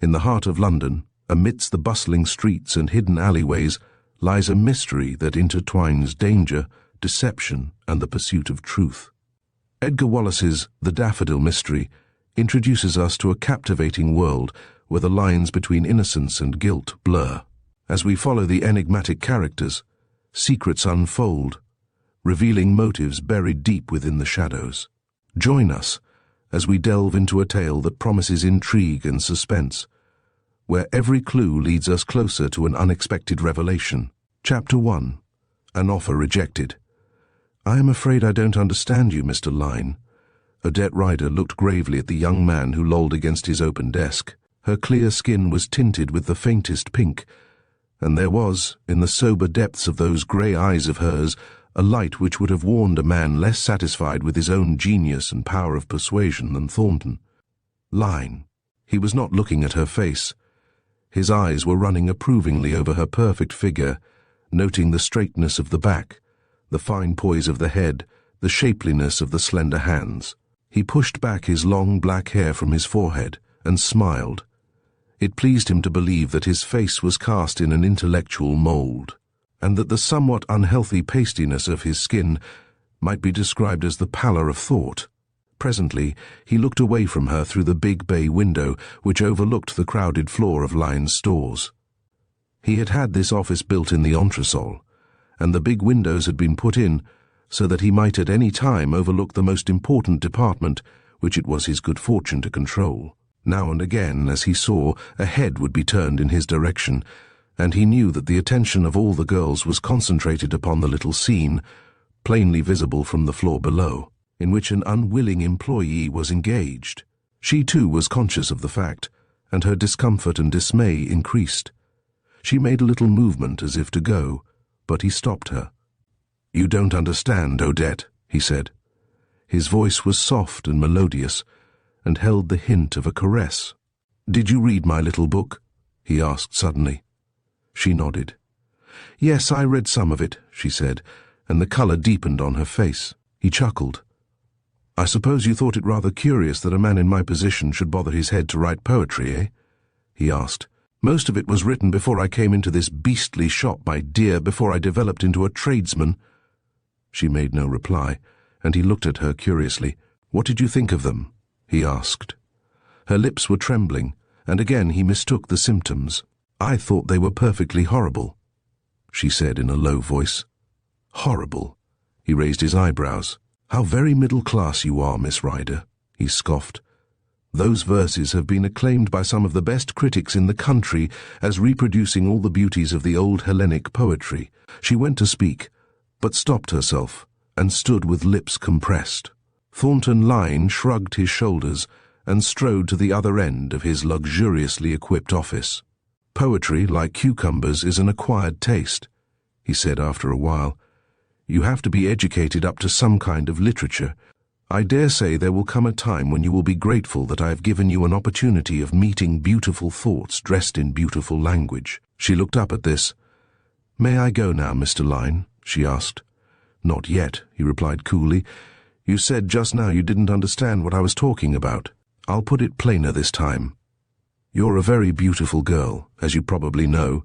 In the heart of London, amidst the bustling streets and hidden alleyways, lies a mystery that intertwines danger, deception, and the pursuit of truth. Edgar Wallace's The Daffodil Mystery introduces us to a captivating world where the lines between innocence and guilt blur. As we follow the enigmatic characters, secrets unfold, revealing motives buried deep within the shadows. Join us as we delve into a tale that promises intrigue and suspense, where every clue leads us closer to an unexpected revelation. Chapter 1. An Offer Rejected. "I am afraid I don't understand you, Mr. Lyne." Odette Rider looked gravely at the young man who lolled against his open desk. Her clear skin was tinted with the faintest pink, and there was, in the sober depths of those grey eyes of hers, a light which would have warned a man less satisfied with his own genius and power of persuasion than Thornton. Lyne. He was not looking at her face. His eyes were running approvingly over her perfect figure, noting the straightness of the back, the fine poise of the head, the shapeliness of the slender hands. He pushed back his long black hair from his forehead and smiled. It pleased him to believe that his face was cast in an intellectual mould, and that the somewhat unhealthy pastiness of his skin might be described as the pallor of thought. Presently, he looked away from her through the big bay window which overlooked the crowded floor of Lyne's stores. He had had this office built in the entresol, and the big windows had been put in so that he might at any time overlook the most important department which it was his good fortune to control. Now and again, as he saw, a head would be turned in his direction, and he knew that the attention of all the girls was concentrated upon the little scene, plainly visible from the floor below, in which an unwilling employee was engaged. She too was conscious of the fact, and her discomfort and dismay increased. She made a little movement as if to go, but he stopped her. "You don't understand, Odette," he said. His voice was soft and melodious, and held the hint of a caress. "Did you read my little book?" he asked suddenly. She nodded. "Yes, I read some of it," she said, and the colour deepened on her face. He chuckled. "I suppose you thought it rather curious that a man in my position should bother his head to write poetry, eh?" he asked. "Most of it was written before I came into this beastly shop, my dear, before I developed into a tradesman." She made no reply, and he looked at her curiously. "What did you think of them?" he asked. Her lips were trembling, and again he mistook the symptoms. "I thought they were perfectly horrible," she said in a low voice. "Horrible?" He raised his eyebrows. "How very middle class you are, Miss Rider," he scoffed. "Those verses have been acclaimed by some of the best critics in the country as reproducing all the beauties of the old Hellenic poetry." She went to speak, but stopped herself, and stood with lips compressed. Thornton Lyne shrugged his shoulders and strode to the other end of his luxuriously equipped office. "Poetry, like cucumbers, is an acquired taste," he said after a while. "You have to be educated up to some kind of literature. I dare say there will come a time when you will be grateful that I have given you an opportunity of meeting beautiful thoughts dressed in beautiful language." She looked up at this. "May I go now, Mr. Lyne?" she asked. "Not yet," he replied coolly. "You said just now you didn't understand what I was talking about. I'll put it plainer this time. You're a very beautiful girl, as you probably know,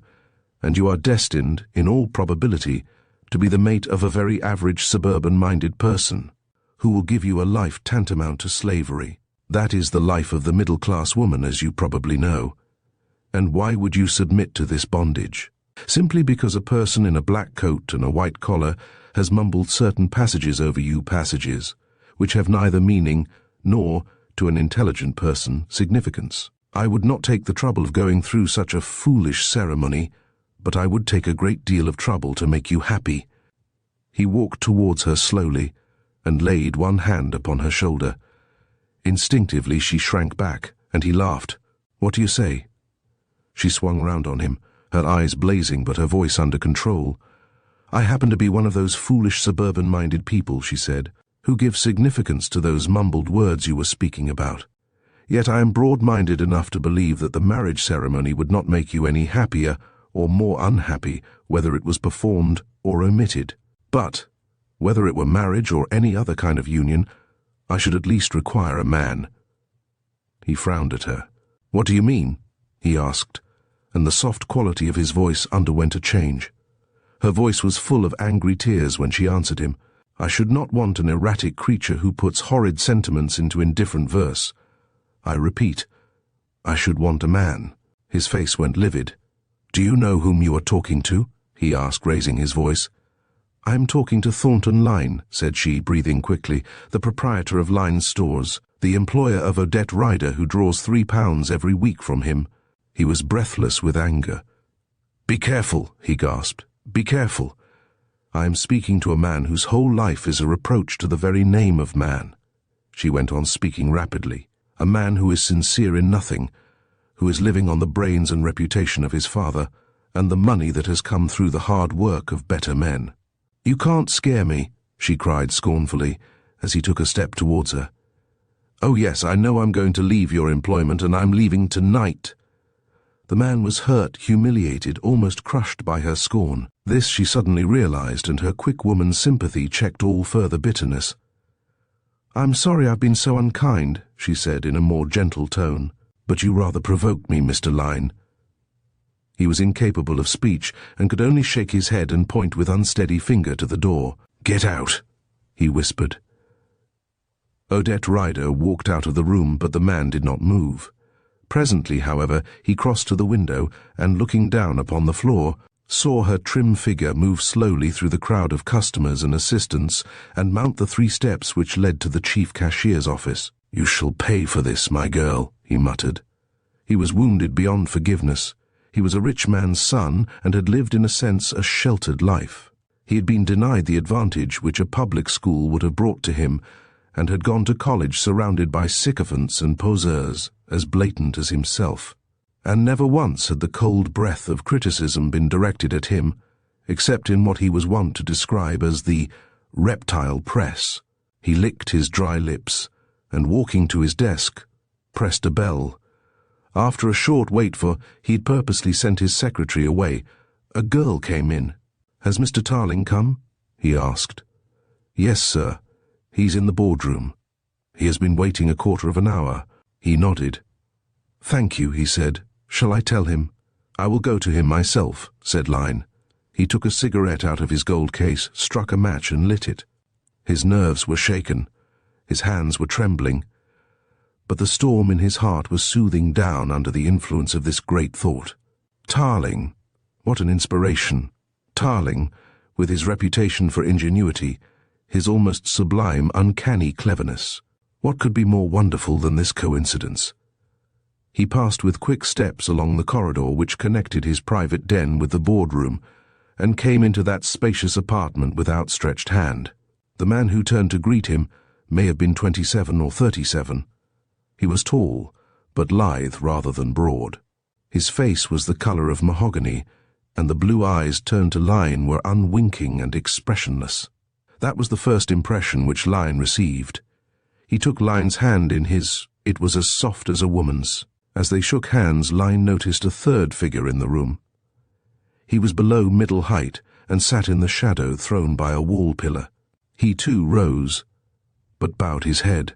and you are destined, in all probability, to be the mate of a very average suburban-minded person, who will give you a life tantamount to slavery. That is the life of the middle-class woman, as you probably know. And why would you submit to this bondage? Simply because a person in a black coat and a white collar has mumbled certain passages over you passages, which have neither meaning nor, to an intelligent person, significance. I would not take the trouble of going through such a foolish ceremony, but I would take a great deal of trouble to make you happy." He walked towards her slowly and laid one hand upon her shoulder. Instinctively she shrank back, and he laughed. "What do you say?" She swung round on him, her eyes blazing but her voice under control. "I happen to be one of those foolish suburban-minded people," she said, "who give significance to those mumbled words you were speaking about. Yet I am broad-minded enough to believe that the marriage ceremony would not make you any happier or more unhappy whether it was performed or omitted. But, whether it were marriage or any other kind of union, I should at least require a man." He frowned at her. "What do you mean?" he asked, and the soft quality of his voice underwent a change. Her voice was full of angry tears when she answered him. I should not want an erratic creature who puts horrid sentiments into indifferent verse. I repeat, I should want a man. His face went livid. Do you know whom you are talking to? He asked, raising his voice. I am talking to Thornton Lyne, said she, breathing quickly, the proprietor of Lyne's stores, the employer of Odette Ryder who draws £3 every week from him. He was breathless with anger. Be careful, he gasped. Be careful. I am speaking to a man whose whole life is a reproach to the very name of man. She went on speaking rapidly. A man who is sincere in nothing, who is living on the brains and reputation of his father, and the money that has come through the hard work of better men. You can't scare me, she cried scornfully, as he took a step towards her. Oh yes, I know I'm going to leave your employment, and I'm leaving tonight. The man was hurt, humiliated, almost crushed by her scorn. This she suddenly realized, and her quick woman's sympathy checked all further bitterness. I'm sorry I've been so unkind, she said in a more gentle tone, but you rather provoked me, Mr. Lyne. He was incapable of speech, and could only shake his head and point with unsteady finger to the door. Get out, he whispered. Odette Ryder walked out of the room, but the man did not move. Presently, however, he crossed to the window, and looking down upon the floor, saw her trim figure move slowly through the crowd of customers and assistants and mount the 3 steps which led to the chief cashier's office. You shall pay for this, my girl, he muttered. He was wounded beyond forgiveness. He was a rich man's son and had lived in a sense a sheltered life. He had been denied the advantage which a public school would have brought to him, and had gone to college surrounded by sycophants and poseurs as blatant as himself. And never once had the cold breath of criticism been directed at him, except in what he was wont to describe as the reptile press. He licked his dry lips, and walking to his desk, pressed a bell. After a short wait, for he had purposely sent his secretary away, a girl came in. Has Mr. Tarling come? He asked. Yes, sir. He's in the boardroom. He has been waiting a quarter of an hour. He nodded. Thank you, he said. Shall I tell him? I will go to him myself, said Lyne. He took a cigarette out of his gold case, struck a match and lit it. His nerves were shaken. His hands were trembling. But the storm in his heart was soothing down under the influence of this great thought. Tarling! What an inspiration! Tarling, with his reputation for ingenuity, his almost sublime, uncanny cleverness. What could be more wonderful than this coincidence? He passed with quick steps along the corridor which connected his private den with the boardroom, and came into that spacious apartment with outstretched hand. The man who turned to greet him may have been 27 or 37. He was tall, but lithe rather than broad. His face was the colour of mahogany, and the blue eyes turned to Lyne were unwinking and expressionless. That was the first impression which Lyne received. He took Lyne's hand in his. It was as soft as a woman's. As they shook hands, Lyne noticed a third figure in the room. He was below middle height and sat in the shadow thrown by a wall pillar. He too rose, but bowed his head.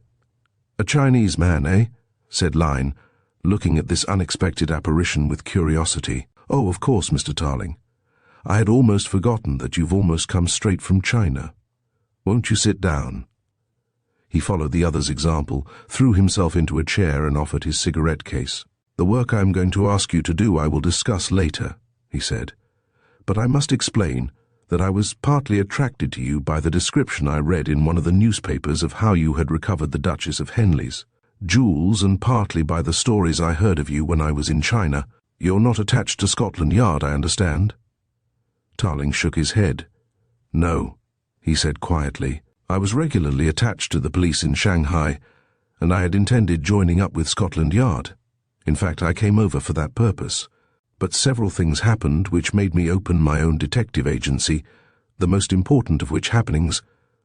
A Chinese man, eh? Said Lyne, looking at this unexpected apparition with curiosity. Oh, of course, Mr. Tarling. I had almost forgotten that you've almost come straight from China. Won't you sit down? He followed the other's example, threw himself into a chair and offered his cigarette case. The work I am going to ask you to do I will discuss later, he said. But I must explain that I was partly attracted to you by the description I read in one of the newspapers of how you had recovered the Duchess of Henley's jewels, and partly by the stories I heard of you when I was in China. You're not attached to Scotland Yard, I understand? Tarling shook his head. No, he said quietly. I was regularly attached to the police in Shanghai, and I had intended joining up with Scotland Yard. In fact, I came over for that purpose. But several things happened which made me open my own detective agency, the most important of which happenings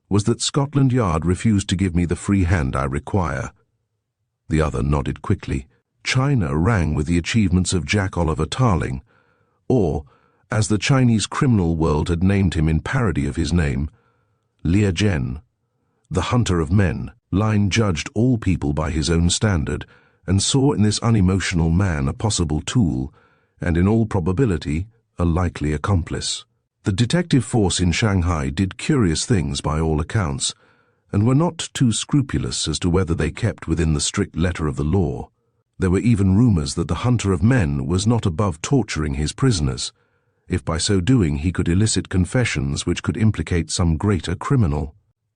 was that Scotland Yard refused to give me the free hand I require. The other nodded quickly. China rang with the achievements of Jack Oliver Tarling, or, as the Chinese criminal world had named him in parody of his name, Liu Jian, the hunter of men. Lyne judged all people by his own standard, and saw in this unemotional man a possible tool, and in all probability, a likely accomplice. The detective force in Shanghai did curious things by all accounts, and were not too scrupulous as to whether they kept within the strict letter of the law. There were even rumors that the hunter of men was not above torturing his prisoners, if by so doing he could elicit confessions which could implicate some greater criminal.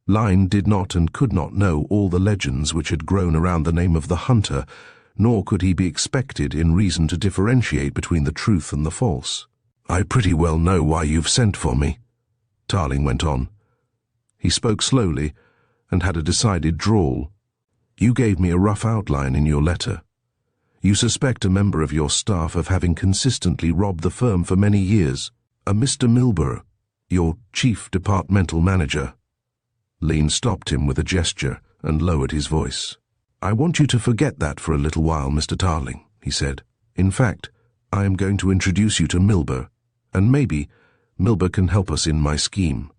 Lyne did not and could not know all the legends which had grown around the name of the hunter, nor could he be expected in reason to differentiate between the truth and the false. "I pretty well know why you've sent for me," Tarling went on. He spoke slowly and had a decided drawl. "You gave me a rough outline in your letter. You suspect a member of your staff of having consistently robbed the firm for many years, a Mr. Milburgh, your chief departmental manager." Lyne stopped him with a gesture and lowered his voice. "I want you to forget that for a little while, Mr. Tarling," he said. "In fact, I am going to introduce you to Milburgh, and maybe Milburgh can help us in my scheme.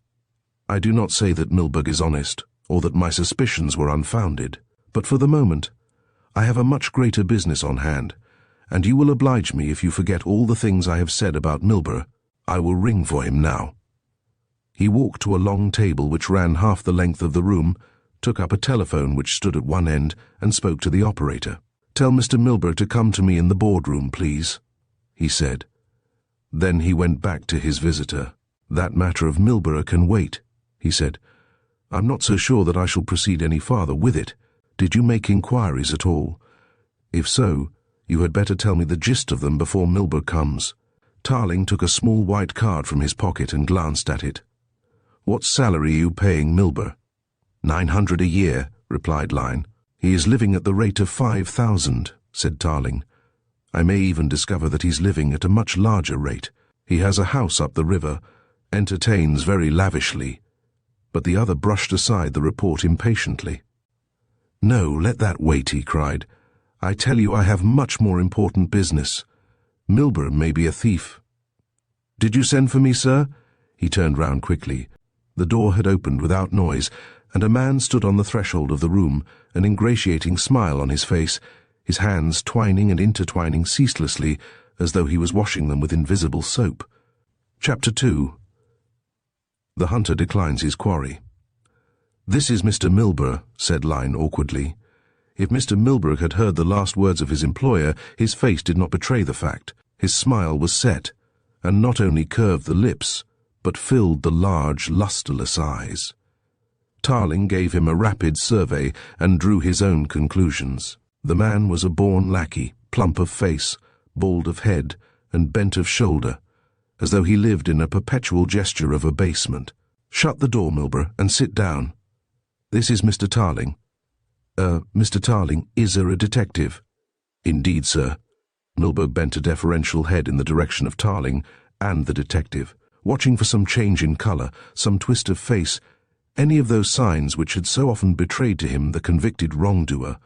I do not say that Milburgh is honest, or that my suspicions were unfounded, but for the moment, I have a much greater business on hand, and you will oblige me if you forget all the things I have said about Milburgh. I will ring for him now." He walked to a long table which ran half the length of the room, took up a telephone which stood at one end, and spoke to the operator. "Tell Mr. Milburgh to come to me in the boardroom, please," he said. Then he went back to his visitor. "That matter of Milburgh can wait," he said. "I'm not so sure that I shall proceed any farther with it. Did you make inquiries at all? If so, you had better tell me the gist of them before Milburgh comes." Tarling took a small white card from his pocket and glanced at it. "What salary are you paying Milburgh?" "900 a year," replied Lyne. "He is living at the rate of 5,000, said Tarling. "I may even discover that he's living at a much larger rate. He has a house up the river, entertains very lavishly." But the other brushed aside the report impatiently. "No, let that wait," he cried. "I tell you I have much more important business. Milburgh may be a thief." "Did you send for me, sir?" He turned round quickly. The door had opened without noise, and a man stood on the threshold of the room, an ingratiating smile on his face, his hands twining and intertwining ceaselessly, as though he was washing them with invisible soap. Chapter 2. The Hunter Declines His Quarry. "This is Mr. Milburgh," said Lyne awkwardly. If Mr. Milburgh had heard the last words of his employer, his face did not betray the fact. His smile was set, and not only curved the lips, but filled the large, lustreless eyes. Tarling gave him a rapid survey and drew his own conclusions. The man was a born lackey, plump of face, bald of head, and bent of shoulder, as though he lived in a perpetual gesture of abasement. "Shut the door, Milburgh, and sit down. This is Mr. Tarling." Mr. Tarling, is a detective?" "Indeed, sir." Milburgh bent a deferential head in the direction of Tarling and the detective, watching for some change in colour, some twist of face, any of those signs which had so often betrayed to him the convicted wrongdoer.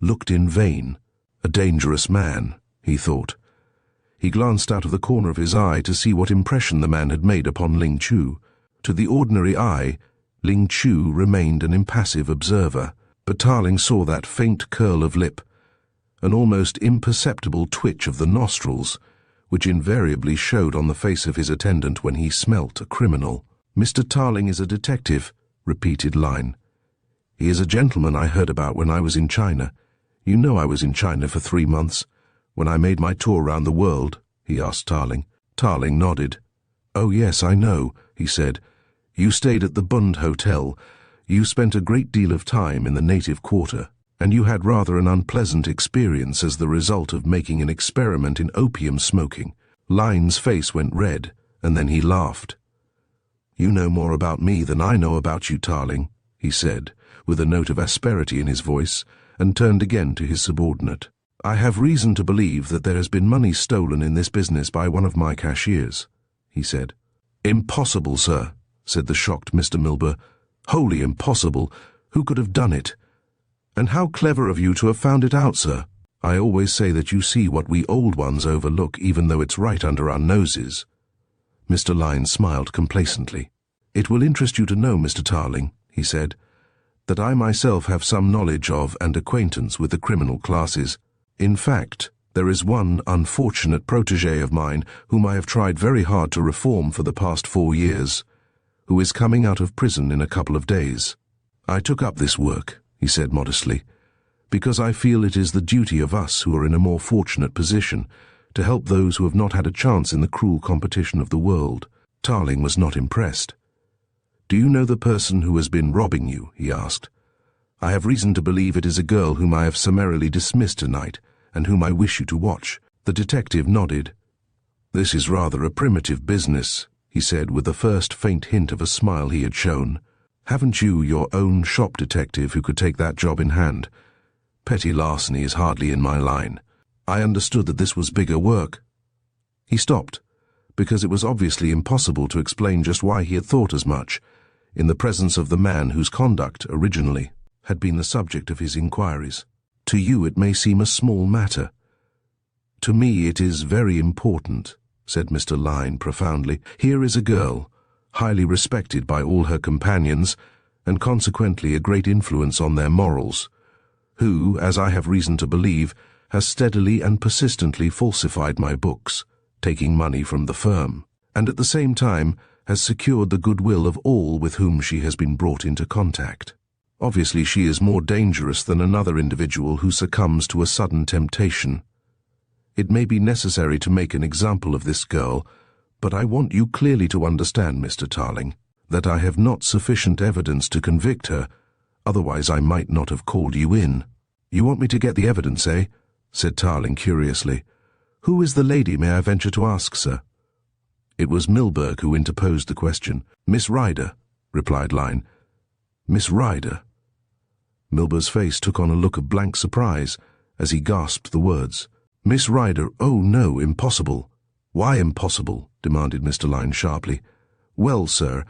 Looked in vain. A dangerous man, he thought. He glanced out of the corner of his eye to see what impression the man had made upon Ling Chu. To the ordinary eye, Ling Chu remained an impassive observer, but Tarling saw that faint curl of lip, an almost imperceptible twitch of the nostrils, which invariably showed on the face of his attendant when he smelt a criminal. "Mr. Tarling is a detective," repeated Lyne. "He is a gentleman I heard about when I was in China. You know I was in China for 3 months, when I made my tour round the world?" he asked Tarling. Tarling nodded. "Oh yes, I know," he said. "You stayed at the Bund Hotel. You spent a great deal of time in the native quarter, and you had rather an unpleasant experience as the result of making an experiment in opium smoking." Lyne's face went red, and then he laughed. "You know more about me than I know about you, Tarling," he said, with a note of asperity in his voice, and turned again to his subordinate. "I have reason to believe that there has been money stolen in this business by one of my cashiers," he said. "Impossible, sir," said the shocked Mr. Milburgh. "Wholly impossible. Who could have done it? And how clever of you to have found it out, sir. I always say that you see what we old ones overlook, even though it's right under our noses." Mr. Lyne smiled complacently. "It will interest you to know, Mr. Tarling," he said, "that I myself have some knowledge of and acquaintance with the criminal classes. In fact, there is one unfortunate protégé of mine whom I have tried very hard to reform for the past 4 years, who is coming out of prison in a couple of days. I took up this work, he said modestly, because I feel it is the duty of us who are in a more fortunate position to help those who have not had a chance in the cruel competition of the world. Tarling was not impressed. "Do you know the person who has been robbing you?" he asked. "I have reason to believe it is a girl whom I have summarily dismissed tonight, and whom I wish you to watch." The detective nodded. "This is rather a primitive business," he said with the first faint hint of a smile he had shown. "Haven't you your own shop detective who could take that job in hand? Petty larceny is hardly in my line. I understood that this was bigger work." He stopped, because it was obviously impossible to explain just why he had thought as much, in the presence of the man whose conduct, originally, had been the subject of his inquiries. "To you it may seem a small matter. To me it is very important," said Mr. Lyne profoundly. "Here is a girl, highly respected by all her companions, and consequently a great influence on their morals, who, as I have reason to believe, has steadily and persistently falsified my books, taking money from the firm, and at the same time has secured the goodwill of all with whom she has been brought into contact. Obviously she is more dangerous than another individual who succumbs to a sudden temptation. It may be necessary to make an example of this girl, but I want you clearly to understand, Mr. Tarling, that I have not sufficient evidence to convict her, otherwise I might not have called you in." "You want me to get the evidence, eh?" said Tarling curiously. "Who is the lady, may I venture to ask, sir?" It was Milburgh who interposed the question. "Miss Ryder," replied Lyne. "Miss Ryder?" Milburgh's face took on a look of blank surprise as he gasped the words. "Miss Ryder? Oh, no, impossible." "Why impossible?" demanded Mr. Lyne sharply. "Well, sir,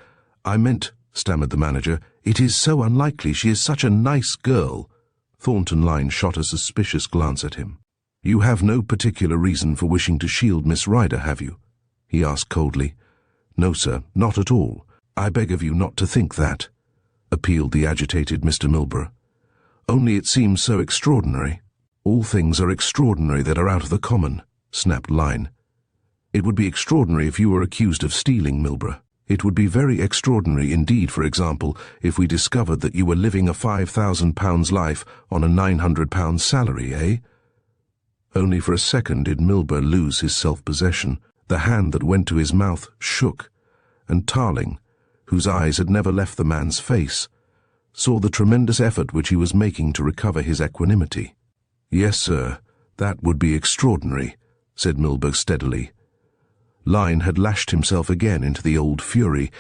I meant," stammered the manager, "it is so unlikely. She is such a nice girl." Thornton Lyne shot a suspicious glance at him. "You have no particular reason for wishing to shield Miss Ryder, have you?" he asked coldly. "No, sir, not at all. I beg of you not to think that," appealed the agitated Mr. Milburgh. "Only it seems so extraordinary." "All things are extraordinary that are out of the common," snapped Lyne. "It would be extraordinary if you were accused of stealing, Milburgh. It would be very extraordinary indeed, for example, if we discovered that you were living a £5,000 life on a £900 salary, eh?" Only for a second did Milburgh lose his self-possession. The hand that went to his mouth shook, and Tarling, whose eyes had never left the man's face, saw the tremendous effort which he was making to recover his equanimity. "Yes, sir, that would be extraordinary," said Milburgh steadily. Lyne had lashed himself again into the old fury,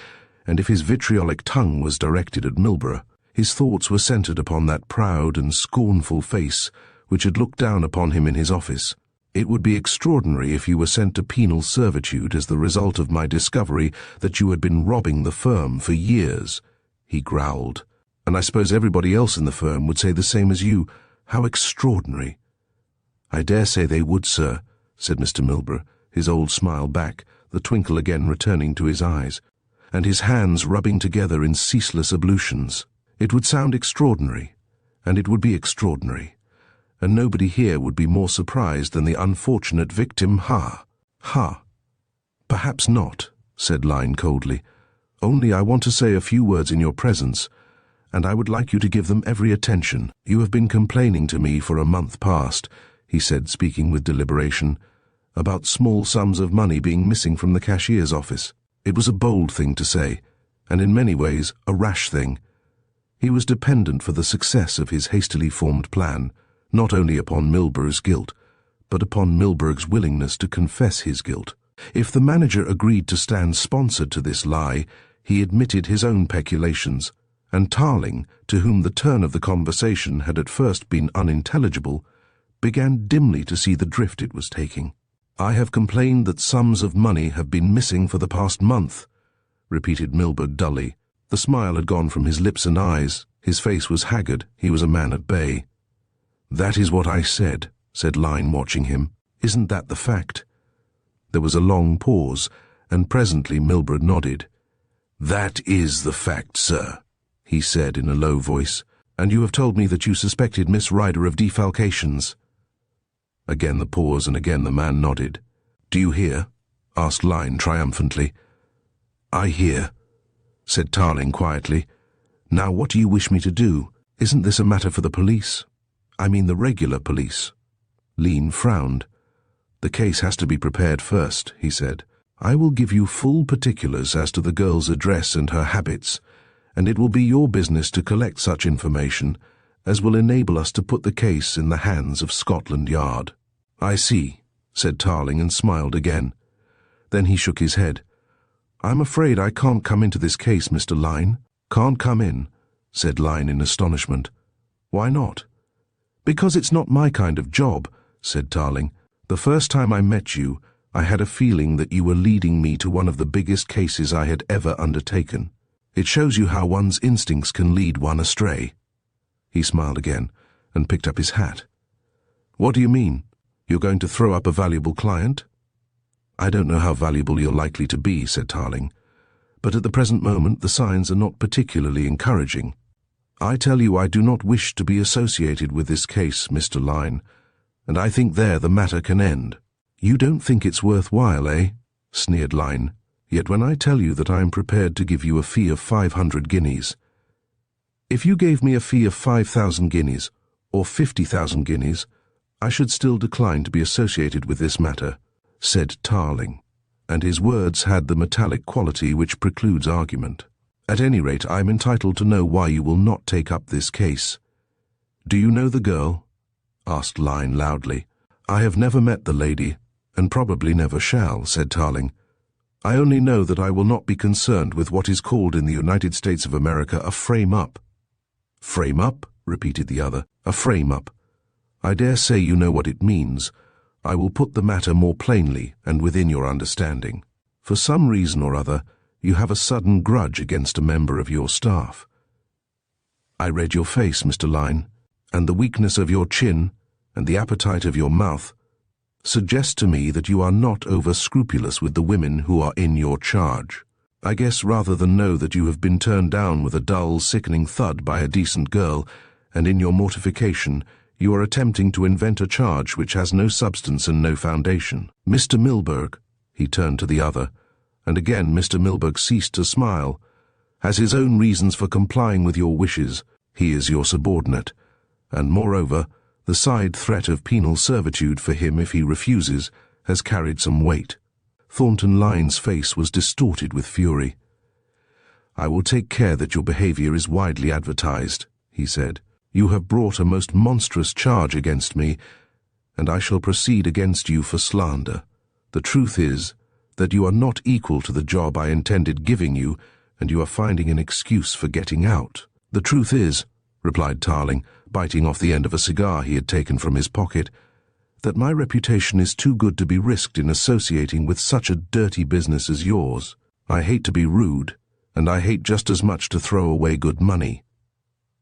and if his vitriolic tongue was directed at Milburgh, his thoughts were centred upon that proud and scornful face which had looked down upon him in his office. "It would be extraordinary if you were sent to penal servitude as the result of my discovery that you had been robbing the firm for years," he growled. "And I suppose everybody else in the firm would say the same as you. How extraordinary." "I dare say they would, sir," said Mr. Milburgh, his old smile back, the twinkle again returning to his eyes, and his hands rubbing together in ceaseless ablutions. "It would sound extraordinary, and it would be extraordinary, and nobody here would be more surprised than the unfortunate victim. Ha! Ha! Perhaps not," said Lyne coldly. "Only I want to say a few words in your presence, and I would like you to give them every attention. You have been complaining to me for a month past," he said, speaking with deliberation, "about small sums of money being missing from the cashier's office. It was a bold thing to say, and in many ways a rash thing. He was dependent for the success of his hastily formed plan, not only upon Milburgh's guilt, but upon Milburgh's willingness to confess his guilt. If the manager agreed to stand sponsored to this lie, he admitted his own peculations, and Tarling, to whom the turn of the conversation had at first been unintelligible, began dimly to see the drift it was taking. "I have complained that sums of money have been missing for the past month," repeated Milburgh dully. The smile had gone from his lips and eyes. His face was haggard. He was a man at bay. "That is what I said," said Lyne, watching him. "Isn't that the fact?" There was a long pause, and presently Milburgh nodded. "That is the fact, sir," he said in a low voice. "And you have told me that you suspected Miss Ryder of defalcations." Again the pause, and again the man nodded. "Do you hear?" asked Lyne triumphantly. "I hear," said Tarling quietly. "Now what do you wish me to do? Isn't this a matter for the police? I mean the regular police." Lyne frowned. "The case has to be prepared first," he said. "I will give you full particulars as to the girl's address and her habits, and it will be your business to collect such information as will enable us to put the case in the hands of Scotland Yard." "I see," said Tarling, and smiled again. Then he shook his head. "I'm afraid I can't come into this case, Mr. Lyne." "Can't come in?" said Lyne in astonishment. "Why not?" "Because it's not my kind of job," said Tarling. "The first time I met you, I had a feeling that you were leading me to one of the biggest cases I had ever undertaken. It shows you how one's instincts can lead one astray." He smiled again and picked up his hat. "What do you mean? You're going to throw up a valuable client?" "I don't know how valuable you're likely to be," said Tarling, "but at the present moment the signs are not particularly encouraging. I tell you I do not wish to be associated with this case, Mr. Lyne, and I think there the matter can end." "You don't think it's worthwhile, eh?" sneered Lyne. "Yet when I tell you that I am prepared to give you a fee of 500 guineas, if you gave me a fee of 5,000 guineas, or 50,000 guineas, I should still decline to be associated with this matter," said Tarling, and his words had the metallic quality which precludes argument. "At any rate, I am entitled to know why you will not take up this case." "Do you know the girl?" asked Lyne loudly. "I have never met the lady, and probably never shall," said Tarling. "I only know that I will not be concerned with what is called in the United States of America a frame-up." "Frame-up?" repeated the other. "A frame-up. I dare say you know what it means. I will put the matter more plainly and within your understanding. For some reason or other, you have a sudden grudge against a member of your staff. I read your face, Mr. Lyne, and the weakness of your chin and the appetite of your mouth suggest to me that you are not over-scrupulous with the women who are in your charge. I guess rather than know that you have been turned down with a dull, sickening thud by a decent girl, and in your mortification you are attempting to invent a charge which has no substance and no foundation. Mr. Milburgh," he turned to the other, and again Mr. Milburgh ceased to smile, "has his own reasons for complying with your wishes. He is your subordinate, and moreover, the side threat of penal servitude for him if he refuses has carried some weight." Thornton Lyne's face was distorted with fury. "I will take care that your behaviour is widely advertised," he said. "You have brought a most monstrous charge against me, and I shall proceed against you for slander. The truth is that you are not equal to the job I intended giving you, and you are finding an excuse for getting out." "The truth is," replied Tarling, biting off the end of a cigar he had taken from his pocket, "that my reputation is too good to be risked in associating with such a dirty business as yours. I hate to be rude, and I hate just as much to throw away good money.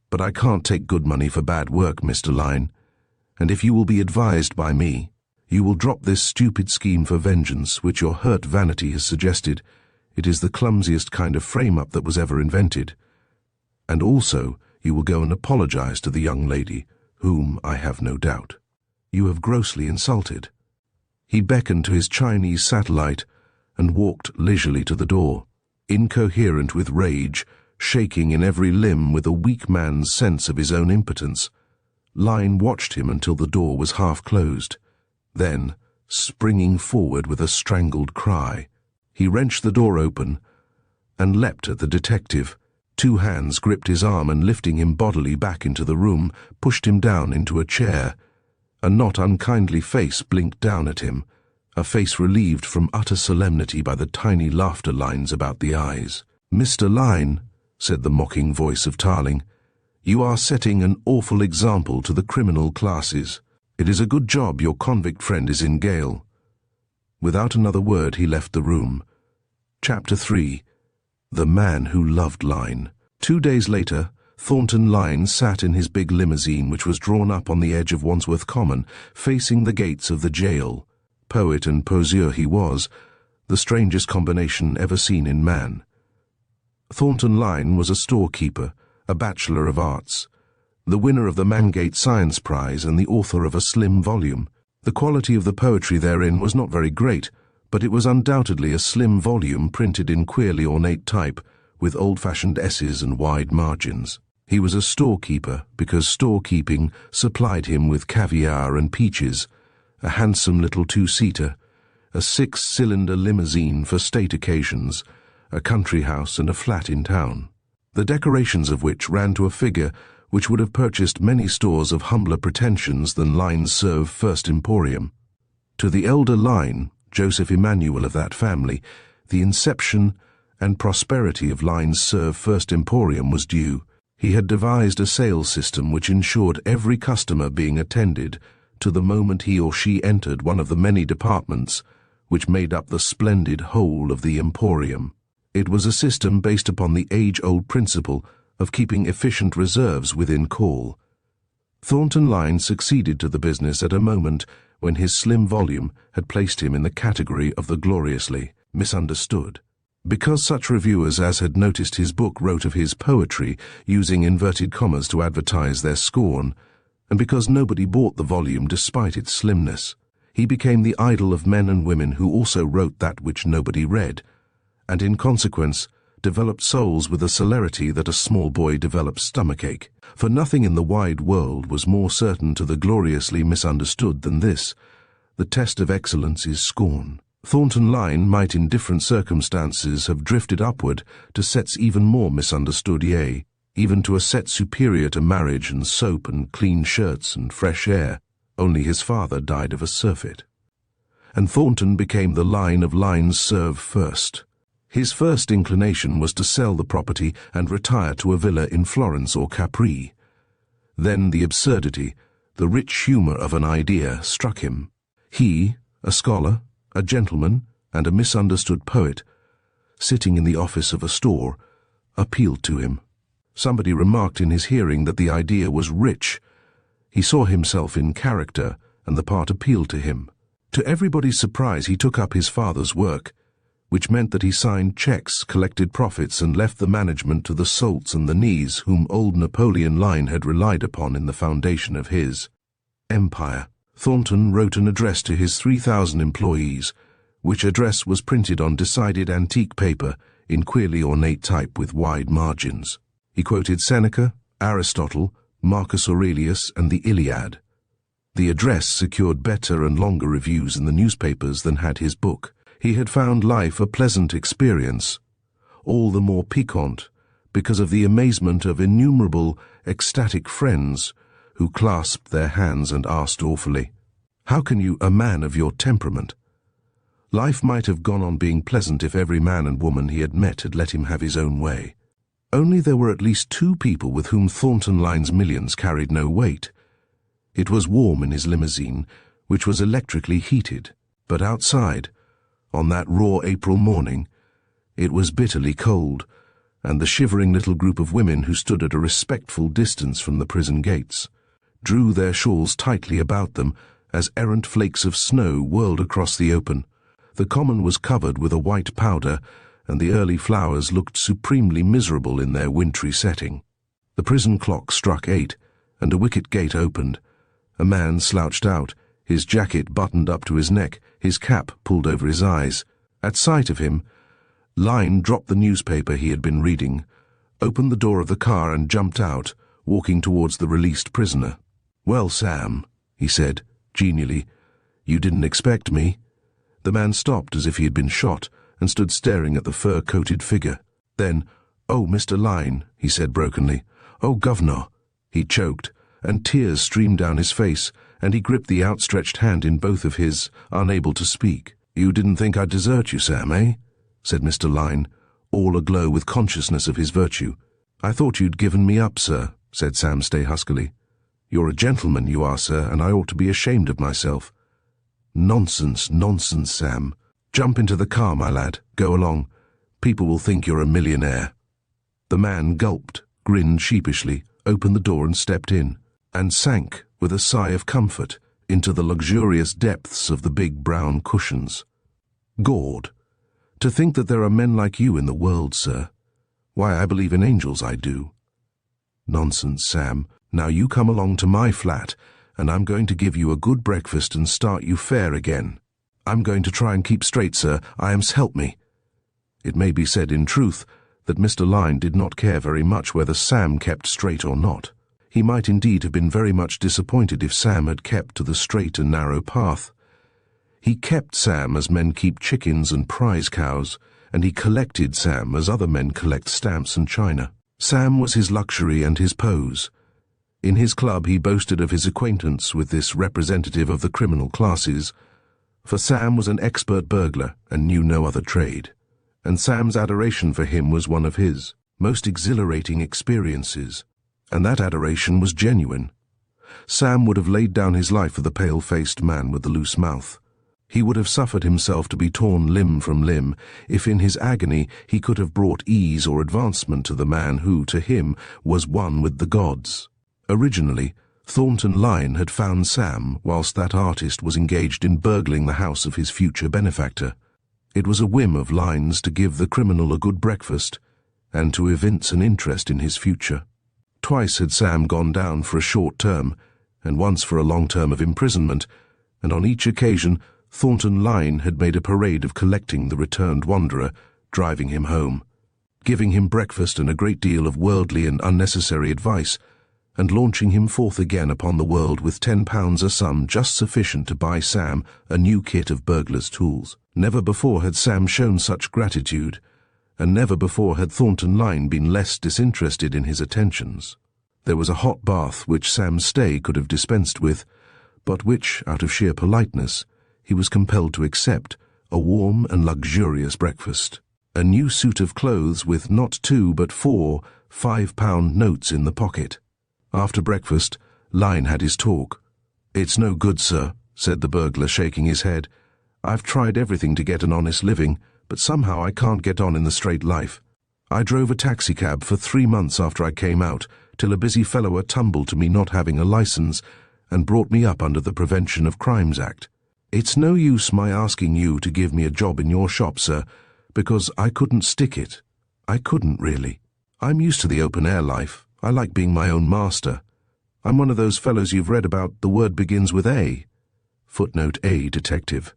But I can't take good money for bad work, Mr. Lyne, and if you will be advised by me, you will drop this stupid scheme for vengeance which your hurt vanity has suggested. It is the clumsiest kind of frame-up that was ever invented. And also, you will go and apologize to the young lady, whom I have no doubt you have grossly insulted." He beckoned to his Chinese satellite and walked leisurely to the door, incoherent with rage, shaking in every limb with a weak man's sense of his own impotence. Lyne watched him until the door was half closed. Then, springing forward with a strangled cry, he wrenched the door open and leapt at the detective. Two hands gripped his arm and, lifting him bodily back into the room, pushed him down into a chair. A not unkindly face blinked down at him, a face relieved from utter solemnity by the tiny laughter lines about the eyes. "Mr. Lyne," said the mocking voice of Tarling, "you are setting an awful example to the criminal classes. It is a good job your convict friend is in gaol." Without another word he left the room. Chapter 3. The Man Who Loved Lyne. 2 days later, Thornton Lyne sat in his big limousine which was drawn up on the edge of Wandsworth Common, facing the gates of the jail. Poet and poseur he was, the strangest combination ever seen in man. Thornton Lyne was a storekeeper, a Bachelor of Arts, the winner of the Mangate Science Prize and the author of a slim volume, The quality of the poetry therein was not very great, but it was undoubtedly a slim volume printed in queerly ornate type, with old-fashioned S's and wide margins. He was a storekeeper because storekeeping supplied him with caviar and peaches, a handsome little two-seater, a 6-cylinder limousine for state occasions, a country house and a flat in town, the decorations of which ran to a figure which would have purchased many stores of humbler pretensions than Lyne's Serve First Emporium. To the elder Lyne, Joseph Emmanuel of that family, the inception and prosperity of Lyne's Serve First Emporium was due. He had devised a sales system which ensured every customer being attended to the moment he or she entered one of the many departments which made up the splendid whole of the Emporium. It was a system based upon the age-old principle of keeping efficient reserves within call. Thornton Lyne succeeded to the business at a moment when his slim volume had placed him in the category of the gloriously misunderstood. Because such reviewers as had noticed his book wrote of his poetry using inverted commas to advertise their scorn, and because nobody bought the volume despite its slimness, he became the idol of men and women who also wrote that which nobody read, and in consequence developed souls with a celerity that a small boy develops stomachache. For nothing in the wide world was more certain to the gloriously misunderstood than this: the test of excellence is scorn. Thornton Lyne might in different circumstances have drifted upward to sets even more misunderstood, yea, even to a set superior to marriage and soap and clean shirts and fresh air, only his father died of a surfeit. And Thornton became the Lyne of Lyne's Serve First. His first inclination was to sell the property and retire to a villa in Florence or Capri. Then the absurdity, the rich humour of an idea struck him. He, a scholar, a gentleman, and a misunderstood poet, sitting in the office of a store, appealed to him. Somebody remarked in his hearing that the idea was rich. He saw himself in character, and the part appealed to him. To everybody's surprise, he took up his father's work, which meant that he signed cheques, collected profits, and left the management to the Salts and the Knees whom old Napoleon Lyne had relied upon in the foundation of his empire. Thornton wrote an address to his 3,000 employees, which address was printed on decided antique paper in queerly ornate type with wide margins. He quoted Seneca, Aristotle, Marcus Aurelius, and the Iliad. The address secured better and longer reviews in the newspapers than had his book. He had found life a pleasant experience, all the more piquant because of the amazement of innumerable ecstatic friends who clasped their hands and asked awfully, "How can you, a man of your temperament?" Life might have gone on being pleasant if every man and woman he had met had let him have his own way. Only there were at least two people with whom Thornton Lyne's millions carried no weight. It was warm in his limousine, which was electrically heated, but outside, on that raw April morning, it was bitterly cold, and the shivering little group of women who stood at a respectful distance from the prison gates drew their shawls tightly about them as errant flakes of snow whirled across the open. The common was covered with a white powder, and the early flowers looked supremely miserable in their wintry setting. The prison clock struck 8, and a wicket gate opened. A man slouched out, his jacket buttoned up to his neck, his cap pulled over his eyes. At sight of him, Lyne dropped the newspaper he had been reading, opened the door of the car and jumped out, walking towards the released prisoner. "Well, Sam," he said, genially, "you didn't expect me?" The man stopped as if he had been shot and stood staring at the fur-coated figure. Then, "Oh, Mr. Lyne," he said brokenly. "Oh, Governor." He choked, and tears streamed down his face, and he gripped the outstretched hand in both of his, unable to speak. "You didn't think I'd desert you, Sam, eh?" said Mr. Lyne, all aglow with consciousness of his virtue. "I thought you'd given me up, sir," said Sam Stay huskily. "You're a gentleman, you are, sir, and I ought to be ashamed of myself." "Nonsense, nonsense, Sam. Jump into the car, my lad. Go along. People will think you're a millionaire." The man gulped, grinned sheepishly, opened the door and stepped in, and sank, with a sigh of comfort, into the luxurious depths of the big brown cushions. "Gord, to think that there are men like you in the world, sir. Why, I believe in angels, I do." "Nonsense, Sam. Now you come along to my flat, and I'm going to give you a good breakfast and start you fair again. I'm going to try and keep straight, sir, I am s'help me." It may be said in truth that Mr. Lyne did not care very much whether Sam kept straight or not. He might indeed have been very much disappointed if Sam had kept to the straight and narrow path. He kept Sam as men keep chickens and prize cows, and he collected Sam as other men collect stamps and china. Sam was his luxury and his pose. In his club he boasted of his acquaintance with this representative of the criminal classes, for Sam was an expert burglar and knew no other trade, and Sam's adoration for him was one of his most exhilarating experiences, and that adoration was genuine. Sam would have laid down his life for the pale-faced man with the loose mouth. He would have suffered himself to be torn limb from limb if in his agony he could have brought ease or advancement to the man who, to him, was one with the gods. Originally, Thornton Lyne had found Sam whilst that artist was engaged in burgling the house of his future benefactor. It was a whim of Lyne's to give the criminal a good breakfast and to evince an interest in his future. Twice had Sam gone down for a short term and once for a long term of imprisonment, and on each occasion Thornton Lyne had made a parade of collecting the returned wanderer, driving him home, giving him breakfast and a great deal of worldly and unnecessary advice, and launching him forth again upon the world with £10 a sum just sufficient to buy Sam a new kit of burglar's tools. Never before had Sam shown such gratitude, and never before had Thornton Lyne been less disinterested in his attentions. There was a hot bath which Sam's stay could have dispensed with, but which, out of sheer politeness, he was compelled to accept, a warm and luxurious breakfast, a new suit of clothes with not 2 but 4 £5 notes in the pocket. After breakfast, Lyne had his talk. "It's no good, sir," said the burglar, shaking his head. "I've tried everything to get an honest living, but somehow I can't get on in the straight life. I drove a taxicab for 3 months after I came out, till a busy fellow tumbled to me not having a licence, and brought me up under the Prevention of Crimes Act. It's no use my asking you to give me a job in your shop, sir, because I couldn't stick it. I couldn't, really. I'm used to the open-air life. I like being my own master. I'm one of those fellows you've read about, the word begins with A. Footnote A, detective."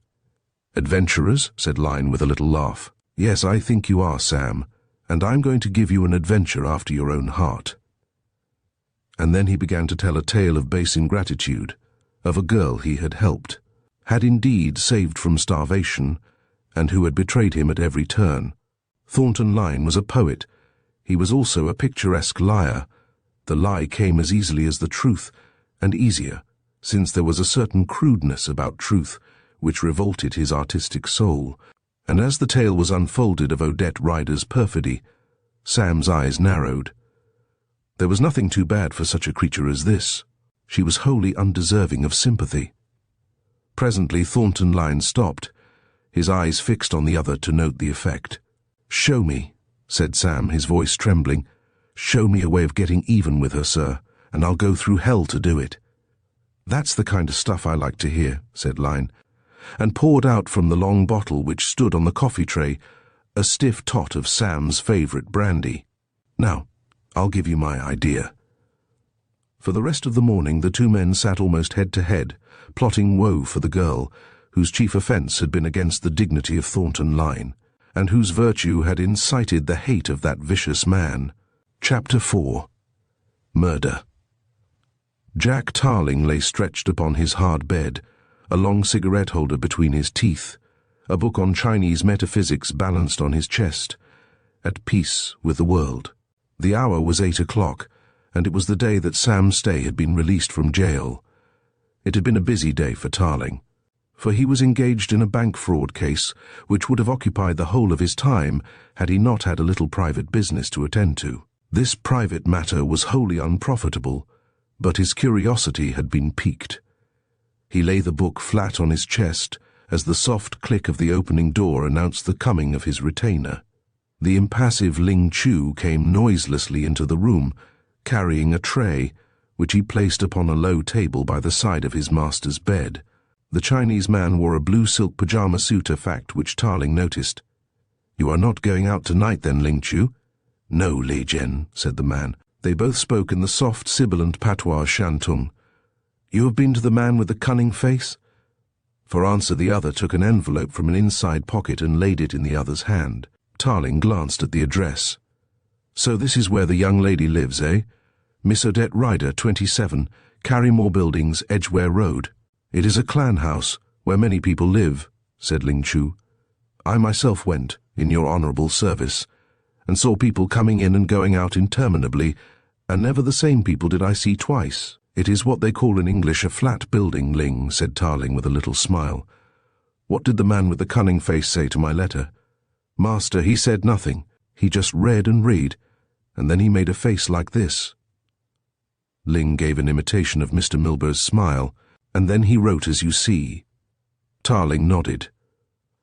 "Adventurers?" said Lyne with a little laugh. "Yes, I think you are, Sam, and I'm going to give you an adventure after your own heart." And then he began to tell a tale of base ingratitude, of a girl he had helped, had indeed saved from starvation, and who had betrayed him at every turn. Thornton Lyne was a poet. He was also a picturesque liar. The lie came as easily as the truth, and easier, since there was a certain crudeness about truth which revolted his artistic soul, and as the tale was unfolded of Odette Rider's perfidy, Sam's eyes narrowed. There was nothing too bad for such a creature as this. She was wholly undeserving of sympathy. Presently Thornton Lyne stopped, his eyes fixed on the other to note the effect. "Show me," said Sam, his voice trembling. "Show me a way of getting even with her, sir, and I'll go through hell to do it." "That's the kind of stuff I like to hear," said Lyne, and poured out from the long bottle which stood on the coffee tray a stiff tot of Sam's favourite brandy. "Now, I'll give you my idea." For the rest of the morning the two men sat almost head to head, plotting woe for the girl, whose chief offence had been against the dignity of Thornton Lyne, and whose virtue had incited the hate of that vicious man. Chapter 4. Murder. Jack Tarling lay stretched upon his hard bed, a long cigarette holder between his teeth, a book on Chinese metaphysics balanced on his chest, at peace with the world. The hour was 8 o'clock, and it was the day that Sam Stay had been released from jail. It had been a busy day for Tarling, for he was engaged in a bank fraud case which would have occupied the whole of his time had he not had a little private business to attend to. This private matter was wholly unprofitable, but his curiosity had been piqued. He lay the book flat on his chest as the soft click of the opening door announced the coming of his retainer. The impassive Ling came noiselessly into the room, carrying a tray, which he placed upon a low table by the side of his master's bed. The Chinese man wore a blue silk pyjama suit, a fact which Tarling noticed. "You are not going out tonight then, Ling Chu?" "No, Li Jian," said the man. They both spoke in the soft, sibilant patois Shantung. You have been to the man with the cunning face?" For answer, the other took an envelope from an inside pocket and laid it in the other's hand. Tarling glanced at the address. "So this is where the young lady lives, eh? Miss Odette Ryder, 27, Carrymore Buildings, Edgware Road. It is a clan house, where many people live," said Ling Chu. "I myself went, in your honourable service, and saw people coming in and going out interminably, and never the same people did I see twice." "It is what they call in English a flat building, Ling," said Tarling with a little smile. "What did the man with the cunning face say to my letter?" "Master, he said nothing. He just read and read, and then he made a face like this." Ling gave an imitation of Mr. Milburgh's smile, "And then he wrote as you see." Tarling nodded.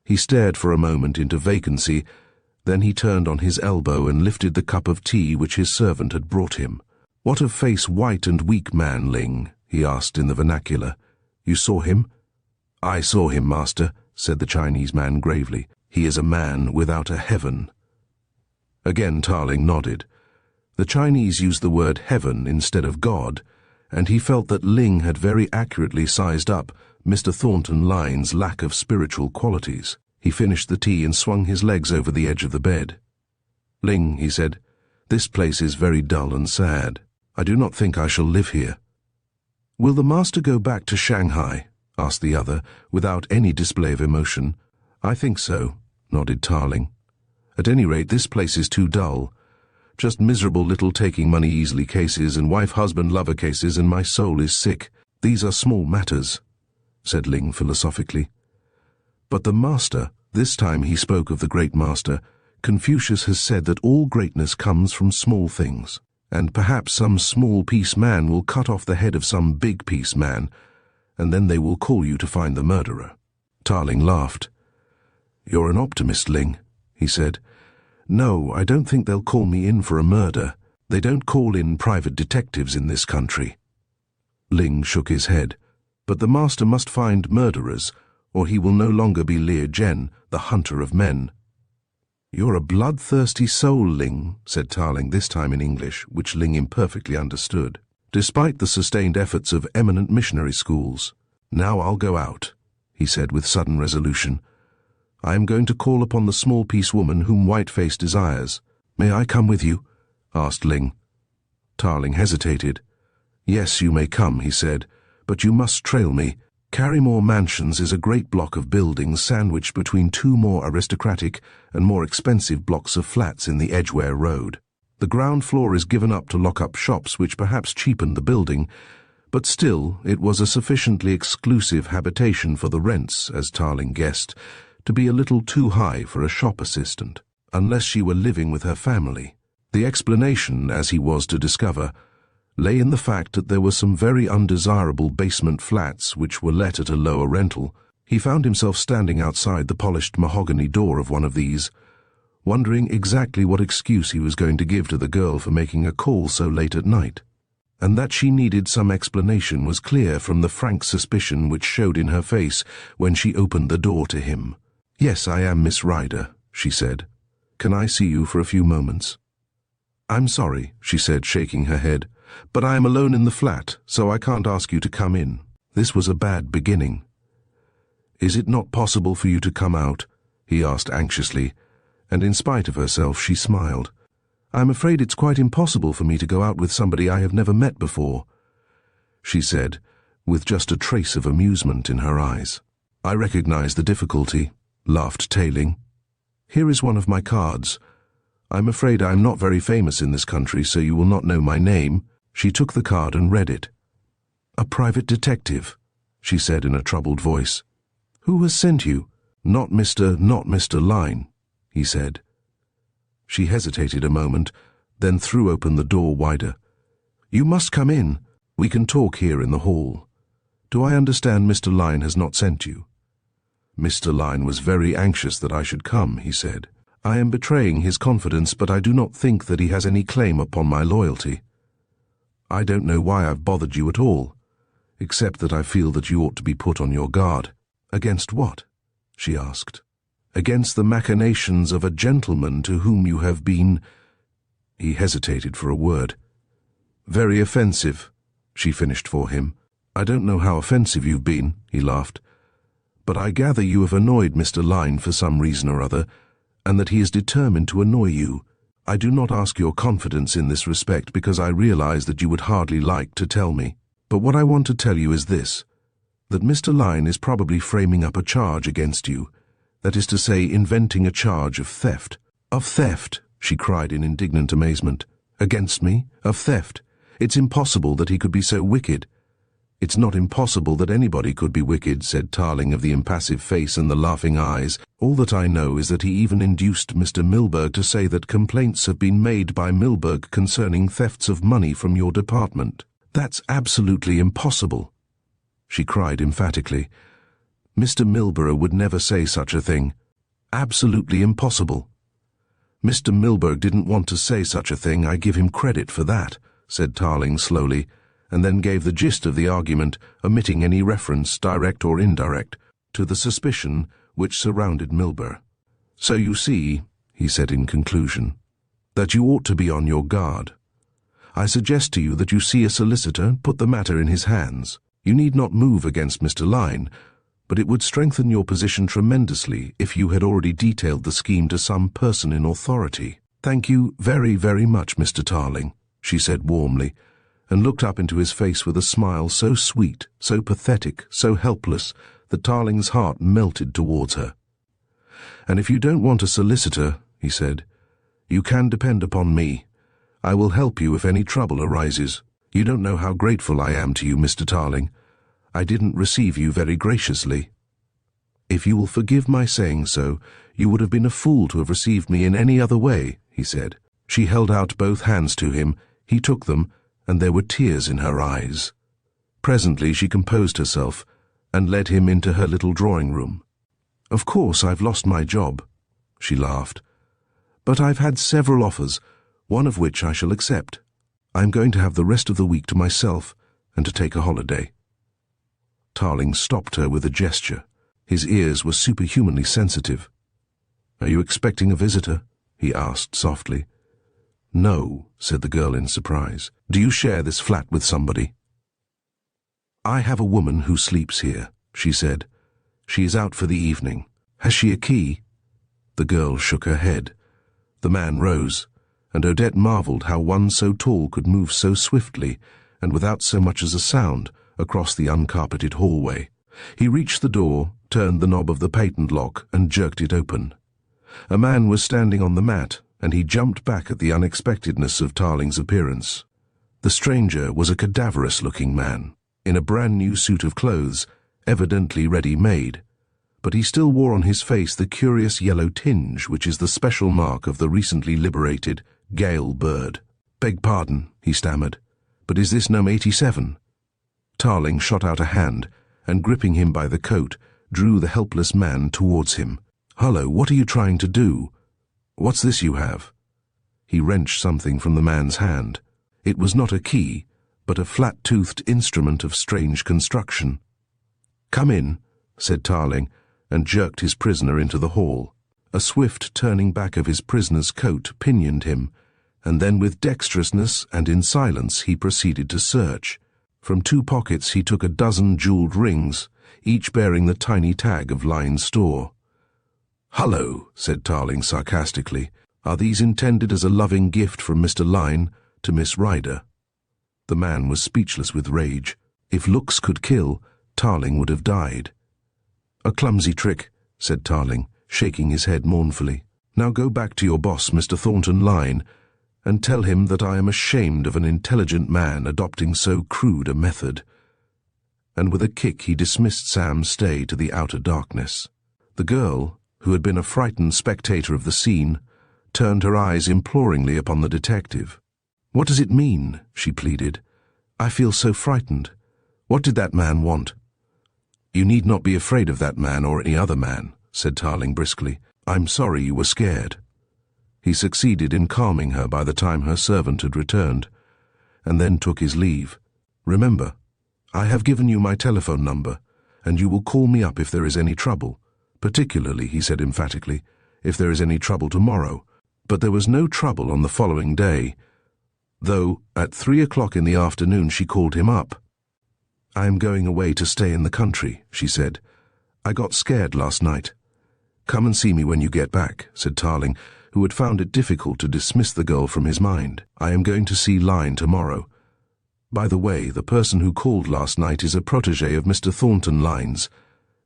He stared for a moment into vacancy, then he turned on his elbow and lifted the cup of tea which his servant had brought him. "What of face white and weak man, Ling?" he asked in the vernacular. "You saw him?" "I saw him, master," said the Chinese man gravely. "He is a man without a heaven." Again Tarling nodded. The Chinese used the word heaven instead of God, and he felt that Ling had very accurately sized up Mr. Thornton Lyne's lack of spiritual qualities. He finished the tea and swung his legs over the edge of the bed. "Ling," he said, "this place is very dull and sad. I do not think I shall live here." "Will the master go back to Shanghai?" asked the other, without any display of emotion. "I think so," nodded Tarling. "At any rate, this place is too dull. Just miserable little taking money easily cases and wife-husband-lover cases, and my soul is sick. These are small matters," said Ling philosophically. "But the master," this time he spoke of the great master, "Confucius has said that all greatness comes from small things. And perhaps some small peace man will cut off the head of some big peace man, and then they will call you to find the murderer." Tarling laughed. "You're an optimist, Ling," he said. "No, I don't think they'll call me in for a murder. They don't call in private detectives in this country." Ling shook his head. "But the master must find murderers, or he will no longer be Liu Jen, the hunter of men." "You're a bloodthirsty soul, Ling," said Tarling, this time in English, which Ling imperfectly understood, "despite the sustained efforts of eminent missionary schools. Now I'll go out," he said with sudden resolution. "I am going to call upon the small-piece woman whom Whiteface desires. May I come with you?" asked Ling. Tarling hesitated. "Yes, you may come," he said, "but you must trail me. Carrymore Mansions is a great block of buildings sandwiched between two more aristocratic and more expensive blocks of flats in the Edgware Road. The ground floor is given up to lock up shops which perhaps cheapened the building, but still it was a sufficiently exclusive habitation for the rents, as Tarling guessed, to be a little too high for a shop assistant, unless she were living with her family. The explanation, as he was to discover, lay in the fact that there were some very undesirable basement flats which were let at a lower rental. He found himself standing outside the polished mahogany door of one of these, wondering exactly what excuse he was going to give to the girl for making a call so late at night. And that she needed some explanation was clear from the frank suspicion which showed in her face when she opened the door to him. "Yes, I am Miss Ryder," she said. "Can I see you for a few moments?" "I'm sorry," she said, shaking her head, "but I am alone in the flat, so I can't ask you to come in." This was a bad beginning. "Is it not possible for you to come out?" he asked anxiously, and in spite of herself she smiled. "I'm afraid it's quite impossible for me to go out with somebody I have never met before," she said, with just a trace of amusement in her eyes. "I recognize the difficulty," laughed Tailing. "Here is one of my cards. I'm afraid I'm not very famous in this country, so you will not know my name." She took the card and read it. "A private detective," she said in a troubled voice. "Who has sent you?" Not Mr. Lyne," he said. She hesitated a moment, then threw open the door wider. "You must come in. We can talk here in the hall. Do I understand Mr. Lyne has not sent you?" "Mr. Lyne was very anxious that I should come," he said. "I am betraying his confidence, but I do not think that he has any claim upon my loyalty. I don't know why I've bothered you at all, except that I feel that you ought to be put on your guard." "Against what?" she asked. "Against the machinations of a gentleman to whom you have been—" He hesitated for a word. "Very offensive," she finished for him. "I don't know how offensive you've been," he laughed, "but I gather you have annoyed Mr. Lyne for some reason or other, and that he is determined to annoy you. I do not ask your confidence in this respect because I realize that you would hardly like to tell me. But what I want to tell you is this, that Mr. Lyne is probably framing up a charge against you, that is to say, inventing a charge of theft." "Of theft?" she cried in indignant amazement. "Against me? Of theft? It's impossible that he could be so wicked." "It's not impossible that anybody could be wicked," said Tarling of the impassive face and the laughing eyes. "All that I know is that he even induced Mr. Milburgh to say that complaints have been made by Milburgh concerning thefts of money from your department." "That's absolutely impossible," she cried emphatically. "Mr. Milburgh would never say such a thing. Absolutely impossible." "Mr. Milburgh didn't want to say such a thing, I give him credit for that," said Tarling slowly, and then gave the gist of the argument, omitting any reference, direct or indirect, to the suspicion which surrounded Milburgh. "So you see," he said in conclusion, "that you ought to be on your guard. I suggest to you that you see a solicitor and put the matter in his hands. You need not move against Mr. Lyne, but it would strengthen your position tremendously if you had already detailed the scheme to some person in authority." "Thank you very, very much, Mr. Tarling," she said warmly, and looked up into his face with a smile so sweet, so pathetic, so helpless, that Tarling's heart melted towards her. "And if you don't want a solicitor," he said, "you can depend upon me. I will help you if any trouble arises. You don't know how grateful I am to you, Mr. Tarling. I didn't receive you very graciously. If you will forgive my saying so, you would have been a fool to have received me in any other way," he said. She held out both hands to him, he took them, and there were tears in her eyes. Presently she composed herself and led him into her little drawing-room. "Of course I've lost my job," she laughed, "but I've had several offers, one of which I shall accept. I'm going to have the rest of the week to myself and to take a holiday." Tarling stopped her with a gesture. His ears were superhumanly sensitive. "Are you expecting a visitor?" he asked softly. "No," said the girl in surprise. "Do you share this flat with somebody?" "I have a woman who sleeps here," she said. "She is out for the evening. Has she a key?" The girl shook her head. The man rose, and Odette marveled how one so tall could move so swiftly and without so much as a sound across the uncarpeted hallway. He reached the door, turned the knob of the patent lock, and jerked it open. A man was standing on the mat, and he jumped back at the unexpectedness of Tarling's appearance. The stranger was a cadaverous-looking man, in a brand-new suit of clothes, evidently ready-made, but he still wore on his face the curious yellow tinge which is the special mark of the recently liberated Gale bird. "Beg pardon," he stammered, "but is this No. 87? Tarling shot out a hand, and gripping him by the coat, drew the helpless man towards him. "Hullo, what are you trying to do? What's this you have?" He wrenched something from the man's hand. It was not a key, but a flat-toothed instrument of strange construction. "Come in," said Tarling, and jerked his prisoner into the hall. A swift turning back of his prisoner's coat pinioned him, and then with dexterousness and in silence he proceeded to search. From 2 pockets he took a dozen jeweled rings, each bearing the tiny tag of Lyne's store. "Hullo," said Tarling sarcastically. "Are these intended as a loving gift from Mr. Lyne to Miss Ryder?" The man was speechless with rage. If looks could kill, Tarling would have died. "A clumsy trick," said Tarling, shaking his head mournfully. "Now go back to your boss, Mr. Thornton Lyne, and tell him that I am ashamed of an intelligent man adopting so crude a method." And with a kick he dismissed Sam Stay to the outer darkness. The girl, who had been a frightened spectator of the scene, turned her eyes imploringly upon the detective. "What does it mean?" she pleaded. "I feel so frightened. What did that man want?" "You need not be afraid of that man or any other man," said Tarling briskly. "I'm sorry you were scared." He succeeded in calming her by the time her servant had returned, and then took his leave. "Remember, I have given you my telephone number, and you will call me up if there is any trouble. Particularly," he said emphatically, "if there is any trouble tomorrow." But there was no trouble on the following day, though at 3 o'clock in the afternoon she called him up. "I am going away to stay in the country," she said. "I got scared last night." "Come and see me when you get back," said Tarling, who had found it difficult to dismiss the girl from his mind. "I am going to see Lyne tomorrow. By the way, the person who called last night is a protege of Mr. Thornton Lyne's,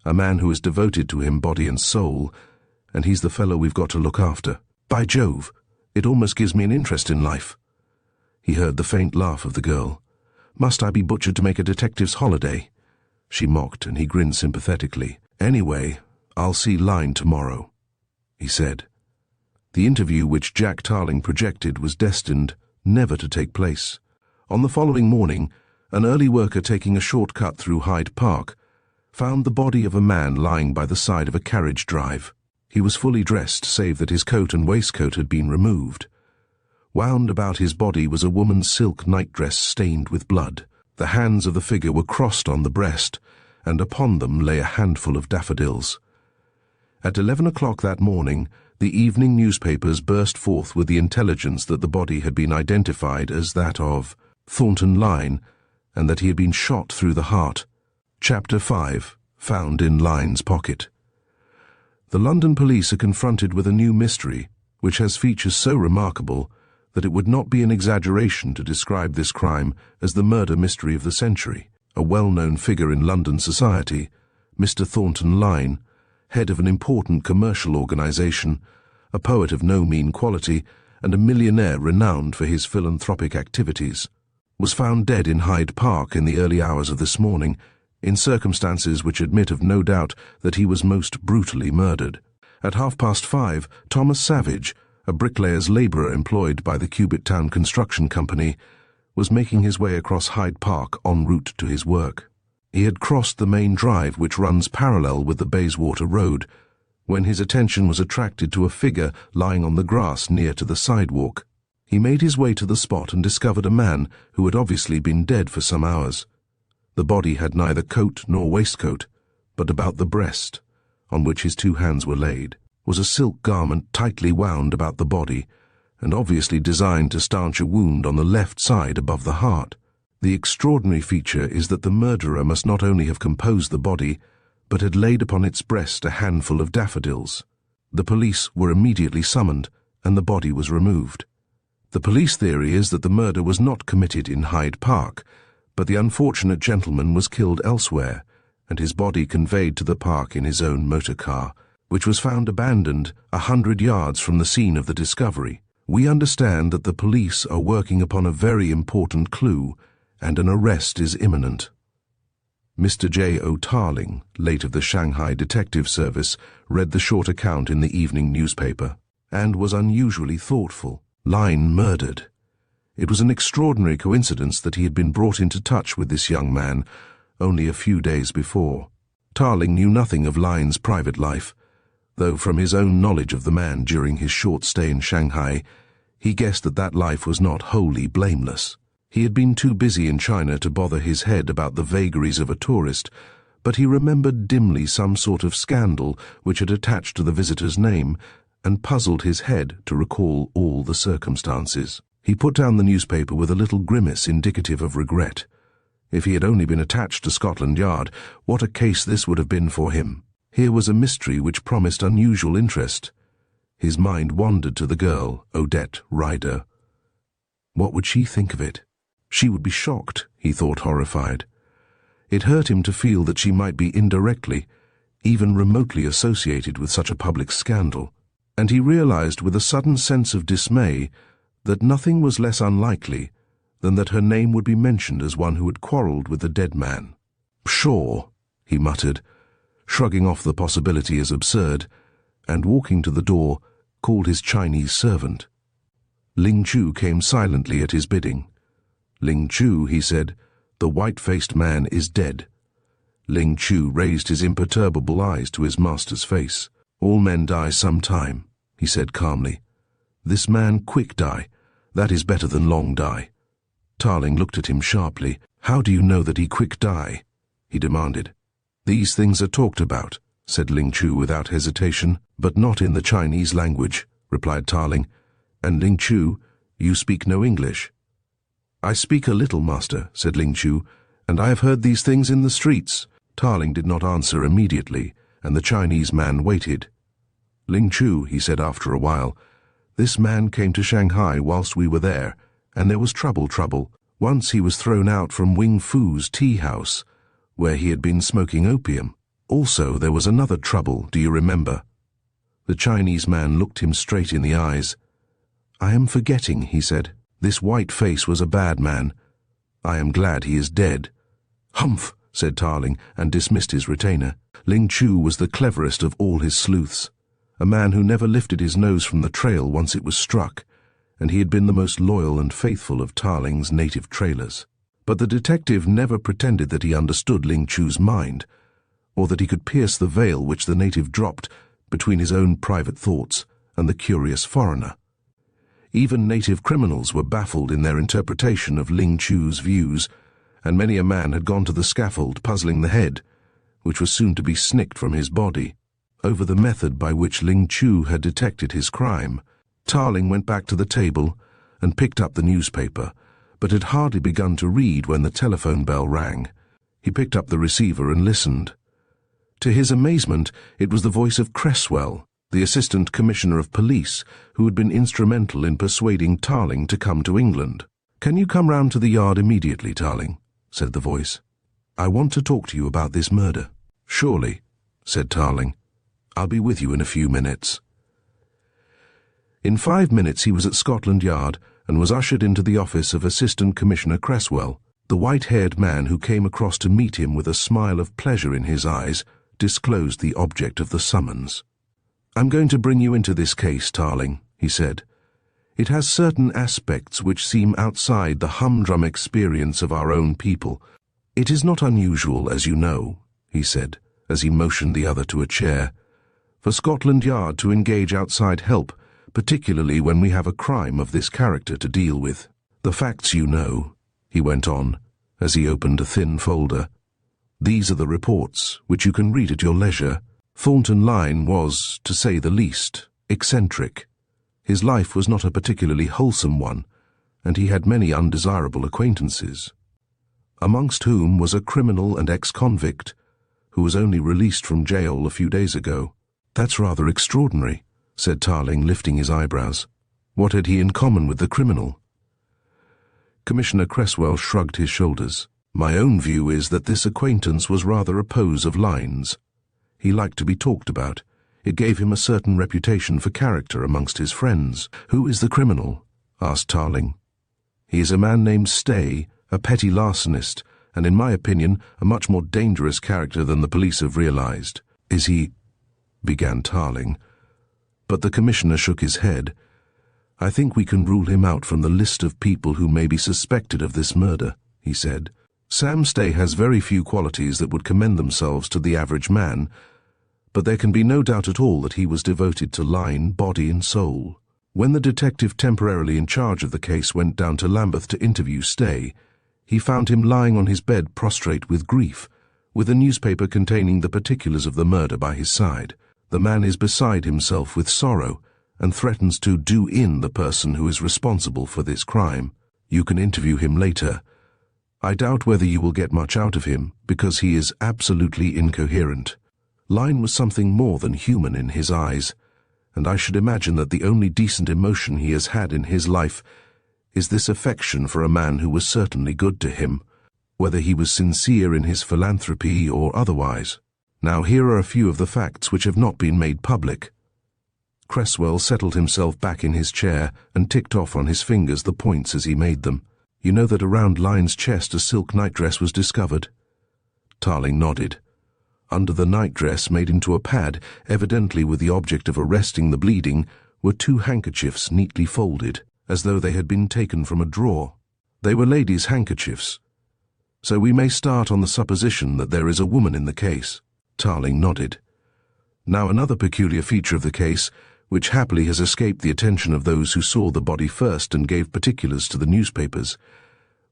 a man who is devoted to him body and soul, and he's the fellow we've got to look after. By Jove, it almost gives me an interest in life." He heard the faint laugh of the girl. "Must I be butchered to make a detective's holiday?" She mocked, and he grinned sympathetically. "Anyway, I'll see Lyne tomorrow," he said. The interview which Jack Tarling projected was destined never to take place. On the following morning, an early worker taking a short cut through Hyde Park found the body of a man lying by the side of a carriage drive. He was fully dressed, save that his coat and waistcoat had been removed. Wound about his body was a woman's silk nightdress stained with blood. The hands of the figure were crossed on the breast, and upon them lay a handful of daffodils. At 11 o'clock that morning, the evening newspapers burst forth with the intelligence that the body had been identified as that of Thornton Lyne, and that he had been shot through the heart. Chapter 5, found in Lyne's pocket. The London police are confronted with a new mystery, which has features so remarkable that it would not be an exaggeration to describe this crime as the murder mystery of the century. A well-known figure in London society, Mr. Thornton Lyne, head of an important commercial organisation, a poet of no mean quality, and a millionaire renowned for his philanthropic activities, was found dead in Hyde Park in the early hours of this morning, in circumstances which admit of no doubt that he was most brutally murdered. At 5:30, Thomas Savage, a bricklayer's labourer employed by the Cubitt Town Construction Company, was making his way across Hyde Park en route to his work. He had crossed the main drive which runs parallel with the Bayswater Road, when his attention was attracted to a figure lying on the grass near to the sidewalk. He made his way to the spot and discovered a man who had obviously been dead for some hours. The body had neither coat nor waistcoat, but about the breast, on which his two hands were laid, was a silk garment tightly wound about the body, and obviously designed to stanch a wound on the left side above the heart. The extraordinary feature is that the murderer must not only have composed the body, but had laid upon its breast a handful of daffodils. The police were immediately summoned, and the body was removed. The police theory is that the murder was not committed in Hyde Park, but the unfortunate gentleman was killed elsewhere, and his body conveyed to the park in his own motor car, which was found abandoned 100 yards from the scene of the discovery. We understand that the police are working upon a very important clue, and an arrest is imminent. Mr. J. O. Tarling, late of the Shanghai Detective Service, read the short account in the evening newspaper, and was unusually thoughtful. Lyne murdered. It was an extraordinary coincidence that he had been brought into touch with this young man only a few days before. Tarling knew nothing of Lyne's private life, though from his own knowledge of the man during his short stay in Shanghai, he guessed that that life was not wholly blameless. He had been too busy in China to bother his head about the vagaries of a tourist, but he remembered dimly some sort of scandal which had attached to the visitor's name, and puzzled his head to recall all the circumstances. He put down the newspaper with a little grimace indicative of regret. If he had only been attached to Scotland Yard, what a case this would have been for him. Here was a mystery which promised unusual interest. His mind wandered to the girl, Odette Ryder. What would she think of it? She would be shocked, he thought, horrified. It hurt him to feel that she might be indirectly, even remotely associated with such a public scandal, and he realized with a sudden sense of dismay that nothing was less unlikely than that her name would be mentioned as one who had quarrelled with the dead man. "Pshaw," he muttered, shrugging off the possibility as absurd, and walking to the door, called his Chinese servant. Ling Chu came silently at his bidding. "Ling Chu," he said, "the white-faced man is dead." Ling Chu raised his imperturbable eyes to his master's face. "All men die some time," he said calmly. "This man quick die. That is better than long die." Tarling looked at him sharply. "How do you know that he quick die?" he demanded. "These things are talked about," said Ling Chu without hesitation. "But not in the Chinese language," replied Tarling. "And Ling Chu, you speak no English." "I speak a little, master," said Ling Chu, "And I have heard these things in the streets." Tarling did not answer immediately, and the Chinese man waited. "Ling Chu," he said after a while, "this man came to Shanghai whilst we were there, and there was trouble. Once he was thrown out from Wing Fu's tea house, where he had been smoking opium. Also, there was another trouble, do you remember?" The Chinese man looked him straight in the eyes. "I am forgetting," he said. "This white face was a bad man. I am glad he is dead." "Humph," said Tarling, and dismissed his retainer. Ling Chu was the cleverest of all his sleuths, a man who never lifted his nose from the trail once it was struck, and he had been the most loyal and faithful of Tarling's native trailers. But the detective never pretended that he understood Ling Chu's mind, or that he could pierce the veil which the native dropped between his own private thoughts and the curious foreigner. Even native criminals were baffled in their interpretation of Ling Chu's views, and many a man had gone to the scaffold puzzling the head, which was soon to be snicked from his body, over the method by which Ling Chu had detected his crime. Tarling went back to the table and picked up the newspaper, but had hardly begun to read when the telephone bell rang. He picked up the receiver and listened. To his amazement, it was the voice of Cresswell, the Assistant Commissioner of Police, who had been instrumental in persuading Tarling to come to England. "Can you come round to the yard immediately, Tarling?" said the voice. "I want to talk to you about this murder." "Surely," said Tarling. "I'll be with you in a few minutes." In 5 minutes he was at Scotland Yard and was ushered into the office of Assistant Commissioner Cresswell. The white-haired man who came across to meet him with a smile of pleasure in his eyes disclosed the object of the summons. "I'm going to bring you into this case, Tarling," he said. "It has certain aspects which seem outside the humdrum experience of our own people. It is not unusual, as you know," he said, as he motioned the other to a chair, "for Scotland Yard to engage outside help, particularly when we have a crime of this character to deal with. The facts you know," he went on, as he opened a thin folder. "These are the reports, which you can read at your leisure. Thornton Lyne was, to say the least, eccentric. His life was not a particularly wholesome one, and he had many undesirable acquaintances, amongst whom was a criminal and ex-convict who was only released from jail a few days ago." "That's rather extraordinary," said Tarling, lifting his eyebrows. "What had he in common with the criminal?" Commissioner Cresswell shrugged his shoulders. "My own view is that this acquaintance was rather a pose of Lyne's. He liked to be talked about. It gave him a certain reputation for character amongst his friends." "Who is the criminal?" asked Tarling. "He is a man named Stay, a petty larcenist, and in my opinion a much more dangerous character than the police have realized." "Is he—" began Tarling, but the Commissioner shook his head. "I think we can rule him out from the list of people who may be suspected of this murder," he said. "Sam Stay has very few qualities that would commend themselves to the average man, but there can be no doubt at all that he was devoted to Lyne, body and soul. When the detective temporarily in charge of the case went down to Lambeth to interview Stay, he found him lying on his bed prostrate with grief, with a newspaper containing the particulars of the murder by his side. The man is beside himself with sorrow and threatens to do in the person who is responsible for this crime. You can interview him later. I doubt whether you will get much out of him, because he is absolutely incoherent. Lyne was something more than human in his eyes, and I should imagine that the only decent emotion he has had in his life is this affection for a man who was certainly good to him, whether he was sincere in his philanthropy or otherwise. Now here are a few of the facts which have not been made public." Cresswell settled himself back in his chair and ticked off on his fingers the points as he made them. "You know that around Lyne's chest a silk nightdress was discovered?" Tarling nodded. Under the nightdress, made into a pad, evidently with the object of arresting the bleeding, were 2 handkerchiefs neatly folded, as though they had been taken from a drawer. They were ladies' handkerchiefs, so we may start on the supposition that there is a woman in the case. Tarling nodded. Now another peculiar feature of the case, which happily has escaped the attention of those who saw the body first and gave particulars to the newspapers,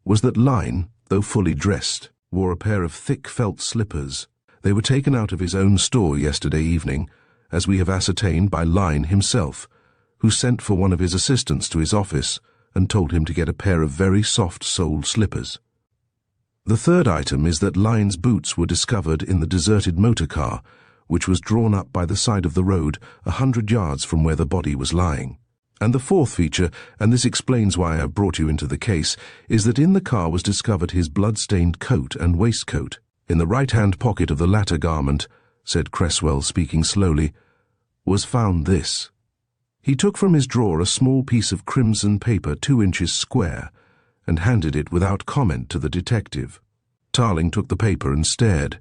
was that Lyne, though fully dressed, wore a pair of thick felt slippers. They were taken out of his own store yesterday evening, as we have ascertained by Lyne himself, who sent for one of his assistants to his office and told him to get a pair of very soft-soled slippers. The third item is that Lyne's boots were discovered in the deserted motor car, which was drawn up by the side of the road 100 yards from where the body was lying. And the fourth feature, and this explains why I have brought you into the case, is that in the car was discovered his blood-stained coat and waistcoat. In the right-hand pocket of the latter garment, said Cresswell, speaking slowly, was found this. He took from his drawer a small piece of crimson paper 2 inches square and handed it without comment to the detective. Tarling took the paper and stared.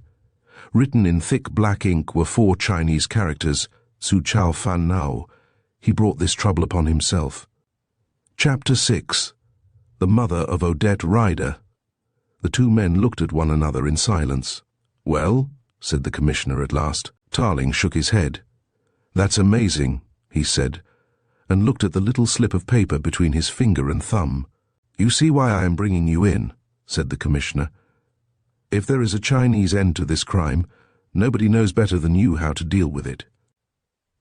Written in thick black ink were 4 Chinese characters, Su Chao Fan Nao. He brought this trouble upon himself. Chapter 6. The Mother of Odette Ryder. The two men looked at one another in silence. "Well?" said the Commissioner at last. Tarling shook his head. "That's amazing," he said, and looked at the little slip of paper between his finger and thumb. "You see why I am bringing you in," said the Commissioner. "If there is a Chinese end to this crime, nobody knows better than you how to deal with it.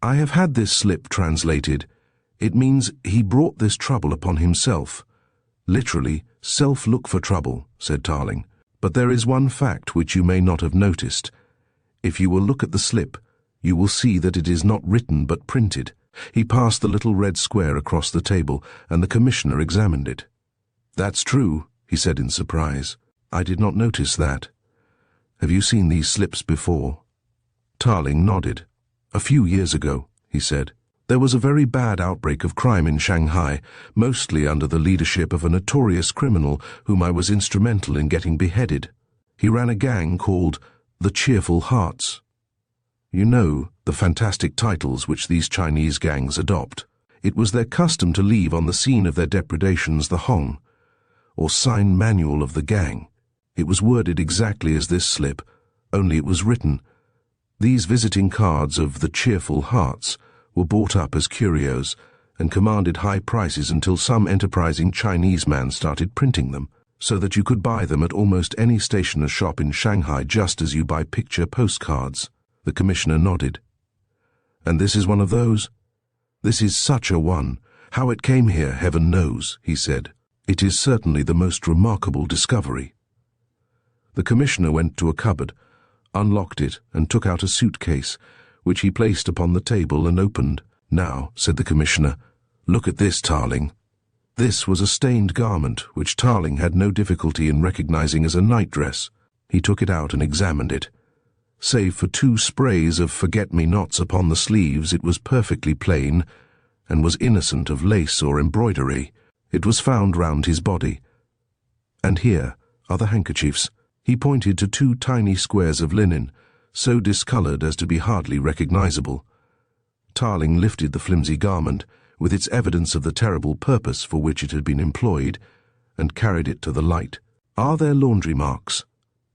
I have had this slip translated. It means he brought this trouble upon himself. Literally, self-look for trouble," said Tarling. "But there is one fact which you may not have noticed. If you will look at the slip, you will see that it is not written but printed." He passed the little red square across the table, and the Commissioner examined it. "That's true," he said in surprise. "I did not notice that. Have you seen these slips before?" Tarling nodded. "A few years ago," he said. "There was a very bad outbreak of crime in Shanghai, mostly under the leadership of a notorious criminal whom I was instrumental in getting beheaded. He ran a gang called the Cheerful Hearts. You know, the fantastic titles which these Chinese gangs adopt. It was their custom to leave on the scene of their depredations the Hong, or sign manual of the gang. It was worded exactly as this slip, only it was written. These visiting cards of the Cheerful Hearts were bought up as curios and commanded high prices until some enterprising Chinese man started printing them, so that you could buy them at almost any stationer's shop in Shanghai just as you buy picture postcards." The Commissioner nodded. "And this is one of those?" "This is such a one. How it came here, heaven knows," he said. "It is certainly the most remarkable discovery." The Commissioner went to a cupboard, unlocked it, and took out a suitcase, which he placed upon the table and opened. "Now," said the Commissioner, "look at this, Tarling." This was a stained garment, which Tarling had no difficulty in recognizing as a nightdress. He took it out and examined it. Save for 2 sprays of forget-me-nots upon the sleeves, it was perfectly plain, and was innocent of lace or embroidery. It was found round his body. "And here are the handkerchiefs." He pointed to 2 tiny squares of linen, so discoloured as to be hardly recognizable. Tarling lifted the flimsy garment, with its evidence of the terrible purpose for which it had been employed, and carried it to the light. "Are there laundry marks?"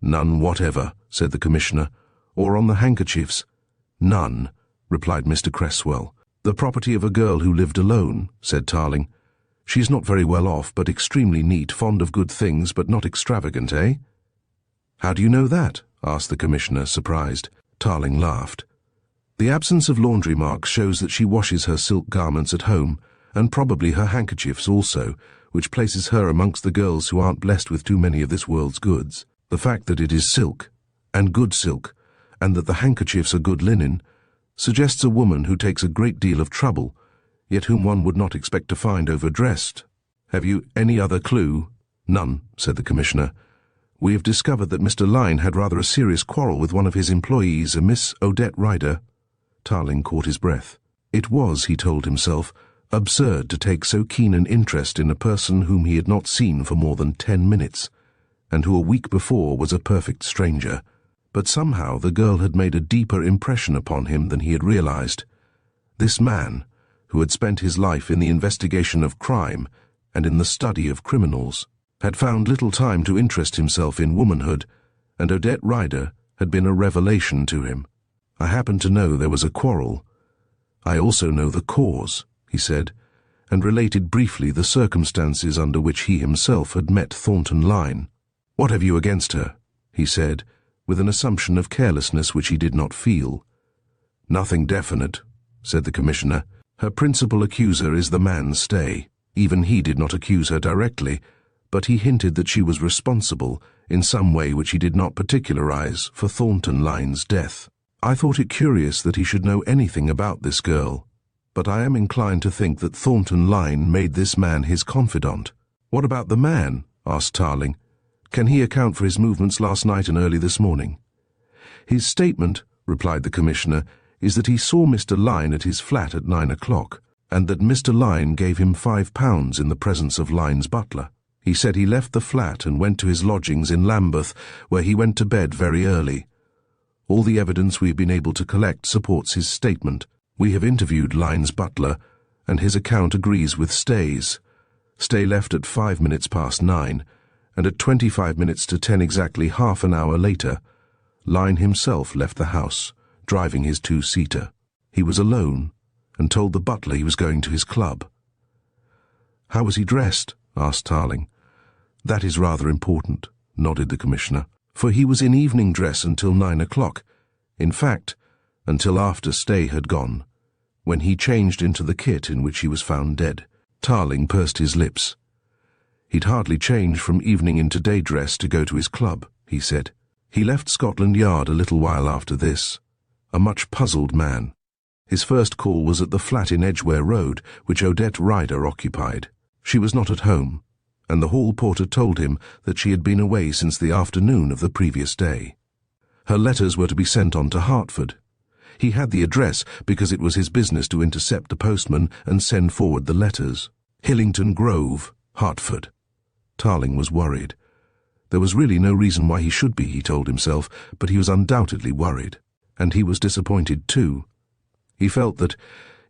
"None whatever," said the Commissioner. "Or on the handkerchiefs?" "None," replied Mr. Cresswell. "The property of a girl who lived alone," said Tarling. "She is not very well off, but extremely neat, fond of good things, but not extravagant, eh?" "How do you know that?" asked the Commissioner, surprised. Tarling laughed. "The absence of laundry marks shows that she washes her silk garments at home, and probably her handkerchiefs also, which places her amongst the girls who aren't blessed with too many of this world's goods. The fact that it is silk, and good silk, and that the handkerchiefs are good linen, suggests a woman who takes a great deal of trouble, yet whom one would not expect to find overdressed. Have you any other clue?" "None," said the Commissioner. "We have discovered that Mr. Lyne had rather a serious quarrel with one of his employees, a Miss Odette Ryder." Tarling caught his breath. It was, he told himself, absurd to take so keen an interest in a person whom he had not seen for more than 10 minutes, and who a week before was a perfect stranger. But somehow the girl had made a deeper impression upon him than he had realized. This man, who had spent his life in the investigation of crime and in the study of criminals, had found little time to interest himself in womanhood, and Odette Ryder had been a revelation to him. "I happen to know there was a quarrel. I also know the cause," he said, and related briefly the circumstances under which he himself had met Thornton Lyne. "What have you against her?" he said, with an assumption of carelessness which he did not feel. "Nothing definite," said the Commissioner. "Her principal accuser is the man Stay. Even he did not accuse her directly, but he hinted that she was responsible in some way which he did not particularize for Thornton Lyne's death. I thought it curious that he should know anything about this girl, but I am inclined to think that Thornton Lyne made this man his confidant. What about the man? Asked Tarling. Can he account for his movements last night and early this morning? His statement, replied the Commissioner, is that he saw Mr. Lyne at his flat at 9 o'clock, and that Mr. Lyne gave him £5 in the presence of Lyne's butler. He said he left the flat and went to his lodgings in Lambeth, where he went to bed very early. All the evidence we've been able to collect supports his statement. We have interviewed Lyne's butler, and his account agrees with Stay's. Stay left at 5 minutes past 9, and at 25 minutes to 10 exactly, half an hour later, Lyne himself left the house, driving his two-seater. He was alone, and told the butler he was going to his club. How was he dressed? Asked Tarling. That is rather important, nodded the Commissioner, for he was in evening dress until 9 o'clock. In fact, until after Stay had gone, when he changed into the kit in which he was found dead. Tarling pursed his lips. He'd hardly changed from evening into day dress to go to his club, he said. He left Scotland Yard a little while after this, a much puzzled man. His first call was at the flat in Edgware Road, which Odette Ryder occupied. She was not at home, and the hall porter told him that she had been away since the afternoon of the previous day. Her letters were to be sent on to Hertford. He had the address because it was his business to intercept the postman and send forward the letters. Hillington Grove, Hertford. Tarling was worried. There was really no reason why he should be, he told himself, but he was undoubtedly worried. And he was disappointed too. He felt that,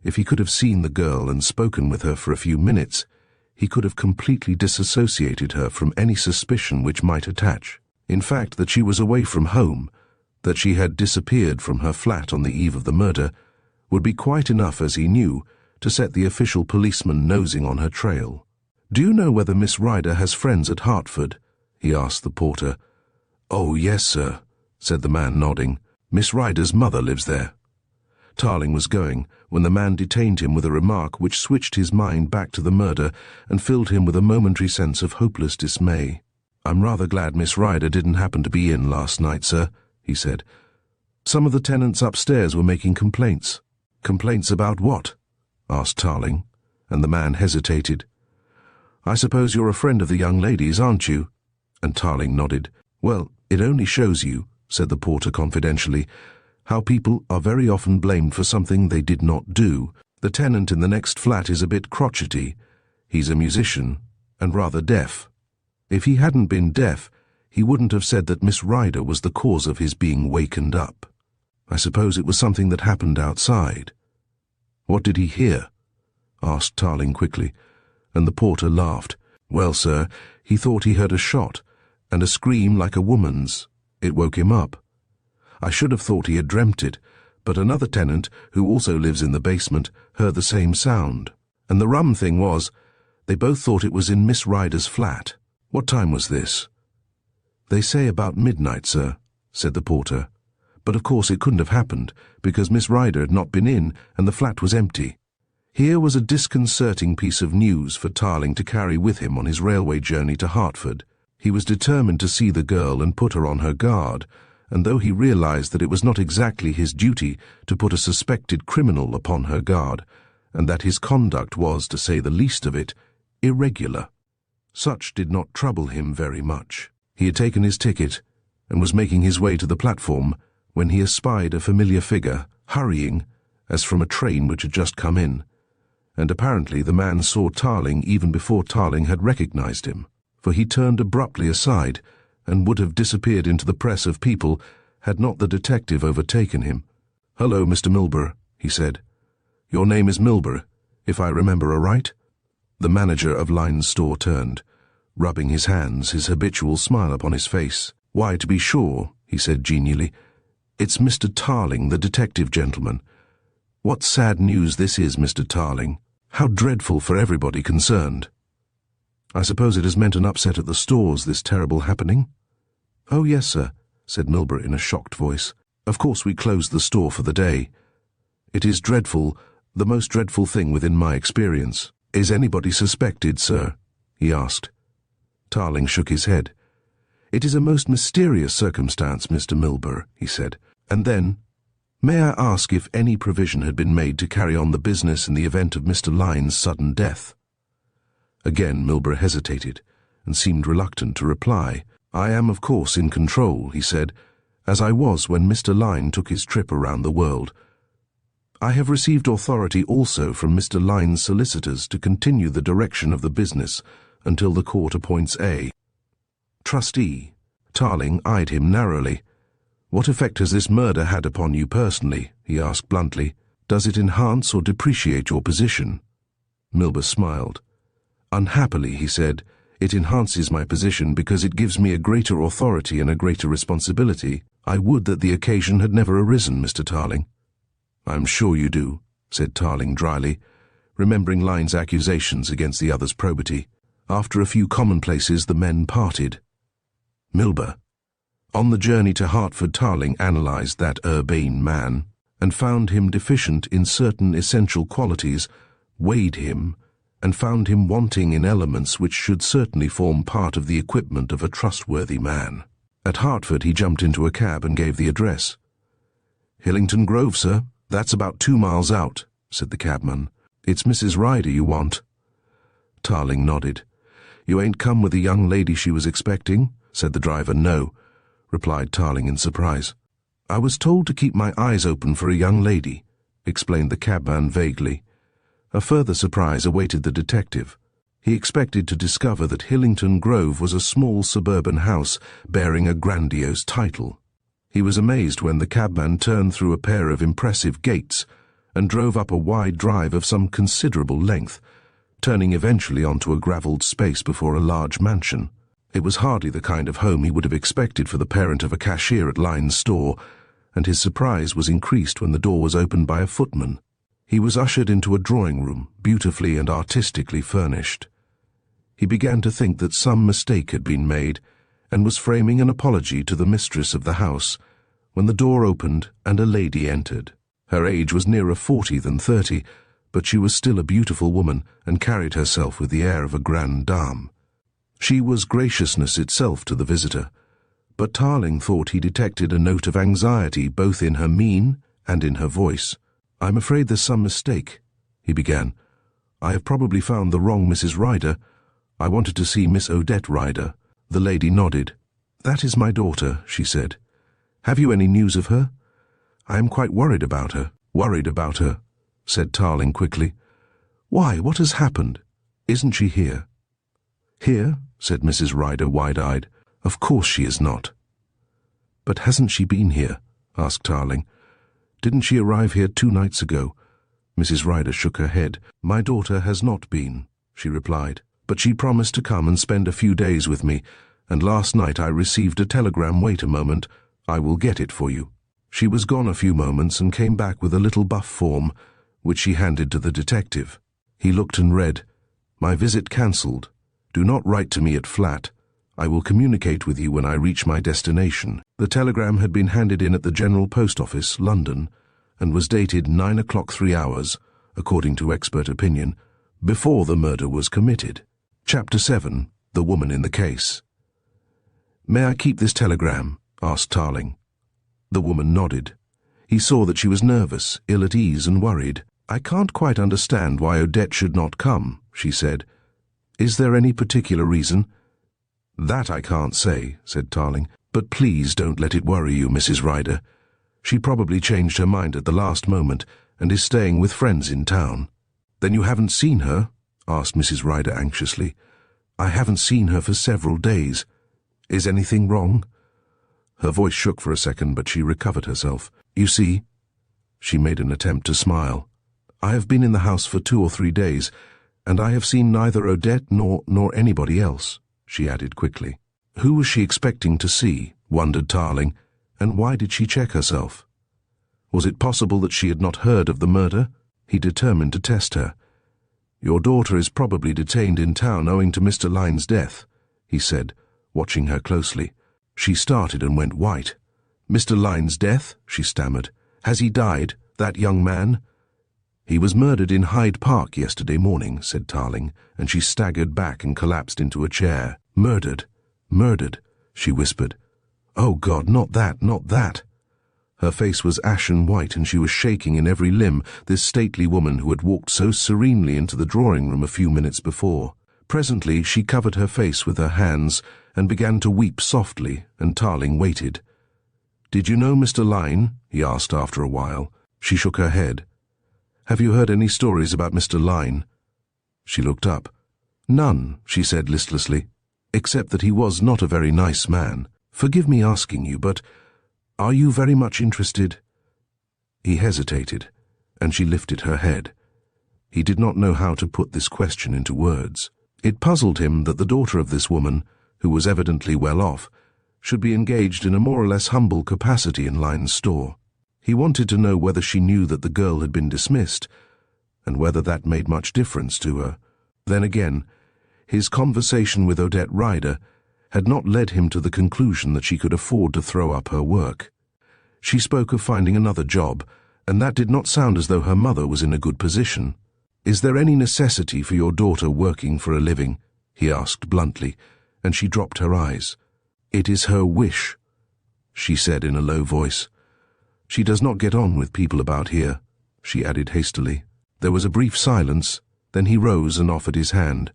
if he could have seen the girl and spoken with her for a few minutes, he could have completely disassociated her from any suspicion which might attach. In fact, that she was away from home, that she had disappeared from her flat on the eve of the murder, would be quite enough, as he knew, to set the official policeman nosing on her trail. "Do you know whether Miss Ryder has friends at Hertford?" he asked the porter. "Oh, yes, sir," said the man, nodding. "Miss Ryder's mother lives there." Tarling was going when the man detained him with a remark which switched his mind back to the murder and filled him with a momentary sense of hopeless dismay. "I'm rather glad Miss Ryder didn't happen to be in last night, sir," he said. "Some of the tenants upstairs were making complaints." "Complaints about what?" asked Tarling, and the man hesitated. "I suppose you're a friend of the young lady's, aren't you?" And Tarling nodded. "Well, it only shows you," said the porter confidentially, "how people are very often blamed for something they did not do. The tenant in the next flat is a bit crotchety. He's a musician, and rather deaf. If he hadn't been deaf, he wouldn't have said that Miss Ryder was the cause of his being wakened up. I suppose it was something that happened outside." "What did he hear?" asked Tarling quickly, and the porter laughed. "Well, sir, he thought he heard a shot, and a scream like a woman's. It woke him up. I should have thought he had dreamt it, but another tenant, who also lives in the basement, heard the same sound. And the rum thing was, they both thought it was in Miss Ryder's flat." "What time was this?" "They say about midnight, sir," said the porter. "But of course it couldn't have happened, because Miss Ryder had not been in and the flat was empty." Here was a disconcerting piece of news for Tarling to carry with him on his railway journey to Hertford. He was determined to see the girl and put her on her guard, and though he realized that it was not exactly his duty to put a suspected criminal upon her guard, and that his conduct was, to say the least of it, irregular, such did not trouble him very much. He had taken his ticket and was making his way to the platform when he espied a familiar figure, hurrying, as from a train which had just come in, and apparently the man saw Tarling even before Tarling had recognized him, for he turned abruptly aside and would have disappeared into the press of people had not the detective overtaken him. "Hello, Mr. Milburgh," he said. "Your name is Milburgh, if I remember aright?" The manager of Lyne's store turned, rubbing his hands, his habitual smile upon his face. "Why, to be sure," he said genially. "It's Mr. Tarling, the detective gentleman. What sad news this is, Mr. Tarling. How dreadful for everybody concerned. I suppose it has meant an upset at the stores, this terrible happening?" "Oh, yes, sir," said Milburgh in a shocked voice. "Of course we closed the store for the day. It is dreadful, the most dreadful thing within my experience." "Is anybody suspected, sir?" he asked. Tarling shook his head. "It is a most mysterious circumstance, Mr. Milburgh," he said. And then, "May I ask if any provision had been made to carry on the business in the event of Mr. Lyne's sudden death?" Again Milburgh hesitated, and seemed reluctant to reply. "I am, of course, in control," he said, "as I was when Mr. Lyne took his trip around the world. I have received authority also from Mr. Lyne's solicitors to continue the direction of the business until the court appoints a trustee." Tarling eyed him narrowly. "What effect has this murder had upon you personally?" he asked bluntly. "Does it enhance or depreciate your position?" Milburgh smiled. "Unhappily," he said, "it enhances my position because it gives me a greater authority and a greater responsibility. I would that the occasion had never arisen, Mr. Tarling." "I'm sure you do," said Tarling dryly, remembering Lyne's accusations against the other's probity. After a few commonplaces, the men parted. Milburgh. On the journey to Hertford, Tarling analysed that urbane man, and found him deficient in certain essential qualities, weighed him, and found him wanting in elements which should certainly form part of the equipment of a trustworthy man. At Hertford he jumped into a cab and gave the address. "Hillington Grove, sir. That's about 2 miles out," said the cabman. "It's Mrs. Ryder you want." Tarling nodded. "You ain't come with the young lady she was expecting?" said the driver. "No," replied Tarling in surprise. "I was told to keep my eyes open for a young lady," explained the cabman vaguely. A further surprise awaited the detective. He expected to discover that Hillington Grove was a small suburban house bearing a grandiose title. He was amazed when the cabman turned through a pair of impressive gates and drove up a wide drive of some considerable length, turning eventually onto a gravelled space before a large mansion. It was hardly the kind of home he would have expected for the parent of a cashier at Lyne's store, and his surprise was increased when the door was opened by a footman. He was ushered into a drawing room, beautifully and artistically furnished. He began to think that some mistake had been made, and was framing an apology to the mistress of the house, when the door opened and a lady entered. Her age was nearer 40 than 30, but she was still a beautiful woman and carried herself with the air of a grande dame. She was graciousness itself to the visitor, but Tarling thought he detected a note of anxiety both in her mien and in her voice. "I'm afraid there's some mistake," he began. "I have probably found the wrong Mrs. Ryder. I wanted to see Miss Odette Ryder." The lady nodded. "That is my daughter," she said. "Have you any news of her?" "I am quite worried about her." "Worried about her," said Tarling quickly. "Why, what has happened? Isn't she here?" "Here?" said Mrs. Ryder wide-eyed. "Of course she is not." "But hasn't she been here?" asked Tarling. "Didn't she arrive here 2 nights ago?" Mrs. Ryder shook her head. "My daughter has not been," she replied. "But she promised to come and spend a few days with me, and last night I received a telegram. Wait a moment, I will get it for you." She was gone a few moments and came back with a little buff form, which she handed to the detective. He looked and read, "My visit cancelled. Do not write to me at flat. I will communicate with you when I reach my destination." The telegram had been handed in at the General Post Office, London, and was dated 9 o'clock 3 hours, according to expert opinion, before the murder was committed. Chapter 7. The Woman in the Case. "May I keep this telegram?" asked Tarling. The woman nodded. He saw that she was nervous, ill at ease and worried. "I can't quite understand why Odette should not come," she said. "Is there any particular reason?" "That I can't say," said Tarling. "But please don't let it worry you, Mrs. Ryder. She probably changed her mind at the last moment and is staying with friends in town." "Then you haven't seen her?" asked Mrs. Ryder anxiously. "I haven't seen her for several days. Is anything wrong?" Her voice shook for a second, but she recovered herself. "You see," she made an attempt to smile, "I have been in the house for 2 or 3 days, and I have seen neither Odette nor anybody else," she added quickly. Who was she expecting to see, wondered Tarling, and why did she check herself? Was it possible that she had not heard of the murder? He determined to test her. "Your daughter is probably detained in town owing to Mr. Lyne's death," he said, watching her closely. She started and went white. "Mr. Lyne's death?" she stammered. "Has he died, that young man?" "He was murdered in Hyde Park yesterday morning," said Tarling, and she staggered back and collapsed into a chair. "Murdered, murdered," she whispered. "Oh God, not that, not that." Her face was ashen white and she was shaking in every limb, this stately woman who had walked so serenely into the drawing-room a few minutes before. Presently she covered her face with her hands and began to weep softly, and Tarling waited. "Did you know Mr. Lyne?" he asked after a while. She shook her head. "Have you heard any stories about Mr. Lyne?" She looked up. "None," she said listlessly, "except that he was not a very nice man. Forgive me asking you, but are you very much interested?" He hesitated, and she lifted her head. He did not know how to put this question into words. It puzzled him that the daughter of this woman, who was evidently well off, should be engaged in a more or less humble capacity in Lyne's store. He wanted to know whether she knew that the girl had been dismissed, and whether that made much difference to her. Then again, his conversation with Odette Ryder had not led him to the conclusion that she could afford to throw up her work. She spoke of finding another job, and that did not sound as though her mother was in a good position. "Is there any necessity for your daughter working for a living?" he asked bluntly, and she dropped her eyes. "It is her wish," she said in a low voice. "She does not get on with people about here," she added hastily. There was a brief silence, then he rose and offered his hand.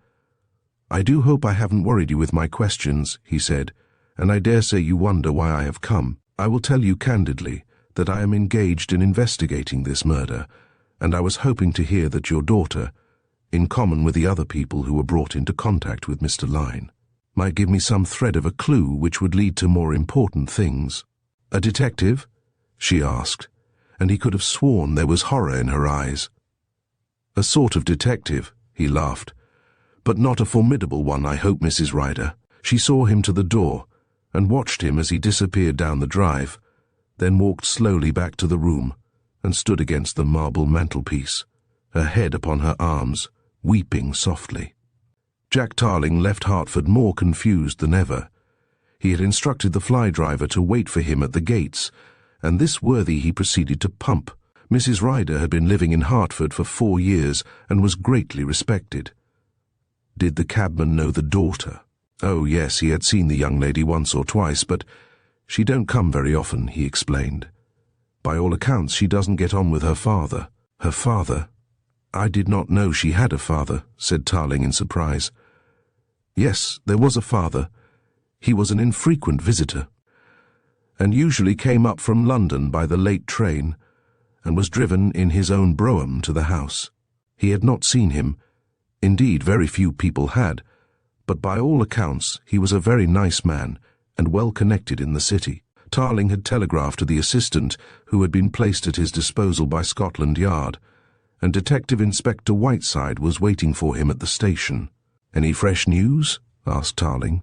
"I do hope I haven't worried you with my questions," he said, "and I dare say you wonder why I have come. I will tell you candidly that I am engaged in investigating this murder, and I was hoping to hear that your daughter, in common with the other people who were brought into contact with Mr. Lyne, might give me some thread of a clue which would lead to more important things." "A detective?" she asked, and he could have sworn there was horror in her eyes. "A sort of detective," he laughed, "but not a formidable one, I hope, Mrs. Ryder." She saw him to the door and watched him as he disappeared down the drive, then walked slowly back to the room and stood against the marble mantelpiece, her head upon her arms, weeping softly. Jack Tarling left Hertford more confused than ever. He had instructed the fly driver to wait for him at the gates, and this worthy he proceeded to pump. Mrs. Ryder had been living in Hertford for 4 years and was greatly respected. Did the cabman know the daughter? Oh yes, he had seen the young lady once or twice, but she don't come very often, he explained. By all accounts, she doesn't get on with her father. Her father? I did not know she had a father, said Tarling in surprise. Yes, there was a father. He was an infrequent visitor, and usually came up from London by the late train, and was driven in his own brougham to the house. He had not seen him. Indeed, very few people had, but by all accounts he was a very nice man and well connected in the city. Tarling had telegraphed to the assistant who had been placed at his disposal by Scotland Yard, and Detective Inspector Whiteside was waiting for him at the station. "Any fresh news?" asked Tarling.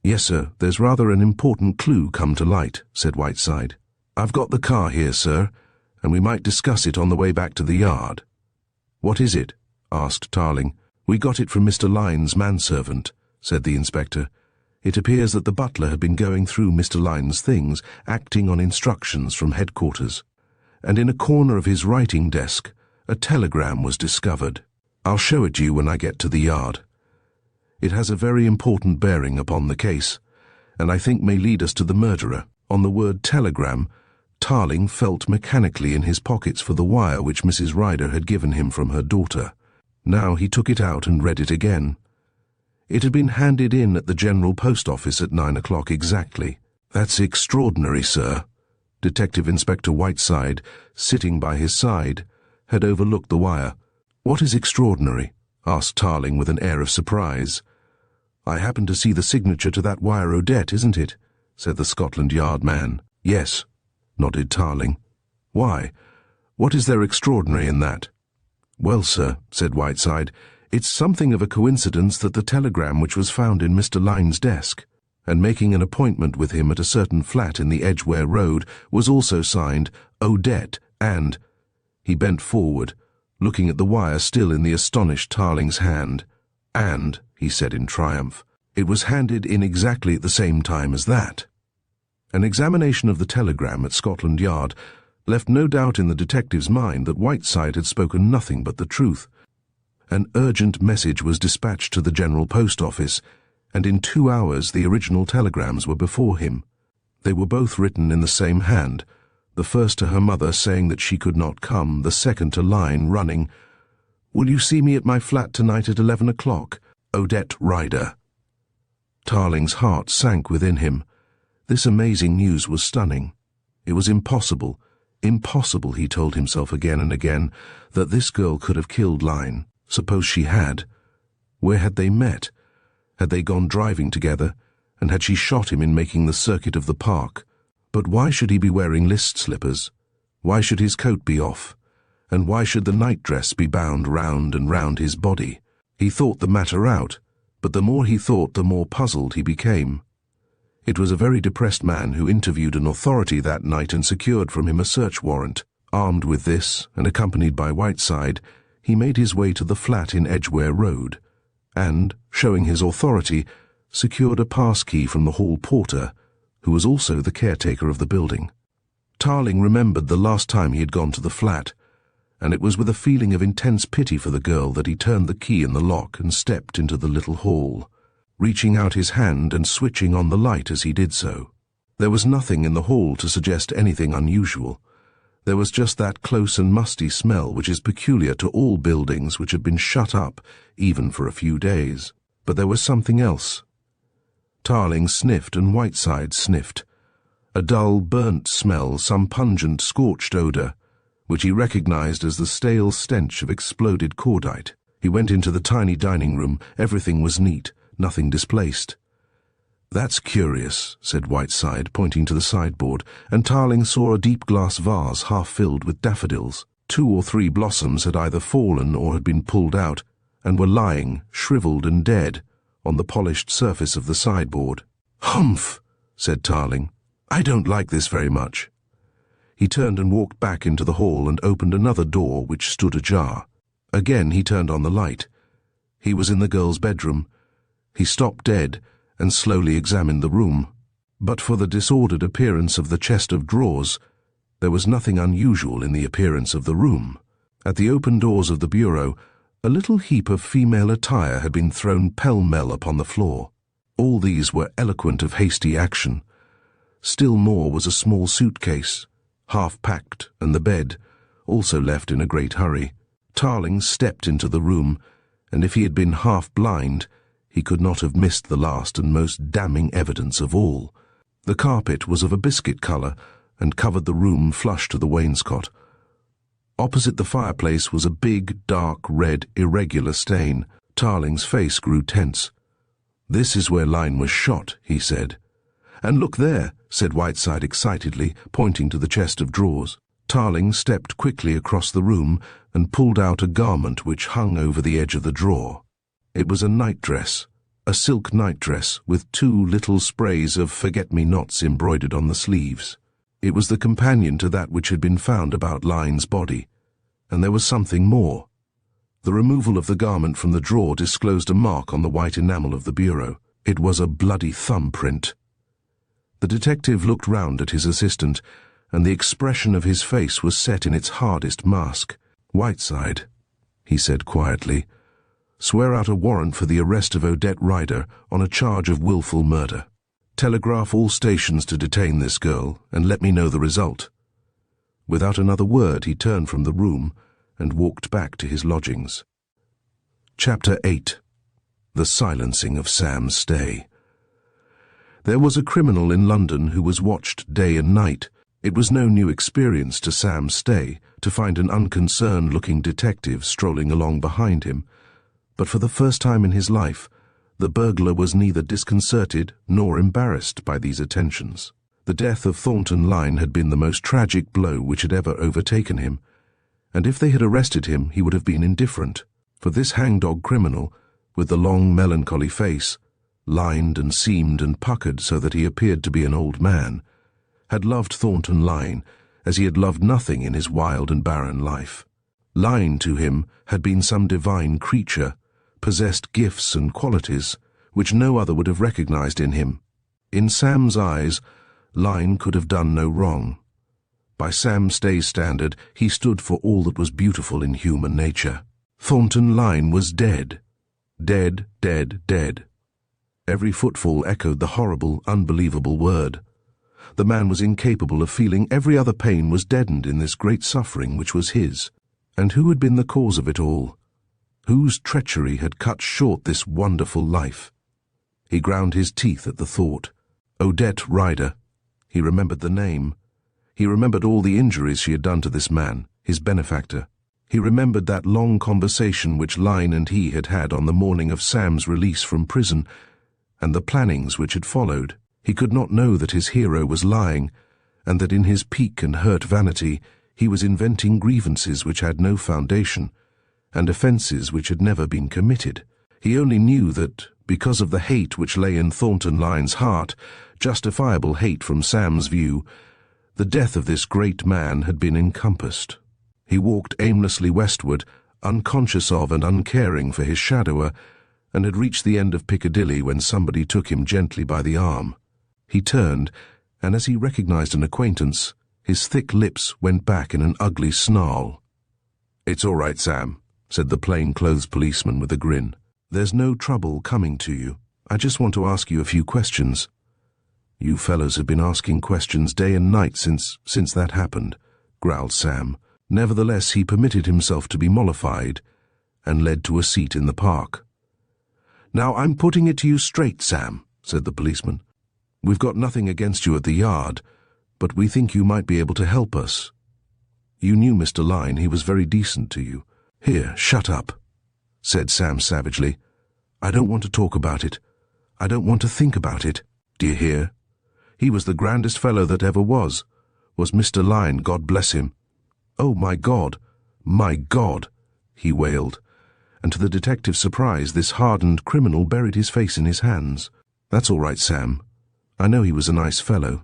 "Yes, sir, there's rather an important clue come to light," said Whiteside. "I've got the car here, sir, and we might discuss it on the way back to the yard." "What is it?" asked Tarling. "We got it from Mr. Lyne's manservant," said the inspector. "It appears that the butler had been going through Mr. Lyne's things, acting on instructions from headquarters, and in a corner of his writing desk a telegram was discovered. I'll show it you when I get to the yard. It has a very important bearing upon the case, and I think may lead us to the murderer." On the word telegram, Tarling felt mechanically in his pockets for the wire which Mrs. Ryder had given him from her daughter. Now he took it out and read it again. It had been handed in at the General Post Office at 9 o'clock exactly. "That's extraordinary, sir." Detective Inspector Whiteside, sitting by his side, had overlooked the wire. "What is extraordinary?" asked Tarling with an air of surprise. "I happen to see the signature to that wire, Odette, isn't it?" said the Scotland Yard man. "Yes," nodded Tarling. "Why? What is there extraordinary in that?" "Well, sir," said Whiteside, "it's something of a coincidence that the telegram which was found in Mr. Lyne's desk, and making an appointment with him at a certain flat in the Edgware Road, was also signed Odette, and—" He bent forward, looking at the wire still in the astonished Tarling's hand. "And," he said in triumph, "it was handed in exactly at the same time as that." An examination of the telegram at Scotland Yard left no doubt in the detective's mind that Whiteside had spoken nothing but the truth. An urgent message was dispatched to the General Post Office, and in 2 hours the original telegrams were before him. They were both written in the same hand, the first to her mother saying that she could not come, the second to Lyne running, "Will you see me at my flat tonight at 11 o'clock? Odette Rider." Tarling's heart sank within him. This amazing news was stunning. It was impossible, impossible, he told himself again and again, that this girl could have killed Lyne. Suppose she had. Where had they met? Had they gone driving together, and had she shot him in making the circuit of the park? But why should he be wearing list slippers? Why should his coat be off? And why should the nightdress be bound round and round his body? He thought the matter out, but the more he thought, the more puzzled he became. It was a very depressed man who interviewed an authority that night and secured from him a search warrant. Armed with this, and accompanied by Whiteside, he made his way to the flat in Edgware Road, and, showing his authority, secured a pass key from the hall porter, who was also the caretaker of the building. Tarling remembered the last time he had gone to the flat, and it was with a feeling of intense pity for the girl that he turned the key in the lock and stepped into the little hall, reaching out his hand and switching on the light as he did so. There was nothing in the hall to suggest anything unusual. There was just that close and musty smell which is peculiar to all buildings which have been shut up, even for a few days. But there was something else. Tarling sniffed and Whiteside sniffed. A dull, burnt smell, some pungent, scorched odour, which he recognized as the stale stench of exploded cordite. He went into the tiny dining room. Everything was neat, nothing displaced. "That's curious," said Whiteside, pointing to the sideboard, and Tarling saw a deep glass vase half filled with daffodils. 2 or 3 blossoms had either fallen or had been pulled out, and were lying, shriveled and dead, on the polished surface of the sideboard. "Humph," said Tarling. "I don't like this very much." He turned and walked back into the hall and opened another door which stood ajar. Again he turned on the light. He was in the girl's bedroom. He stopped dead and slowly examined the room. But for the disordered appearance of the chest of drawers, there was nothing unusual in the appearance of the room. At the open doors of the bureau, a little heap of female attire had been thrown pell-mell upon the floor. All these were eloquent of hasty action. Still more was a small suitcase, half-packed, and the bed, also left in a great hurry. Tarling stepped into the room, and if he had been half-blind, he could not have missed the last and most damning evidence of all. The carpet was of a biscuit colour and covered the room flush to the wainscot. Opposite the fireplace was a big, dark, red, irregular stain. Tarling's face grew tense. "This is where Lyne was shot," he said. "And look there," said Whiteside excitedly, pointing to the chest of drawers. Tarling stepped quickly across the room and pulled out a garment which hung over the edge of the drawer. It was a nightdress, a silk nightdress with 2 little sprays of forget-me-nots embroidered on the sleeves. It was the companion to that which had been found about Lyne's body. And there was something more. The removal of the garment from the drawer disclosed a mark on the white enamel of the bureau. It was a bloody thumbprint. The detective looked round at his assistant, and the expression of his face was set in its hardest mask. "Whiteside," he said quietly, "swear out a warrant for the arrest of Odette Rider on a charge of willful murder. Telegraph all stations to detain this girl, and let me know the result." Without another word he turned from the room and walked back to his lodgings. Chapter 8. The Silencing of Sam Stay. There was a criminal in London who was watched day and night. It was no new experience to Sam Stay to find an unconcerned-looking detective strolling along behind him, but for the first time in his life, the burglar was neither disconcerted nor embarrassed by these attentions. The death of Thornton Lyne had been the most tragic blow which had ever overtaken him, and if they had arrested him he would have been indifferent, for this hangdog criminal, with the long melancholy face, lined and seamed and puckered so that he appeared to be an old man, had loved Thornton Lyne as he had loved nothing in his wild and barren life. Lyne to him had been some divine creature, possessed gifts and qualities which no other would have recognized in him. In Sam's eyes, Lyne could have done no wrong. By Sam Stay's standard, he stood for all that was beautiful in human nature. Thornton Lyne was dead. Dead, dead, dead. Every footfall echoed the horrible, unbelievable word. The man was incapable of feeling. Every other pain was deadened in this great suffering which was his. And who had been the cause of it all? Whose treachery had cut short this wonderful life? He ground his teeth at the thought. Odette Ryder. He remembered the name. He remembered all the injuries she had done to this man, his benefactor. He remembered that long conversation which Lyne and he had had on the morning of Sam's release from prison, and the plannings which had followed. He could not know that his hero was lying, and that in his pique and hurt vanity he was inventing grievances which had no foundation, and offences which had never been committed. He only knew that, because of the hate which lay in Thornton Lyne's heart, justifiable hate from Sam's view, the death of this great man had been encompassed. He walked aimlessly westward, unconscious of and uncaring for his shadower, and had reached the end of Piccadilly when somebody took him gently by the arm. He turned, and as he recognized an acquaintance, his thick lips went back in an ugly snarl. "It's all right, Sam," said the plain-clothes policeman with a grin. "There's no trouble coming to you. I just want to ask you a few questions." "You fellows have been asking questions day and night since that happened," growled Sam. Nevertheless, he permitted himself to be mollified and led to a seat in the park. "Now, I'm putting it to you straight, Sam," said the policeman. "We've got nothing against you at the Yard, but we think you might be able to help us. You knew Mr. Lyne. He was very decent to you." "Here, shut up," said Sam savagely. "I don't want to talk about it. I don't want to think about it. Do you hear? He was the grandest fellow that ever was Mr. Lyne, God bless him." "Oh, my God, he wailed, and to the detective's surprise this hardened criminal buried his face in his hands. "That's all right, Sam. I know he was a nice fellow.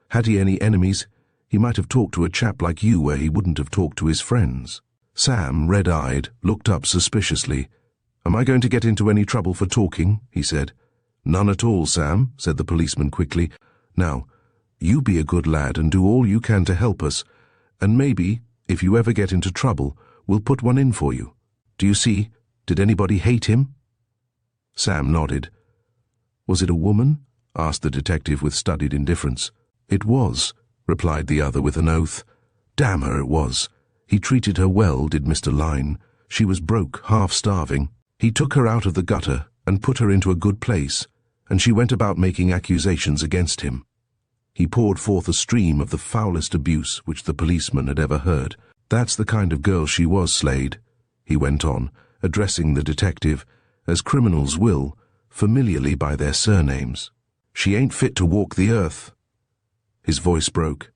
Had he any enemies, he might have talked to a chap like you where he wouldn't have talked to his friends." Sam, red-eyed, looked up suspiciously. "Am I going to get into any trouble for talking?" he said. "None at all, Sam," said the policeman quickly. "Now, you be a good lad and do all you can to help us, and maybe, if you ever get into trouble, we'll put one in for you. Do you see? Did anybody hate him?" Sam nodded. "Was it a woman?" asked the detective with studied indifference. "It was," replied the other with an oath. "Damn her, it was. He treated her well, did Mr. Lyne. She was broke, half-starving. He took her out of the gutter and put her into a good place, and she went about making accusations against him." He poured forth a stream of the foulest abuse which the policeman had ever heard. "That's the kind of girl she was, Slade," he went on, addressing the detective, as criminals will, familiarly by their surnames. "She ain't fit to walk the earth." His voice broke.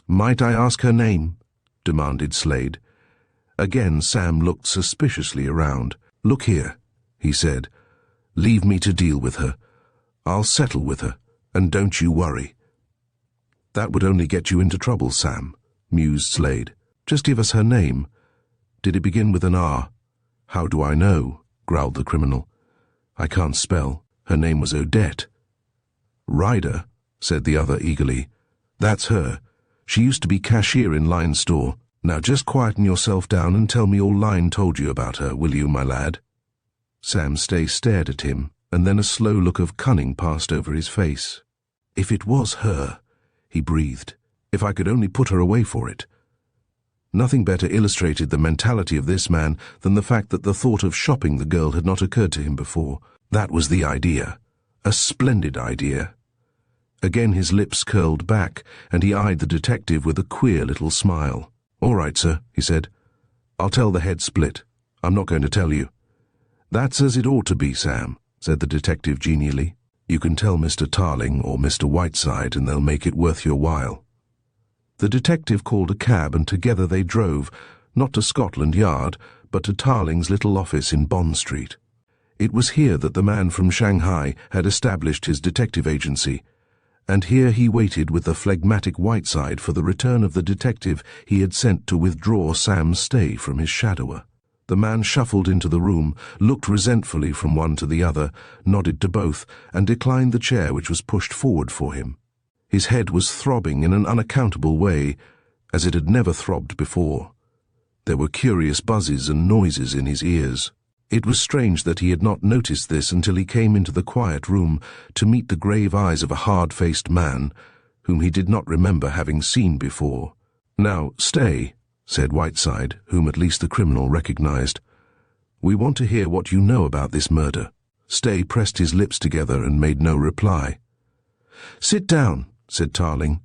"Might I ask her name?" demanded Slade. Again Sam looked suspiciously around. "Look here," he said. "Leave me to deal with her. I'll settle with her, and don't you worry." "That would only get you into trouble, Sam," mused Slade. "Just give us her name. Did it begin with an R?" "How do I know?" growled the criminal. "I can't spell. Her name was Odette." "Ryder," said the other eagerly. "That's her. She used to be cashier in Lyne's store. Now just quieten yourself down and tell me all Lyne told you about her, will you, my lad?" Sam Stay stared at him, and then a slow look of cunning passed over his face. "If it was her," he breathed, "if I could only put her away for it." Nothing better illustrated the mentality of this man than the fact that the thought of shopping the girl had not occurred to him before. That was the idea. A splendid idea. Again his lips curled back, and he eyed the detective with a queer little smile. "All right, sir," he said. "I'll tell the head split. I'm not going to tell you." "That's as it ought to be, Sam," said the detective genially. "You can tell Mr. Tarling or Mr. Whiteside, and they'll make it worth your while." The detective called a cab, and together they drove, not to Scotland Yard, but to Tarling's little office in Bond Street. It was here that the man from Shanghai had established his detective agency, and here he waited with the phlegmatic Whiteside for the return of the detective he had sent to withdraw Sam Stay from his shadower. The man shuffled into the room, looked resentfully from one to the other, nodded to both, and declined the chair which was pushed forward for him. His head was throbbing in an unaccountable way, as it had never throbbed before. There were curious buzzes and noises in his ears. It was strange that he had not noticed this until he came into the quiet room to meet the grave eyes of a hard-faced man, whom he did not remember having seen before. "Now, stay," said Whiteside, whom at least the criminal recognized. "We want to hear what you know about this murder." Stay pressed his lips together and made no reply. "Sit down," said Tarling,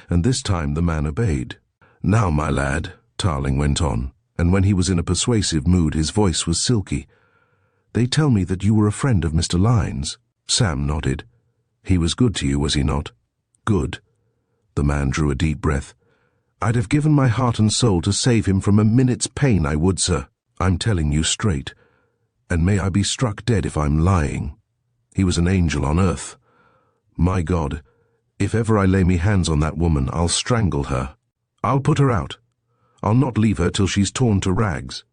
and this time the man obeyed. "Now, my lad," Tarling went on, and when he was in a persuasive mood his voice was silky. "They tell me that you were a friend of Mr. Lyne's." Sam nodded. "He was good to you, was he not?" "Good." The man drew a deep breath. "I'd have given my heart and soul to save him from a minute's pain, I would, sir. I'm telling you straight. And may I be struck dead if I'm lying. He was an angel on earth. My God, if ever I lay me hands on that woman, I'll strangle her. I'll put her out. I'll not leave her till she's torn to rags."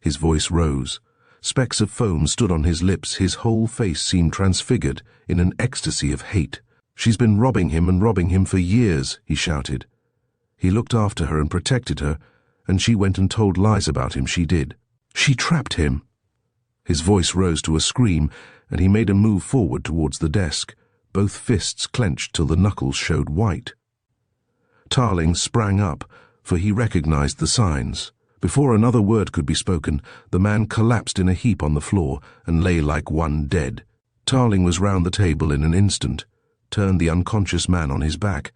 His voice rose. Specks of foam stood on his lips. His whole face seemed transfigured in an ecstasy of hate. "She's been robbing him for years," he shouted. "He looked after her and protected her, and she went and told lies about him, she did. She trapped him." His voice rose to a scream, and he made a move forward towards the desk, both fists clenched till the knuckles showed white. Tarling sprang up, for he recognized the signs. Before another word could be spoken, the man collapsed in a heap on the floor and lay like one dead. Tarling was round the table in an instant, turned the unconscious man on his back,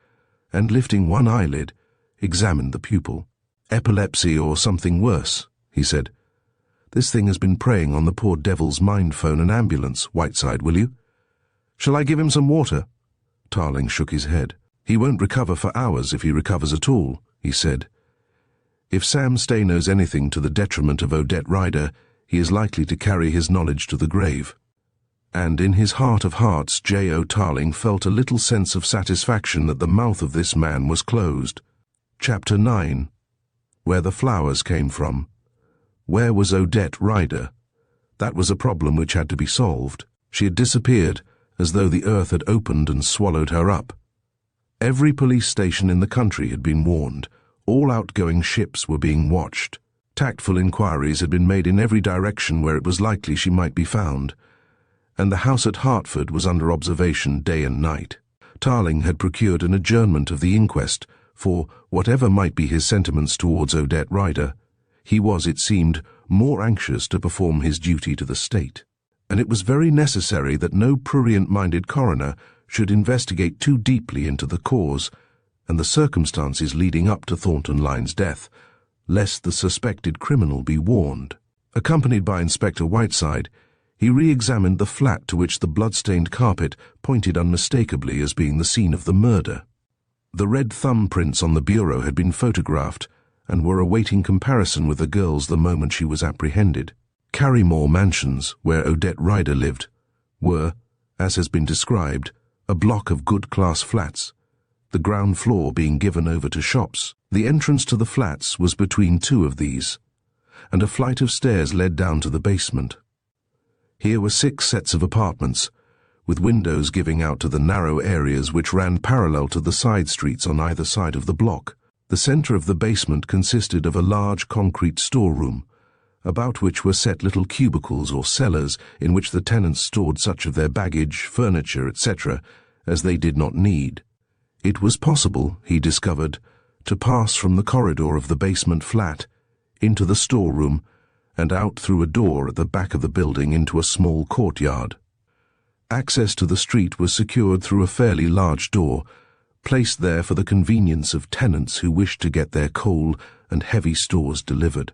and lifting one eyelid, examined the pupil. "Epilepsy or something worse," he said. "This thing has been preying on the poor devil's mind. Phone an ambulance, Whiteside, will you?" "Shall I give him some water?" Tarling shook his head. "He won't recover for hours if he recovers at all," he said. "If Sam Stay knows anything to the detriment of Odette Rider, he is likely to carry his knowledge to the grave." And in his heart of hearts J.O. Tarling felt a little sense of satisfaction that the mouth of this man was closed. Chapter 9. Where the flowers came from. Where was Odette Rider? That was a problem which had to be solved. She had disappeared, as though the earth had opened and swallowed her up. Every police station in the country had been warned. All outgoing ships were being watched. Tactful inquiries had been made in every direction where it was likely she might be found, and the house at Hertford was under observation day and night. Tarling had procured an adjournment of the inquest, for, whatever might be his sentiments towards Odette Rider, he was, it seemed, more anxious to perform his duty to the state, and it was very necessary that no prurient-minded coroner should investigate too deeply into the cause and the circumstances leading up to Thornton Lyne's death, lest the suspected criminal be warned. Accompanied by Inspector Whiteside, he re-examined the flat to which the blood-stained carpet pointed unmistakably as being the scene of the murder. The red thumbprints on the bureau had been photographed and were awaiting comparison with the girl's the moment she was apprehended. Carrymore Mansions, where Odette Rider lived, were, as has been described, a block of good-class flats, the ground floor being given over to shops. The entrance to the flats was between two of these, and a flight of stairs led down to the basement. Here were 6 sets of apartments, with windows giving out to the narrow areas which ran parallel to the side streets on either side of the block. The center of the basement consisted of a large concrete storeroom, about which were set little cubicles or cellars in which the tenants stored such of their baggage, furniture, etc., as they did not need. It was possible, he discovered, to pass from the corridor of the basement flat into the storeroom and out through a door at the back of the building into a small courtyard. Access to the street was secured through a fairly large door, placed there for the convenience of tenants who wished to get their coal and heavy stores delivered.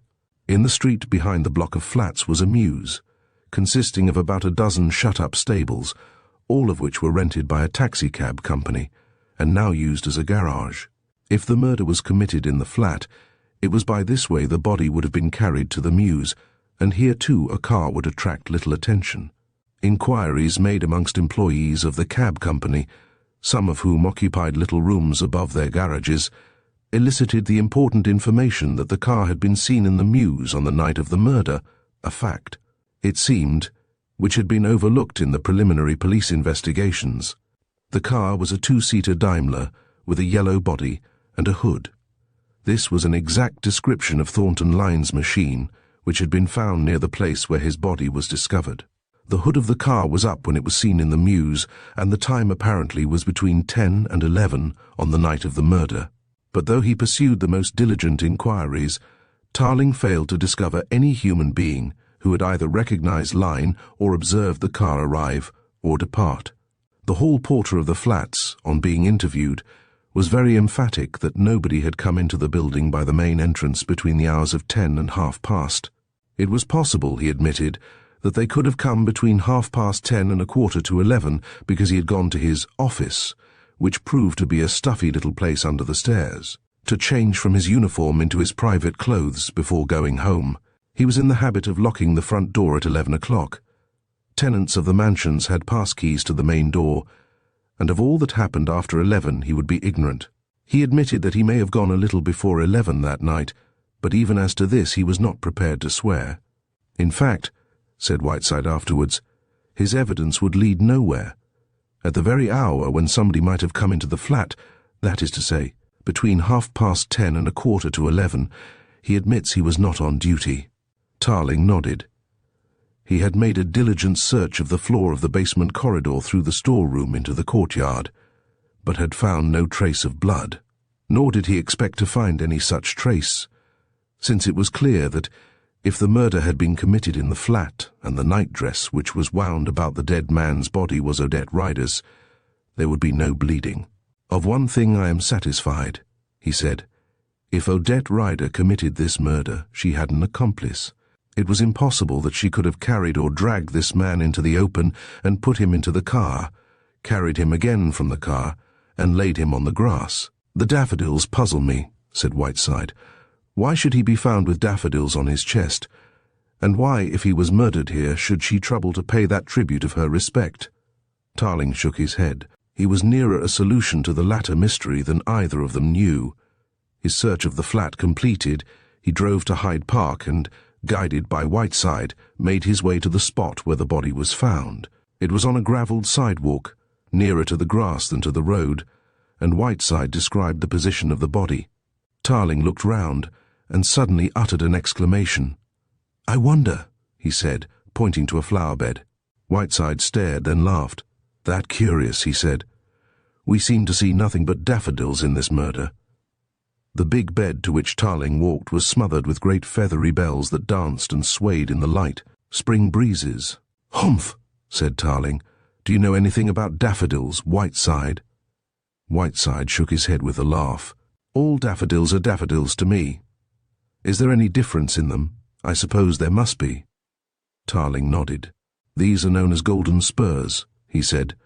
In the street behind the block of flats was a mews, consisting of about a dozen shut-up stables, all of which were rented by a taxicab company, and now used as a garage. If the murder was committed in the flat, it was by this way the body would have been carried to the mews, and here too a car would attract little attention. Inquiries made amongst employees of the cab company, some of whom occupied little rooms above their garages, elicited the important information that the car had been seen in the mews on the night of the murder, a fact, it seemed, which had been overlooked in the preliminary police investigations. The car was a two-seater Daimler with a yellow body and a hood. This was an exact description of Thornton Lyne's machine, which had been found near the place where his body was discovered. The hood of the car was up when it was seen in the mews, and the time apparently was between 10 and 11 on the night of the murder. But though he pursued the most diligent inquiries, Tarling failed to discover any human being who had either recognized Lyne or observed the car arrive or depart. The hall porter of the flats, on being interviewed, was very emphatic that nobody had come into the building by the main entrance between the hours of 10 and past. It was possible, he admitted, that they could have come between 10:30 and 11:15 because he had gone to his office, which proved to be a stuffy little place under the stairs, to change from his uniform into his private clothes before going home. He was in the habit of locking the front door at 11 o'clock. Tenants of the mansions had pass keys to the main door, and of all that happened after 11 he would be ignorant. He admitted that he may have gone a little before 11 that night, but even as to this he was not prepared to swear. In fact, said Whiteside afterwards, his evidence would lead nowhere. At the very hour when somebody might have come into the flat, that is to say, between 10:30 and 11:15, he admits he was not on duty. Tarling nodded. He had made a diligent search of the floor of the basement corridor through the storeroom into the courtyard, but had found no trace of blood. Nor did he expect to find any such trace, since it was clear that if the murder had been committed in the flat and the nightdress which was wound about the dead man's body was Odette Rider's, there would be no bleeding. "Of one thing I am satisfied," he said. "If Odette Rider committed this murder, she had an accomplice. It was impossible that she could have carried or dragged this man into the open and put him into the car, carried him again from the car, and laid him on the grass." "The daffodils puzzle me," said Whiteside. "Why should he be found with daffodils on his chest? And why, if he was murdered here, should she trouble to pay that tribute of her respect?" Tarling shook his head. He was nearer a solution to the latter mystery than either of them knew. His search of the flat completed, he drove to Hyde Park and, guided by Whiteside, made his way to the spot where the body was found. It was on a gravelled sidewalk, nearer to the grass than to the road, and Whiteside described the position of the body. Tarling looked round and suddenly uttered an exclamation. "I wonder," he said, pointing to a flower bed. Whiteside stared, then laughed. "That curious," he said. "We seem to see nothing but daffodils in this murder." The big bed to which Tarling walked was smothered with great feathery bells that danced and swayed in the light. "Spring breezes." "Humph," said Tarling. "Do you know anything about daffodils, Whiteside?" Whiteside shook his head with a laugh. "All daffodils are daffodils to me. Is there any difference in them? I suppose there must be." Tarling nodded. "These are known as golden spurs," he said,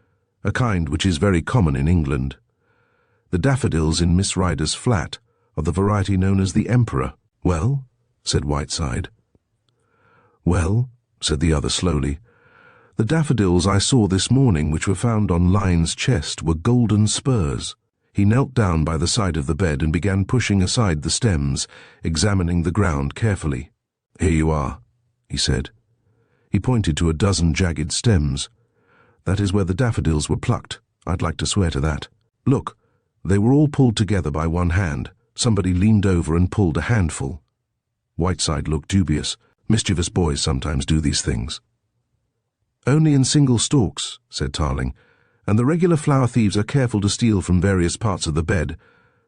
"a kind which is very common in England. The daffodils in Miss Rider's flat are the variety known as the Emperor." "Well?" said Whiteside. "Well," said the other slowly, "the daffodils I saw this morning which were found on Lyne's chest were golden spurs." He knelt down by the side of the bed and began pushing aside the stems, examining the ground carefully. "Here you are," he said. He pointed to a dozen jagged stems. "That is where the daffodils were plucked. I'd like to swear to that. Look, they were all pulled together by one hand. Somebody leaned over and pulled a handful." Whiteside looked dubious. "Mischievous boys sometimes do these things." "Only in single stalks," said Tarling, "and the regular flower thieves are careful to steal from various parts of the bed,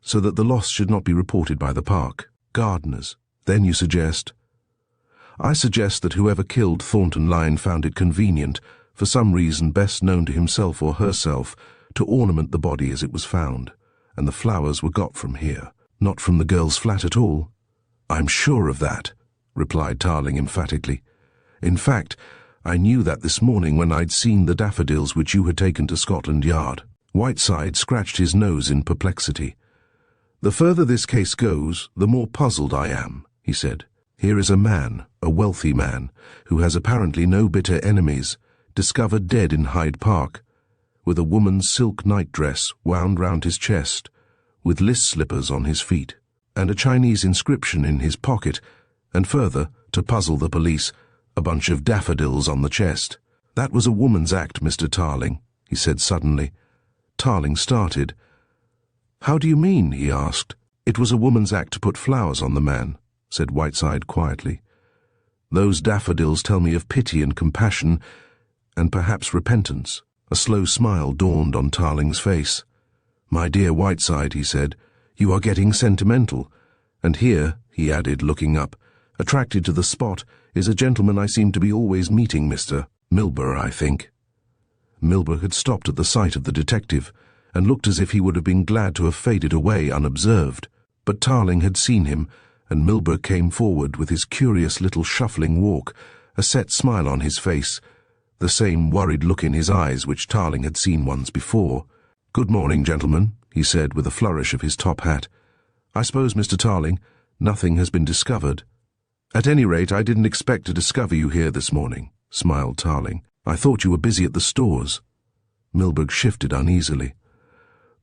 so that the loss should not be reported by the park. Gardeners. Then you suggest—" "I suggest that whoever killed Thornton Lyne found it convenient, for some reason best known to himself or herself, to ornament the body as it was found, and the flowers were got from here, not from the girl's flat at all." "I'm sure of that," replied Tarling emphatically. "In fact, I knew that this morning when I'd seen the daffodils which you had taken to Scotland Yard." Whiteside scratched his nose in perplexity. "The further this case goes, the more puzzled I am," he said. "Here is a man, a wealthy man, who has apparently no bitter enemies, discovered dead in Hyde Park, with a woman's silk nightdress wound round his chest, with list slippers on his feet, and a Chinese inscription in his pocket, and further, to puzzle the police, a bunch of daffodils on the chest. That was a woman's act, Mr. Tarling," he said suddenly. Tarling started. "How do you mean?" he asked. "It was a woman's act to put flowers on the man," said Whiteside quietly. "Those daffodils tell me of pity and compassion, and perhaps repentance." A slow smile dawned on Tarling's face. "My dear Whiteside," he said, "you are getting sentimental. And here," he added, looking up, "attracted to the spot, is a gentleman I seem to be always meeting, Mr. Milburgh, I think." Milburgh had stopped at the sight of the detective, and looked as if he would have been glad to have faded away unobserved. But Tarling had seen him, and Milburgh came forward with his curious little shuffling walk, a set smile on his face, the same worried look in his eyes which Tarling had seen once before. "Good morning, gentlemen," he said with a flourish of his top hat. "I suppose, Mr. Tarling, nothing has been discovered." "At any rate, I didn't expect to discover you here this morning," smiled Tarling. "I thought you were busy at the stores." Milburgh shifted uneasily.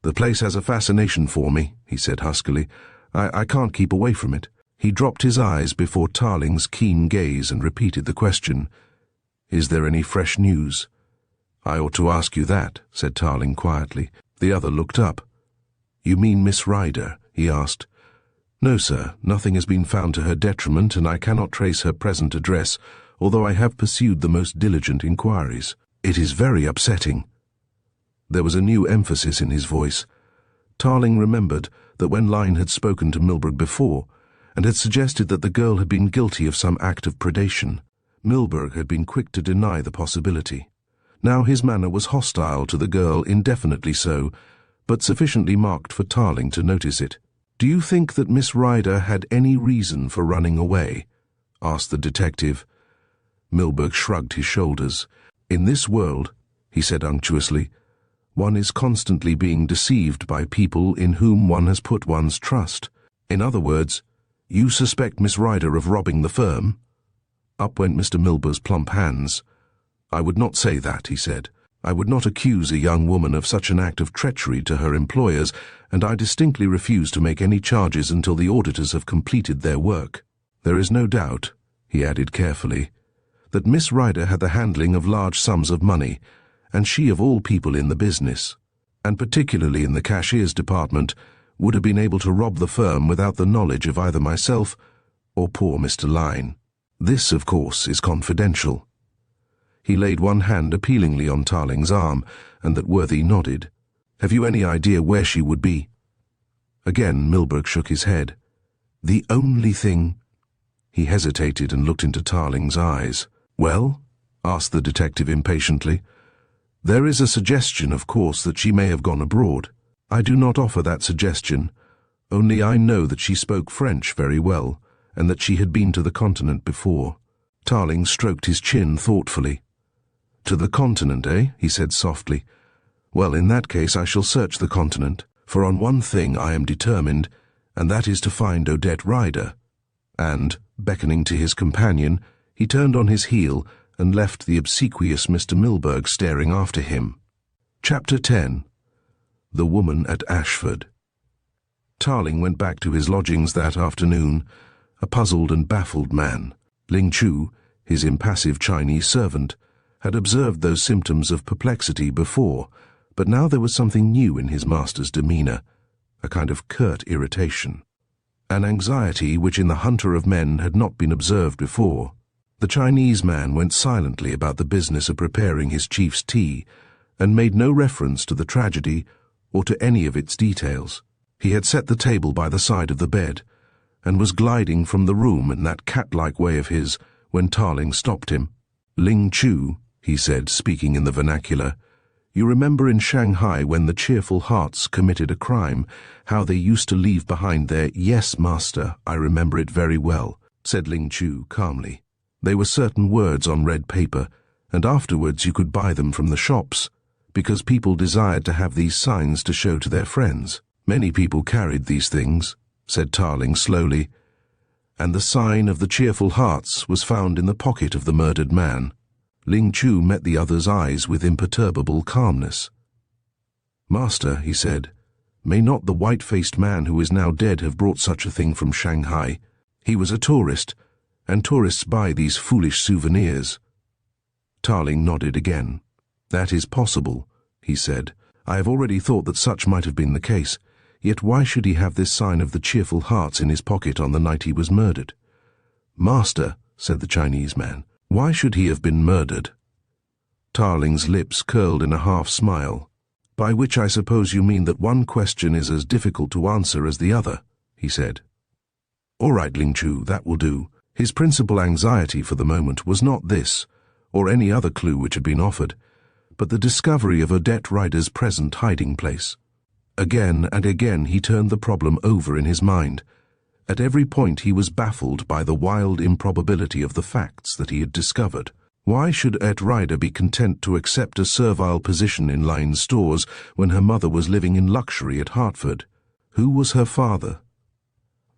"The place has a fascination for me," he said huskily. I can't keep away from it." He dropped his eyes before Tarling's keen gaze and repeated the question. "Is there any fresh news?" "I ought to ask you that," said Tarling quietly. The other looked up. "You mean Miss Ryder?" he asked. "No, sir. Nothing has been found to her detriment, and I cannot trace her present address, although I have pursued the most diligent inquiries. It is very upsetting." There was a new emphasis in his voice. Tarling remembered that when Lyne had spoken to Milburgh before, and had suggested that the girl had been guilty of some act of predation, Milburgh had been quick to deny the possibility. Now his manner was hostile to the girl, indefinitely so, but sufficiently marked for Tarling to notice it. "Do you think that Miss Ryder had any reason for running away?" asked the detective. Milburgh shrugged his shoulders. "In this world," he said unctuously, "one is constantly being deceived by people in whom one has put one's trust. In other words, you suspect Miss Ryder of robbing the firm?" Up went Mr. Milburgh's plump hands. "I would not say that," he said. "I would not accuse a young woman of such an act of treachery to her employers, and I distinctly refuse to make any charges until the auditors have completed their work. There is no doubt," he added carefully, "that Miss Ryder had the handling of large sums of money, and she of all people in the business, and particularly in the cashier's department, would have been able to rob the firm without the knowledge of either myself or poor Mr. Lyne. This, of course, is confidential." He laid one hand appealingly on Tarling's arm, and that worthy nodded. "Have you any idea where she would be?" Again Milburgh shook his head. "The only thing—" He hesitated and looked into Tarling's eyes. "Well?" asked the detective impatiently. "There is a suggestion, of course, that she may have gone abroad. I do not offer that suggestion, only I know that she spoke French very well, and that she had been to the continent before." Tarling stroked his chin thoughtfully. "To the continent, eh?" he said softly. "Well, in that case I shall search the continent, for on one thing I am determined, and that is to find Odette Ryder." And, beckoning to his companion, he turned on his heel and left the obsequious Mr. Milburgh staring after him. Chapter 10. The Woman at Ashford. Tarling went back to his lodgings that afternoon, a puzzled and baffled man. Ling Chu, his impassive Chinese servant, had observed those symptoms of perplexity before, but now there was something new in his master's demeanour, a kind of curt irritation, an anxiety which in the hunter of men had not been observed before. The Chinese man went silently about the business of preparing his chief's tea, and made no reference to the tragedy or to any of its details. He had set the table by the side of the bed, and was gliding from the room in that cat-like way of his when Tarling stopped him. "Ling Chu," he said, speaking in the vernacular, "you remember in Shanghai when the cheerful hearts committed a crime, how they used to leave behind their— "Yes, master, I remember it very well," said Ling Chu calmly. "They were certain words on red paper, and afterwards you could buy them from the shops, because people desired to have these signs to show to their friends. Many people carried these things," said Tarling slowly, "and the sign of the cheerful hearts was found in the pocket of the murdered man." Ling Chu met the other's eyes with imperturbable calmness. "Master," he said, "may not the white-faced man who is now dead have brought such a thing from Shanghai? He was a tourist, and tourists buy these foolish souvenirs." Tarling nodded again. "That is possible," he said. I have already thought that such might have been the case, yet why should he have this sign of the cheerful hearts in his pocket on the night he was murdered? Master, said the Chinese man, why should he have been murdered? Tarling's lips curled in a half-smile. By which I suppose you mean that one question is as difficult to answer as the other, he said. All right, Ling Chu, that will do. His principal anxiety for the moment was not this, or any other clue which had been offered, but the discovery of Odette Rider's present hiding place. Again and again he turned the problem over in his mind. At every point he was baffled by the wild improbability of the facts that he had discovered. Why should Odette Rider be content to accept a servile position in Lyne's stores when her mother was living in luxury at Hertford? Who was her father?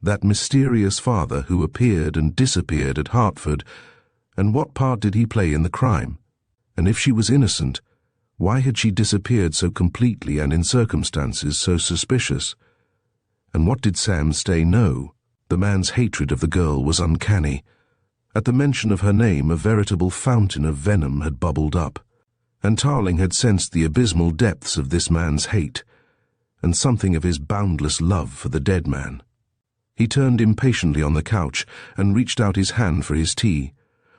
That mysterious father who appeared and disappeared at Hertford, and what part did he play in the crime? And if she was innocent, why had she disappeared so completely and in circumstances so suspicious? And what did Sam Stay know? The man's hatred of the girl was uncanny. At the mention of her name, a veritable fountain of venom had bubbled up, and Tarling had sensed the abysmal depths of this man's hate, and something of his boundless love for the dead man. He turned impatiently on the couch and reached out his hand for his tea,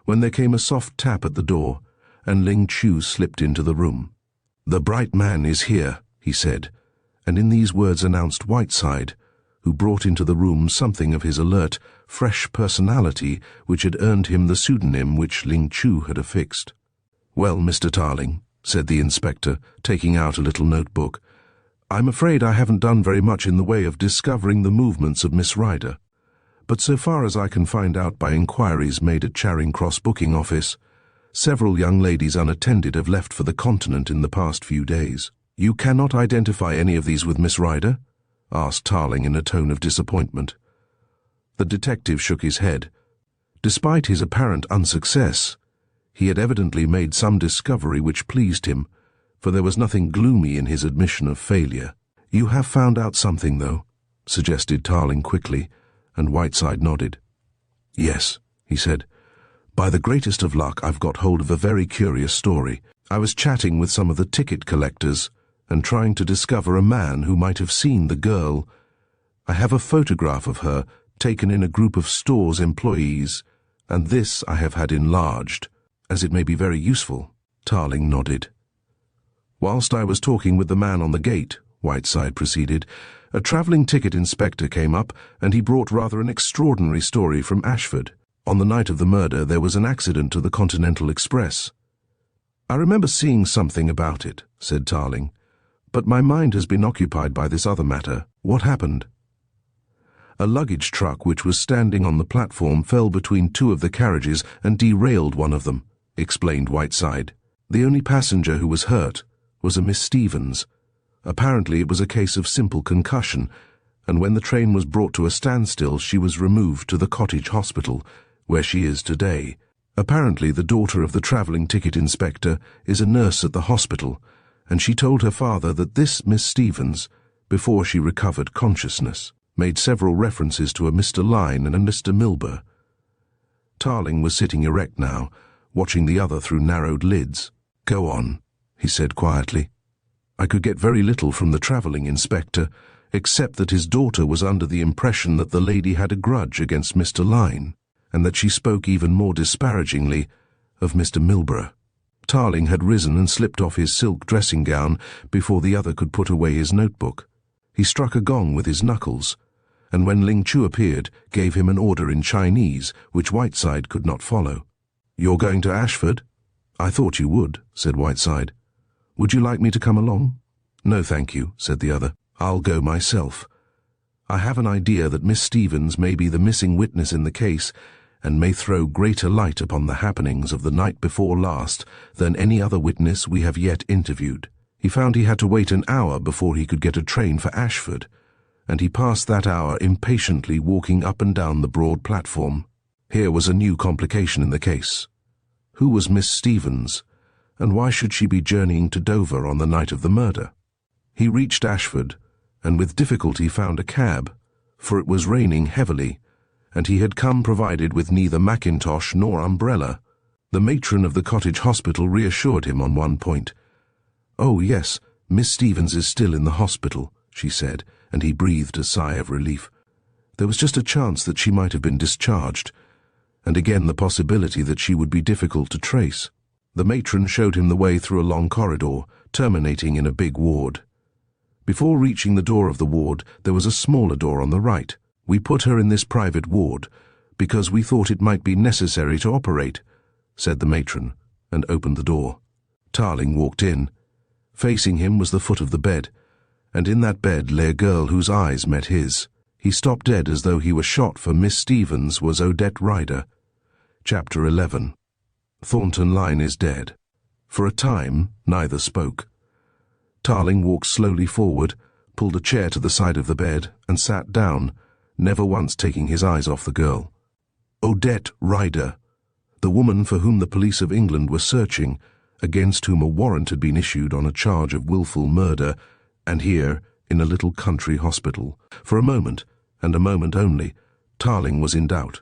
when there came a soft tap at the door, and Ling Chu slipped into the room. "The bright man is here," he said, and in these words announced Whiteside, who brought into the room something of his alert, fresh personality which had earned him the pseudonym which Ling Chu had affixed. "Well, Mr. Tarling," said the inspector, taking out a little notebook, "I'm afraid I haven't done very much in the way of discovering the movements of Miss Rider, but so far as I can find out by inquiries made at Charing Cross booking office, several young ladies unattended have left for the continent in the past few days." "You cannot identify any of these with Miss Rider?" asked Tarling in a tone of disappointment. The detective shook his head. Despite his apparent unsuccess, he had evidently made some discovery which pleased him, for there was nothing gloomy in his admission of failure. "You have found out something, though," suggested Tarling quickly, and Whiteside nodded. "Yes," he said. "By the greatest of luck, I've got hold of a very curious story. I was chatting with some of the ticket collectors and trying to discover a man who might have seen the girl. I have a photograph of her taken in a group of store's employees, and this I have had enlarged, as it may be very useful." Tarling nodded. "Whilst I was talking with the man on the gate," Whiteside proceeded, "a travelling ticket inspector came up, and he brought rather an extraordinary story from Ashford. On the night of the murder there was an accident to the Continental Express." "I remember seeing something about it," said Tarling, "but my mind has been occupied by this other matter. What happened?" "A luggage truck which was standing on the platform fell between two of the carriages and derailed one of them," explained Whiteside. "The only passenger who was hurt was a Miss Stevens. Apparently it was a case of simple concussion, and when the train was brought to a standstill she was removed to the Cottage hospital, where she is today. Apparently the daughter of the travelling ticket inspector is a nurse at the hospital, and she told her father that this Miss Stevens, before she recovered consciousness, made several references to a Mr. Lyne and a Mr. Milburgh." Tarling was sitting erect now, watching the other through narrowed lids. "Go on," he said quietly. "I could get very little from the travelling inspector, except that his daughter was under the impression that the lady had a grudge against Mr. Lyne, and that she spoke even more disparagingly of Mr. Milburgh." Tarling had risen and slipped off his silk dressing gown before the other could put away his notebook. He struck a gong with his knuckles, and when Ling Chu appeared, gave him an order in Chinese, which Whiteside could not follow. "You're going to Ashford?" "I thought you would," said Whiteside. "Would you like me to come along?" "No, thank you," said the other. "I'll go myself. I have an idea that Miss Stevens may be the missing witness in the case, and may throw greater light upon the happenings of the night before last than any other witness we have yet interviewed." He found he had to wait an hour before he could get a train for Ashford, and he passed that hour impatiently walking up and down the broad platform. Here was a new complication in the case. Who was Miss Stevens, and why should she be journeying to Dover on the night of the murder? He reached Ashford, and with difficulty found a cab, for it was raining heavily, and he had come provided with neither mackintosh nor umbrella. The matron of the Cottage hospital reassured him on one point. "Oh, yes, "Miss Stevens is still in the hospital," she said, and he breathed a sigh of relief. There was just a chance that she might have been discharged, and again the possibility that she would be difficult to trace. The matron showed him the way through a long corridor, terminating in a big ward. Before reaching the door of the ward, there was a smaller door on the right. "We put her in this private ward because we thought it might be necessary to operate," said the matron, and opened the door. Tarling walked in. Facing him was the foot of the bed, and in that bed lay a girl whose eyes met his. He stopped dead as though he were shot, for Miss Stevens was Odette Rider. Chapter 11. Thornton Lyne is dead. For a time, neither spoke. Tarling walked slowly forward, pulled a chair to the side of the bed, and sat down, never once taking his eyes off the girl. Odette Rider, the woman for whom the police of England were searching, against whom a warrant had been issued on a charge of wilful murder, and here, in a little country hospital. For a moment, and a moment only, Tarling was in doubt.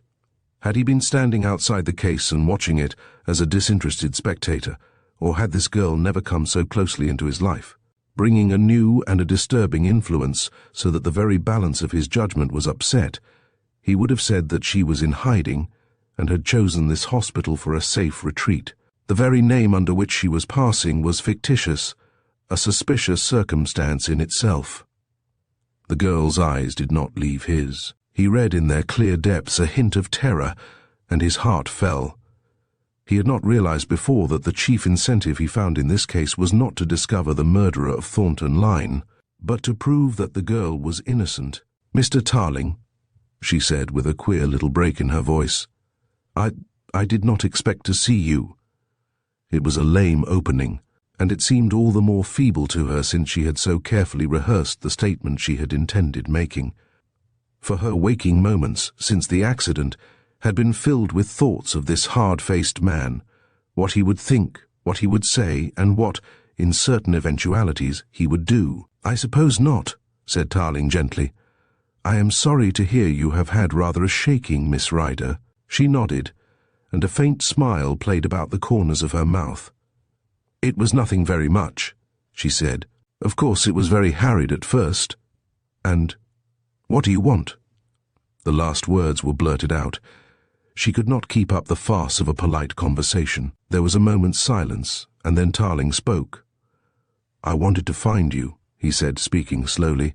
Had he been standing outside the case and watching it as a disinterested spectator, or had this girl never come so closely into his life, bringing a new and a disturbing influence so that the very balance of his judgment was upset, he would have said that she was in hiding and had chosen this hospital for a safe retreat. The very name under which she was passing was fictitious, a suspicious circumstance in itself. The girl's eyes did not leave his. He read in their clear depths a hint of terror, and his heart fell. He had not realized before that the chief incentive he found in this case was not to discover the murderer of Thornton Lyne, but to prove that the girl was innocent. "Mr. Tarling," she said with a queer little break in her voice, I did not expect to see you." It was a lame opening, and it seemed all the more feeble to her since she had so carefully rehearsed the statement she had intended making. For her waking moments, since the accident, had been filled with thoughts of this hard-faced man, what he would think, what he would say, and what, in certain eventualities, he would do. "I suppose not," said Tarling gently. "I am sorry to hear you have had rather a shaking, Miss Rider." She nodded, and a faint smile played about the corners of her mouth. "It was nothing very much," she said. "Of course it was very harried at first. And what do you want?" The last words were blurted out. She could not keep up the farce of a polite conversation. There was a moment's silence, and then Tarling spoke. "I wanted to find you," he said, speaking slowly,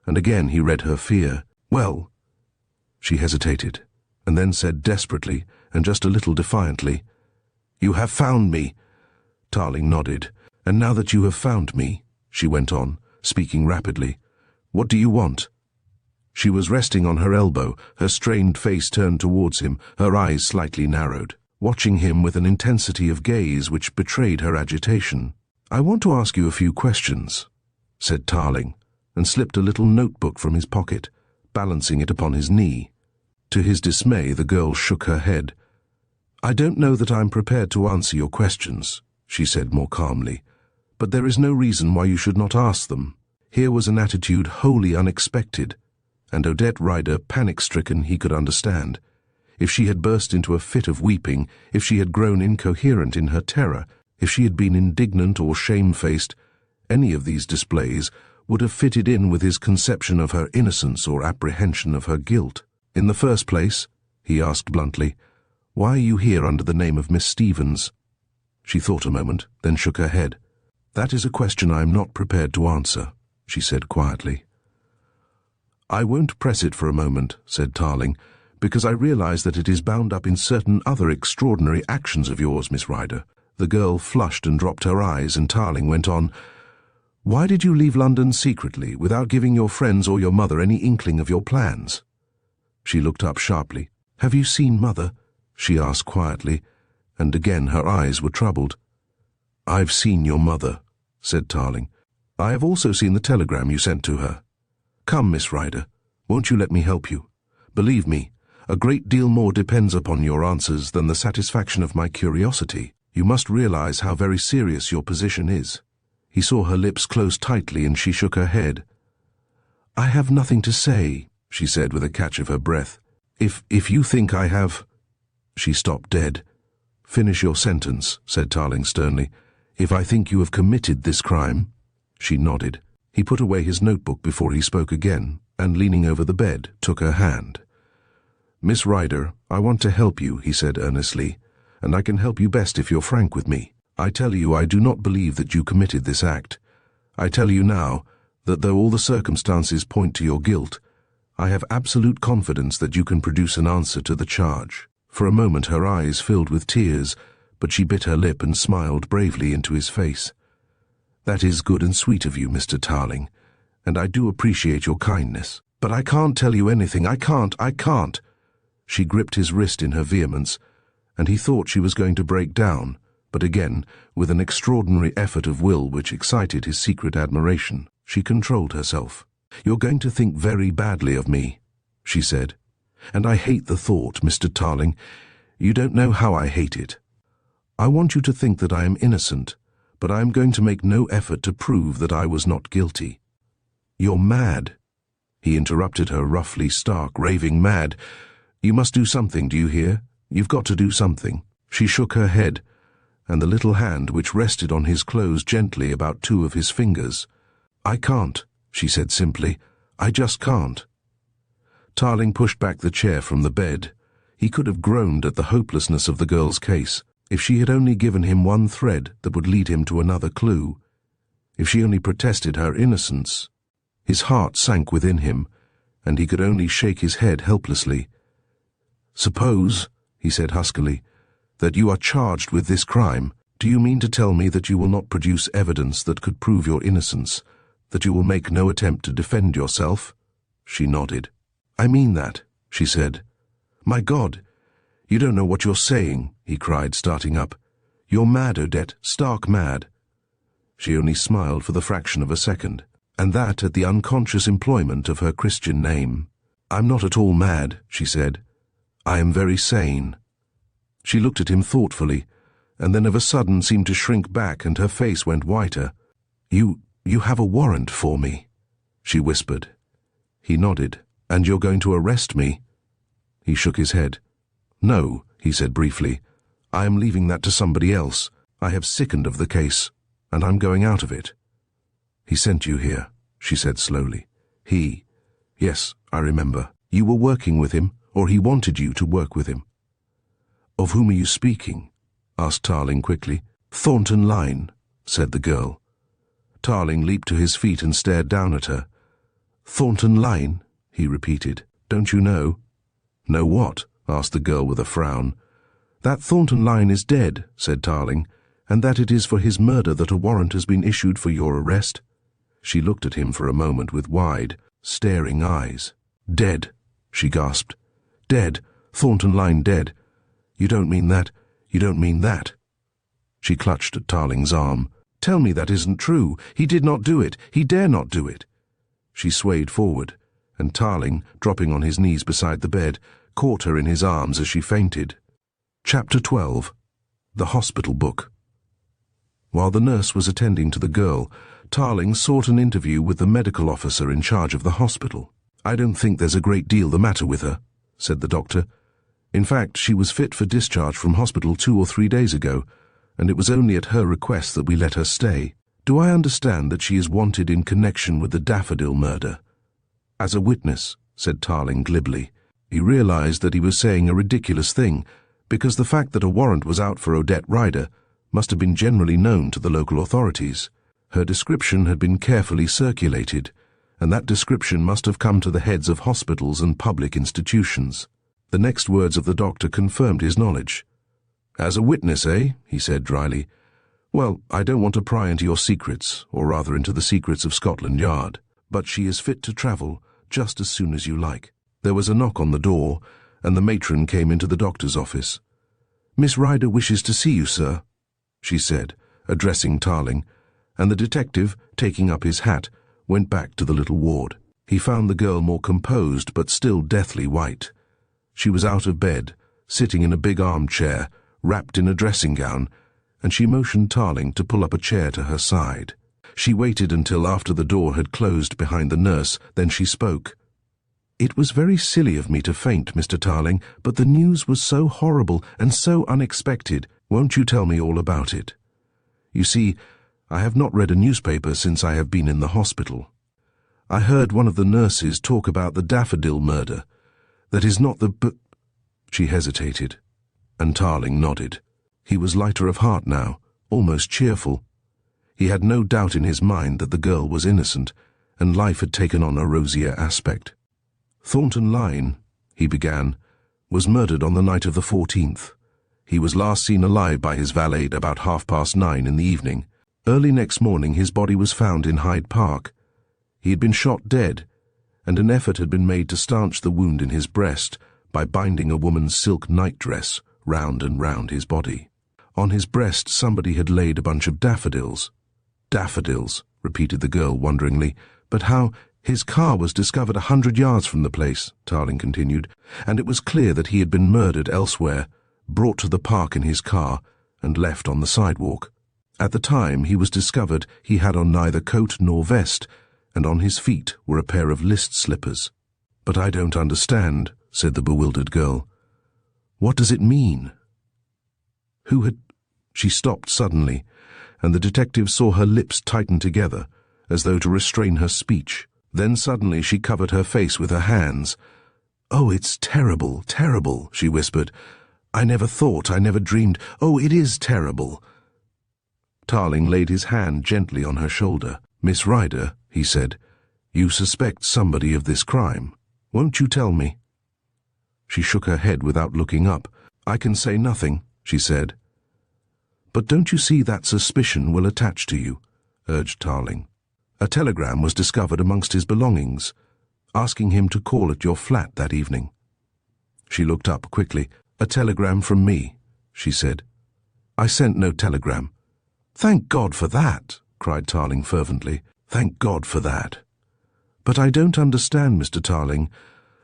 and again he read her fear. "Well—" She hesitated, and then said desperately, and just a little defiantly, "You have found me." Tarling nodded. "And now that you have found me," she went on, speaking rapidly, "what do you want?" She was resting on her elbow, her strained face turned towards him, her eyes slightly narrowed, watching him with an intensity of gaze which betrayed her agitation. "I want to ask you a few questions," said Tarling, and slipped a little notebook from his pocket, balancing it upon his knee. To his dismay, the girl shook her head. "I don't know that I'm prepared to answer your questions," she said more calmly, "but there is no reason why you should not ask them." Here was an attitude wholly unexpected, and Odette Rider, panic-stricken, he could understand. If she had burst into a fit of weeping, if she had grown incoherent in her terror, if she had been indignant or shamefaced, any of these displays would have fitted in with his conception of her innocence or apprehension of her guilt. "In the first place," he asked bluntly, "why are you here under the name of Miss Stevens?" She thought a moment, then shook her head. "That is a question I am not prepared to answer," she said quietly. "I won't press it for a moment," said Tarling, "because I realize that it is bound up in certain other extraordinary actions of yours, Miss Rider." The girl flushed and dropped her eyes, and Tarling went on, "Why did you leave London secretly, without giving your friends or your mother any inkling of your plans?" She looked up sharply. "Have you seen Mother?" she asked quietly, and again her eyes were troubled. "I've seen your mother," said Tarling. "I have also seen the telegram you sent to her. Come, Miss Rider, won't you let me help you? Believe me, a great deal more depends upon your answers than the satisfaction of my curiosity. You must realize how very serious your position is." He saw her lips close tightly, and she shook her head. "I have nothing to say," she said with a catch of her breath. If you think I have—" She stopped dead. "Finish your sentence," said Tarling sternly. "If I think you have committed this crime—" She nodded. He put away his notebook before he spoke again, and leaning over the bed, took her hand. "Miss Ryder, I want to help you," he said earnestly, "and I can help you best if you're frank with me. I tell you I do not believe that you committed this act. I tell you now that though all the circumstances point to your guilt, I have absolute confidence that you can produce an answer to the charge." For a moment her eyes filled with tears, but she bit her lip and smiled bravely into his face. "That is good and sweet of you, Mr. Tarling, and I do appreciate your kindness. But I can't tell you anything. I can't. She gripped his wrist in her vehemence, and he thought she was going to break down, but again, with an extraordinary effort of will which excited his secret admiration, she controlled herself. "You're going to think very badly of me," she said. "And I hate the thought, Mr. Tarling. You don't know how I hate it. I want you to think that I am innocent, but I am going to make no effort to prove that I was not guilty." "You're mad," he interrupted her roughly, stark, raving mad. "You must do something, do you hear? You've got to do something." She shook her head, and the little hand which rested on his closed gently about 2 of his fingers. "I can't," she said simply. "I just can't." Tarling pushed back the chair from the bed. He could have groaned at the hopelessness of the girl's case. If she had only given him one thread that would lead him to another clue. If she only protested her innocence. His heart sank within him, and he could only shake his head helplessly. "Suppose," he said huskily, "that you are charged with this crime. Do you mean to tell me that you will not produce evidence that could prove your innocence, that you will make no attempt to defend yourself?" She nodded. "I mean that," she said. "My God, you don't know what you're saying," he cried, starting up. "You're mad, Odette, stark mad." She only smiled for the fraction of a second, and that at the unconscious employment of her Christian name. "I'm not at all mad," she said. "I am very sane." She looked at him thoughtfully, and then of a sudden seemed to shrink back, and her face went whiter. You have a warrant for me," she whispered. He nodded. "And you're going to arrest me?" He shook his head. "No," he said briefly. "I am leaving that to somebody else. I have sickened of the case, and I'm going out of it." "He sent you here," she said slowly. "He? Yes, I remember. You were working with him, or he wanted you to work with him." "Of whom are you speaking?" asked Tarling quickly. "Thornton Lyne," said the girl. Tarling leaped to his feet and stared down at her. "Thornton Lyne?" he repeated. "Don't you know?" "Know what?" asked the girl with a frown. "That Thornton Lyne is dead," said Tarling, "and that it is for his murder that a warrant has been issued for your arrest." She looked at him for a moment with wide, staring eyes. "Dead," she gasped. "Dead. Thornton Lyne dead. You don't mean that. You don't mean that." She clutched at Tarling's arm. "Tell me that isn't true. He did not do it. He dare not do it." She swayed forward, and Tarling, dropping on his knees beside the bed, caught her in his arms as she fainted. Chapter 12. The Hospital Book. While the nurse was attending to the girl, Tarling sought an interview with the medical officer in charge of the hospital. "I don't think there's a great deal the matter with her," said the doctor. "In fact, she was fit for discharge from hospital 2 or 3 days ago, and it was only at her request that we let her stay. Do I understand that she is wanted in connection with the Daffodil murder?" "As a witness," said Tarling glibly. He realized that he was saying a ridiculous thing, because the fact that a warrant was out for Odette Ryder must have been generally known to the local authorities. Her description had been carefully circulated, and that description must have come to the heads of hospitals and public institutions. The next words of the doctor confirmed his knowledge. "As a witness, eh?" he said dryly. "Well, I don't want to pry into your secrets, or rather into the secrets of Scotland Yard, but she is fit to travel just as soon as you like." There was a knock on the door, and the matron came into the doctor's office. "Miss Ryder wishes to see you, sir," she said, addressing Tarling, and the detective, taking up his hat, went back to the little ward. He found the girl more composed but still deathly white. She was out of bed, sitting in a big armchair, wrapped in a dressing gown, and she motioned Tarling to pull up a chair to her side. She waited until after the door had closed behind the nurse, then she spoke. "It was very silly of me to faint, Mr. Tarling, but the news was so horrible and so unexpected. Won't you tell me all about it? You see, I have not read a newspaper since I have been in the hospital. I heard one of the nurses talk about the Daffodil murder. That is not the She hesitated, and Tarling nodded. He was lighter of heart now, almost cheerful. He had no doubt in his mind that the girl was innocent, and life had taken on a rosier aspect. Thornton Lyne, he began, was murdered on the night of the 14th. He was last seen alive by his valet about 9:30 in the evening. Early next morning his body was found in Hyde Park. He had been shot dead, and an effort had been made to stanch the wound in his breast by binding a woman's silk nightdress round and round his body. On his breast somebody had laid a bunch of daffodils. Daffodils, repeated the girl wonderingly. But how? His car was discovered 100 yards from the place, Tarling continued, and it was clear that he had been murdered elsewhere, brought to the park in his car, and left on the sidewalk. At the time he was discovered, he had on neither coat nor vest, and on his feet were a pair of list slippers. But I don't understand, said the bewildered girl. What does it mean? Who had... She stopped suddenly, and the detective saw her lips tighten together, as though to restrain her speech. Then suddenly she covered her face with her hands. "Oh, it's terrible, terrible," she whispered. "I never thought, I never dreamed. Oh, it is terrible." Tarling laid his hand gently on her shoulder. "Miss Ryder," he said, "you suspect somebody of this crime. Won't you tell me?" She shook her head without looking up. "I can say nothing," she said. "But don't you see that suspicion will attach to you?" urged Tarling. "A telegram was discovered amongst his belongings, asking him to call at your flat that evening." She looked up quickly. "A telegram from me," she said. "I sent no telegram." "Thank God for that," cried Tarling fervently. "Thank God for that." "But I don't understand, Mr. Tarling.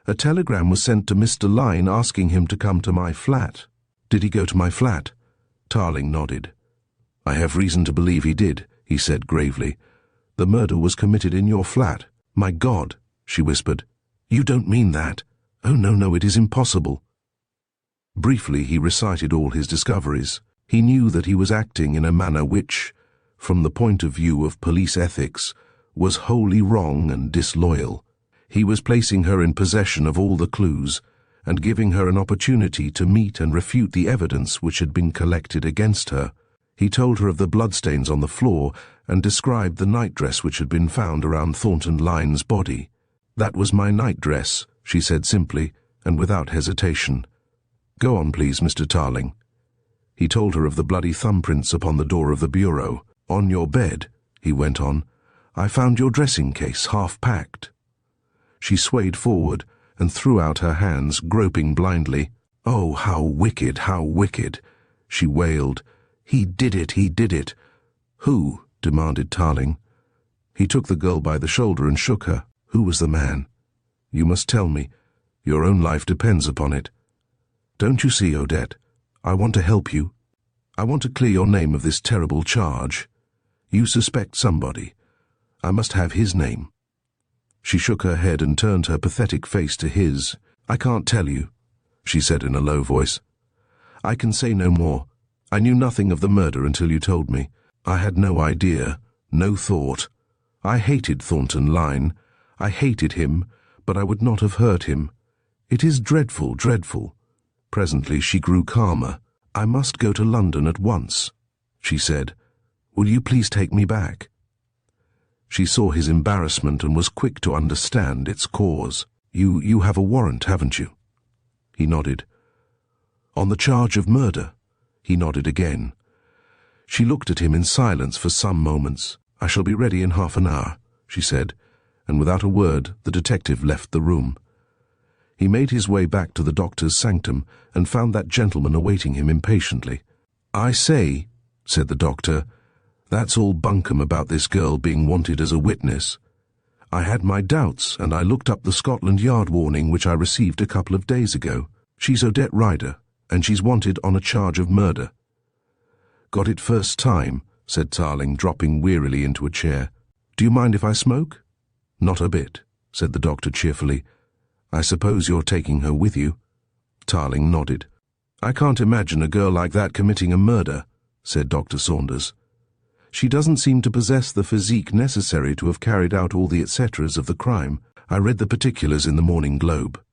A telegram was sent to Mr. Lyne asking him to come to my flat. Did he go to my flat?" Tarling nodded. "I have reason to believe he did," he said gravely. "The murder was committed in your flat." "My God," she whispered. "You don't mean that." "Oh, no, it is impossible." Briefly he recited all his discoveries. He knew that he was acting in a manner which, from the point of view of police ethics, was wholly wrong and disloyal. He was placing her in possession of all the clues, and giving her an opportunity to meet and refute the evidence which had been collected against her. He told her of the bloodstains on the floor and described the nightdress which had been found around Thornton Lyne's body. "That was my nightdress," she said simply and without hesitation. "Go on, please, Mr. Tarling." He told her of the bloody thumbprints upon the door of the bureau. "On your bed," he went on, "I found your dressing case half packed." She swayed forward and threw out her hands, groping blindly. "Oh, how wicked, how wicked!" she wailed. "He did it, he did it." "Who?" demanded Tarling. He took the girl by the shoulder and shook her. "Who was the man? You must tell me. Your own life depends upon it. Don't you see, Odette? I want to help you. I want to clear your name of this terrible charge. You suspect somebody. I must have his name." She shook her head and turned her pathetic face to his. "I can't tell you," she said in a low voice. "I can say no more. I knew nothing of the murder until you told me. I had no idea, no thought. I hated Thornton Lyne. I hated him, but I would not have hurt him. It is dreadful, dreadful." Presently she grew calmer. "I must go to London at once," she said. "Will you please take me back?" She saw his embarrassment and was quick to understand its cause. You have a warrant, haven't you?" He nodded. "On the charge of murder?" He nodded again. She looked at him in silence for some moments. "I shall be ready in half an hour," she said, and without a word the detective left the room. He made his way back to the doctor's sanctum and found that gentleman awaiting him impatiently. "I say," said the doctor, "that's all bunkum about this girl being wanted as a witness. I had my doubts, and I looked up the Scotland Yard warning which I received a couple of days ago. She's Odette Ryder, and she's wanted on a charge of murder." "Got it first time," said Tarling, dropping wearily into a chair. "Do you mind if I smoke?" "Not a bit," said the doctor cheerfully. "I suppose you're taking her with you?" Tarling nodded. "I can't imagine a girl like that committing a murder," said Dr. Saunders. She doesn't seem to possess the physique necessary to have carried out all the etceteras of the crime. I read the particulars in the Morning Globe.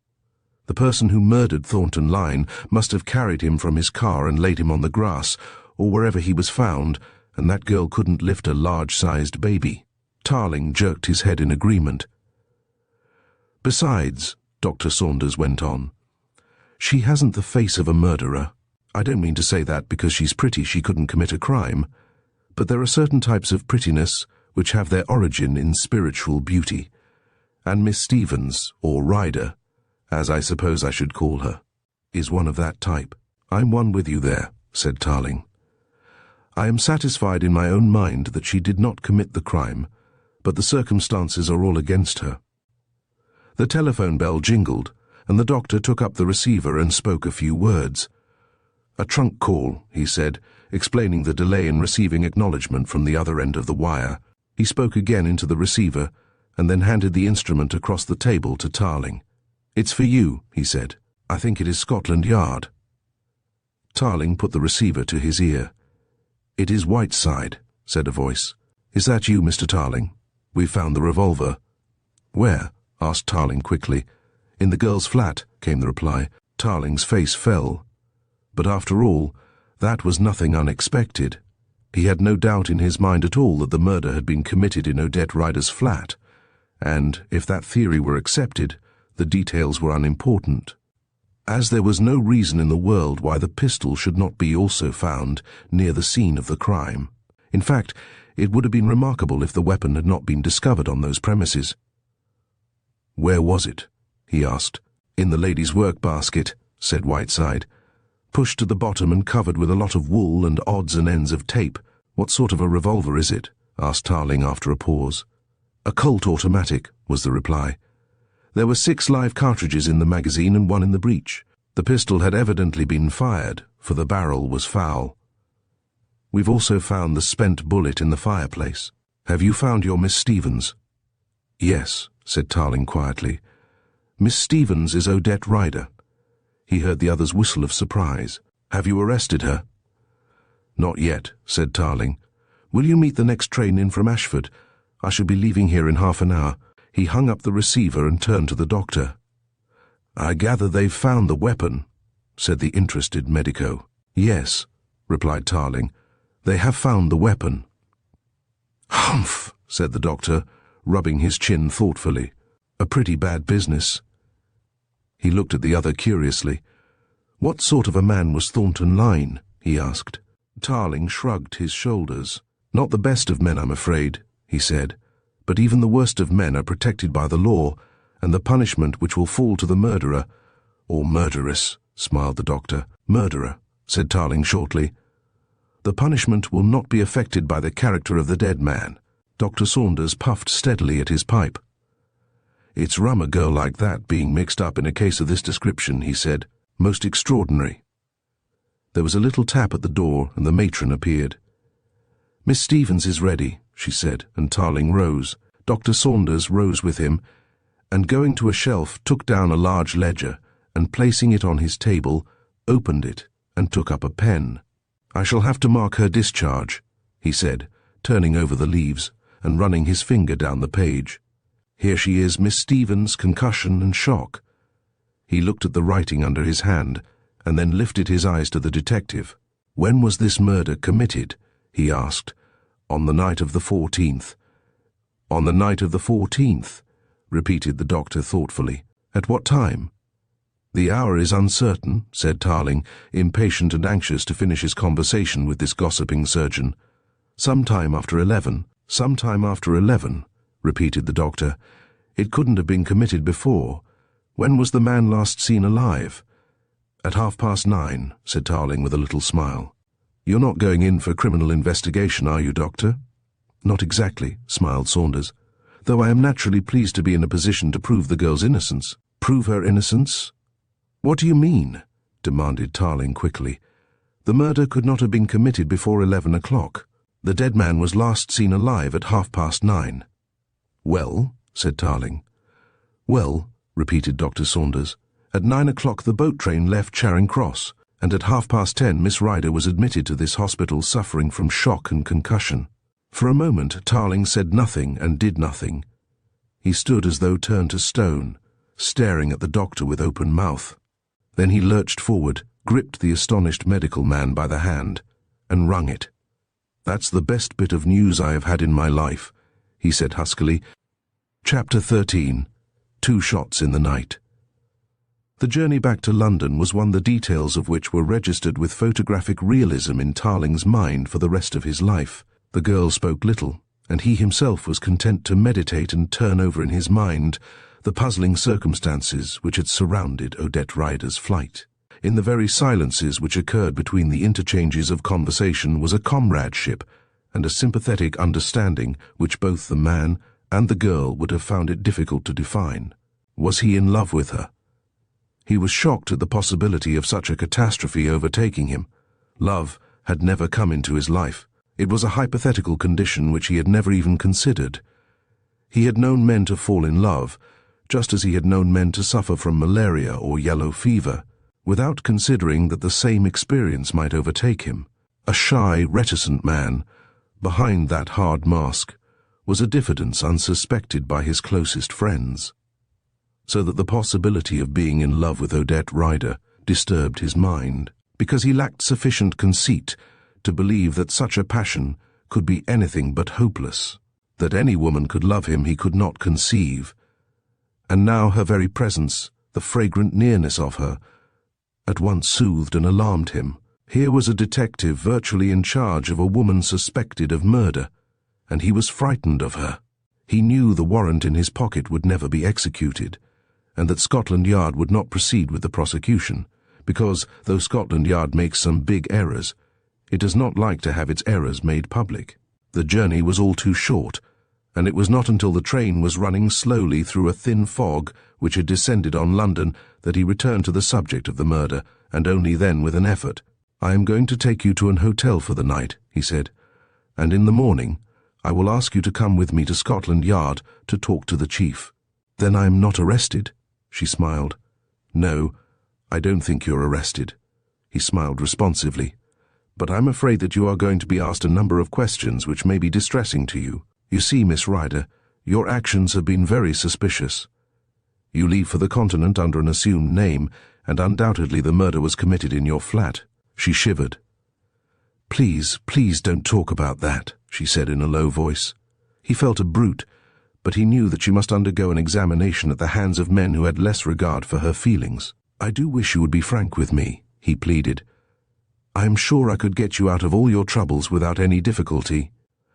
The person who murdered Thornton Lyne must have carried him from his car and laid him on the grass, or wherever he was found, and that girl couldn't lift a large-sized baby. Tarling jerked his head in agreement. Besides, Dr. Saunders went on, she hasn't the face of a murderer. I don't mean to say that because she's pretty she couldn't commit a crime, but there are certain types of prettiness which have their origin in spiritual beauty, and Miss Stevens, or Ryder, as I suppose I should call her, is one of that type. I'm one with you there, said Tarling. I am satisfied in my own mind that she did not commit the crime, but the circumstances are all against her. The telephone bell jingled, and the doctor took up the receiver and spoke a few words. A trunk call, he said, explaining the delay in receiving acknowledgement from the other end of the wire. He spoke again into the receiver, and then handed the instrument across the table to Tarling. It's for you, he said. I think it is Scotland Yard. Tarling put the receiver to his ear. It is Whiteside, said a voice. Is that you, Mr. Tarling? We've found the revolver. Where? Asked Tarling quickly. In the girl's flat, came the reply. Tarling's face fell. But after all, that was nothing unexpected. He had no doubt in his mind at all that the murder had been committed in Odette Rider's flat, and, if that theory were accepted, the details were unimportant, as there was no reason in the world why the pistol should not be also found near the scene of the crime. In fact, it would have been remarkable if the weapon had not been discovered on those premises. Where was it? He asked. In the lady's work basket, said Whiteside. Pushed to the bottom and covered with a lot of wool and odds and ends of tape. What sort of a revolver is it? Asked Tarling after a pause. A Colt automatic, was the reply. There were 6 live cartridges in the magazine and 1 in the breech. The pistol had evidently been fired, for the barrel was foul. We've also found the spent bullet in the fireplace. Have you found your Miss Stevens? Yes, said Tarling quietly. Miss Stevens is Odette Rider. He heard the other's whistle of surprise. Have you arrested her? Not yet, said Tarling. Will you meet the next train in from Ashford? I shall be leaving here in half an hour. He hung up the receiver and turned to the doctor. I gather they've found the weapon, said the interested medico. Yes, replied Tarling. They have found the weapon. Humph, said the doctor, rubbing his chin thoughtfully. A pretty bad business. He looked at the other curiously. What sort of a man was Thornton Lyne? He asked. Tarling shrugged his shoulders. Not the best of men, I'm afraid, he said. But even the worst of men are protected by the law, and the punishment which will fall to the murderer, or murderess, smiled the doctor. Murderer, said Tarling shortly. The punishment will not be affected by the character of the dead man. Dr. Saunders puffed steadily at his pipe. It's rum a girl like that being mixed up in a case of this description, he said. Most extraordinary. There was a little tap at the door, and the matron appeared. Miss Stevens is ready, she said, and Tarling rose. Dr. Saunders rose with him, and going to a shelf took down a large ledger, and placing it on his table, opened it, and took up a pen. I shall have to mark her discharge, he said, turning over the leaves, and running his finger down the page. Here she is, Miss Stevens, concussion and shock. He looked at the writing under his hand, and then lifted his eyes to the detective. When was this murder committed? He asked. On the night of the 14th. On the night of the 14th, repeated the doctor thoughtfully. At what time? The hour is uncertain, said Tarling, impatient and anxious to finish his conversation with this gossiping surgeon. Some time after 11. Some time after 11, repeated the doctor. It couldn't have been committed before. When was the man last seen alive? At 9:30, said Tarling with a little smile. You're not going in for criminal investigation, are you, Doctor? Not exactly, smiled Saunders, though I am naturally pleased to be in a position to prove the girl's innocence. Prove her innocence? What do you mean? Demanded Tarling quickly. The murder could not have been committed before 11 o'clock. The dead man was last seen alive at 9:30. Well, said Tarling. Well, repeated Dr. Saunders, at 9 o'clock the boat train left Charing Cross, and at 10:30 Miss Ryder was admitted to this hospital suffering from shock and concussion. For a moment, Tarling said nothing and did nothing. He stood as though turned to stone, staring at the doctor with open mouth. Then he lurched forward, gripped the astonished medical man by the hand, and wrung it. "That's the best bit of news I have had in my life," he said huskily. Chapter 13. 2 shots in the night. The journey back to London was one the details of which were registered with photographic realism in Tarling's mind for the rest of his life. The girl spoke little, and he himself was content to meditate and turn over in his mind the puzzling circumstances which had surrounded Odette Rider's flight. In the very silences which occurred between the interchanges of conversation was a comradeship and a sympathetic understanding which both the man and the girl would have found it difficult to define. Was he in love with her? He was shocked at the possibility of such a catastrophe overtaking him. Love had never come into his life. It was a hypothetical condition which he had never even considered. He had known men to fall in love, just as he had known men to suffer from malaria or yellow fever, without considering that the same experience might overtake him. A shy, reticent man, behind that hard mask, was a diffidence unsuspected by his closest friends. So that the possibility of being in love with Odette Rider disturbed his mind, because he lacked sufficient conceit to believe that such a passion could be anything but hopeless. That any woman could love him he could not conceive. And now her very presence, the fragrant nearness of her, at once soothed and alarmed him. Here was a detective virtually in charge of a woman suspected of murder, and he was frightened of her. He knew the warrant in his pocket would never be executed, and that Scotland Yard would not proceed with the prosecution, because, though Scotland Yard makes some big errors, it does not like to have its errors made public. The journey was all too short, and it was not until the train was running slowly through a thin fog which had descended on London that he returned to the subject of the murder, and only then with an effort. "I am going to take you to an hotel for the night," he said, "and in the morning I will ask you to come with me to Scotland Yard to talk to the chief." "Then I am not arrested?" She smiled. "No, I don't think you're arrested." He smiled responsively. "But I'm afraid that you are going to be asked a number of questions which may be distressing to you. You see, Miss Rider, your actions have been very suspicious. You leave for the continent under an assumed name, and undoubtedly the murder was committed in your flat." She shivered. "Please, please don't talk about that," she said in a low voice. He felt a brute, but he knew that she must undergo an examination at the hands of men who had less regard for her feelings. "I do wish you would be frank with me," he pleaded. "I am sure I could get you out of all your troubles without any difficulty."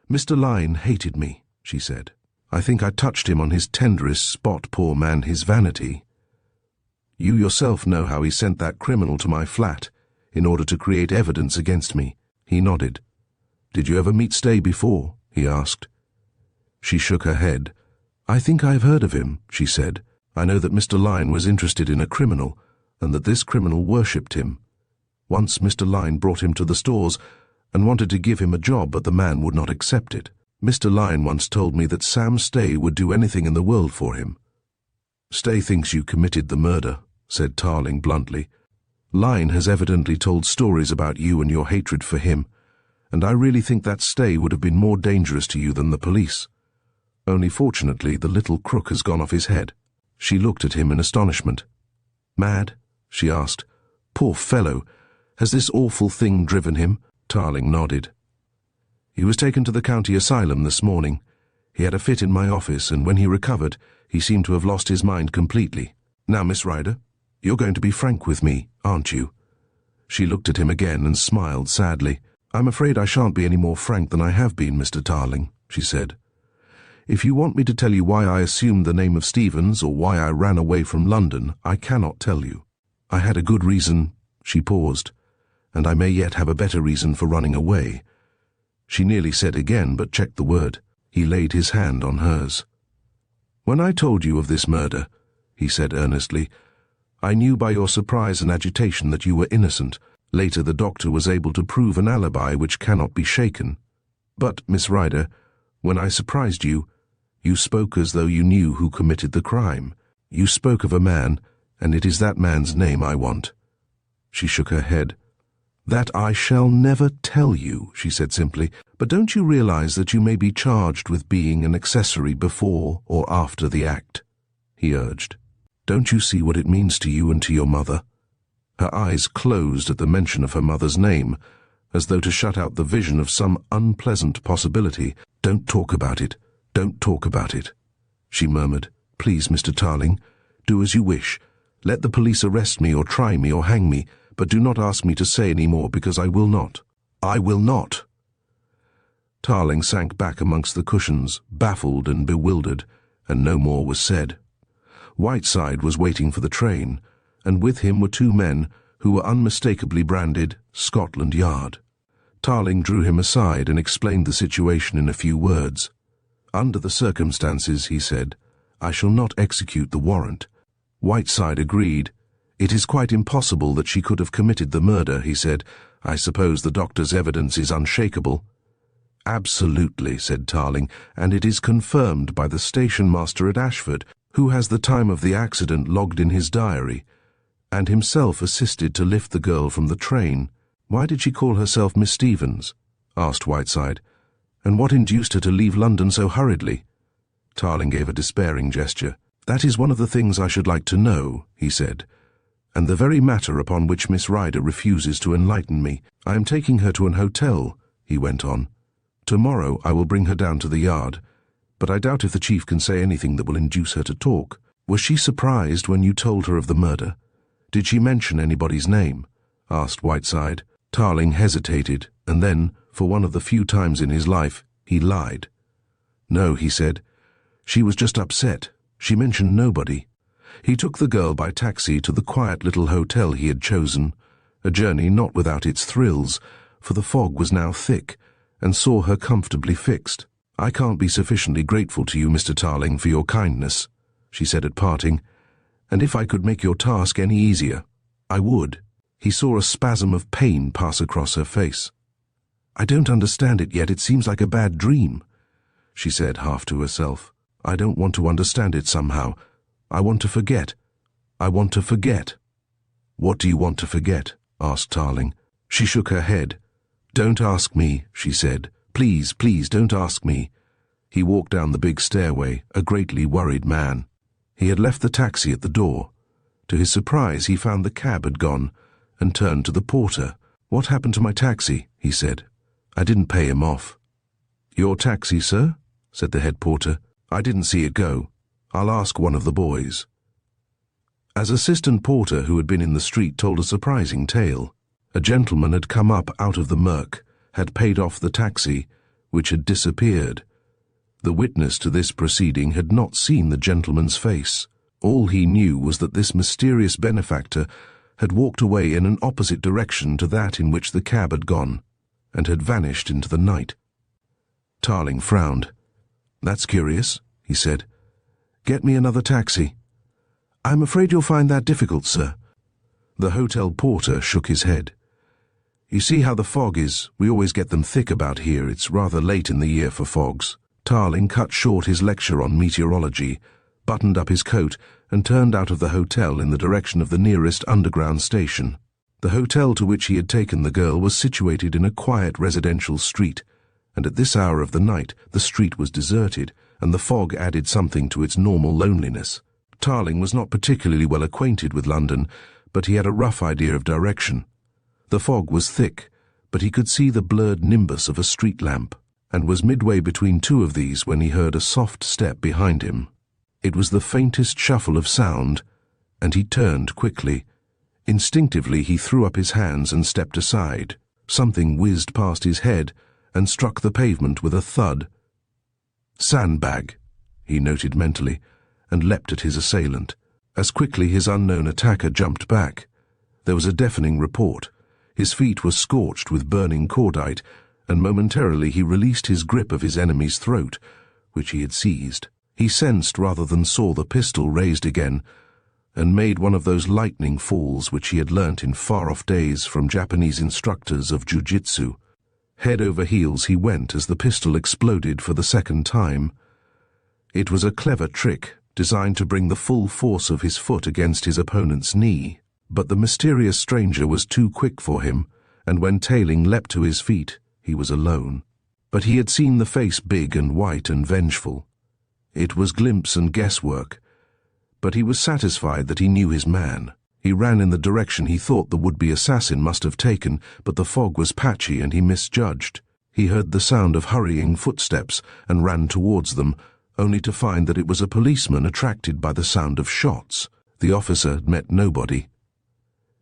"Mr. Lyne hated me," she said. "I think I touched him on his tenderest spot, poor man, his vanity. You yourself know how he sent that criminal to my flat in order to create evidence against me." He nodded. "Did you ever meet Stay before?" he asked. She shook her head. "I think I have heard of him," she said. "I know that Mr. Lyne was interested in a criminal, and that this criminal worshipped him. Once Mr. Lyne brought him to the stores and wanted to give him a job, but the man would not accept it. Mr. Lyne once told me that Sam Stay would do anything in the world for him." "Stay thinks you committed the murder," said Tarling bluntly. "Lyne has evidently told stories about you and your hatred for him, and I really think that Stay would have been more dangerous to you than the police. Only fortunately the little crook has gone off his head." She looked at him in astonishment. "Mad?" she asked. "Poor fellow! Has this awful thing driven him?" Tarling nodded. "He was taken to the county asylum this morning. He had a fit in my office, and when he recovered, he seemed to have lost his mind completely. Now, Miss Rider, you're going to be frank with me, aren't you?" She looked at him again and smiled sadly. "I'm afraid I shan't be any more frank than I have been, Mr. Tarling," she said. "If you want me to tell you why I assumed the name of Stevens or why I ran away from London, I cannot tell you. I had a good reason." She paused. "And I may yet have a better reason for running away." She nearly said again, but checked the word. He laid his hand on hers. "When I told you of this murder," he said earnestly, "I knew by your surprise and agitation that you were innocent. Later the doctor was able to prove an alibi which cannot be shaken. But, Miss Rider, when I surprised you, you spoke as though you knew who committed the crime. You spoke of a man, and it is that man's name I want." She shook her head. "That I shall never tell you," she said simply. "But don't you realize that you may be charged with being an accessory before or after the act?" he urged. "Don't you see what it means to you and to your mother?" Her eyes closed at the mention of her mother's name, as though to shut out the vision of some unpleasant possibility. "Don't talk about it. Don't talk about it," she murmured. "Please, Mr. Tarling, do as you wish. Let the police arrest me or try me or hang me, but do not ask me to say any more, because I will not. I will not." Tarling sank back amongst the cushions, baffled and bewildered, and no more was said. Whiteside was waiting for the train, and with him were two men who were unmistakably branded Scotland Yard. Tarling drew him aside and explained the situation in a few words. "Under the circumstances," he said, "I shall not execute the warrant." Whiteside agreed. "It is quite impossible that she could have committed the murder," he said. "I suppose the doctor's evidence is unshakable." "Absolutely," said Tarling, "and it is confirmed by the station master at Ashford, who has the time of the accident logged in his diary, and himself assisted to lift the girl from the train." "Why did she call herself Miss Stevens?" asked Whiteside. "And what induced her to leave London so hurriedly?" Tarling gave a despairing gesture. "That is one of the things I should like to know," he said, "and the very matter upon which Miss Ryder refuses to enlighten me. I am taking her to an hotel," he went on. "Tomorrow I will bring her down to the yard, but I doubt if the chief can say anything that will induce her to talk. Was she surprised when you told her of the murder? Did she mention anybody's name?" asked Whiteside. Tarling hesitated, and then, for one of the few times in his life, he lied. "No," he said. "She was just upset. She mentioned nobody." He took the girl by taxi to the quiet little hotel he had chosen, a journey not without its thrills, for the fog was now thick, and saw her comfortably fixed. "I can't be sufficiently grateful to you, Mr. Tarling, for your kindness," she said at parting, "and if I could make your task any easier, I would." He saw a spasm of pain pass across her face. "I don't understand it yet. It seems like a bad dream," she said half to herself. "I don't want to understand it somehow. I want to forget. I want to forget." "What do you want to forget?" asked Tarling. She shook her head. "Don't ask me," she said. "Please, please, don't ask me." He walked down the big stairway, a greatly worried man. He had left the taxi at the door. To his surprise, he found the cab had gone, and turned to the porter. "What happened to my taxi?" he said. "I didn't pay him off." "Your taxi, sir?" said the head porter. "I didn't see it go. I'll ask one of the boys." As assistant porter who had been in the street told a surprising tale. A gentleman had come up out of the murk, had paid off the taxi, which had disappeared. The witness to this proceeding had not seen the gentleman's face. All he knew was that this mysterious benefactor had walked away in an opposite direction to that in which the cab had gone, and had vanished into the night. Tarling frowned. "That's curious," he said. "Get me another taxi." "I'm afraid you'll find that difficult, sir." The hotel porter shook his head. "You see how the fog is. We always get them thick about here. It's rather late in the year for fogs." Tarling cut short his lecture on meteorology, buttoned up his coat, and turned out of the hotel in the direction of the nearest underground station. The hotel to which he had taken the girl was situated in a quiet residential street, and at this hour of the night the street was deserted, and the fog added something to its normal loneliness. Tarling was not particularly well acquainted with London, but he had a rough idea of direction. The fog was thick, but he could see the blurred nimbus of a street lamp, and was midway between two of these when he heard a soft step behind him. It was the faintest shuffle of sound, and he turned quickly. Instinctively he threw up his hands and stepped aside. Something whizzed past his head and struck the pavement with a thud. "Sandbag," he noted mentally, and leapt at his assailant. As quickly his unknown attacker jumped back. There was a deafening report. His feet were scorched with burning cordite, and momentarily he released his grip of his enemy's throat, which he had seized. He sensed rather than saw the pistol raised again, and made one of those lightning falls which he had learnt in far-off days from Japanese instructors of jiu-jitsu. Head over heels he went as the pistol exploded for the second time. It was a clever trick, designed to bring the full force of his foot against his opponent's knee, but the mysterious stranger was too quick for him, and when Ling leapt to his feet, he was alone. But he had seen the face big and white and vengeful. It was glimpse and guesswork, but he was satisfied that he knew his man. He ran in the direction he thought the would-be assassin must have taken, but the fog was patchy and he misjudged. He heard the sound of hurrying footsteps and ran towards them, only to find that it was a policeman attracted by the sound of shots. The officer had met nobody.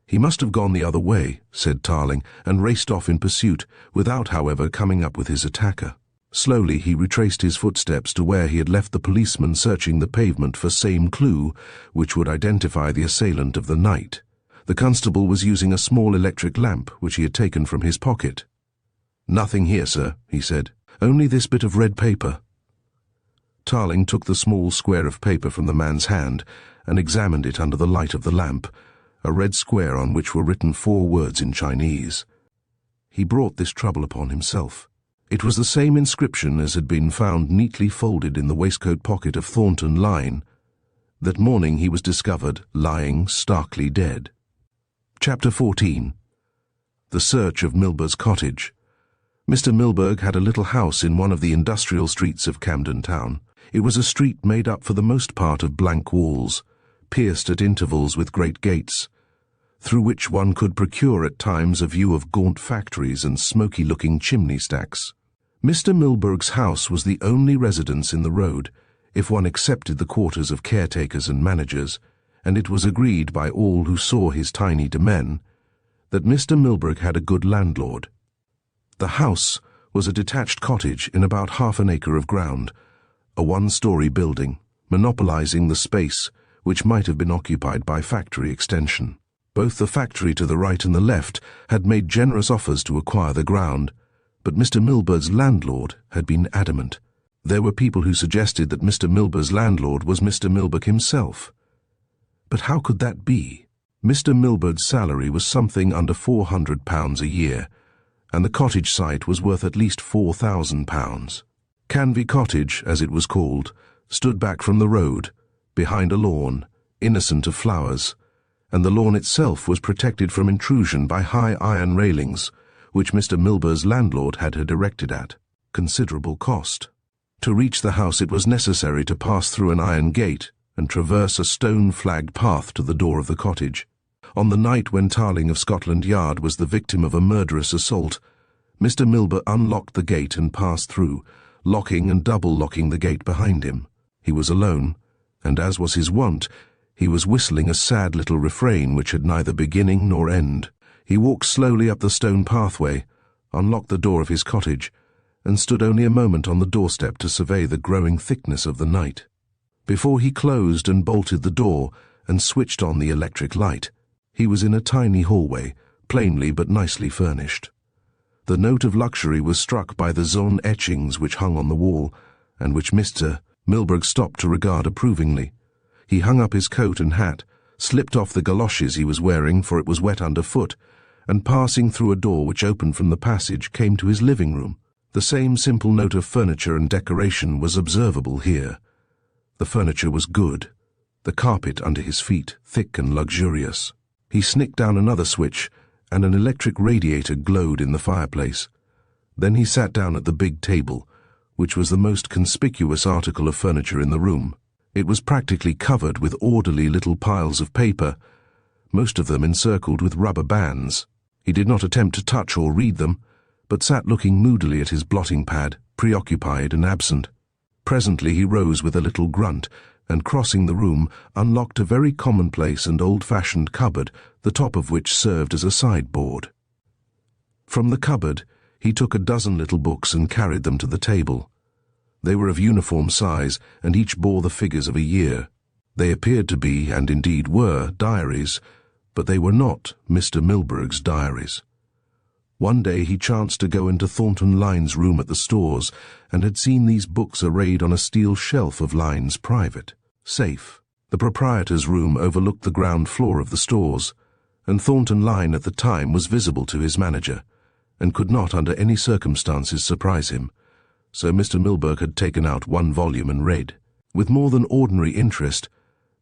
He must have gone the other way, said Tarling, and raced off in pursuit, without, however, coming up with his attacker. Slowly he retraced his footsteps to where he had left the policeman searching the pavement for same clue which would identify the assailant of the night. The constable was using a small electric lamp which he had taken from his pocket. "Nothing here, sir," he said. "Only this bit of red paper." Tarling took the small square of paper from the man's hand and examined it under the light of the lamp, a red square on which were written 4 words in Chinese. He brought this trouble upon himself. It was the same inscription as had been found neatly folded in the waistcoat pocket of Thornton, Lyne. That morning he was discovered lying starkly dead. Chapter 14. The Search of Milburgh's Cottage. Mr. Milburgh had a little house in one of the industrial streets of Camden Town. It was a street made up for the most part of blank walls, pierced at intervals with great gates, through which one could procure at times a view of gaunt factories and smoky-looking chimney stacks. Mr. Milburgh's house was the only residence in the road, if one excepted the quarters of caretakers and managers, and it was agreed by all who saw his tiny demesne that Mr. Milburgh had a good landlord. The house was a detached cottage in about half an acre of ground, a 1-story building, monopolizing the space which might have been occupied by factory extension. Both the factory to the right and the left had made generous offers to acquire the ground, but Mr. Milburgh's landlord had been adamant. There were people who suggested that Mr. Milburgh's landlord was Mr. Milburgh himself. But how could that be? Mr. Milburgh's salary was something under £400 a year, and the cottage site was worth at least £4,000. Canvey Cottage, as it was called, stood back from the road, behind a lawn, innocent of flowers, and the lawn itself was protected from intrusion by high iron railings, which Mr. Milburgh's landlord had erected at considerable cost. To reach the house it was necessary to pass through an iron gate and traverse a stone-flagged path to the door of the cottage. On the night when Tarling of Scotland Yard was the victim of a murderous assault, Mr. Milburgh unlocked the gate and passed through, locking and double-locking the gate behind him. He was alone, and as was his wont, he was whistling a sad little refrain which had neither beginning nor end. He walked slowly up the stone pathway, unlocked the door of his cottage, and stood only a moment on the doorstep to survey the growing thickness of the night. Before he closed and bolted the door and switched on the electric light, he was in a tiny hallway, plainly but nicely furnished. The note of luxury was struck by the zone etchings which hung on the wall, and which Mr. Milburgh stopped to regard approvingly. He hung up his coat and hat, slipped off the galoshes he was wearing, for it was wet underfoot, and passing through a door which opened from the passage, came to his living room. The same simple note of furniture and decoration was observable here. The furniture was good, the carpet under his feet thick and luxurious. He snicked down another switch, and an electric radiator glowed in the fireplace. Then he sat down at the big table, which was the most conspicuous article of furniture in the room. It was practically covered with orderly little piles of paper, most of them encircled with rubber bands. He did not attempt to touch or read them, but sat looking moodily at his blotting pad, preoccupied and absent. Presently he rose with a little grunt, and crossing the room, unlocked a very commonplace and old-fashioned cupboard, the top of which served as a sideboard. From the cupboard he took a dozen little books and carried them to the table. They were of uniform size, and each bore the figures of a year. They appeared to be, and indeed were, diaries, but they were not Mr. Milburgh's diaries. One day he chanced to go into Thornton Lyne's room at the stores, and had seen these books arrayed on a steel shelf of Lyne's private safe. The proprietor's room overlooked the ground floor of the stores, and Thornton Lyne at the time was visible to his manager, and could not under any circumstances surprise him. So Mr. Milburgh had taken out one volume and read, with more than ordinary interest,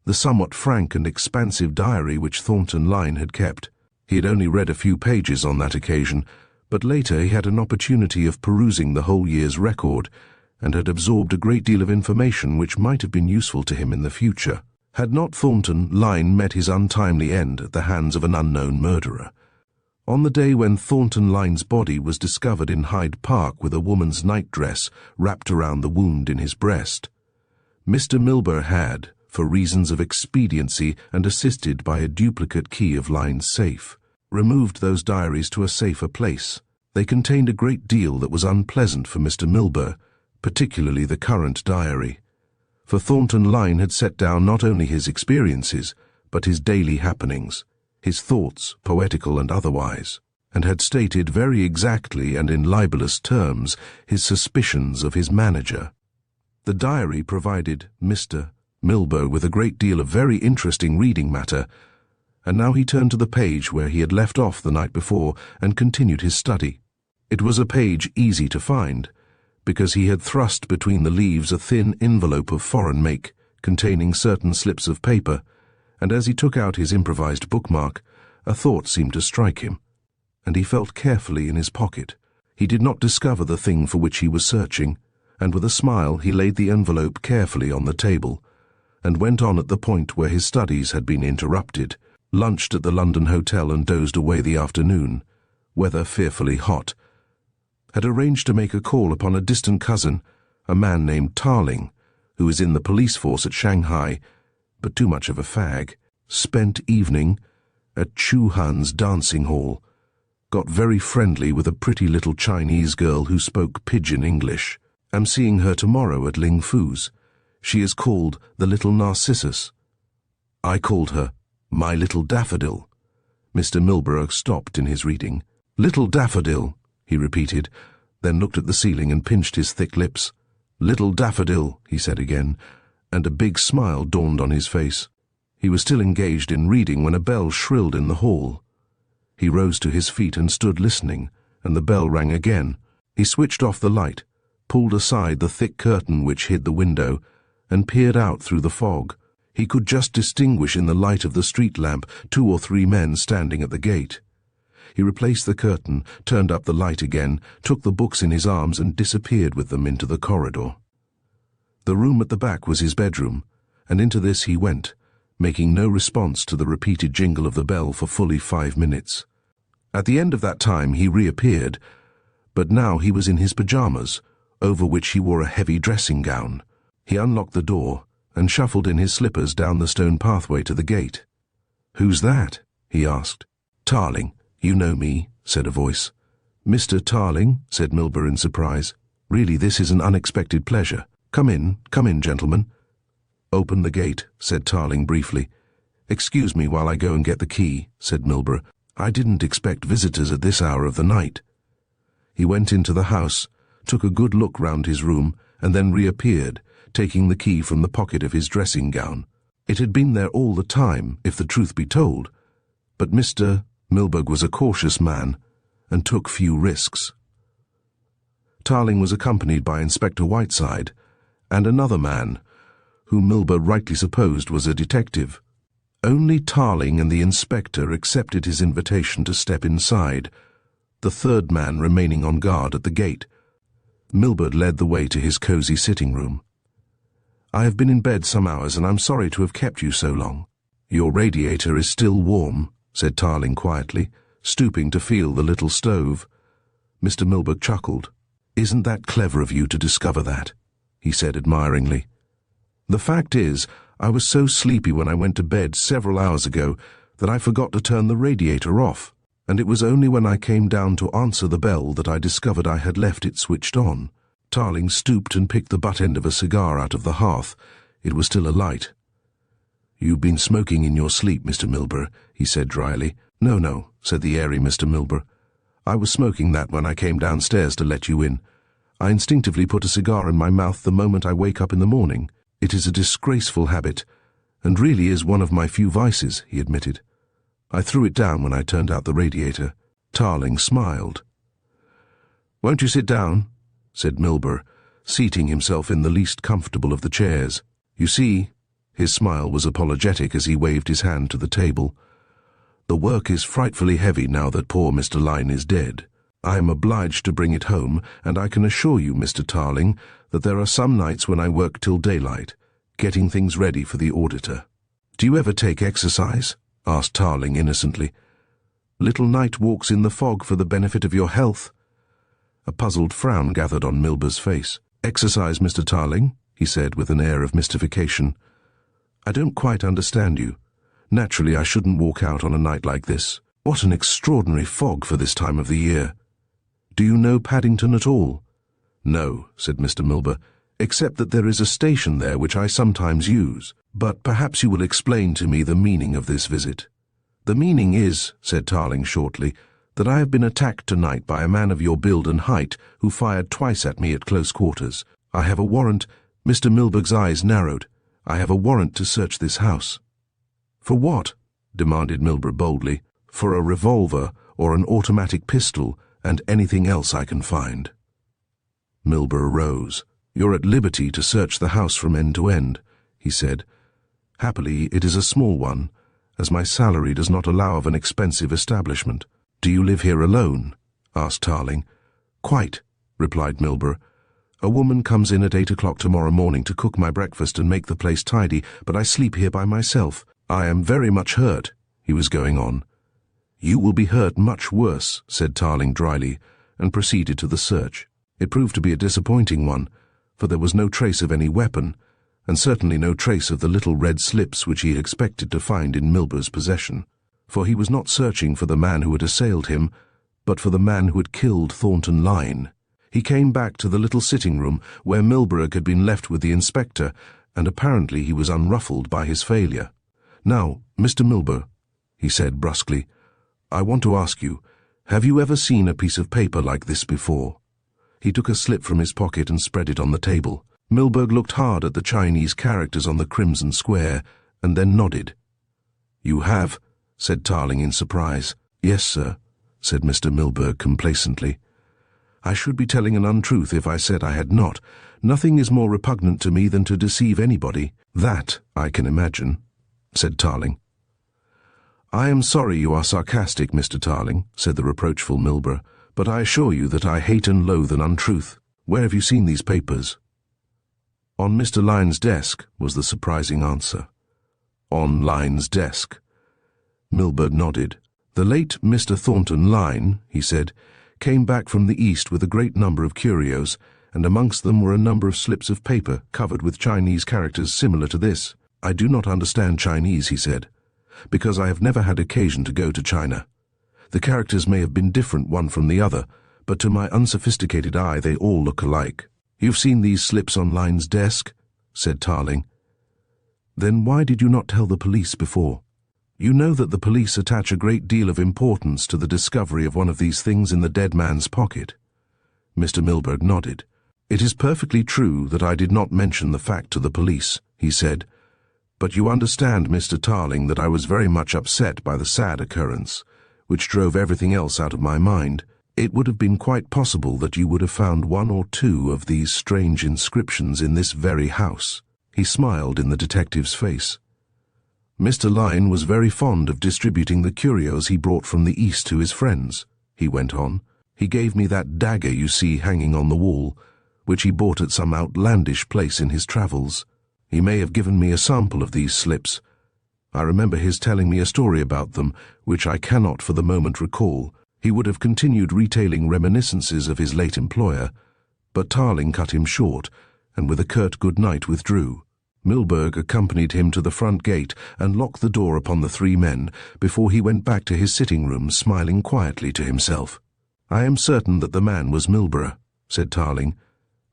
the somewhat frank and expansive diary which Thornton Lyne had kept. He had only read a few pages on that occasion, but later he had an opportunity of perusing the whole year's record, and had absorbed a great deal of information which might have been useful to him in the future. Had not Thornton Lyne met his untimely end at the hands of an unknown murderer? On the day when Thornton Lyne's body was discovered in Hyde Park with a woman's nightdress wrapped around the wound in his breast, Mr. Milburgh had, for reasons of expediency and assisted by a duplicate key of Lyne's safe, removed those diaries to a safer place. They contained a great deal that was unpleasant for Mr. Milburgh, particularly the current diary. For Thornton Lyne had set down not only his experiences, but his daily happenings, his thoughts, poetical and otherwise, and had stated very exactly and in libellous terms his suspicions of his manager. The diary provided Mr. Milburgh with a great deal of very interesting reading matter, and now he turned to the page where he had left off the night before and continued his study. It was a page easy to find, because he had thrust between the leaves a thin envelope of foreign make, containing certain slips of paper, and as he took out his improvised bookmark, a thought seemed to strike him, and he felt carefully in his pocket. He did not discover the thing for which he was searching, and with a smile he laid the envelope carefully on the table, and went on at the point where his studies had been interrupted, lunched at the London hotel and dozed away the afternoon, weather fearfully hot, had arranged to make a call upon a distant cousin, a man named Tarling, who is in the police force at Shanghai, but too much of a fag, spent evening at Chu Han's dancing hall, got very friendly with a pretty little Chinese girl who spoke pidgin English. Am seeing her tomorrow at Ling Fu's. She is called the Little Narcissus. I called her my little daffodil. Mr. Milburgh stopped in his reading. Little daffodil, he repeated, then looked at the ceiling and pinched his thick lips. Little daffodil, he said again, and a big smile dawned on his face. He was still engaged in reading when a bell shrilled in the hall. He rose to his feet and stood listening, and the bell rang again. He switched off the light, pulled aside the thick curtain which hid the window, and peered out through the fog. He could just distinguish in the light of the street lamp 2 or 3 men standing at the gate. He replaced the curtain, turned up the light again, took the books in his arms and disappeared with them into the corridor. The room at the back was his bedroom, and into this he went, making no response to the repeated jingle of the bell for fully 5 minutes. At the end of that time he reappeared, but now he was in his pyjamas, over which he wore a heavy dressing gown. He unlocked the door and shuffled in his slippers down the stone pathway to the gate. "Who's that?" he asked. "Tarling. You know me," said a voice. "Mr. Tarling," said Milburgh in surprise. "Really, this is an unexpected pleasure. Come in, gentlemen." "Open the gate," said Tarling briefly. "Excuse me while I go and get the key," said Milburgh. "I didn't expect visitors at this hour of the night." He went into the house, took a good look round his room, and then reappeared, taking the key from the pocket of his dressing gown. It had been there all the time, if the truth be told, but Mr. Milburgh was a cautious man, and took few risks. Tarling was accompanied by Inspector Whiteside, and another man, whom Milburgh rightly supposed was a detective. Only Tarling and the inspector accepted his invitation to step inside, the third man remaining on guard at the gate. Milburgh led the way to his cosy sitting room. "I have been in bed some hours, and I'm sorry to have kept you so long." "Your radiator is still warm," said Tarling quietly, stooping to feel the little stove. Mr. Milburgh chuckled. "Isn't that clever of you to discover that?" he said admiringly. "The fact is, I was so sleepy when I went to bed several hours ago that I forgot to turn the radiator off, and it was only when I came down to answer the bell that I discovered I had left it switched on." Tarling stooped and picked the butt end of a cigar out of the hearth. It was still alight. "You've been smoking in your sleep, Mr. Milburgh," he said dryly. No, said the airy Mr. Milburgh. "I was smoking that when I came downstairs to let you in. I instinctively put a cigar in my mouth the moment I wake up in the morning. It is a disgraceful habit, and really is one of my few vices," he admitted. "I threw it down when I turned out the radiator." Tarling smiled. "Won't you sit down?" said Milburgh, seating himself in the least comfortable of the chairs. "You see," his smile was apologetic as he waved his hand to the table, The work is frightfully heavy now that poor Mr. Lyne is dead. I am obliged to bring it home, and I can assure you, Mr. Tarling, that there are some nights when I work till daylight, getting things ready for the auditor." "Do you ever take exercise?" asked Tarling innocently. "Little night walks in the fog for the benefit of your health." A puzzled frown gathered on Milburgh's face. "Exercise, Mr. Tarling?" he said with an air of mystification. "I don't quite understand you. Naturally, I shouldn't walk out on a night like this. What an extraordinary fog for this time of the year. Do you know Paddington at all?" "No," said Mr. Milburgh, "except that there is a station there which I sometimes use. But perhaps you will explain to me the meaning of this visit." "The meaning is," said Tarling shortly, "that I have been attacked tonight by a man of your build and height who fired twice at me at close quarters. I have a warrant—" Mr. Milburgh's eyes narrowed. "I have a warrant to search this house." "For what?" demanded Milburgh boldly. "For a revolver or an automatic pistol and anything else I can find." Milburgh rose. "You're at liberty to search the house from end to end," he said. "Happily, it is a small one, as my salary does not allow of an expensive establishment." "Do you live here alone?" asked Tarling. "Quite," replied Milburgh. "A woman comes in at 8 o'clock tomorrow morning to cook my breakfast and make the place tidy, but I sleep here by myself. I am very much hurt," he was going on. "You will be hurt much worse," said Tarling dryly, and proceeded to the search. It proved to be a disappointing one, for there was no trace of any weapon, and certainly no trace of the little red slips which he had expected to find in Milburgh's possession. For he was not searching for the man who had assailed him, but for the man who had killed Thornton Lyne. He came back to the little sitting room where Milburgh had been left with the inspector, and apparently he was unruffled by his failure. "Now, Mr. Milburgh," he said brusquely, "I want to ask you, have you ever seen a piece of paper like this before?" He took a slip from his pocket and spread it on the table. Milburgh looked hard at the Chinese characters on the crimson square, and then nodded. "You have?" said Tarling in surprise. "Yes, sir," said Mr. Milburgh complacently. "I should be telling an untruth if I said I had not. Nothing is more repugnant to me than to deceive anybody." "That I can imagine," said Tarling. "I am sorry you are sarcastic, Mr. Tarling," said the reproachful Milburgh, "but I assure you that I hate and loathe an untruth. Where have you seen these papers?" "On Mr. Lyne's desk," was the surprising answer. "On Lyne's desk?" Milburgh nodded. "The late Mr. Thornton Lyne," he said, "came back from the East with a great number of curios, and amongst them were a number of slips of paper covered with Chinese characters similar to this. I do not understand Chinese," he said, "because I have never had occasion to go to China. The characters may have been different one from the other, but to my unsophisticated eye they all look alike." "You've seen these slips on Lyne's desk?" said Tarling. "Then why did you not tell the police before? You know that the police attach a great deal of importance to the discovery of one of these things in the dead man's pocket." Mr. Milburgh nodded. "It is perfectly true that I did not mention the fact to the police," he said, "but you understand, Mr. Tarling, that I was very much upset by the sad occurrence, which drove everything else out of my mind. It would have been quite possible that you would have found one or two of these strange inscriptions in this very house." He smiled in the detective's face. "Mr. Lyne was very fond of distributing the curios he brought from the East to his friends," he went on. "He gave me that dagger you see hanging on the wall, which he bought at some outlandish place in his travels. He may have given me a sample of these slips. I remember his telling me a story about them, which I cannot for the moment recall." He would have continued retailing reminiscences of his late employer, but Tarling cut him short, and with a curt good night withdrew. Milburgh accompanied him to the front gate and locked the door upon the three men before he went back to his sitting room, smiling quietly to himself. "I am certain that the man was Milburgh," said Tarling.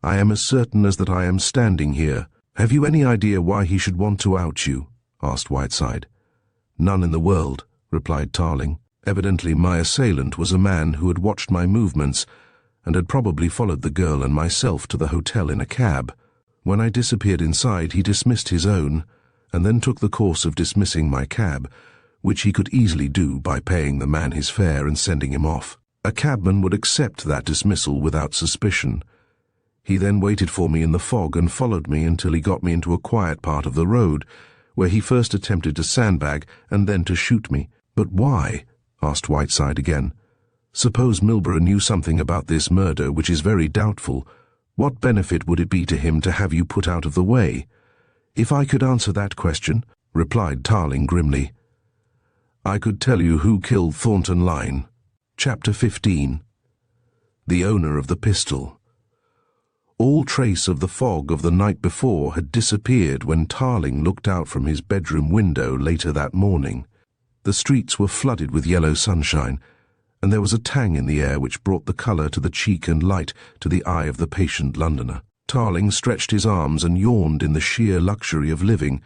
"I am as certain as that I am standing here." "Have you any idea why he should want to out you?" asked Whiteside. "None in the world," replied Tarling. "Evidently my assailant was a man who had watched my movements and had probably followed the girl and myself to the hotel in a cab. When I disappeared inside, he dismissed his own, and then took the course of dismissing my cab, which he could easily do by paying the man his fare and sending him off. A cabman would accept that dismissal without suspicion. He then waited for me in the fog and followed me until he got me into a quiet part of the road, where he first attempted to sandbag and then to shoot me. "But why?" asked Whiteside again. "Suppose Milburgh knew something about this murder, which is very doubtful. What benefit would it be to him to have you put out of the way?" "If I could answer that question," replied Tarling grimly, "I could tell you who killed Thornton Lyne." Chapter 15. The owner of the pistol. All trace of the fog of the night before had disappeared when Tarling looked out from his bedroom window later that morning. The streets were flooded with yellow sunshine, and there was a tang in the air which brought the colour to the cheek and light to the eye of the patient Londoner. Tarling stretched his arms and yawned in the sheer luxury of living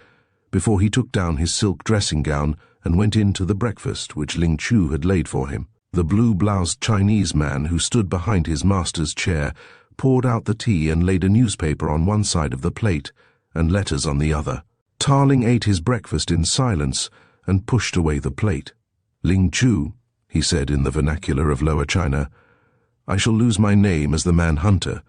before he took down his silk dressing gown and went in to the breakfast which Ling had laid for him. The blue-bloused Chinese man who stood behind his master's chair poured out the tea and laid a newspaper on one side of the plate and letters on the other. Tarling ate his breakfast in silence and pushed away the plate. "Ling Chu," he said in the vernacular of Lower China, "I shall lose my name as the man-hunter,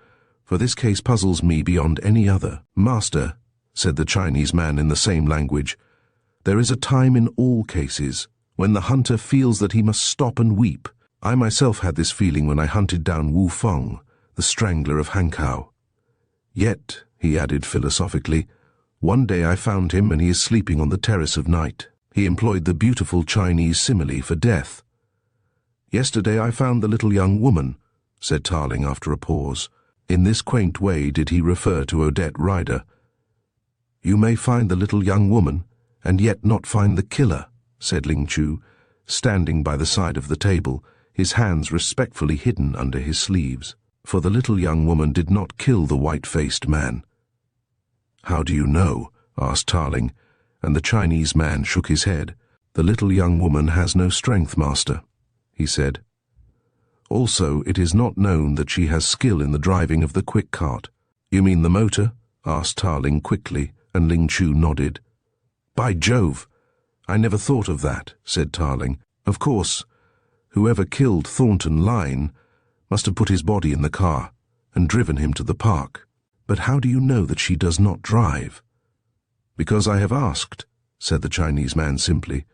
for this case puzzles me beyond any other." "Master," said the Chinese man in the same language, "there is a time in all cases when the hunter feels that he must stop and weep. I myself had this feeling when I hunted down Wu Feng, the strangler of Hankow. Yet," he added philosophically, "one day I found him and he is sleeping on the terrace of night." He employed the beautiful Chinese simile for death. "Yesterday I found the little young woman," said Tarling after a pause. In this quaint way did he refer to Odette Rider. "You may find the little young woman, and yet not find the killer," said Ling Chu, standing by the side of the table, his hands respectfully hidden under his sleeves. "For the little young woman did not kill the white-faced man." "How do you know?" asked Tarling, and the Chinese man shook his head. "The little young woman has no strength, master," he said. "Also, it is not known that she has skill in the driving of the quick cart." "You mean the motor?" asked Tarling quickly, and Ling Chu nodded. "By Jove! I never thought of that," said Tarling. "Of course, whoever killed Thornton Lyne must have put his body in the car and driven him to the park. But how do you know that she does not drive?" "Because I have asked," said the Chinese man simply.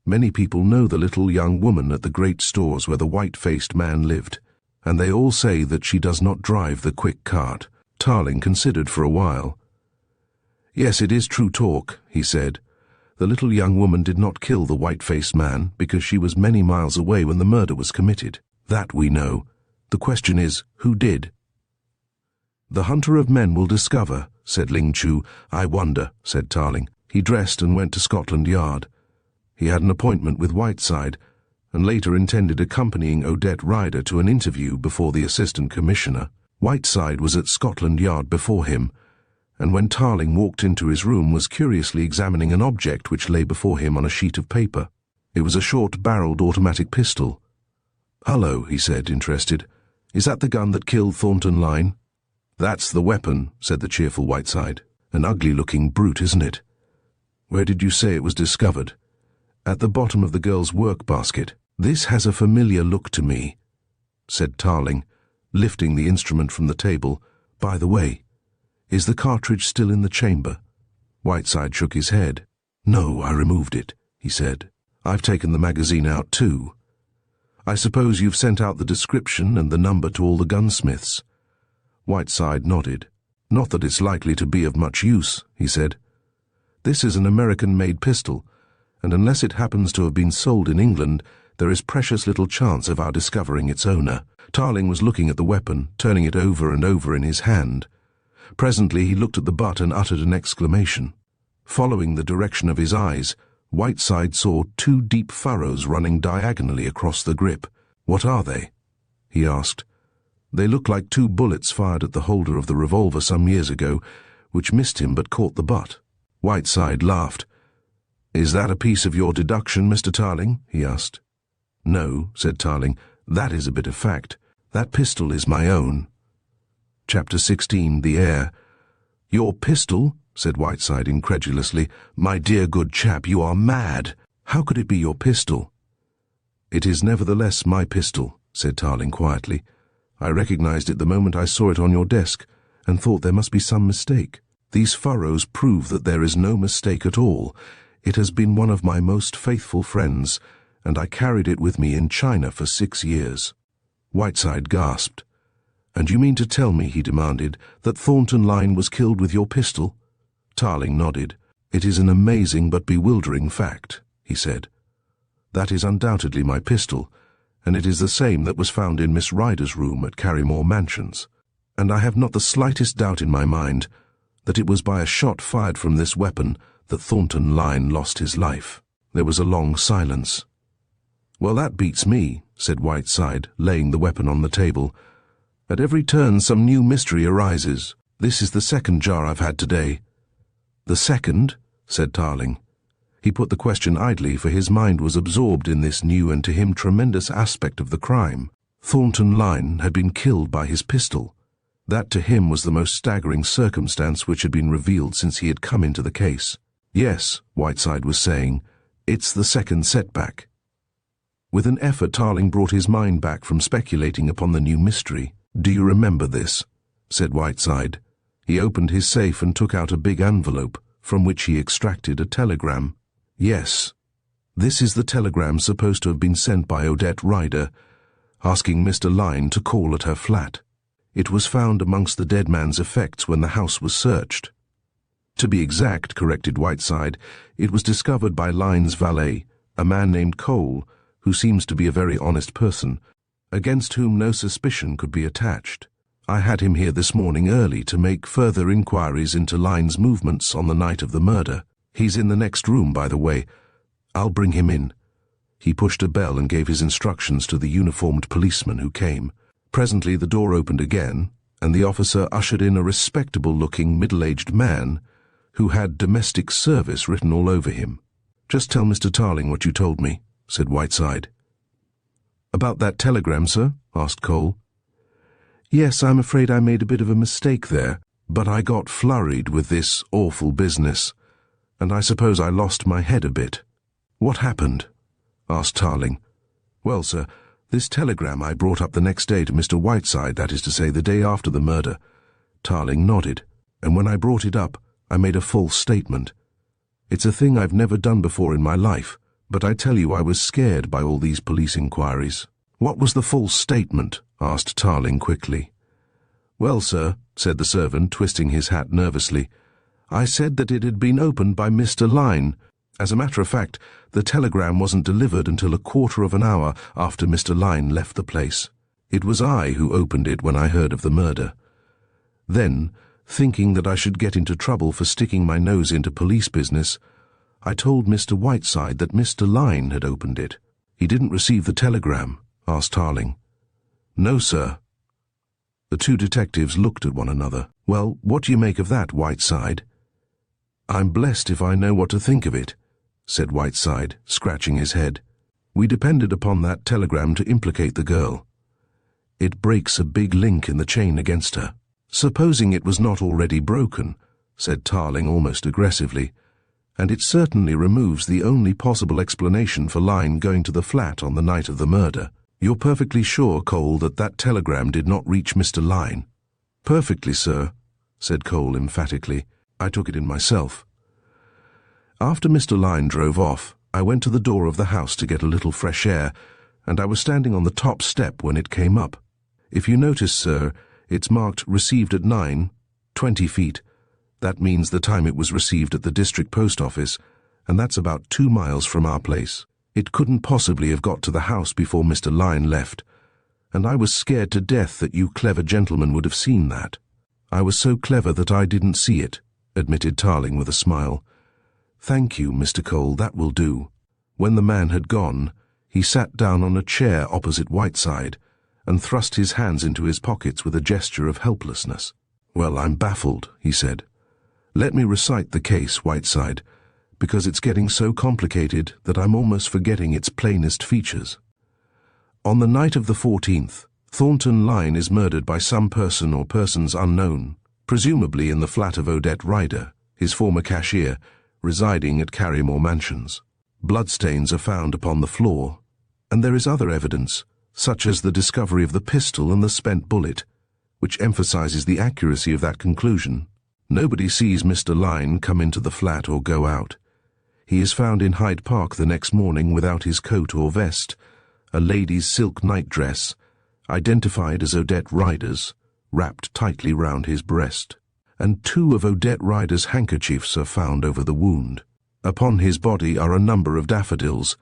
"Many people know the little young woman at the great stores where the white-faced man lived, and they all say that she does not drive the quick cart." Tarling considered for a while. "Yes, it is true talk," he said. "The little young woman did not kill the white-faced man because she was many miles away when the murder was committed. That we know. The question is, who did?" "The hunter of men will discover," said Ling Chu. "I wonder," said Tarling. He dressed and went to Scotland Yard. He had an appointment with Whiteside, and later intended accompanying Odette Rider to an interview before the Assistant Commissioner. Whiteside was at Scotland Yard before him, and when Tarling walked into his room was curiously examining an object which lay before him on a sheet of paper. It was a short-barreled automatic pistol. "Hullo," he said, interested. "Is that the gun that killed Thornton Lyne?" "That's the weapon," said the cheerful Whiteside. "An ugly-looking brute, isn't it? Where did you say it was discovered?" "At the bottom of the girl's work basket." "This has a familiar look to me," said Tarling, lifting the instrument from the table. "By the way, is the cartridge still in the chamber?" Whiteside shook his head. "No, I removed it," he said. "I've taken the magazine out too. I suppose you've sent out the description and the number to all the gunsmiths?" Whiteside nodded. "Not that it's likely to be of much use," he said. "This is an American-made pistol, and unless it happens to have been sold in England, there is precious little chance of our discovering its owner." Tarling was looking at the weapon, turning it over and over in his hand. Presently he looked at the butt and uttered an exclamation. Following the direction of his eyes, Whiteside saw two deep furrows running diagonally across the grip. "What are they?" he asked. "They look like two bullets fired at the holder of the revolver some years ago, which missed him but caught the butt." Whiteside laughed. "Is that a piece of your deduction, Mr. Tarling?" he asked. "No," said Tarling. "That is a bit of fact. That pistol is my own." Chapter 16. The Heir. "Your pistol?" said Whiteside incredulously. "My dear good chap, you are mad. How could it be your pistol?" "It is nevertheless my pistol," said Tarling quietly. "I recognized it the moment I saw it on your desk, and thought there must be some mistake. These furrows prove that there is no mistake at all. It has been one of my most faithful friends, and I carried it with me in China for 6 years." Whiteside gasped. "And you mean to tell me," he demanded, "that Thornton Lyne was killed with your pistol?" Tarling nodded. "It is an amazing but bewildering fact," he said. "That is undoubtedly my pistol, and it is the same that was found in Miss Ryder's room at Carrymore Mansions. And I have not the slightest doubt in my mind that it was by a shot fired from this weapon that Thornton Lyne lost his life." There was a long silence. "Well, that beats me," said Whiteside, laying the weapon on the table. "At every turn some new mystery arises. This is the second jar I've had today." "The second?" said Tarling. He put the question idly, for his mind was absorbed in this new and to him tremendous aspect of the crime. Thornton Lyne had been killed by his pistol. That to him was the most staggering circumstance which had been revealed since he had come into the case. "Yes," Whiteside was saying, "it's the second setback." With an effort, Tarling brought his mind back from speculating upon the new mystery. "Do you remember this?" said Whiteside. He opened his safe and took out a big envelope, from which he extracted a telegram. "Yes. This is the telegram supposed to have been sent by Odette Rider, asking Mr. Lyne to call at her flat. It was found amongst the dead man's effects when the house was searched." "To be exact," corrected Whiteside, "it was discovered by Lyne's valet, a man named Cole, who seems to be a very honest person, against whom no suspicion could be attached. I had him here this morning early to make further inquiries into Lyne's movements on the night of the murder. He's in the next room, by the way. I'll bring him in." He pushed a bell and gave his instructions to the uniformed policeman who came. Presently the door opened again, and the officer ushered in a respectable-looking middle-aged man who had domestic service written all over him. "Just tell Mr. Tarling what you told me," said Whiteside. "About that telegram, sir?" asked Cole. "Yes, I'm afraid I made a bit of a mistake there, but I got flurried with this awful business, and I suppose I lost my head a bit." "What happened?" asked Tarling. "Well, sir, this telegram I brought up the next day to Mr. Whiteside, that is to say, the day after the murder." Tarling nodded. "And when I brought it up, I made a false statement. It's a thing I've never done before in my life, but I tell you I was scared by all these police inquiries." "What was the false statement?" asked Tarling quickly. "Well, sir," said the servant, twisting his hat nervously, "I said that it had been opened by Mr. Lyne. As a matter of fact, the telegram wasn't delivered until a quarter of an hour after Mr. Lyne left the place. It was I who opened it when I heard of the murder. Then, thinking that I should get into trouble for sticking my nose into police business, I told Mr. Whiteside that Mr. Lyne had opened it." "He didn't receive the telegram?" asked Tarling. "No, sir." The two detectives looked at one another. "Well, what do you make of that, Whiteside?" "I'm blessed if I know what to think of it," said Whiteside, scratching his head. "We depended upon that telegram to implicate the girl. It breaks a big link in the chain against her." "Supposing it was not already broken," said Tarling almost aggressively, "and it certainly removes the only possible explanation for Lyne going to the flat on the night of the murder. You're perfectly sure, Cole, that that telegram did not reach Mr. Lyne?" "Perfectly, sir," said Cole emphatically. "I took it in myself." "After Mr. Lyne drove off, I went to the door of the house to get a little fresh air, and I was standing on the top step when it came up. If you notice, sir, it's marked received at 9, 20 feet. That means the time it was received at the district post office, and that's about 2 miles from our place. It couldn't possibly have got to the house before Mr. Lyne left, and I was scared to death that you clever gentlemen would have seen that." "I was so clever that I didn't see it," admitted Tarling with a smile. "Thank you, Mr. Cole, that will do." When the man had gone, he sat down on a chair opposite Whiteside and thrust his hands into his pockets with a gesture of helplessness. "Well, I'm baffled," he said. "Let me recite the case, Whiteside, because it's getting so complicated that I'm almost forgetting its plainest features. On the night of the 14th, Thornton Lyne is murdered by some person or persons unknown, presumably in the flat of Odette Rider, his former cashier, residing at Carrymore Mansions. Bloodstains are found upon the floor, and there is other evidence, such as the discovery of the pistol and the spent bullet, which emphasizes the accuracy of that conclusion. Nobody sees Mr. Lyne come into the flat or go out. He is found in Hyde Park the next morning without his coat or vest, a lady's silk nightdress, identified as Odette Rider's, wrapped tightly round his breast, and 2 of Odette Rider's handkerchiefs are found over the wound. Upon his body are a number of daffodils,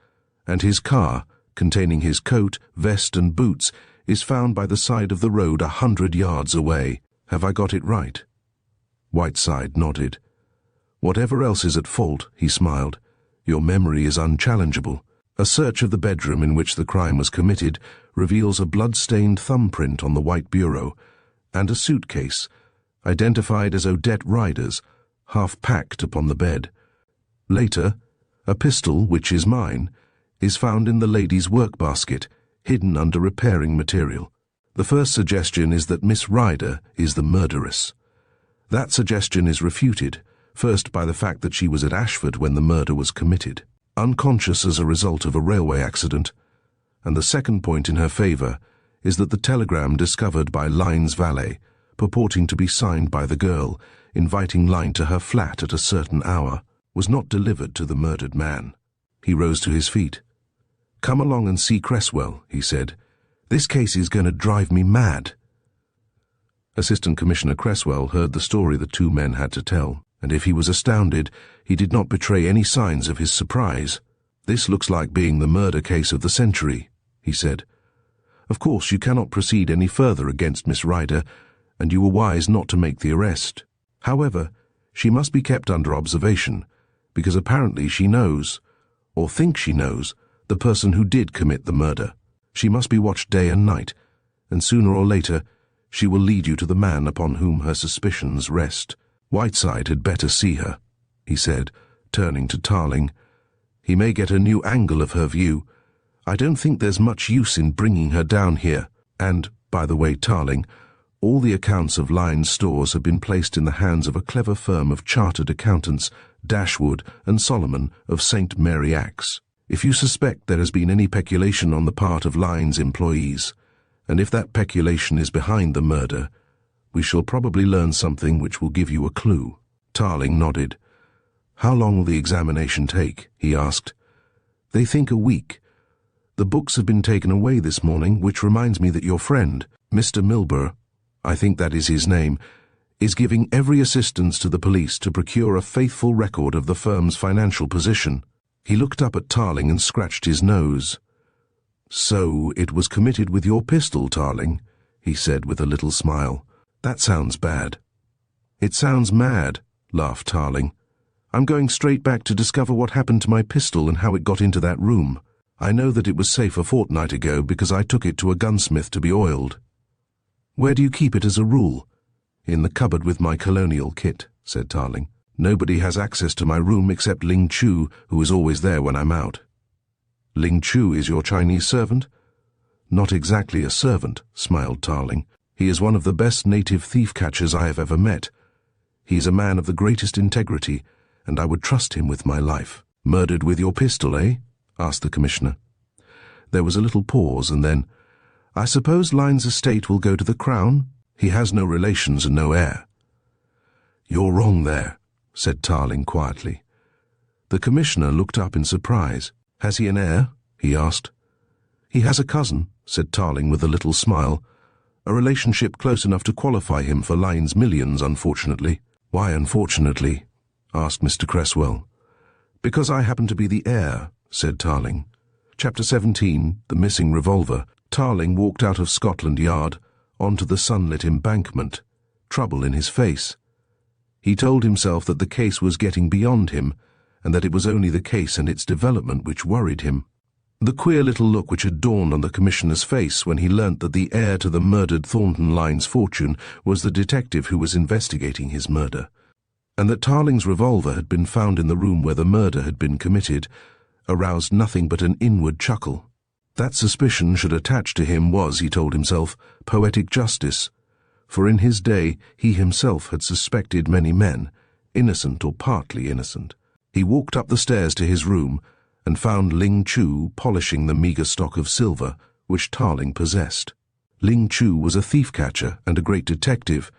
and his car, containing his coat, vest and boots, is found by the side of the road 100 yards away. Have I got it right? Whiteside nodded. Whatever else is at fault, he smiled, your memory is unchallengeable. A search of the bedroom in which the crime was committed reveals a blood-stained thumbprint on the white bureau and a suitcase, identified as Odette Rider's, half-packed upon the bed. Later, a pistol, which is mine, is found in the lady's work basket, hidden under repairing material. The first suggestion is that Miss Rider is the murderess. That suggestion is refuted, first by the fact that she was at Ashford when the murder was committed, unconscious as a result of a railway accident, and the second point in her favour is that the telegram discovered by Lyne's valet, purporting to be signed by the girl, inviting Lyne to her flat at a certain hour, was not delivered to the murdered man. He rose to his feet. "Come along and see Cresswell," he said. "This case is going to drive me mad." Assistant Commissioner Cresswell heard the story the 2 men had to tell, and if he was astounded, he did not betray any signs of his surprise. "This looks like being the murder case of the century," he said. "Of course, you cannot proceed any further against Miss Rider, and you were wise not to make the arrest. However, she must be kept under observation, because apparently she knows, or thinks she knows, the person who did commit the murder. She must be watched day and night, and sooner or later she will lead you to the man upon whom her suspicions rest. Whiteside had better see her," he said, turning to Tarling. "He may get a new angle of her view. I don't think there's much use in bringing her down here. And, by the way, Tarling, all the accounts of Lyne's stores have been placed in the hands of a clever firm of chartered accountants, Dashwood and Solomon of St. Mary Axe. If you suspect there has been any peculation on the part of Lyne's employees, and if that peculation is behind the murder, we shall probably learn something which will give you a clue." Tarling nodded. "How long will the examination take?" he asked. "They think a week. The books have been taken away this morning, which reminds me that your friend, Mr. Milburgh, I think that is his name, is giving every assistance to the police to procure a faithful record of the firm's financial position." He looked up at Tarling and scratched his nose. "So it was committed with your pistol, Tarling," he said with a little smile. "That sounds bad." "It sounds mad," laughed Tarling. "I'm going straight back to discover what happened to my pistol and how it got into that room. I know that it was safe a fortnight ago because I took it to a gunsmith to be oiled." "Where do you keep it as a rule?" "In the cupboard with my colonial kit," said Tarling. "Nobody has access to my room except Ling Chu, who is always there when I'm out." "Ling Chu is your Chinese servant?" "Not exactly a servant," smiled Tarling. "He is one of the best native thief-catchers I have ever met. He is a man of the greatest integrity, and I would trust him with my life." "Murdered with your pistol, eh?" asked the Commissioner. There was a little pause, and then, "I suppose Lyne's estate will go to the Crown? He has no relations and no heir." "You're wrong there," said Tarling quietly. The Commissioner looked up in surprise. "Has he an heir?" he asked. "He has a cousin," said Tarling with a little smile. "A relationship close enough to qualify him for Lyne's millions, unfortunately." "Why unfortunately?" asked Mr. Cresswell. "Because I happen to be the heir," said Tarling. Chapter 17, The Missing Revolver. Tarling walked out of Scotland Yard, onto the sunlit embankment, trouble in his face. He told himself that the case was getting beyond him, and that it was only the case and its development which worried him. The queer little look which had dawned on the Commissioner's face when he learnt that the heir to the murdered Thornton Lyne's fortune was the detective who was investigating his murder, and that Tarling's revolver had been found in the room where the murder had been committed, aroused nothing but an inward chuckle. That suspicion should attach to him was, he told himself, poetic justice, for in his day he himself had suspected many men, innocent or partly innocent. He walked up the stairs to his room and found Ling Chu polishing the meagre stock of silver which Tarling possessed. Ling Chu was a thief-catcher and a great detective,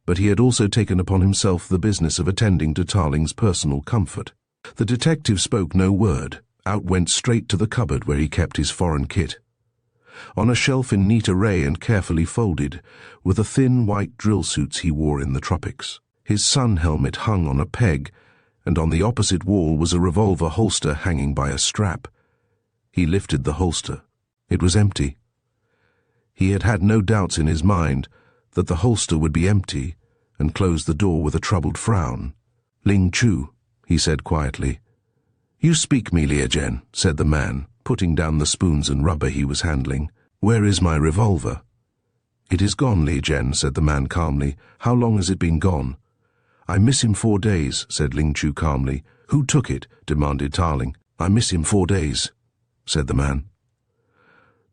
but he had also taken upon himself the business of attending to Tarling's personal comfort. The detective spoke no word, out went straight to the cupboard where he kept his foreign kit. On a shelf in neat array and carefully folded were the thin white drill suits he wore in the tropics. His sun helmet hung on a peg, and on the opposite wall was a revolver holster hanging by a strap. He lifted the holster. It was empty. He had had no doubts in his mind that the holster would be empty, and closed the door with a troubled frown. "Ling Chu," he said quietly. "You speak me, Liajen," said the man, putting down the spoons and rubber he was handling. "Where is my revolver?" "It is gone, Liajen," said the man calmly. "How long has it been gone?" "I miss him 4 days," said Ling Chu calmly. "Who took it?" demanded Tarling. "I miss him 4 days," said the man.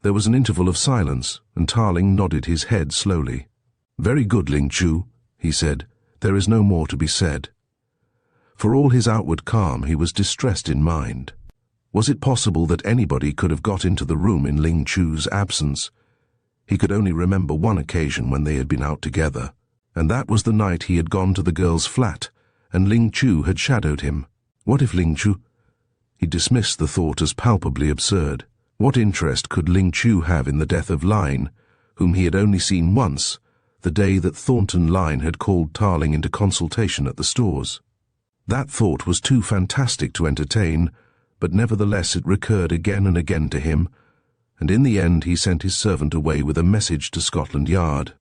There was an interval of silence, and Tarling nodded his head slowly. "Very good, Ling Chu," he said. "There is no more to be said." For all his outward calm, he was distressed in mind. Was it possible that anybody could have got into the room in Ling Chu's absence? He could only remember one occasion when they had been out together, and that was the night he had gone to the girl's flat, and Ling Chu had shadowed him. What if Ling Chu... He dismissed the thought as palpably absurd. What interest could Ling Chu have in the death of Lyne, whom he had only seen once, the day that Thornton Lyne had called Tarling into consultation at the stores? That thought was too fantastic to entertain, but nevertheless it recurred again and again to him, and in the end he sent his servant away with a message to Scotland Yard,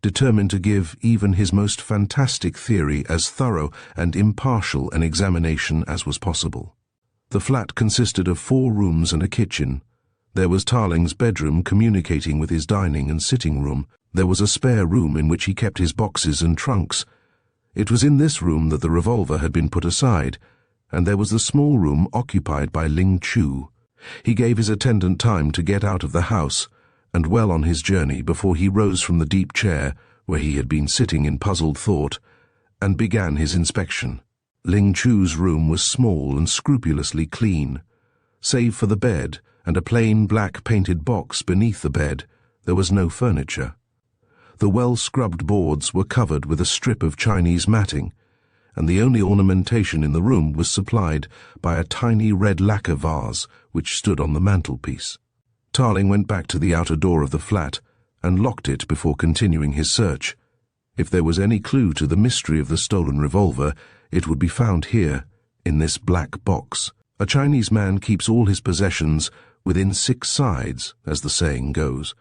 determined to give even his most fantastic theory as thorough and impartial an examination as was possible. The flat consisted of 4 rooms and a kitchen. There was Tarling's bedroom communicating with his dining and sitting room. There was a spare room in which he kept his boxes and trunks. It was in this room that the revolver had been put aside, and there was the small room occupied by Ling Chu. He gave his attendant time to get out of the house, and well on his journey before he rose from the deep chair, where he had been sitting in puzzled thought, and began his inspection. Ling Chu's room was small and scrupulously clean. Save for the bed and a plain black painted box beneath the bed, there was no furniture. The well-scrubbed boards were covered with a strip of Chinese matting, and the only ornamentation in the room was supplied by a tiny red lacquer vase which stood on the mantelpiece. Tarling went back to the outer door of the flat and locked it before continuing his search. If there was any clue to the mystery of the stolen revolver, it would be found here, in this black box. A Chinese man keeps all his possessions within 6 sides, as the saying goes,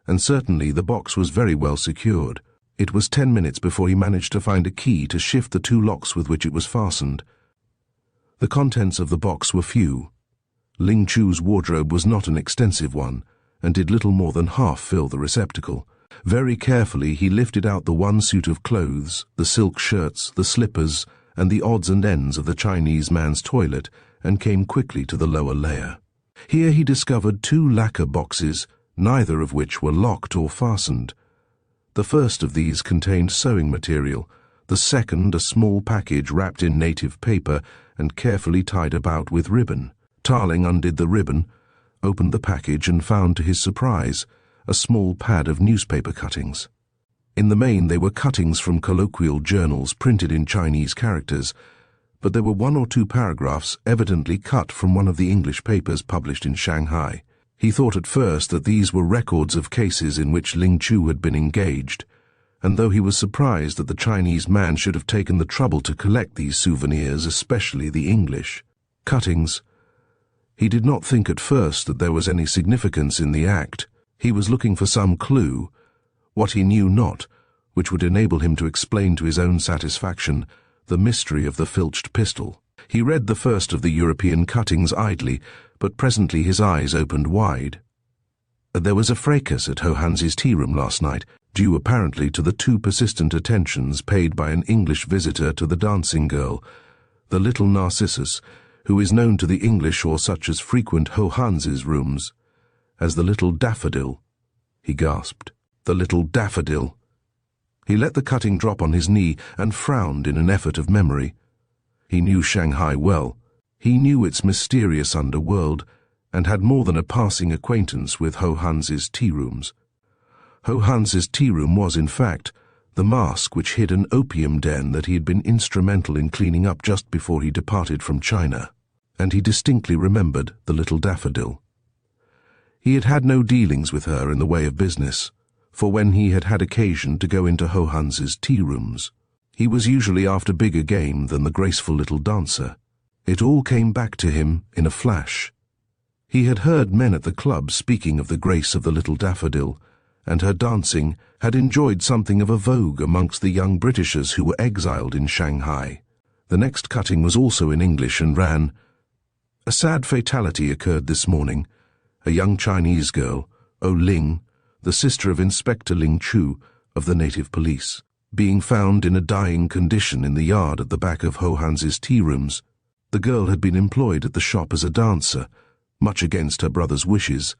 and certainly the box was very well secured. It was 10 minutes before he managed to find a key to shift the 2 locks with which it was fastened. The contents of the box were few. Ling Chu's wardrobe was not an extensive one, and did little more than half fill the receptacle. Very carefully he lifted out the 1 suit of clothes, the silk shirts, the slippers, and the odds and ends of the Chinese man's toilet, and came quickly to the lower layer. Here he discovered 2 lacquer boxes, neither of which were locked or fastened. The first of these contained sewing material, the second a small package wrapped in native paper and carefully tied about with ribbon. Tarling undid the ribbon, opened the package and found to his surprise a small pad of newspaper cuttings. In the main they were cuttings from colloquial journals printed in Chinese characters, but there were 1 or 2 paragraphs evidently cut from one of the English papers published in Shanghai. He thought at first that these were records of cases in which Ling Chu had been engaged, and though he was surprised that the Chinese man should have taken the trouble to collect these souvenirs, especially the English cuttings, he did not think at first that there was any significance in the act. He was looking for some clue, what he knew not, which would enable him to explain to his own satisfaction the mystery of the filched pistol. He read the first of the European cuttings idly, but presently his eyes opened wide. There was a fracas at Ho-Hans's tea room last night, due apparently to the 2 persistent attentions paid by an English visitor to the dancing girl, the little Narcissus, who is known to the English or such as frequent Ho-Hans's rooms as the little Daffodil. He gasped. The little Daffodil. He let the cutting drop on his knee and frowned in an effort of memory. He knew Shanghai well. He knew its mysterious underworld, and had more than a passing acquaintance with Ho-Hans's tea rooms. Ho-Hans's tea room was, in fact, the mask which hid an opium den that he had been instrumental in cleaning up just before he departed from China, and he distinctly remembered the little Daffodil. He had had no dealings with her in the way of business, for when he had had occasion to go into Ho Hans's tea-rooms, he was usually after bigger game than the graceful little dancer. It all came back to him in a flash. He had heard men at the club speaking of the grace of the little Daffodil, and her dancing had enjoyed something of a vogue amongst the young Britishers who were exiled in Shanghai. The next cutting was also in English and ran, "A sad fatality occurred this morning. A young Chinese girl, Ling, the sister of Inspector Ling Chu of the native police, being found in a dying condition in the yard at the back of Ho Hans's tea-rooms. The girl had been employed at the shop as a dancer, much against her brother's wishes,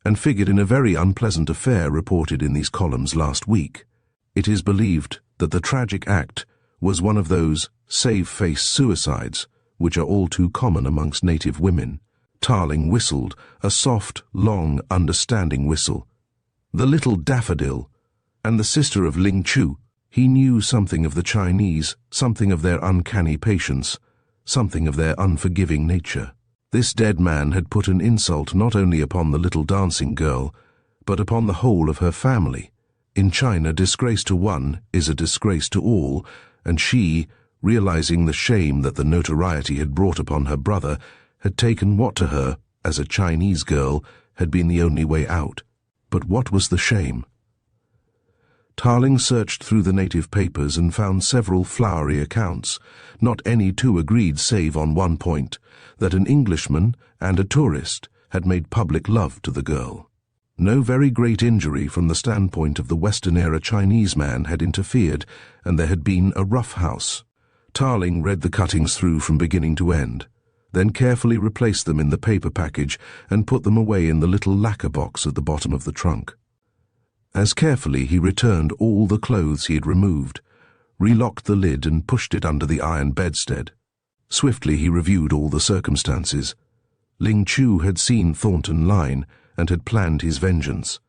and figured in a very unpleasant affair reported in these columns last week. It is believed that the tragic act was one of those save-face suicides which are all too common amongst native women." Tarling whistled, a soft, long, understanding whistle. The little Daffodil, and the sister of Ling Chu. He knew something of the Chinese, something of their uncanny patience, something of their unforgiving nature. This dead man had put an insult not only upon the little dancing girl, but upon the whole of her family. In China, disgrace to one is a disgrace to all, and she, realizing the shame that the notoriety had brought upon her brother, had taken what to her, as a Chinese girl, had been the only way out. But what was the shame? Tarling searched through the native papers and found several flowery accounts, not any two agreed save on one point, that an Englishman and a tourist had made public love to the girl. No very great injury from the standpoint of the Western-era Chinese man had interfered, and there had been a rough house. Tarling read the cuttings through from beginning to end, then carefully replaced them in the paper package and put them away in the little lacquer box at the bottom of the trunk. As carefully he returned all the clothes he had removed, relocked the lid and pushed it under the iron bedstead. Swiftly he reviewed all the circumstances. Ling Chu had seen Thornton Lyne and had planned his vengeance.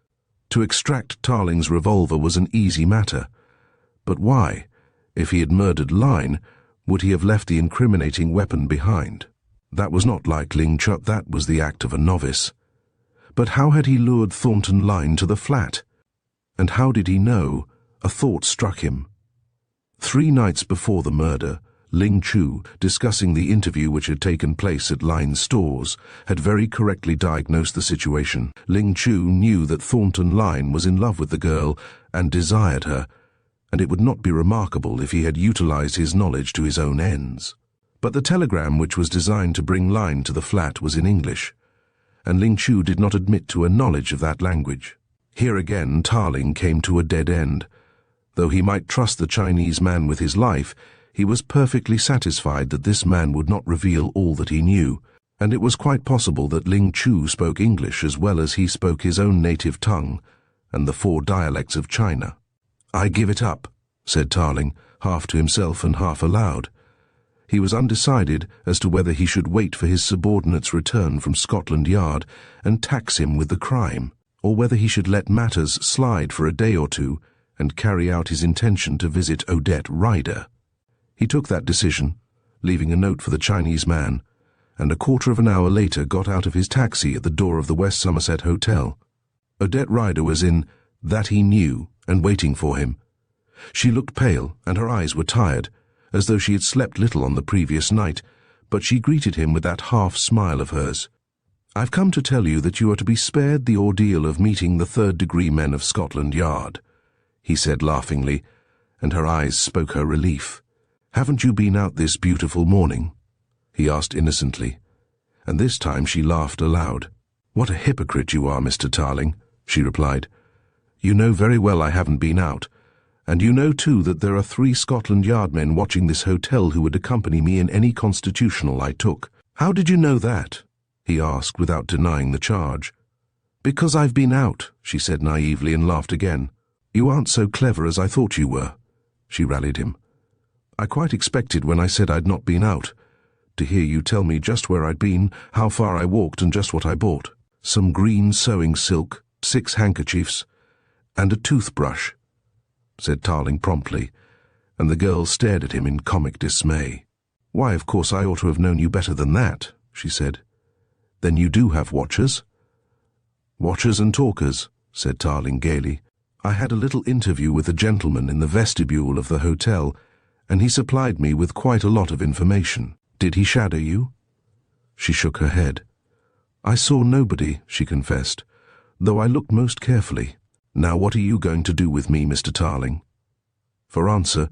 To extract Tarling's revolver was an easy matter. But why, if he had murdered Lyne, would he have left the incriminating weapon behind? That was not like Ling Chu, that was the act of a novice. But how had he lured Thornton Lyne to the flat? And how did he know? A thought struck him. 3 nights before the murder, Ling Chu, discussing the interview which had taken place at Lyne's stores, had very correctly diagnosed the situation. Ling Chu knew that Thornton Lyne was in love with the girl and desired her, and it would not be remarkable if he had utilized his knowledge to his own ends. But the telegram which was designed to bring Lyne to the flat was in English, and Ling Chu did not admit to a knowledge of that language. Here again Tarling came to a dead end. Though he might trust the Chinese man with his life, he was perfectly satisfied that this man would not reveal all that he knew, and it was quite possible that Ling Chu spoke English as well as he spoke his own native tongue and the 4 dialects of China. "I give it up," said Tarling, half to himself and half aloud. He was undecided as to whether he should wait for his subordinate's return from Scotland Yard and tax him with the crime, or whether he should let matters slide for a day or two and carry out his intention to visit Odette Ryder. He took that decision, leaving a note for the Chinese man, and a quarter of an hour later got out of his taxi at the door of the West Somerset Hotel. Odette Ryder was in That He Knew and waiting for him. She looked pale and her eyes were tired, as though she had slept little on the previous night, but she greeted him with that half-smile of hers. "I've come to tell you that you are to be spared the ordeal of meeting the 3rd-degree men of Scotland Yard," he said laughingly, and her eyes spoke her relief. "Haven't you been out this beautiful morning?" he asked innocently, and this time she laughed aloud. "What a hypocrite you are, Mr. Tarling," she replied. "You know very well I haven't been out, and you know too that there are 3 Scotland Yard men watching this hotel who would accompany me in any constitutional I took." "How did you know that?" he asked without denying the charge. "Because I've been out," she said naively and laughed again. "You aren't so clever as I thought you were," she rallied him. "I quite expected when I said I'd not been out, to hear you tell me just where I'd been, how far I walked and just what I bought. Some green sewing silk, 6 handkerchiefs, and a toothbrush." said Tarling promptly, and the girl stared at him in comic dismay. "Why, of course I ought to have known you better than that," she said. "Then you do have watchers?" "Watchers and talkers," said Tarling gaily. "I had a little interview with a gentleman in the vestibule of the hotel, and he supplied me with quite a lot of information. Did he shadow you?" She shook her head. "I saw nobody," she confessed, "though I looked most carefully. Now what are you going to do with me, Mr. Tarling?" For answer,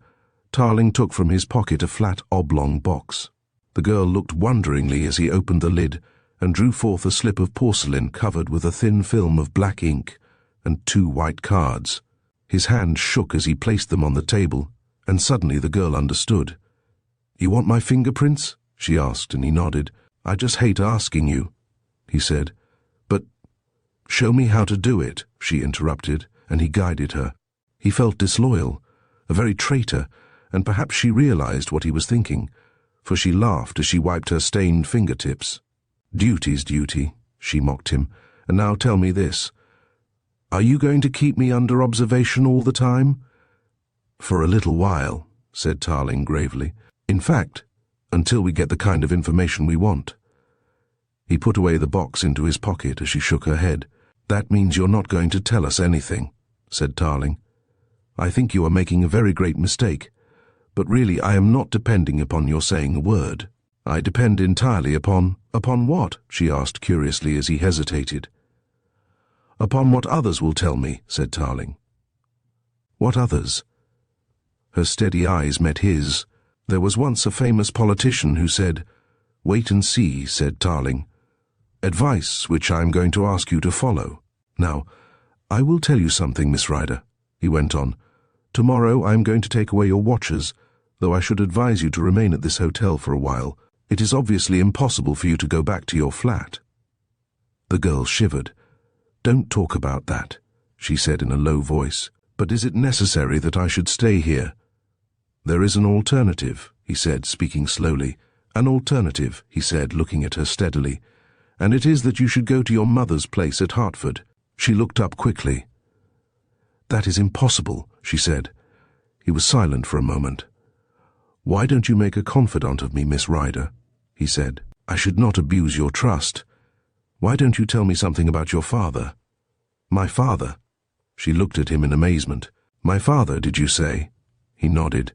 Tarling took from his pocket a flat oblong box. The girl looked wonderingly as he opened the lid and drew forth a slip of porcelain covered with a thin film of black ink and 2 white cards. His hand shook as he placed them on the table, and suddenly the girl understood. "You want my fingerprints?" she asked, and he nodded. "I just hate asking you," he said. "But—" "Show me how to do it," she interrupted, and he guided her. He felt disloyal, a very traitor, and perhaps she realized what he was thinking, for she laughed as she wiped her stained fingertips. "Duty's duty," she mocked him. "And now tell me this. Are you going to keep me under observation all the time?" "For a little while," said Tarling gravely. "In fact, until we get the kind of information we want." He put away the box into his pocket as she shook her head. "That means you're not going to tell us anything," said Tarling. "I think you are making a very great mistake, but really I am not depending upon your saying a word. I depend entirely upon—" "Upon what?" she asked curiously as he hesitated. "Upon what others will tell me," said Tarling. "What others?" Her steady eyes met his. "There was once a famous politician who said—" "Wait and see," said Tarling. "Advice which I am going to ask you to follow. Now, I will tell you something, Miss Ryder," he went on. "Tomorrow I am going to take away your watchers, though I should advise you to remain at this hotel for a while. It is obviously impossible for you to go back to your flat." The girl shivered. "Don't talk about that," she said in a low voice. "But is it necessary that I should stay here?" "There is an alternative," he said, speaking slowly. "An alternative," he said, looking at her steadily. "And it is that you should go to your mother's place at Hertford." She looked up quickly. "That is impossible," she said. He was silent for a moment. "Why don't you make a confidant of me, Miss Ryder?" he said. "I should not abuse your trust. Why don't you tell me something about your father?" "My father?" She looked at him in amazement. "My father, did you say?" He nodded.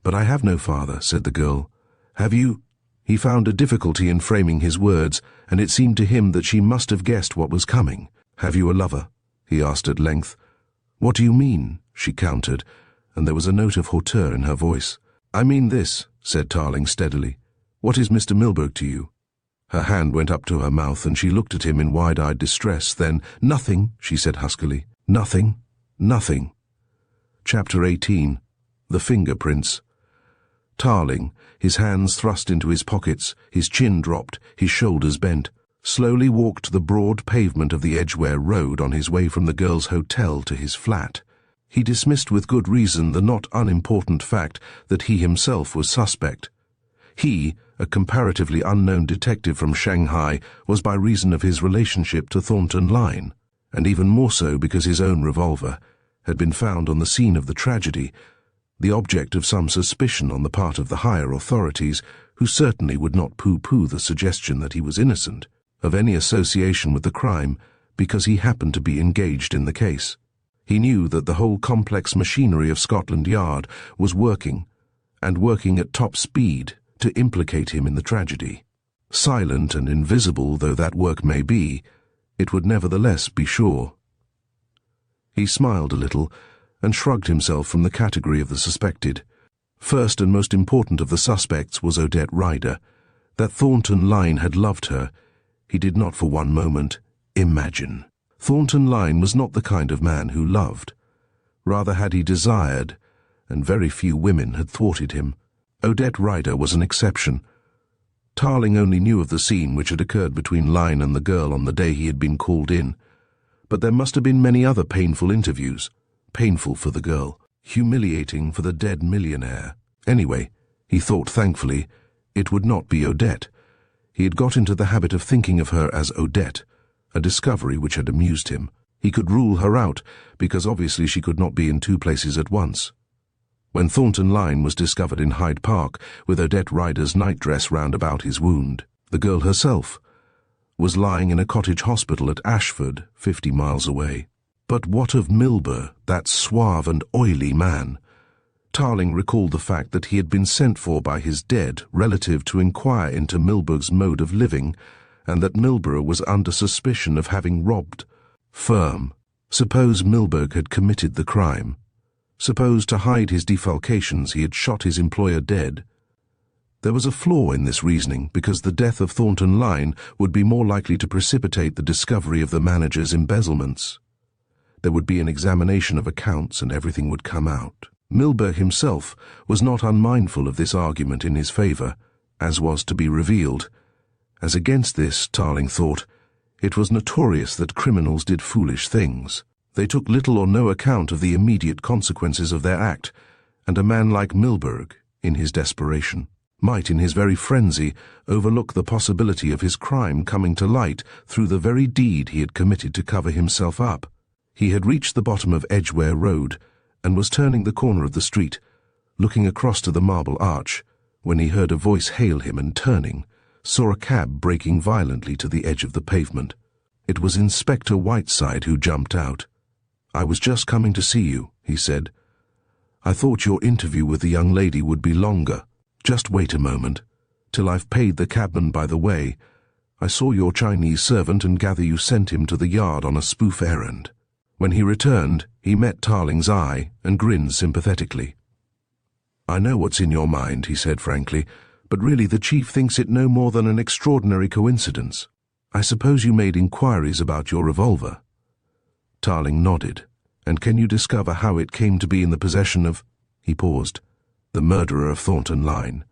"But I have no father," said the girl. "Have you—" He found a difficulty in framing his words, and it seemed to him that she must have guessed what was coming. "Have you a lover?" he asked at length. "What do you mean?" she countered, and there was a note of hauteur in her voice. "I mean this," said Tarling steadily. "What is Mr. Milburgh to you?" Her hand went up to her mouth, and she looked at him in wide-eyed distress. Then, "Nothing," she said huskily. "Nothing. Nothing." Chapter 18. The Fingerprints. Tarling, his hands thrust into his pockets, his chin dropped, his shoulders bent, slowly walked the broad pavement of the Edgware Road on his way from the girl's hotel to his flat. He dismissed with good reason the not unimportant fact that he himself was suspect. He, a comparatively unknown detective from Shanghai, was by reason of his relationship to Thornton Lyne, and even more so because his own revolver had been found on the scene of the tragedy, the object of some suspicion on the part of the higher authorities, who certainly would not pooh-pooh the suggestion that he was innocent of any association with the crime because he happened to be engaged in the case. He knew that the whole complex machinery of Scotland Yard was working, and working at top speed, to implicate him in the tragedy. Silent and invisible though that work may be, it would nevertheless be sure. He smiled a little and shrugged himself from the category of the suspected. First and most important of the suspects was Odette Ryder. That Thornton Lyne had loved her, he did not for one moment imagine. Thornton Lyne was not the kind of man who loved. Rather had he desired, and very few women had thwarted him. Odette Ryder was an exception. Tarling only knew of the scene which had occurred between Lyne and the girl on the day he had been called in. But there must have been many other painful interviews. Painful for the girl, humiliating for the dead millionaire. Anyway, he thought thankfully, it would not be Odette. He had got into the habit of thinking of her as Odette, a discovery which had amused him. He could rule her out, because obviously she could not be in two places at once. When Thornton Lyne was discovered in Hyde Park with Odette Rider's nightdress round about his wound, the girl herself was lying in a cottage hospital at Ashford, 50 miles away. But what of Milburgh, that suave and oily man? Tarling recalled the fact that he had been sent for by his dead relative to inquire into Milburgh's mode of living, and that Milburgh was under suspicion of having robbed. Firm. Suppose Milburgh had committed the crime. Suppose, to hide his defalcations, he had shot his employer dead. There was a flaw in this reasoning, because the death of Thornton Lyne would be more likely to precipitate the discovery of the manager's embezzlements. There would be an examination of accounts and everything would come out. Milburgh himself was not unmindful of this argument in his favour, as was to be revealed. As against this, Tarling thought, it was notorious that criminals did foolish things. They took little or no account of the immediate consequences of their act, and a man like Milburgh, in his desperation, might in his very frenzy overlook the possibility of his crime coming to light through the very deed he had committed to cover himself up. He had reached the bottom of Edgware Road and was turning the corner of the street, looking across to the Marble Arch, when he heard a voice hail him and, turning, saw a cab braking violently to the edge of the pavement. It was Inspector Whiteside who jumped out. "I was just coming to see you," he said. "I thought your interview with the young lady would be longer. Just wait a moment, till I've paid the cabman by the way. I saw your Chinese servant and gather you sent him to the yard on a spoof errand." When he returned, he met Tarling's eye and grinned sympathetically. "I know what's in your mind," he said frankly, "but really the chief thinks it no more than an extraordinary coincidence. I suppose you made inquiries about your revolver?" Tarling nodded. "And can you discover how it came to be in the possession of—" He paused. "The murderer of Thornton Lyne."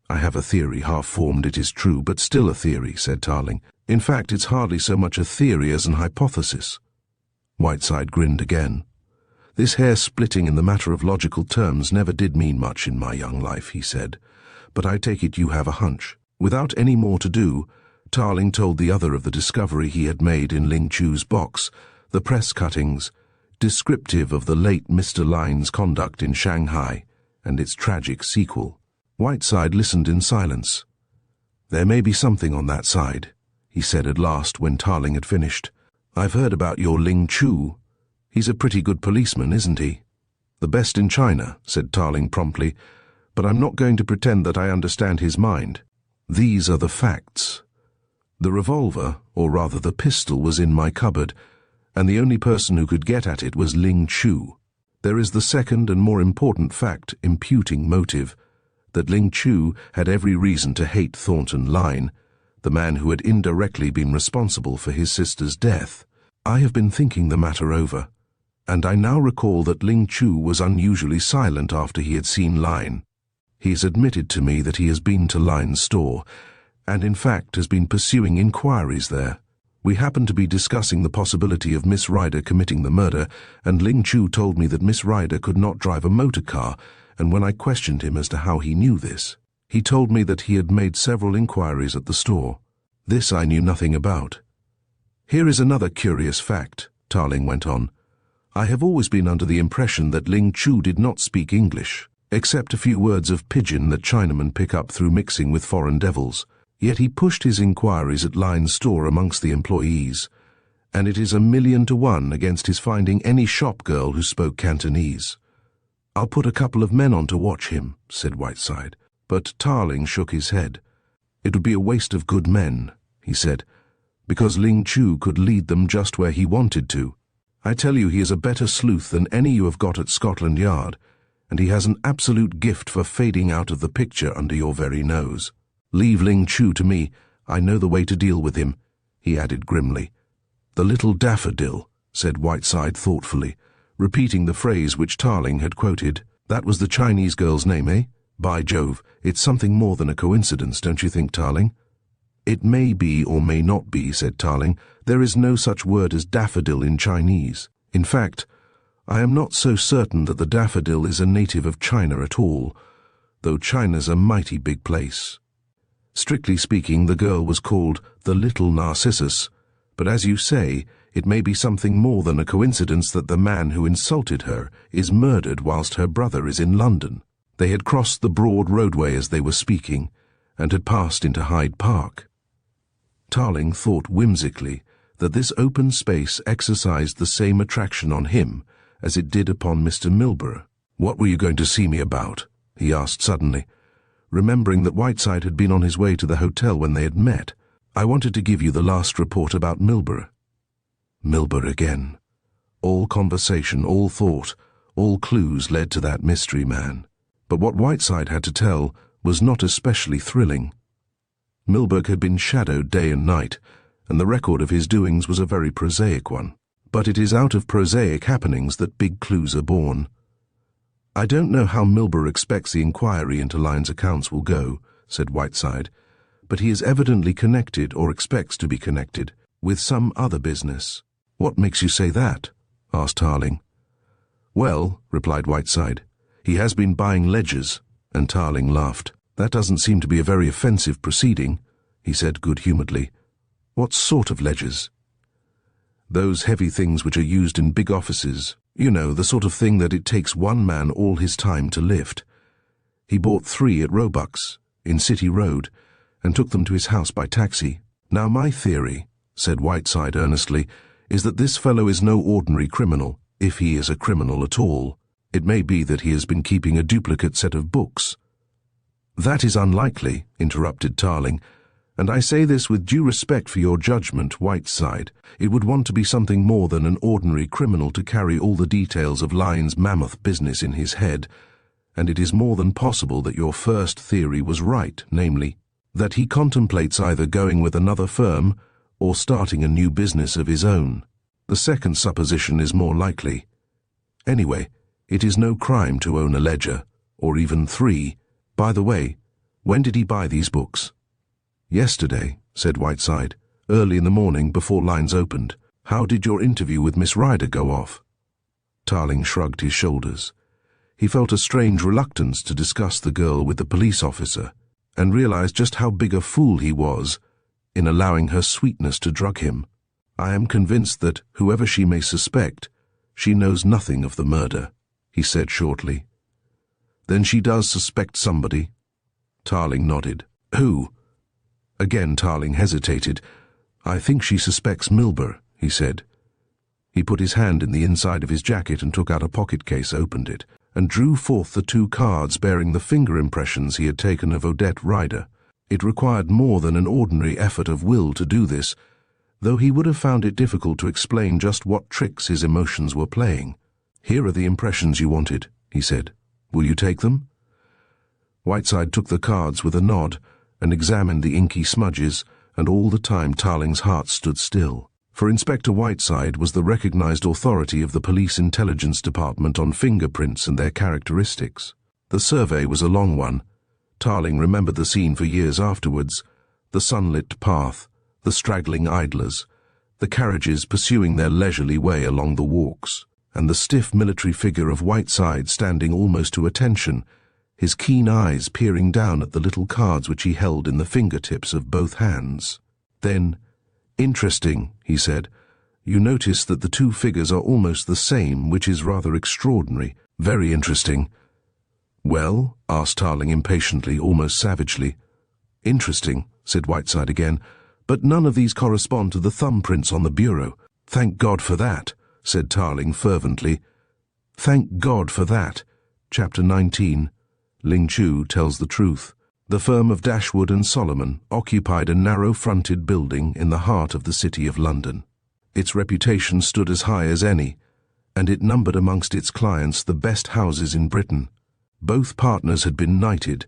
"I have a theory, half-formed, it is true, but still a theory," said Tarling. "In fact, it's hardly so much a theory as an hypothesis." Whiteside grinned again. "This hair-splitting in the matter of logical terms never did mean much in my young life," he said. "But I take it you have a hunch." Without any more to do, Tarling told the other of the discovery he had made in Ling Chu's box, the press cuttings, descriptive of the late Mr. Lyne's conduct in Shanghai, and its tragic sequel. Whiteside listened in silence. "There may be something on that side," he said at last when Tarling had finished. "I've heard about your Ling Chu. He's a pretty good policeman, isn't he?" "The best in China," said Tarling promptly, "but I'm not going to pretend that I understand his mind. These are the facts. The revolver, or rather the pistol, was in my cupboard, and the only person who could get at it was Ling Chu. There is the second and more important fact imputing motive, that Ling Chu had every reason to hate Thornton Lyne, the man who had indirectly been responsible for his sister's death. I have been thinking the matter over, and I now recall that Ling Chu was unusually silent after he had seen Lyne. He has admitted to me that he has been to Lyne's store, and in fact has been pursuing inquiries there. We happened to be discussing the possibility of Miss Ryder committing the murder, and Ling Chu told me that Miss Ryder could not drive a motor car, and when I questioned him as to how he knew this, he told me that he had made several inquiries at the store. This I knew nothing about. Here is another curious fact," Tarling went on. "I have always been under the impression that Ling Chu did not speak English, except a few words of pidgin that Chinamen pick up through mixing with foreign devils. Yet he pushed his inquiries at Lyne's store amongst the employees, and it is 1,000,000 to 1 against his finding any shop girl who spoke Cantonese." "I'll put a couple of men on to watch him," said Whiteside. But Tarling shook his head. "It would be a waste of good men," he said, "because Ling Chu could lead them just where he wanted to. I tell you, he is a better sleuth than any you have got at Scotland Yard, and he has an absolute gift for fading out of the picture under your very nose. Leave Ling Chu to me. I know the way to deal with him," he added grimly. "The little daffodil," said Whiteside thoughtfully, repeating the phrase which Tarling had quoted. "That was the Chinese girl's name, eh? By Jove, it's something more than a coincidence, don't you think, Tarling?" "It may be or may not be," said Tarling. "There is no such word as daffodil in Chinese. In fact, I am not so certain that the daffodil is a native of China at all, though China's a mighty big place. Strictly speaking, the girl was called the Little Narcissus, but as you say, It may be something more than a coincidence that the man who insulted her is murdered whilst her brother is in London. They had crossed the broad roadway as they were speaking, and had passed into Hyde Park. Tarling thought whimsically that this open space exercised the same attraction on him as it did upon Mr. Milburgh. "What were you going to see me about?" he asked suddenly, remembering that Whiteside had been on his way to the hotel when they had met. "I wanted to give you the last report about Milburgh." Milburgh again. All conversation, all thought, all clues led to that mystery man. But what Whiteside had to tell was not especially thrilling. Milburgh had been shadowed day and night, and the record of his doings was a very prosaic one. But it is out of prosaic happenings that big clues are born. "I don't know how Milburgh expects the inquiry into Lyne's accounts will go," said Whiteside, "but he is evidently connected, or expects to be connected, with some other business." "What makes you say that?" asked Tarling. "Well," replied Whiteside, "he has been buying ledgers," and Tarling laughed. "That doesn't seem to be a very offensive proceeding," he said good-humouredly. "What sort of ledgers?" "Those heavy things which are used in big offices. You know, the sort of thing that it takes one man all his time to lift. He bought 3 at Roebuck's, in City Road, and took them to his house by taxi. Now my theory," said Whiteside earnestly, "is that this fellow is no ordinary criminal, if he is a criminal at all. It may be that he has been keeping a duplicate set of books." "That is unlikely," interrupted Tarling, "and I say this with due respect for your judgment, Whiteside. It would want to be something more than an ordinary criminal to carry all the details of Lyne's mammoth business in his head, and it is more than possible that your first theory was right, namely, that he contemplates either going with another firm or starting a new business of his own. The second supposition is more likely. Anyway, it is no crime to own a ledger, or even 3. By the way, when did he buy these books?" "Yesterday," said Whiteside, "early in the morning before Lyne's opened. How did your interview with Miss Ryder go off?" Tarling shrugged his shoulders. He felt a strange reluctance to discuss the girl with the police officer, and realized just how big a fool he was in allowing her sweetness to drug him. "I am convinced that, whoever she may suspect, she knows nothing of the murder," he said shortly. "Then she does suspect somebody?" Tarling nodded. "Who?" Again Tarling hesitated. "I think she suspects Milburgh," he said. He put his hand in the inside of his jacket and took out a pocket case, opened it, and drew forth the 2 cards bearing the finger impressions he had taken of Odette Ryder. It required more than an ordinary effort of will to do this, though he would have found it difficult to explain just what tricks his emotions were playing. "Here are the impressions you wanted," he said. "Will you take them?" Whiteside took the cards with a nod and examined the inky smudges, and all the time Tarling's heart stood still. For Inspector Whiteside was the recognized authority of the Police Intelligence Department on fingerprints and their characteristics. The survey was a long one. Tarling remembered the scene for years afterwards: the sunlit path, the straggling idlers, the carriages pursuing their leisurely way along the walks, and the stiff military figure of Whiteside standing almost to attention, his keen eyes peering down at the little cards which he held in the fingertips of both hands. Then, "Interesting," he said. "You notice that the 2 figures are almost the same, which is rather extraordinary. Very interesting." "Well?" asked Tarling impatiently, almost savagely. "Interesting," said Whiteside again, "but none of these correspond to the thumbprints on the bureau." "Thank God for that," said Tarling fervently. "Thank God for that." Chapter 19. Ling Chu tells the truth. The firm of Dashwood and Solomon occupied a narrow-fronted building in the heart of the City of London. Its reputation stood as high as any, and it numbered amongst its clients the best houses in Britain. Both partners had been knighted,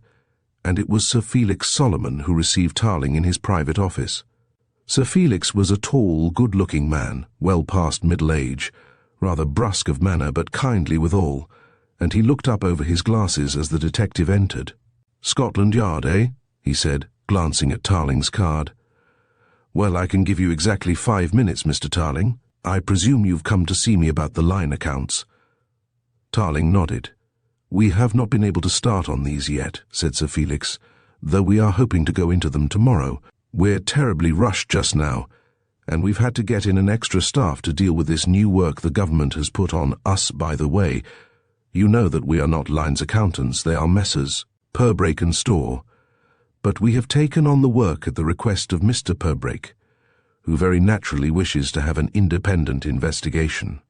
and it was Sir Felix Solomon who received Tarling in his private office. Sir Felix was a tall, good-looking man, well past middle age, rather brusque of manner but kindly withal, and he looked up over his glasses as the detective entered. "Scotland Yard, eh?" he said, glancing at Tarling's card. "Well, I can give you exactly 5 minutes, Mr. Tarling. I presume you've come to see me about the Lyne accounts." Tarling nodded. "We have not been able to start on these yet," said Sir Felix, "though we are hoping to go into them tomorrow. We're terribly rushed just now. and we've had to get in an extra staff to deal with this new work the government has put on us. By the way, you know that we are not Lyne's accountants, they are Messrs. Purbrake and Store, but we have taken on the work at the request of Mr. Purbrake, who very naturally wishes to have an independent investigation,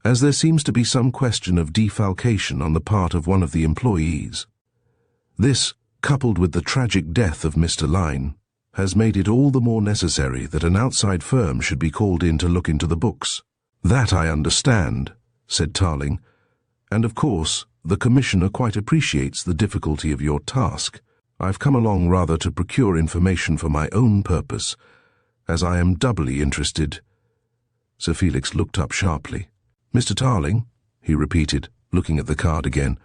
as there seems to be some question of defalcation on the part of one of the employees. This, coupled with the tragic death of Mr. Lyne, has made it all the more necessary that an outside firm should be called in to look into the books. That I understand, said Tarling, and of course the Commissioner quite appreciates the difficulty of your task. I've come along rather to procure information for my own purpose, as I am doubly interested. Sir Felix looked up sharply. Mr. Tarling, he repeated, looking at the card again.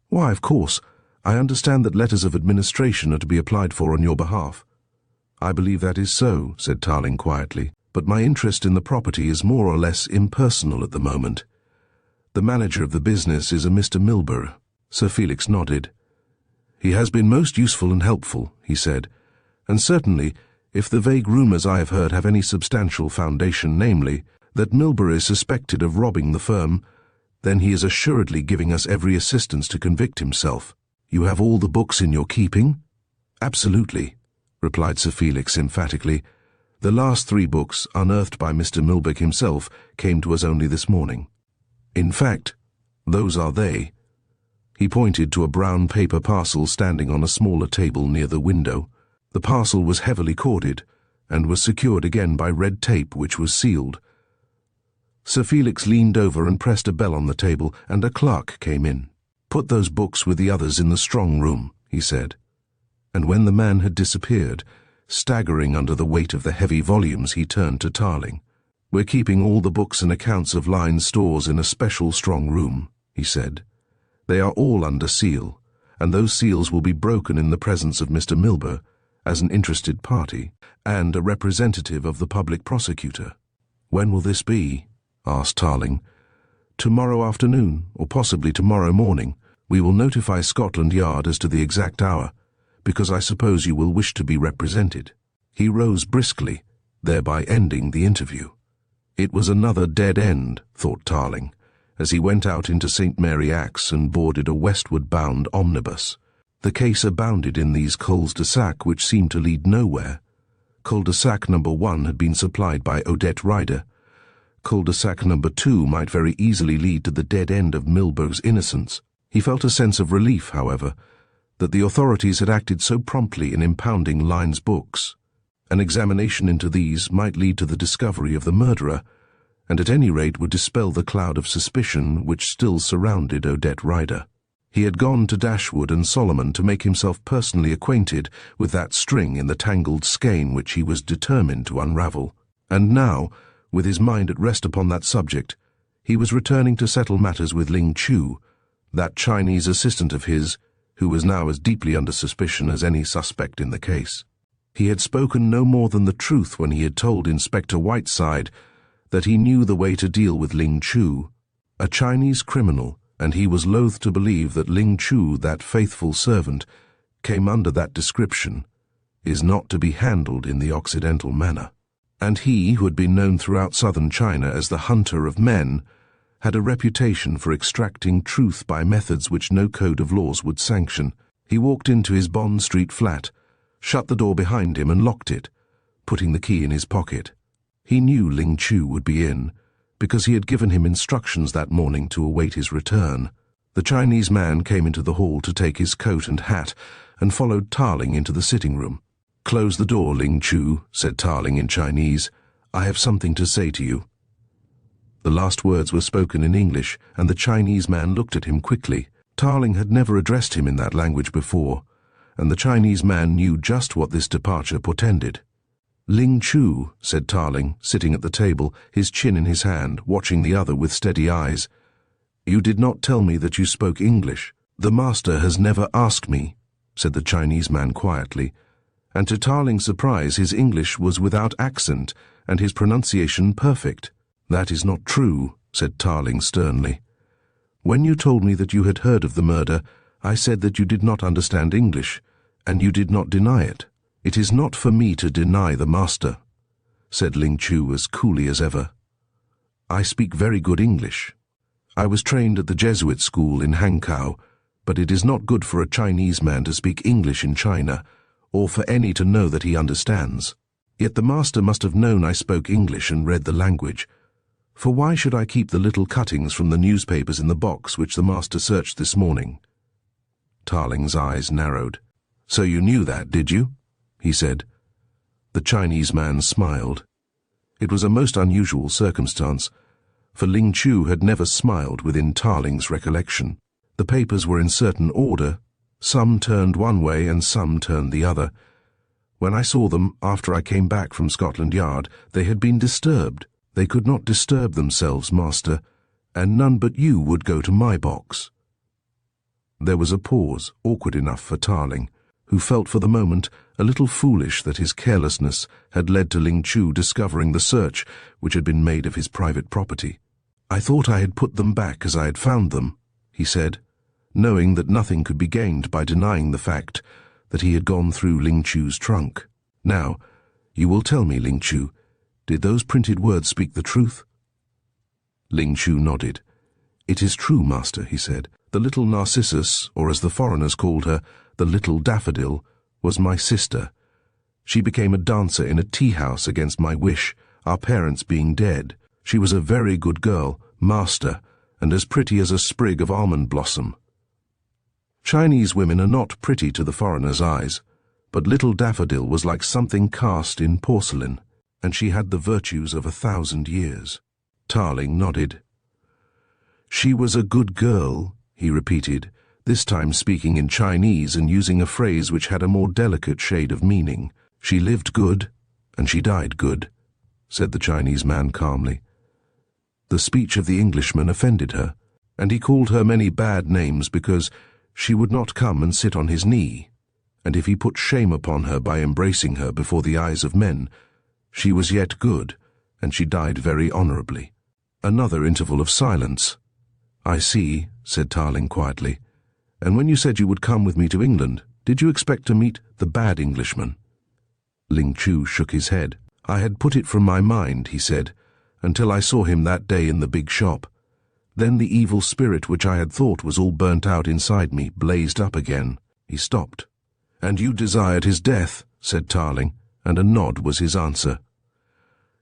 Why, of course, I understand that letters of administration are to be applied for on your behalf. I believe that is so, said Tarling quietly, but my interest in the property is more or less impersonal at the moment. The manager of the business is a Mr. Milburgh. Sir Felix nodded. He has been most useful and helpful, he said, and certainly, if the vague rumours I have heard have any substantial foundation, namely, that Milburgh is suspected of robbing the firm, then he is assuredly giving us every assistance to convict himself. You have all the books in your keeping? Absolutely, replied Sir Felix emphatically. The last 3 books, unearthed by Mr. Milburgh himself, came to us only this morning. In fact, those are they. He pointed to a brown paper parcel standing on a smaller table near the window. The parcel was heavily corded, and was secured again by red tape which was sealed. Sir Felix leaned over and pressed a bell on the table, and a clerk came in. Put those books with the others in the strong room, he said. And when the man had disappeared, staggering under the weight of the heavy volumes, he turned to Tarling. We're keeping all the books and accounts of Lyne's stores in a special strong room, he said. They are all under seal, and those seals will be broken in the presence of Mr. Milburgh, as an interested party, and a representative of the public prosecutor. When will this be? Asked Tarling. Tomorrow afternoon, or possibly tomorrow morning. We will notify Scotland Yard as to the exact hour, because I suppose you will wish to be represented. He rose briskly, thereby ending the interview. It was another dead end, thought Tarling, as he went out into St. Mary Axe and boarded a westward-bound omnibus. The case abounded in these cul-de-sac which seemed to lead nowhere. Cul-de-sac number 1 had been supplied by Odette Ryder. Cul-de-sac number 2 might very easily lead to the dead end of Milburgh's innocence. He felt a sense of relief, however, that the authorities had acted so promptly in impounding Lyne's books. An examination into these might lead to the discovery of the murderer, and at any rate would dispel the cloud of suspicion which still surrounded Odette Ryder. He had gone to Dashwood and Solomon to make himself personally acquainted with that string in the tangled skein which he was determined to unravel, and now, with his mind at rest upon that subject, he was returning to settle matters with Ling Chu, that Chinese assistant of his, who was now as deeply under suspicion as any suspect in the case. He had spoken no more than the truth when he had told Inspector Whiteside that he knew the way to deal with Ling Chu, a Chinese criminal, and he was loath to believe that Ling Chu, that faithful servant, came under that description, is not to be handled in the Occidental manner. And he, who had been known throughout southern China as the hunter of men, had a reputation for extracting truth by methods which no code of laws would sanction. He walked into his Bond Street flat, shut the door behind him and locked it, putting the key in his pocket. He knew Ling Chu would be in, because he had given him instructions that morning to await his return. The Chinese man came into the hall to take his coat and hat, and followed Tarling into the sitting room. "Close the door, Ling Chu," said Tarling in Chinese. "I have something to say to you." The last words were spoken in English, and the Chinese man looked at him quickly. Tarling had never addressed him in that language before, and the Chinese man knew just what this departure portended. "Ling Chu," said Tarling, sitting at the table, his chin in his hand, watching the other with steady eyes. "You did not tell me that you spoke English." "The master has never asked me," said the Chinese man quietly, and to Tarling's surprise his English was without accent and his pronunciation perfect. "That is not true," said Tarling sternly. "When you told me that you had heard of the murder, I said that you did not understand English, and you did not deny it. It is not for me to deny the master." said Ling Chu as coolly as ever. "I speak very good English. I was trained at the Jesuit school in Hankow, but it is not good for a Chinese man to speak English in China, or for any to know that he understands. Yet the master must have known I spoke English and read the language, for why should I keep the little cuttings from the newspapers in the box which the master searched this morning?" Tarling's eyes narrowed. "So you knew that, did you?" he said. The Chinese man smiled. It was a most unusual circumstance, for Ling Chu had never smiled within Tarling's recollection. The papers were in certain order, some turned one way and some turned the other. When I saw them after I came back from Scotland Yard, they had been disturbed. They could not disturb themselves, master, and none but you would go to my box." There was a pause, awkward enough for Tarling, who felt for the moment a little foolish that his carelessness had led to Ling Chu discovering the search which had been made of his private property. "I thought I had put them back as I had found them," he said, knowing that nothing could be gained by denying the fact that he had gone through Ling Chu's trunk. "Now, you will tell me, Ling Chu, did those printed words speak the truth?" Ling Chu nodded. "It is true, master," he said. "The little Narcissus, or as the foreigners called her, the little Daffodil, was my sister. She became a dancer in a tea-house against my wish, our parents being dead. She was a very good girl, master, and as pretty as a sprig of almond blossom. Chinese women are not pretty to the foreigner's eyes, but little Daffodil was like something cast in porcelain, and she had the virtues of 1,000 years. Tarling nodded. "She was a good girl," he repeated, this time speaking in Chinese and using a phrase which had a more delicate shade of meaning. "She lived good, and she died good," said the Chinese man calmly. The speech of the Englishman offended her, and he called her many bad names because she would not come and sit on his knee, and if he put shame upon her by embracing her before the eyes of men, she was yet good, and she died very honourably. Another interval of silence. "I see," said Tarling quietly. "And when you said you would come with me to England, did you expect to meet the bad Englishman?" Ling Chu shook his head. "I had put it from my mind," he said, "until I saw him that day in the big shop. Then the evil spirit which I had thought was all burnt out inside me blazed up again." He stopped. "And you desired his death," said Tarling, and a nod was his answer.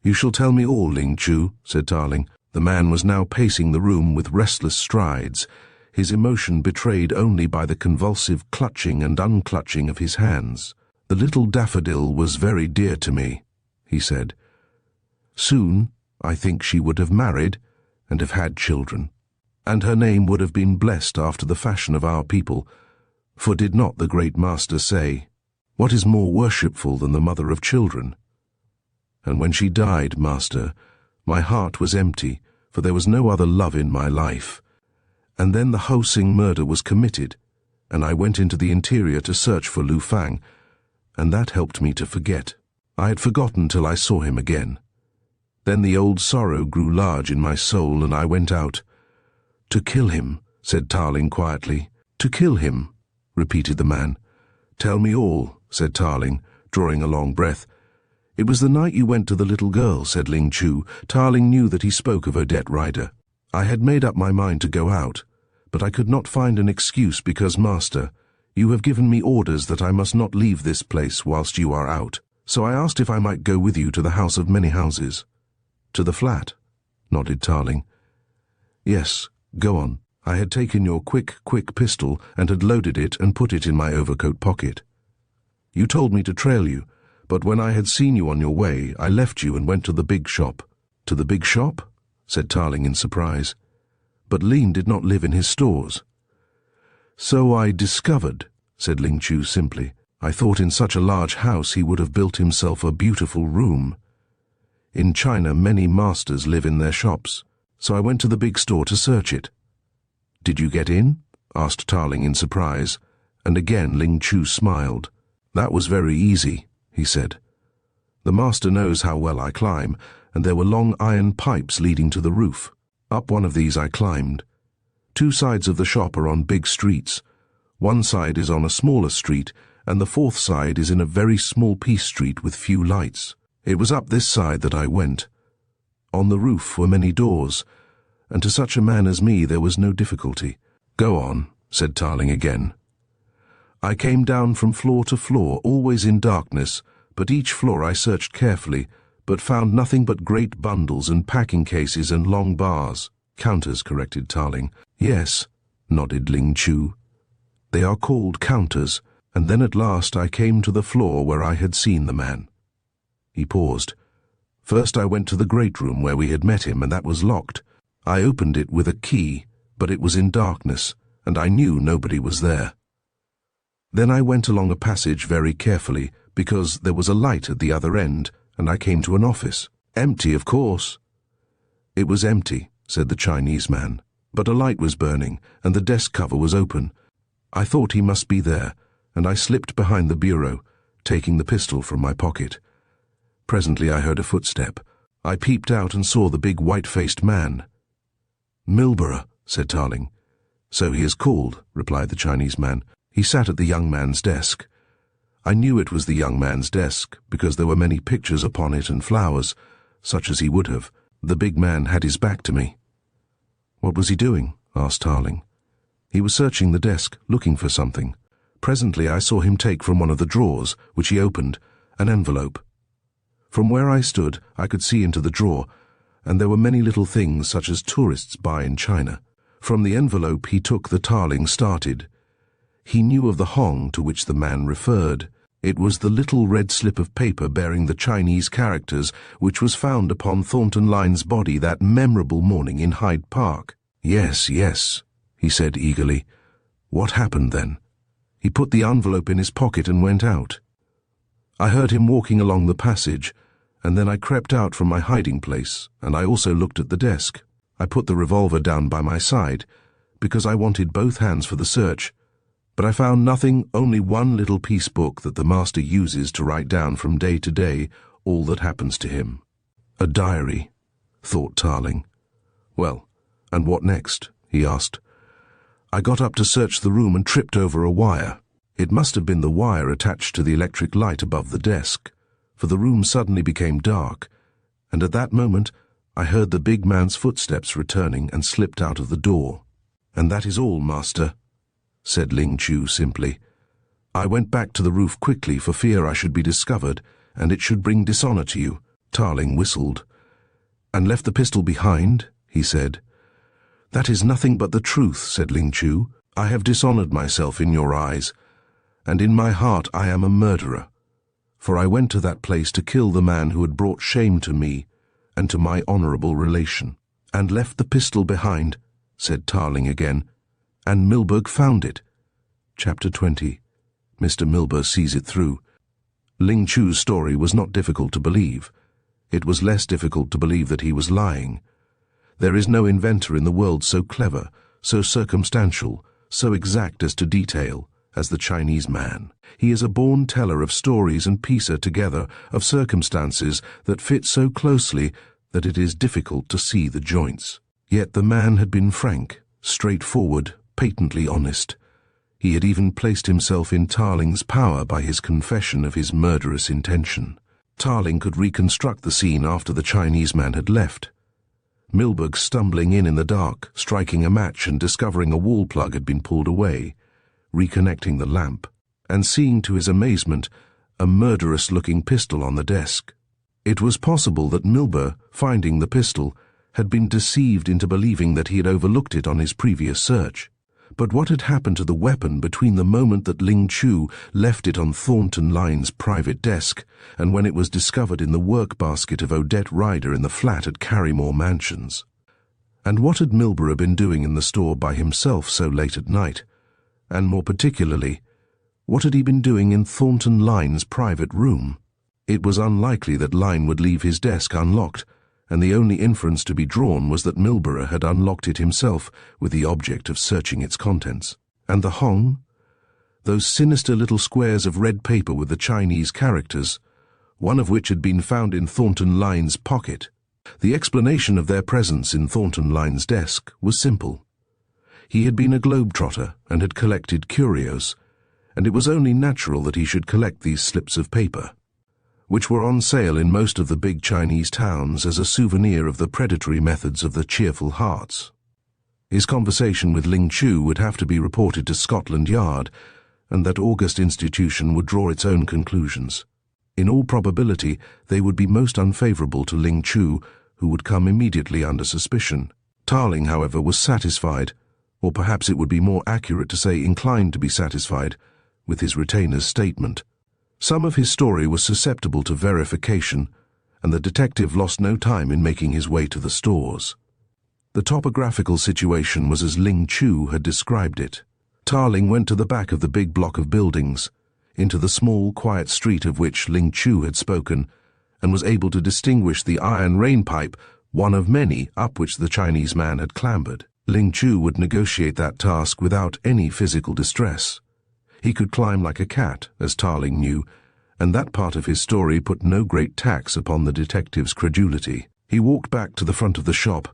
"You shall tell me all, Ling Chu," said Tarling. The man was now pacing the room with restless strides, his emotion betrayed only by the convulsive clutching and unclutching of his hands. "The little Daffodil was very dear to me," he said. "Soon, I think she would have married and have had children, and her name would have been blessed after the fashion of our people, for did not the great master say, 'What is more worshipful than the mother of children?' And when she died, master, my heart was empty, for there was no other love in my life. And then the Ho Sing murder was committed, and I went into the interior to search for Lu Fang, and that helped me to forget. I had forgotten till I saw him again. Then the old sorrow grew large in my soul, and I went out. 'To kill him,' said Tarling quietly. 'To kill him,' repeated the man. 'Tell me all,' said Tarling, drawing a long breath. "It was the night you went to the little girl," said Ling Chu. Tarling knew that he spoke of Odette Ryder. "I had made up my mind to go out, but I could not find an excuse because, master, you have given me orders that I must not leave this place whilst you are out. So I asked if I might go with you to the house of many houses." "To the flat?" nodded Tarling. "Yes, go on. I had taken your quick pistol and had loaded it and put it in my overcoat pocket. You told me to trail you, but when I had seen you on your way, I left you and went to the big shop." "To the big shop?" said Tarling in surprise. "But Lyne did not live in his stores." "So I discovered," said Ling Chu simply. "I thought in such a large house he would have built himself a beautiful room. In China many masters live in their shops, so I went to the big store to search it." "Did you get in?" asked Tarling in surprise, and again Ling Chu smiled. "That was very easy," he said. "The master knows how well I climb, and there were long iron pipes leading to the roof. Up one of these I climbed. 2 sides of the shop are on big streets. One side is on a smaller street, and the 4th side is in a very small peace street with few lights. It was up this side that I went. On the roof were many doors, and to such a man as me there was no difficulty. Go on, said Tarling again. I came down from floor to floor, always in darkness, but each floor I searched carefully, but found nothing but great bundles and packing cases and long bars. Counters, corrected Tarling. Yes, nodded Ling Chu. They are called counters, and then at last I came to the floor where I had seen the man. He paused. First I went to the great room where we had met him, and that was locked. I opened it with a key, but it was in darkness, and I knew nobody was there. Then I went along a passage very carefully, because there was a light at the other end, and I came to an office. Empty, of course. It was empty, said the Chinese man, but a light was burning, and the desk cover was open. I thought he must be there, and I slipped behind the bureau, taking the pistol from my pocket. Presently I heard a footstep. I peeped out and saw the big white-faced man. Milburgh, said Tarling. So he is called, replied the Chinese man. He sat at the young man's desk. I knew it was the young man's desk, because there were many pictures upon it and flowers, such as he would have. The big man had his back to me. What was he doing? Asked Tarling. He was searching the desk, looking for something. Presently I saw him take from one of the drawers, which he opened, an envelope. From where I stood, I could see into the drawer, and there were many little things such as tourists buy in China. From the envelope he took the Tarling started. He knew of the Hong to which the man referred. It was the little red slip of paper bearing the Chinese characters which was found upon Thornton Lyne's body that memorable morning in Hyde Park. Yes, yes, he said eagerly. What happened then? He put the envelope in his pocket and went out. I heard him walking along the passage, and then I crept out from my hiding place, and I also looked at the desk. I put the revolver down by my side, because I wanted both hands for the search, but I found nothing, only one little piece book that the master uses to write down from day to day all that happens to him. A diary, thought Tarling. Well, and what next? He asked. I got up to search the room and tripped over a wire. It must have been the wire attached to the electric light above the desk, for the room suddenly became dark, and at that moment I heard the big man's footsteps returning and slipped out of the door. And that is all, master, said Ling Chu simply. I went back to the roof quickly for fear I should be discovered, and it should bring dishonor to you. Tarling whistled. And left the pistol behind, he said. That is nothing but the truth, said Ling Chu. I have dishonored myself in your eyes, and in my heart I am a murderer, for I went to that place to kill the man who had brought shame to me and to my honorable relation. And left the pistol behind, said Tarling again, and Milburgh found it. Chapter 20. Mr. Milburgh sees it through. Ling Chu's story was not difficult to believe. It was less difficult to believe that he was lying. There is no inventor in the world so clever, so circumstantial, so exact as to detail, as the Chinese man. He is a born teller of stories and piecer together of circumstances that fit so closely that it is difficult to see the joints. Yet the man had been frank, straightforward, patently honest. He had even placed himself in Tarling's power by his confession of his murderous intention. Tarling could reconstruct the scene after the Chinese man had left. Milburgh stumbling in the dark, striking a match and discovering a wall plug had been pulled away, reconnecting the lamp, and seeing to his amazement a murderous-looking pistol on the desk. It was possible that Milburgh, finding the pistol, had been deceived into believing that he had overlooked it on his previous search. But what had happened to the weapon between the moment that Ling Chu left it on Thornton Lyne's private desk and when it was discovered in the work basket of Odette Ryder in the flat at Carrymore Mansions? And what had Milburgh been doing in the store by himself so late at night? And more particularly, what had he been doing in Thornton Lyne's private room? It was unlikely that Lyne would leave his desk unlocked, and the only inference to be drawn was that Milburgh had unlocked it himself with the object of searching its contents. And the Hong? Those sinister little squares of red paper with the Chinese characters, one of which had been found in Thornton Lyne's pocket. The explanation of their presence in Thornton Lyne's desk was simple. He had been a globetrotter and had collected curios, and it was only natural that he should collect these slips of paper. which were on sale in most of the big Chinese towns as a souvenir of the predatory methods of the cheerful hearts. His conversation with Ling would have to be reported to Scotland Yard, and that august institution would draw its own conclusions. In all probability, they would be most unfavourable to Ling, who would come immediately under suspicion. Tarling, however, was satisfied, or perhaps it would be more accurate to say inclined to be satisfied, with his retainer's statement. Some of his story was susceptible to verification, and the detective lost no time in making his way to the stores. The topographical situation was as Ling had described it. Tarling went to the back of the big block of buildings, into the small, quiet street of which Ling had spoken, and was able to distinguish the iron rain pipe, one of many up which the Chinese man had clambered. Ling would negotiate that task without any physical distress. He could climb like a cat, as Tarling knew, and that part of his story put no great tax upon the detective's credulity. He walked back to the front of the shop,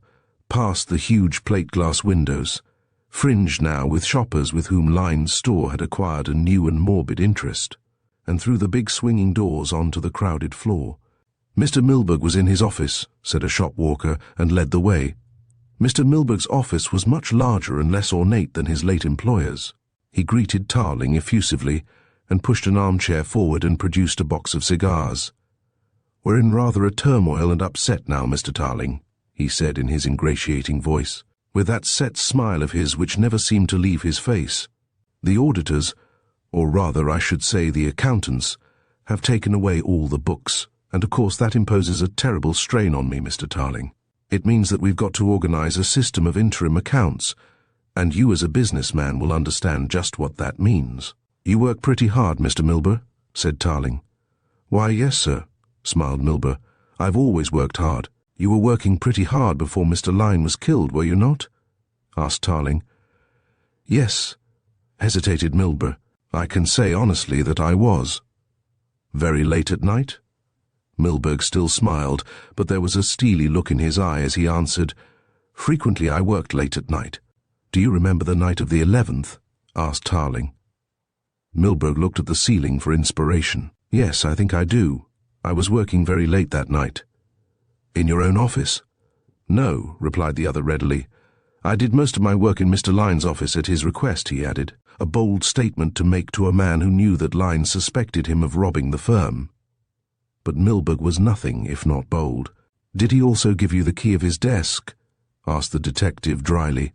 past the huge plate-glass windows, fringed now with shoppers with whom Lyne's store had acquired a new and morbid interest, and through the big swinging doors onto the crowded floor. Mr. Milburgh was in his office, said a shop walker, and led the way. Mr. Milburgh's office was much larger and less ornate than his late employer's. He greeted Tarling effusively and pushed an armchair forward and produced a box of cigars. "We're in rather a turmoil and upset now, Mr. Tarling," he said in his ingratiating voice, with that set smile of his which never seemed to leave his face. "The auditors, or rather I should say the accountants, have taken away all the books, and of course that imposes a terrible strain on me, Mr. Tarling. It means that we've got to organize a system of interim accounts, and you as a businessman will understand just what that means." "You work pretty hard, Mr. Milburgh," said Tarling. "Why, yes, sir," smiled Milburgh. "I've always worked hard." "You were working pretty hard before Mr. Lyne was killed, were you not?" asked Tarling. "Yes," hesitated Milburgh. "I can say honestly that I was." "Very late at night?" Milburgh still smiled, but there was a steely look in his eye as he answered, "Frequently I worked late at night." "Do you remember the night of the 11th?" asked Tarling. Milburgh looked at the ceiling for inspiration. "Yes, I think I do. I was working very late that night." "In your own office?" "No," replied the other readily. "I did most of my work in Mr. Lyne's office at his request," he added, a bold statement to make to a man who knew that Lyne suspected him of robbing the firm. But Milburgh was nothing if not bold. "Did he also give you the key of his desk?" asked the detective dryly.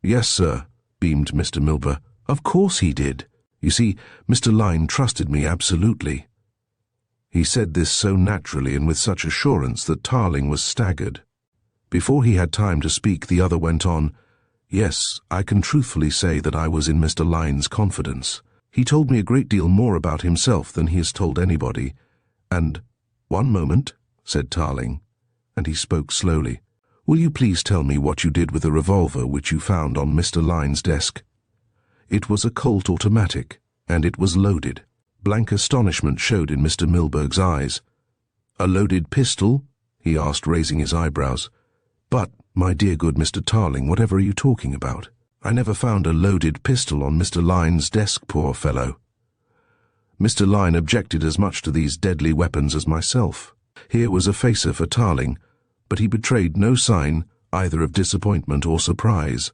"Yes, sir," beamed Mr. Milburgh. "Of course he did. You see, Mr. Lyne trusted me absolutely." He said this so naturally and with such assurance that Tarling was staggered. Before he had time to speak, the other went on, "Yes, I can truthfully say that I was in Mr. Lyne's confidence. He told me a great deal more about himself than he has told anybody, and—" "One moment," said Tarling, and he spoke slowly. "Will you please tell me what you did with the revolver which you found on Mr. Lyne's desk?" "It was a Colt automatic, and it was loaded." Blank astonishment showed in Mr. Milburgh's eyes. "A loaded pistol?" he asked, raising his eyebrows. "But, my dear good Mr. Tarling, whatever are you talking about? I never found a loaded pistol on Mr. Lyne's desk, poor fellow." Mr. Lyne objected as much to these deadly weapons as myself. Here was a facer for Tarling, but he betrayed no sign either of disappointment or surprise.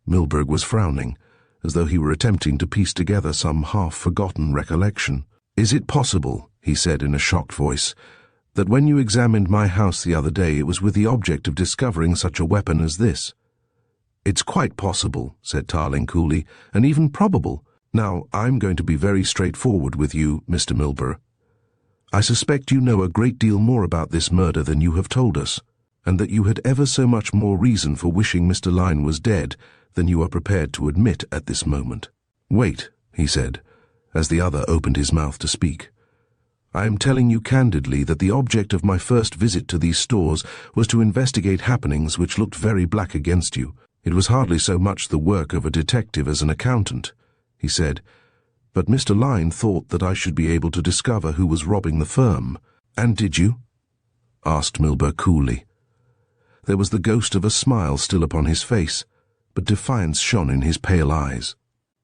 Milburgh was frowning, as though he were attempting to piece together some half-forgotten recollection. "Is it possible," he said in a shocked voice, "that when you examined my house the other day it was with the object of discovering such a weapon as this?" "It's quite possible," said Tarling coolly, "and even probable. Now, I'm going to be very straightforward with you, Mr. Milburgh. I suspect you know a great deal more about this murder than you have told us, and that you had ever so much more reason for wishing Mr. Lyne was dead than you are prepared to admit at this moment." "Wait," he said, as the other opened his mouth to speak. "I am telling you candidly that the object of my first visit to these stores was to investigate happenings which looked very black against you. It was hardly so much the work of a detective as an accountant," he said, "but Mr. Lyne thought that I should be able to discover who was robbing the firm." "And did you?" asked Milburgh coolly. There was the ghost of a smile still upon his face, but defiance shone in his pale eyes.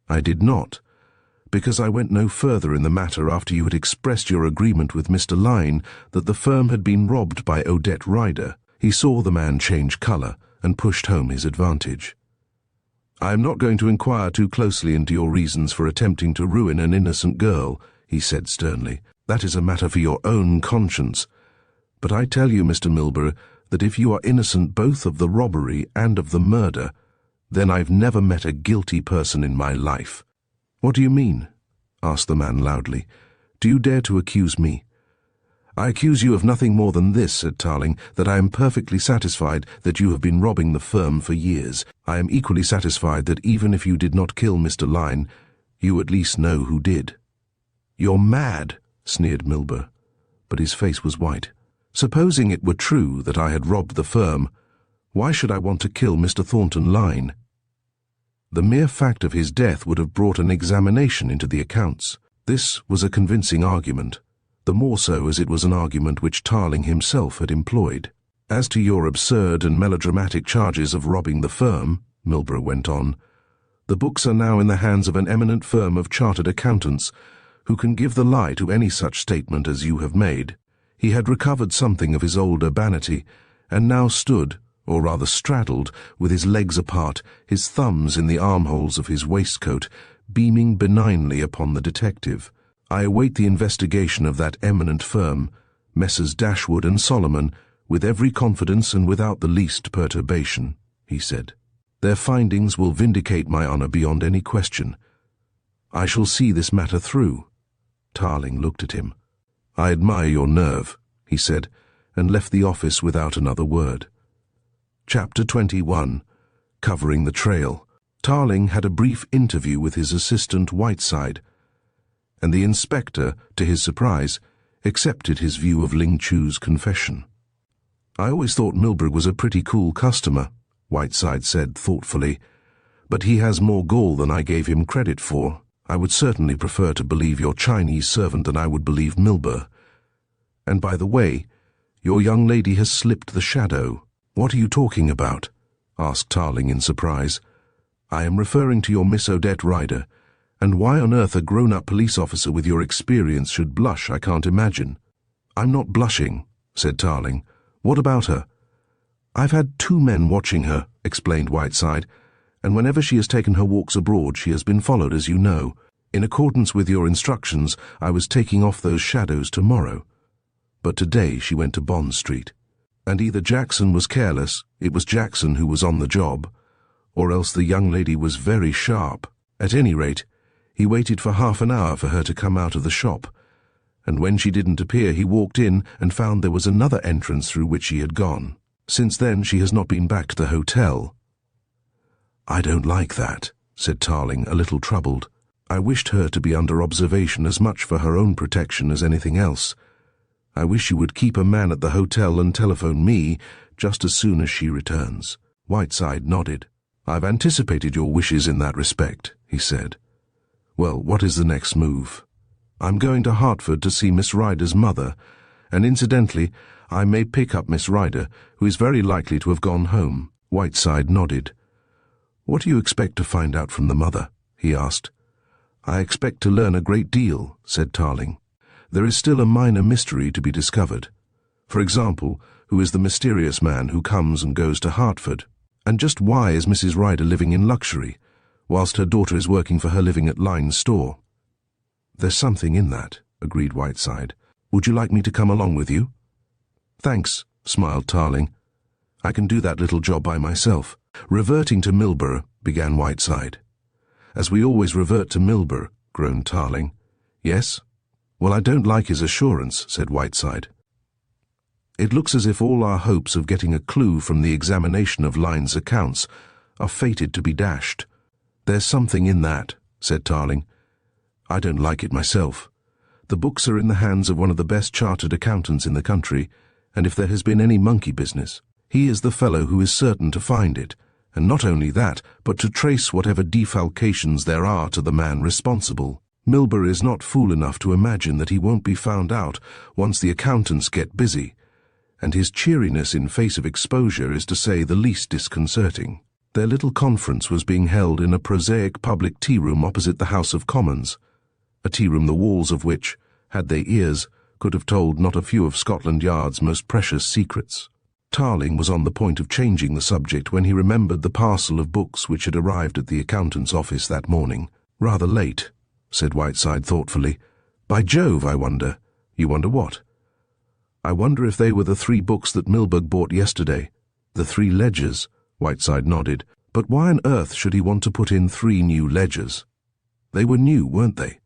"I did not, because I went no further in the matter after you had expressed your agreement with Mr. Lyne that the firm had been robbed by Odette Rider." He saw the man change colour and pushed home his advantage. "I am not going to inquire too closely into your reasons for attempting to ruin an innocent girl," he said sternly. "That is a matter for your own conscience. But I tell you, Mr. Milburgh, that if you are innocent both of the robbery and of the murder, then I've never met a guilty person in my life." "What do you mean?" asked the man loudly. "Do you dare to accuse me?" "I accuse you of nothing more than this," said Tarling, "that I am perfectly satisfied that you have been robbing the firm for years. I am equally satisfied that even if you did not kill Mr. Lyne, you at least know who did." "You're mad," sneered Milburgh, but his face was white. "Supposing it were true that I had robbed the firm, why should I want to kill Mr. Thornton Lyne? The mere fact of his death would have brought an examination into the accounts." This was a convincing argument, the more so as it was an argument which Tarling himself had employed. "As to your absurd and melodramatic charges of robbing the firm," Milburgh went on, "the books are now in the hands of an eminent firm of chartered accountants who can give the lie to any such statement as you have made." He had recovered something of his old urbanity, and now stood, or rather straddled, with his legs apart, his thumbs in the armholes of his waistcoat, beaming benignly upon the detective. "I await the investigation of that eminent firm, Messrs. Dashwood and Solomon, with every confidence and without the least perturbation," he said. "Their findings will vindicate my honour beyond any question. I shall see this matter through." Tarling looked at him. "I admire your nerve," he said, and left the office without another word. Chapter 21. Covering the Trail. Tarling had a brief interview with his assistant Whiteside, and the inspector, to his surprise, accepted his view of Ling Chu's confession. "I always thought Milburgh was a pretty cool customer," Whiteside said thoughtfully, "but he has more gall than I gave him credit for. I would certainly prefer to believe your Chinese servant than I would believe Milburgh. And by the way, your young lady has slipped the shadow." "What are you talking about?" asked Tarling in surprise. "I am referring to your Miss Odette Rider, and why on earth a grown-up police officer with your experience should blush I can't imagine." "I'm not blushing," said Tarling. "What about her?" "I've had 2 men watching her," explained Whiteside, "and whenever she has taken her walks abroad she has been followed, as you know. In accordance with your instructions, I was taking off those shadows tomorrow. But today she went to Bond Street. And either Jackson was careless, it was Jackson who was on the job, or else the young lady was very sharp. At any rate, he waited for half an hour for her to come out of the shop, and when she didn't appear he walked in and found there was another entrance through which she had gone. Since then she has not been back to the hotel." "I don't like that," said Tarling, a little troubled. "I wished her to be under observation as much for her own protection as anything else. I wish you would keep a man at the hotel and telephone me just as soon as she returns." Whiteside nodded. "I've anticipated your wishes in that respect," he said. "Well, what is the next move?" "I'm going to Hertford to see Miss Rider's mother, and incidentally, I may pick up Miss Rider, who is very likely to have gone home." Whiteside nodded. "What do you expect to find out from the mother?" he asked. "I expect to learn a great deal," said Tarling. "There is still a minor mystery to be discovered. For example, who is the mysterious man who comes and goes to Hertford? And just why is Mrs. Rider living in luxury, whilst her daughter is working for her living at Lyne's store?" "There's something in that," agreed Whiteside. "Would you like me to come along with you?" "Thanks," smiled Tarling. "I can do that little job by myself." "Reverting to Milburgh," began Whiteside. "As we always revert to Milburgh," groaned Tarling. "Yes? Well, I don't like his assurance," said Whiteside. "It looks as if all our hopes of getting a clue from the examination of Lyne's accounts are fated to be dashed." "There's something in that," said Tarling. "I don't like it myself. The books are in the hands of one of the best chartered accountants in the country, and if there has been any monkey business, he is the fellow who is certain to find it, and not only that, but to trace whatever defalcations there are to the man responsible. Milburgh is not fool enough to imagine that he won't be found out once the accountants get busy, and his cheeriness in face of exposure is to say the least disconcerting." Their little conference was being held in a prosaic public tea-room opposite the House of Commons, a tea room the walls of which, had they ears, could have told not a few of Scotland Yard's most precious secrets. Tarling was on the point of changing the subject when he remembered the parcel of books which had arrived at the accountant's office that morning. "Rather late," said Whiteside thoughtfully. "By Jove, I wonder." "You wonder what?" "I wonder if they were the 3 books that Milburgh bought yesterday." "The 3 ledgers?" Whiteside nodded. "But why on earth should he want to put in 3 new ledgers? They were new, weren't they?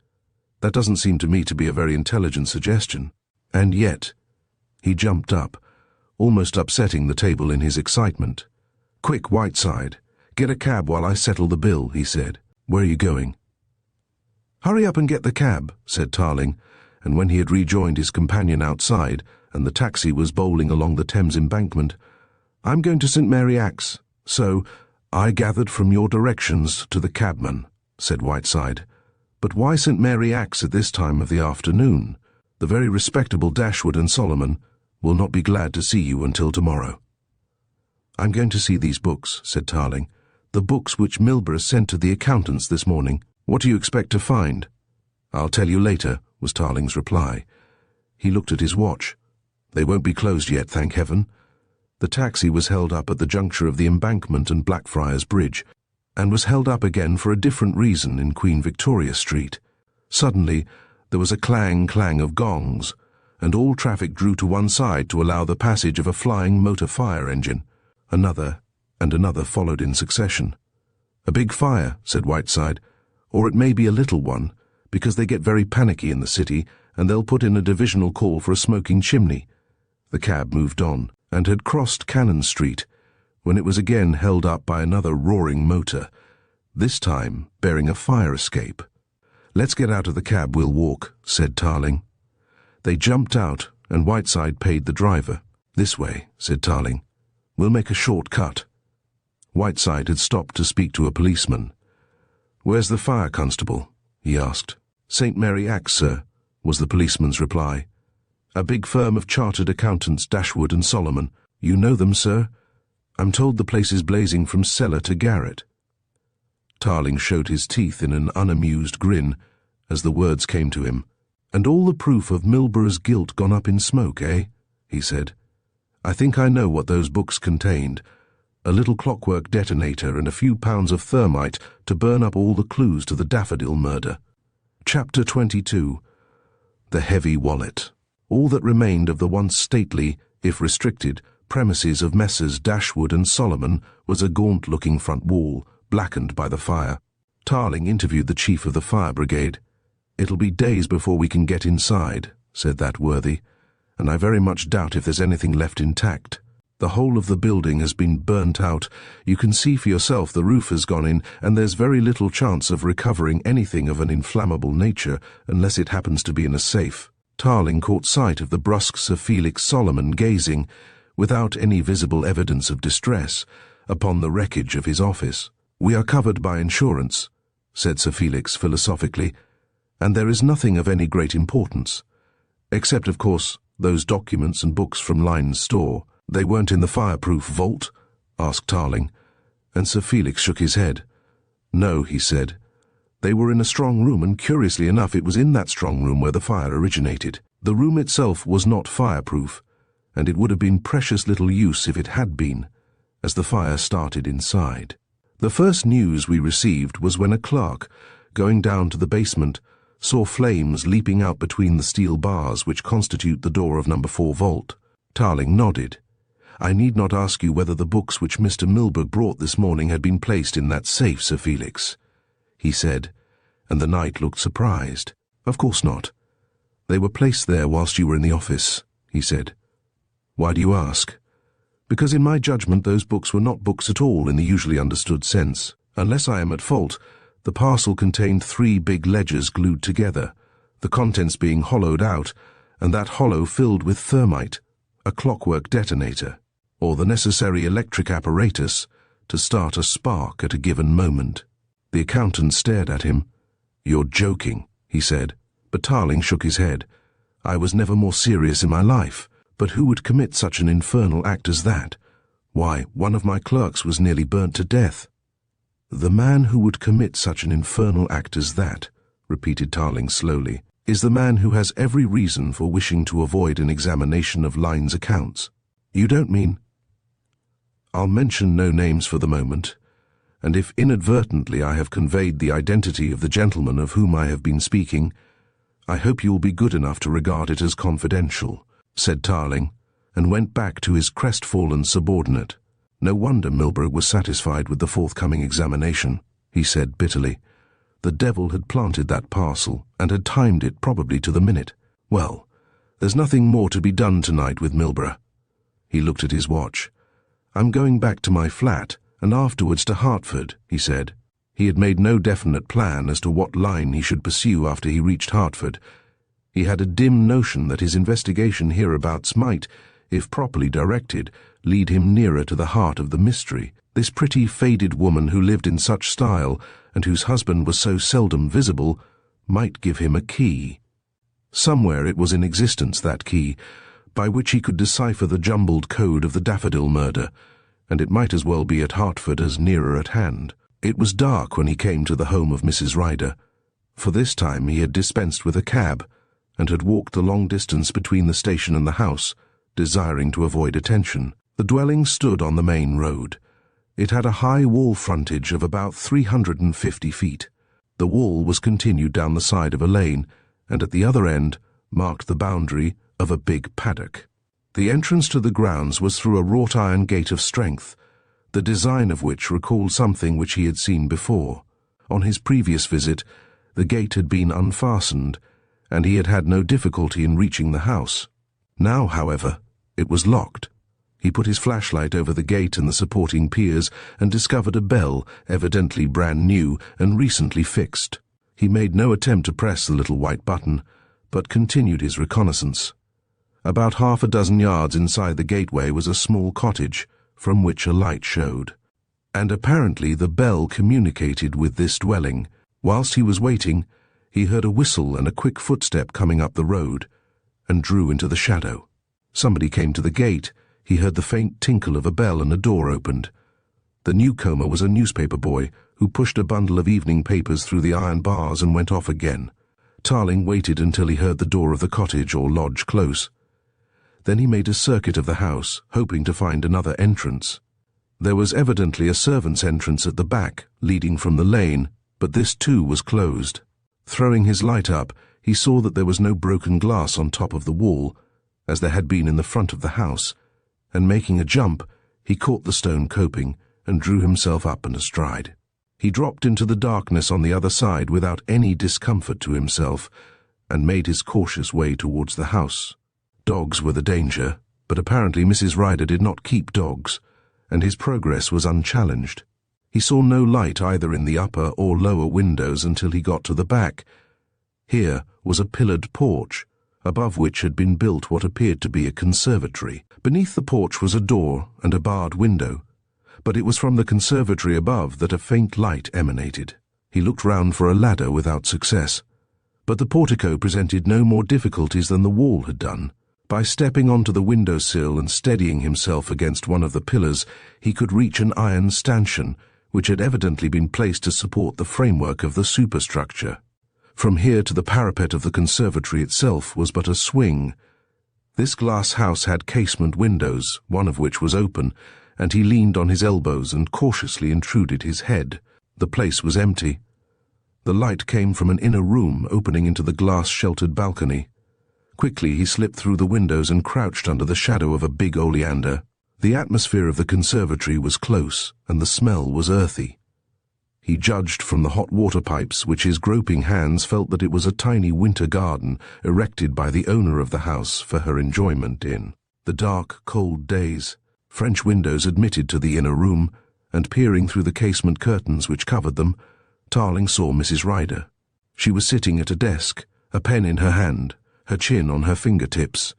That doesn't seem to me to be a very intelligent suggestion. And yet—" He jumped up, almost upsetting the table in his excitement. "Quick, Whiteside, get a cab while I settle the bill," he said. "Where are you going?" "Hurry up and get the cab," said Tarling, and when he had rejoined his companion outside and the taxi was bowling along the Thames embankment, "I'm going to St. Mary Axe, so—" "I gathered from your directions to the cabman," said Whiteside. "But why St. Mary Axe at this time of the afternoon? The very respectable Dashwood and Solomon will not be glad to see you until tomorrow." "I'm going to see these books," said Tarling. "The books which Milburgh sent to the accountants this morning. What do you expect to find?" "I'll tell you later," was Tarling's reply. He looked at his watch. "They won't be closed yet, thank heaven." The taxi was held up at the juncture of the Embankment and Blackfriars Bridge, and was held up again for a different reason in Queen Victoria Street. Suddenly, there was a clang of gongs, and all traffic drew to one side to allow the passage of a flying motor fire engine. Another and another followed in succession. "A big fire," said Whiteside, "or it may be a little one, because they get very panicky in the city, and they'll put in a divisional call for a smoking chimney." The cab moved on, and had crossed Cannon Street, when it was again held up by another roaring motor, this time bearing a fire escape. "Let's get out of the cab, we'll walk," said Tarling. They jumped out, and Whiteside paid the driver. "This way," said Tarling. "We'll make a short cut." Whiteside had stopped to speak to a policeman. "Where's the fire constable?" he asked. "St. Mary Axe, sir," was the policeman's reply. "A big firm of chartered accountants, Dashwood and Solomon. You know them, sir? I'm told the place is blazing from cellar to garret." Tarling showed his teeth in an unamused grin as the words came to him. "And all the proof of Milburgh's guilt gone up in smoke, eh?" he said. "I think I know what those books contained. A little clockwork detonator and a few pounds of thermite to burn up all the clues to the Daffodil murder." Chapter 22. The Heavy Wallet. All that remained of the once stately, if restricted, premises of Messrs. Dashwood and Solomon was a gaunt-looking front wall, blackened by the fire. Tarling interviewed the chief of the fire brigade. "It'll be days before we can get inside," said that worthy, "and I very much doubt if there's anything left intact. The whole of the building has been burnt out. You can see for yourself the roof has gone in, and there's very little chance of recovering anything of an inflammable nature unless it happens to be in a safe." Tarling caught sight of the brusque Sir Felix Solomon gazing, without any visible evidence of distress, upon the wreckage of his office. "We are covered by insurance," said Sir Felix philosophically, "and there is nothing of any great importance. Except, of course, those documents and books from Lyne's store." "They weren't in the fireproof vault?" asked Tarling, and Sir Felix shook his head. "No," he said. "They were in a strong room, and curiously enough it was in that strong room where the fire originated. The room itself was not fireproof, and it would have been precious little use if it had been, as the fire started inside. The first news we received was when a clerk, going down to the basement, saw flames leaping out between the steel bars which constitute the door of number 4 vault." Tarling nodded. "I need not ask you whether the books which Mr. Milburgh brought this morning had been placed in that safe, Sir Felix," he said, and the knight looked surprised. "Of course not. They were placed there whilst you were in the office," he said. "Why do you ask?" "Because in my judgment those books were not books at all in the usually understood sense. Unless I am at fault, the parcel contained 3 big ledgers glued together, the contents being hollowed out, and that hollow filled with thermite, a clockwork detonator, or the necessary electric apparatus to start a spark at a given moment." The accountant stared at him. "You're joking," he said, but Tarling shook his head. "I was never more serious in my life. But who would commit such an infernal act as that? Why, one of my clerks was nearly burnt to death." "The man who would commit such an infernal act as that," repeated Tarling slowly, is the man who has every reason for wishing to avoid an examination of Lyne's accounts. You don't mean? I'll mention no names for the moment, and if inadvertently I have conveyed the identity of the gentleman of whom I have been speaking, I hope you will be good enough to regard it as confidential, said Tarling, and went back to his crestfallen subordinate. No wonder Milburgh was satisfied with the forthcoming examination, he said bitterly. The devil had planted that parcel, and had timed it probably to the minute. Well, there's nothing more to be done tonight with Milburgh. He looked at his watch. I'm going back to my flat, and afterwards to Hertford, he said. He had made no definite plan as to what line he should pursue after he reached Hertford. He had a dim notion that his investigation hereabouts might, if properly directed, lead him nearer to the heart of the mystery. This pretty, faded woman who lived in such style, and whose husband was so seldom visible, might give him a key. Somewhere it was in existence, that key, by which he could decipher the jumbled code of the Daffodil murder, and it might as well be at Hertford as nearer at hand. It was dark when he came to the home of Mrs. Ryder. For this time he had dispensed with a cab, and had walked the long distance between the station and the house, desiring to avoid attention. The dwelling stood on the main road. It had a high wall frontage of about 350 feet. The wall was continued down the side of a lane, and at the other end marked the boundary of a big paddock. The entrance to the grounds was through a wrought iron gate of strength, the design of which recalled something which he had seen before. On his previous visit, the gate had been unfastened, and he had had no difficulty in reaching the house. Now, however, it was locked. He put his flashlight over the gate and the supporting piers and discovered a bell, evidently brand new and recently fixed. He made no attempt to press the little white button, but continued his reconnaissance. About half a dozen yards inside the gateway was a small cottage, from which a light showed. And apparently the bell communicated with this dwelling. Whilst he was waiting, he heard a whistle and a quick footstep coming up the road, and drew into the shadow. Somebody came to the gate. He heard the faint tinkle of a bell and a door opened. The newcomer was a newspaper boy who pushed a bundle of evening papers through the iron bars and went off again. Tarling waited until he heard the door of the cottage or lodge close. Then he made a circuit of the house, hoping to find another entrance. There was evidently a servant's entrance at the back, leading from the lane, but this too was closed. Throwing his light up, he saw that there was no broken glass on top of the wall, as there had been in the front of the house, and making a jump, he caught the stone coping and drew himself up and astride. He dropped into the darkness on the other side without any discomfort to himself, and made his cautious way towards the house. Dogs were the danger, but apparently Mrs. Ryder did not keep dogs, and his progress was unchallenged. He saw no light either in the upper or lower windows until he got to the back. Here was a pillared porch, above which had been built what appeared to be a conservatory. Beneath the porch was a door and a barred window, but it was from the conservatory above that a faint light emanated. He looked round for a ladder without success, but the portico presented no more difficulties than the wall had done. By stepping onto the window-sill and steadying himself against one of the pillars, he could reach an iron stanchion, which had evidently been placed to support the framework of the superstructure. From here to the parapet of the conservatory itself was but a swing. This glass house had casement windows, one of which was open, and he leaned on his elbows and cautiously intruded his head. The place was empty. The light came from an inner room opening into the glass-sheltered balcony. Quickly he slipped through the windows and crouched under the shadow of a big oleander. The atmosphere of the conservatory was close, and the smell was earthy. He judged from the hot water pipes, which his groping hands felt that it was a tiny winter garden erected by the owner of the house for her enjoyment in the dark, cold days. French windows admitted to the inner room, and peering through the casement curtains which covered them, Tarling saw Mrs. Ryder. She was sitting at a desk, a pen in her hand, her chin on her fingertips.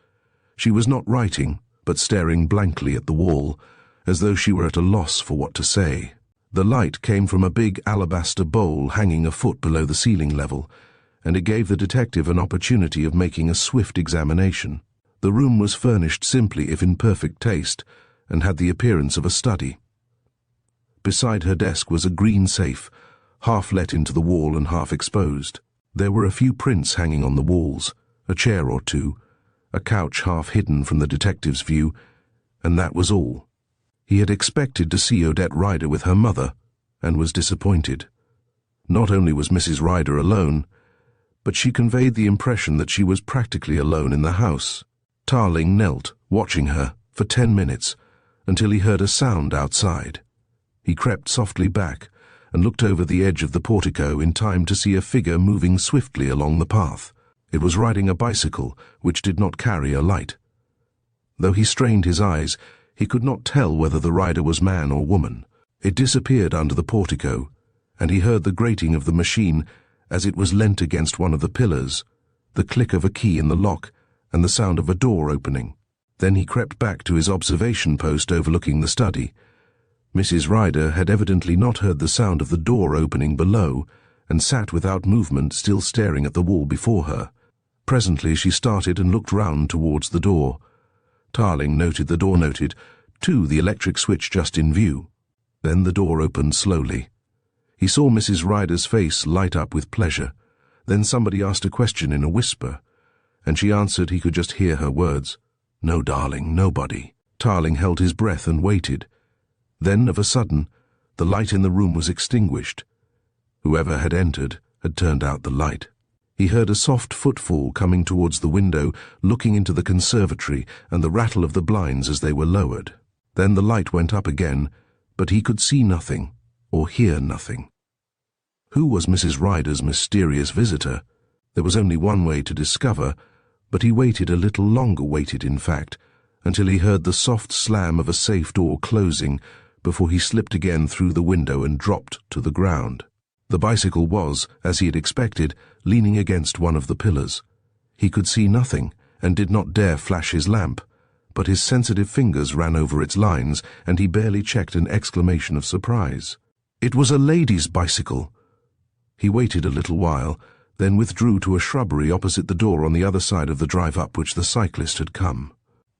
She was not writing, but staring blankly at the wall, as though she were at a loss for what to say. The light came from a big alabaster bowl hanging a foot below the ceiling level, and it gave the detective an opportunity of making a swift examination. The room was furnished simply if in perfect taste, and had the appearance of a study. Beside her desk was a green safe, half let into the wall and half exposed. There were a few prints hanging on the walls, a chair or two, a couch half hidden from the detective's view, and that was all. He had expected to see Odette Rider with her mother, and was disappointed. Not only was Mrs. Rider alone, but she conveyed the impression that she was practically alone in the house. Ling knelt, watching her, for 10 minutes, until he heard a sound outside. He crept softly back and looked over the edge of the portico in time to see a figure moving swiftly along the path. It was riding a bicycle which did not carry a light. Though he strained his eyes, he could not tell whether the rider was man or woman. It disappeared under the portico, and he heard the grating of the machine as it was leant against one of the pillars, the click of a key in the lock, and the sound of a door opening. Then he crept back to his observation post overlooking the study. Mrs. Rider had evidently not heard the sound of the door opening below, and sat without movement, still staring at the wall before her. Presently she started and looked round towards the door. Ling noted the door, too, the electric switch just in view. Then the door opened slowly. He saw Mrs. Rider's face light up with pleasure. Then somebody asked a question in a whisper, and she answered he could just hear her words. "No, darling, nobody." Ling held his breath and waited. Then, of a sudden, the light in the room was extinguished. Whoever had entered had turned out the light. He heard a soft footfall coming towards the window, looking into the conservatory, and the rattle of the blinds as they were lowered. Then the light went up again, but he could see nothing, or hear nothing. Who was Mrs. Rider's mysterious visitor? There was only one way to discover, but he waited a little longer, in fact, until he heard the soft slam of a safe door closing before he slipped again through the window and dropped to the ground. The bicycle was, as he had expected, leaning against one of the pillars. He could see nothing and did not dare flash his lamp, but his sensitive fingers ran over its lines, and he barely checked an exclamation of surprise. It was a lady's bicycle. He waited a little while, then withdrew to a shrubbery opposite the door on the other side of the drive up which the cyclist had come.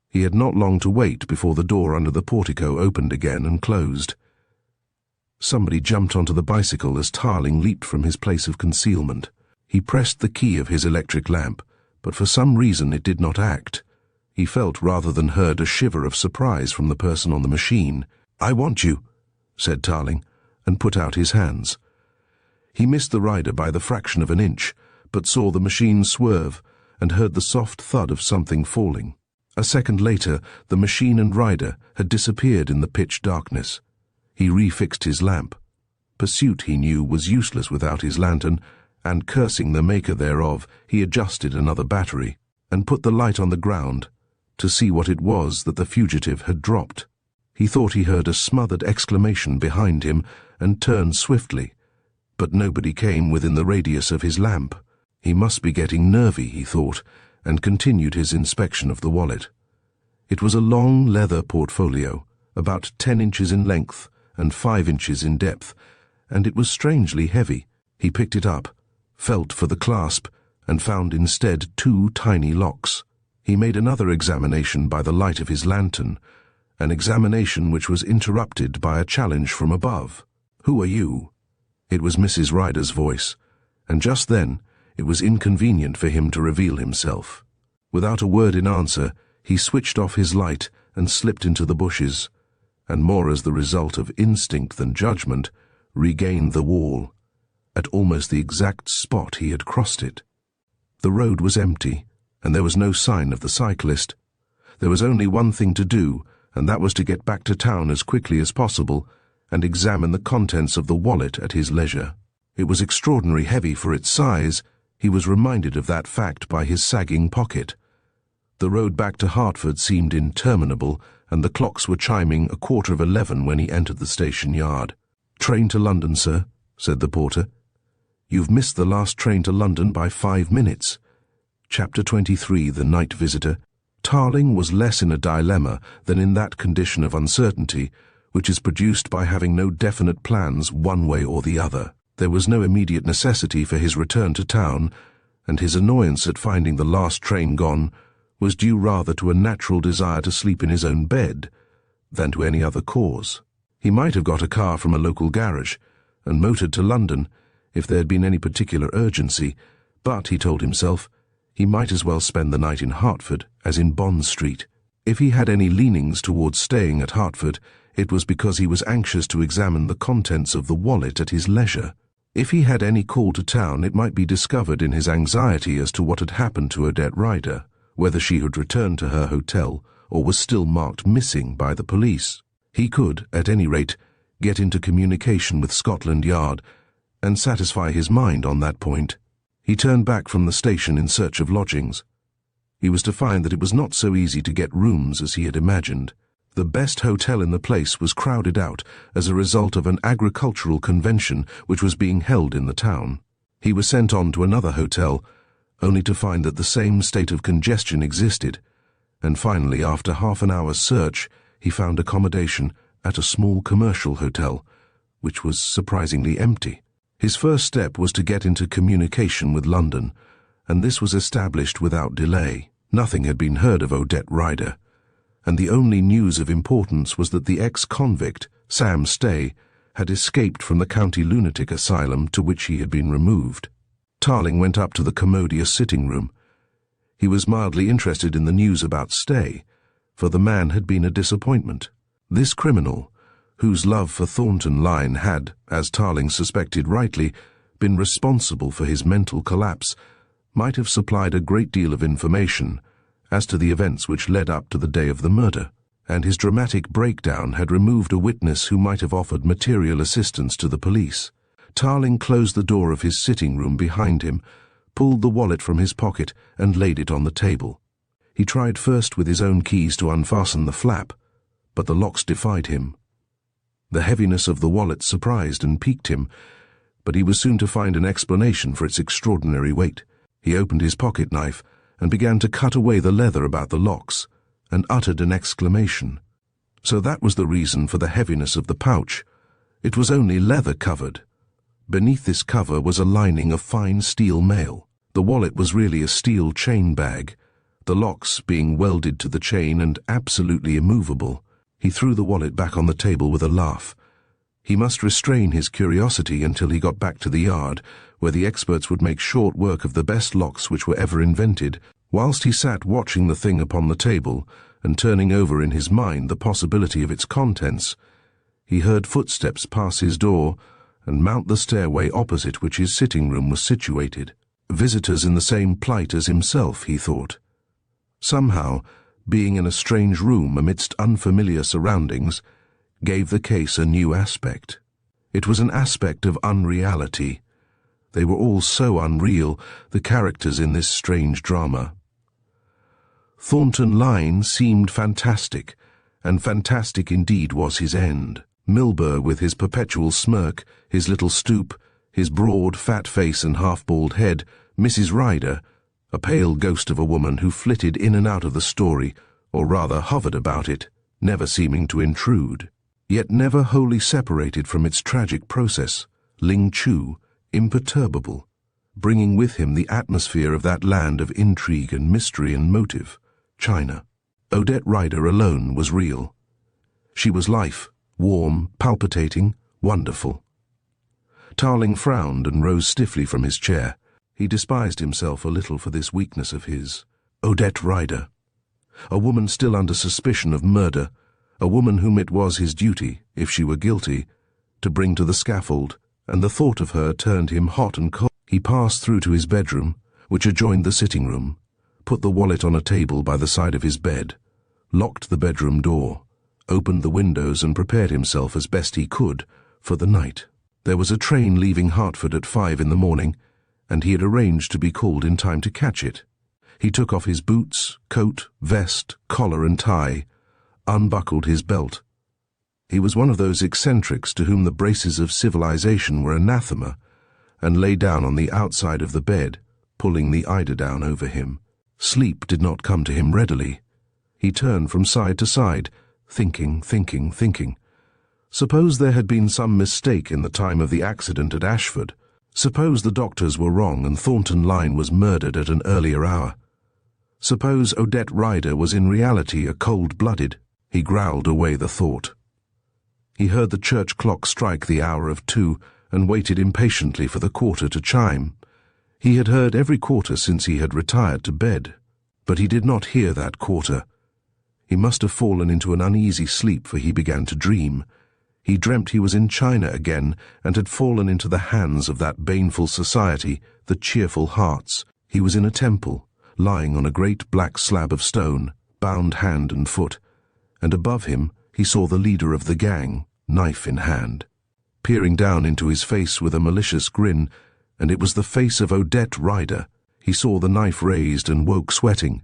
He had not long to wait before the door under the portico opened again and closed. Somebody jumped onto the bicycle as Ling leaped from his place of concealment. He pressed the key of his electric lamp, but for some reason it did not act. He felt rather than heard a shiver of surprise from the person on the machine. "I want you," said Ling, and put out his hands. He missed the rider by the fraction of an inch, but saw the machine swerve and heard the soft thud of something falling. A second later, the machine and rider had disappeared in the pitch darkness. He refixed his lamp. Pursuit, he knew, was useless without his lantern, and cursing the maker thereof, he adjusted another battery and put the light on the ground to see what it was that the fugitive had dropped. He thought he heard a smothered exclamation behind him and turned swiftly, but nobody came within the radius of his lamp. He must be getting nervy, he thought, and continued his inspection of the wallet. It was a long leather portfolio, about 10 inches in length and 5 inches in depth, and it was strangely heavy. He picked it up, felt for the clasp, and found instead 2 tiny locks. He made another examination by the light of his lantern, an examination which was interrupted by a challenge from above. "Who are you?" It was Mrs. Rider's voice, and just then it was inconvenient for him to reveal himself. Without a word in answer, he switched off his light and slipped into the bushes, and more as the result of instinct than judgment, regained the wall, at almost the exact spot he had crossed it. The road was empty, and there was no sign of the cyclist. There was only one thing to do, and that was to get back to town as quickly as possible and examine the contents of the wallet at his leisure. It was extraordinarily heavy for its size. He was reminded of that fact by his sagging pocket. The road back to Hertford seemed interminable, and the clocks were chiming 11:15 when he entered the station yard. "Train to London, sir," said the porter. "You've missed the last train to London by 5 minutes." Chapter 23, The Night Visitor. Ling was less in a dilemma than in that condition of uncertainty which is produced by having no definite plans one way or the other. There was no immediate necessity for his return to town, and his annoyance at finding the last train gone was due rather to a natural desire to sleep in his own bed than to any other cause. He might have got a car from a local garage and motored to London if there had been any particular urgency, But, he told himself, he might as well spend the night in Hertford as in Bond Street. If he had any leanings towards staying at Hertford, it was because he was anxious to examine the contents of the wallet at his leisure. If he had any call to town, it might be discovered in his anxiety as to what had happened to Odette Rider, whether she had returned to her hotel or was still marked missing by the police. He could, at any rate, get into communication with Scotland Yard and satisfy his mind on that point. He turned back from the station in search of lodgings. He was to find that it was not so easy to get rooms as he had imagined. The best hotel in the place was crowded out as a result of an agricultural convention which was being held in the town. He was sent on to another hotel, only to find that the same state of congestion existed, and finally, after half an hour's search, he found accommodation at a small commercial hotel, which was surprisingly empty. His first step was to get into communication with London, and this was established without delay. Nothing had been heard of Odette Rider, and the only news of importance was that the ex-convict, Sam Stay, had escaped from the county lunatic asylum to which he had been removed. Tarling went up to the commodious sitting room. He was mildly interested in the news about Stay, for the man had been a disappointment. This criminal, whose love for Thornton Lyne had, as Tarling suspected rightly, been responsible for his mental collapse, might have supplied a great deal of information as to the events which led up to the day of the murder, and his dramatic breakdown had removed a witness who might have offered material assistance to the police. Tarling closed the door of his sitting room behind him, pulled the wallet from his pocket and laid it on the table. He tried first with his own keys to unfasten the flap, but the locks defied him. The heaviness of the wallet surprised and piqued him, but he was soon to find an explanation for its extraordinary weight. He opened his pocket knife and began to cut away the leather about the locks, and uttered an exclamation. So that was the reason for the heaviness of the pouch. It was only leather-covered. Beneath this cover was a lining of fine steel mail. The wallet was really a steel chain bag, the locks being welded to the chain and absolutely immovable. He threw the wallet back on the table with a laugh. He must restrain his curiosity until he got back to the yard, where the experts would make short work of the best locks which were ever invented. Whilst he sat watching the thing upon the table and turning over in his mind the possibility of its contents, he heard footsteps pass his door and mount the stairway opposite which his sitting room was situated. Visitors in the same plight as himself, he thought. Somehow, being in a strange room amidst unfamiliar surroundings gave the case a new aspect. It was an aspect of unreality. They were all so unreal, the characters in this strange drama. Thornton Lyne seemed fantastic, and fantastic indeed was his end. Milburgh, with his perpetual smirk, his little stoop, his broad, fat face and half-bald head, Mrs. Rider, a pale ghost of a woman who flitted in and out of the story, or rather hovered about it, never seeming to intrude, yet never wholly separated from its tragic process. Ling, imperturbable, bringing with him the atmosphere of that land of intrigue and mystery and motive, China. Odette Rider alone was real. She was life, warm, palpitating, wonderful. Tarling frowned and rose stiffly from his chair. He despised himself a little for this weakness of his. Odette Rider. A woman still under suspicion of murder, a woman whom it was his duty, if she were guilty, to bring to the scaffold, and the thought of her turned him hot and cold. He passed through to his bedroom, which adjoined the sitting room, put the wallet on a table by the side of his bed, locked the bedroom door, opened the windows and prepared himself as best he could for the night. There was a train leaving Hertford at 5 in the morning, and he had arranged to be called in time to catch it. He took off his boots, coat, vest, collar and tie, unbuckled his belt. He was one of those eccentrics to whom the braces of civilization were anathema, and lay down on the outside of the bed, pulling the eiderdown over him. Sleep did not come to him readily. He turned from side to side, thinking. Suppose there had been some mistake in the time of the accident at Ashford. Suppose the doctors were wrong and Thornton Lyne was murdered at an earlier hour. Suppose Odette Rider was in reality a cold-blooded. He growled away the thought. He heard the church clock strike the hour of 2 and waited impatiently for the quarter to chime. He had heard every quarter since he had retired to bed, but he did not hear that quarter. He must have fallen into an uneasy sleep, for he began to dream. He dreamt he was in China again and had fallen into the hands of that baneful society, the Cheerful Hearts. He was in a temple, lying on a great black slab of stone, bound hand and foot, and above him he saw the leader of the gang, knife in hand, peering down into his face with a malicious grin, and it was the face of Odette Rider. He saw the knife raised and woke sweating.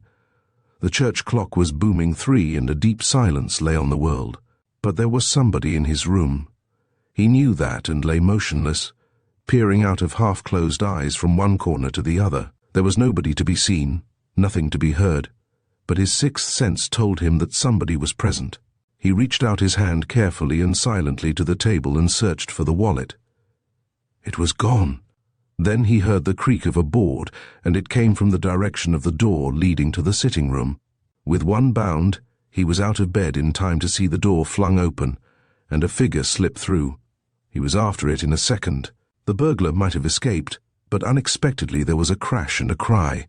The church clock was booming 3 and a deep silence lay on the world. But there was somebody in his room. He knew that and lay motionless, peering out of half-closed eyes from one corner to the other. There was nobody to be seen, nothing to be heard, but his sixth sense told him that somebody was present. He reached out his hand carefully and silently to the table and searched for the wallet. It was gone. Then he heard the creak of a board, and it came from the direction of the door leading to the sitting room. With one bound, he was out of bed in time to see the door flung open, and a figure slip through. He was after it in a second. The burglar might have escaped, but unexpectedly there was a crash and a cry.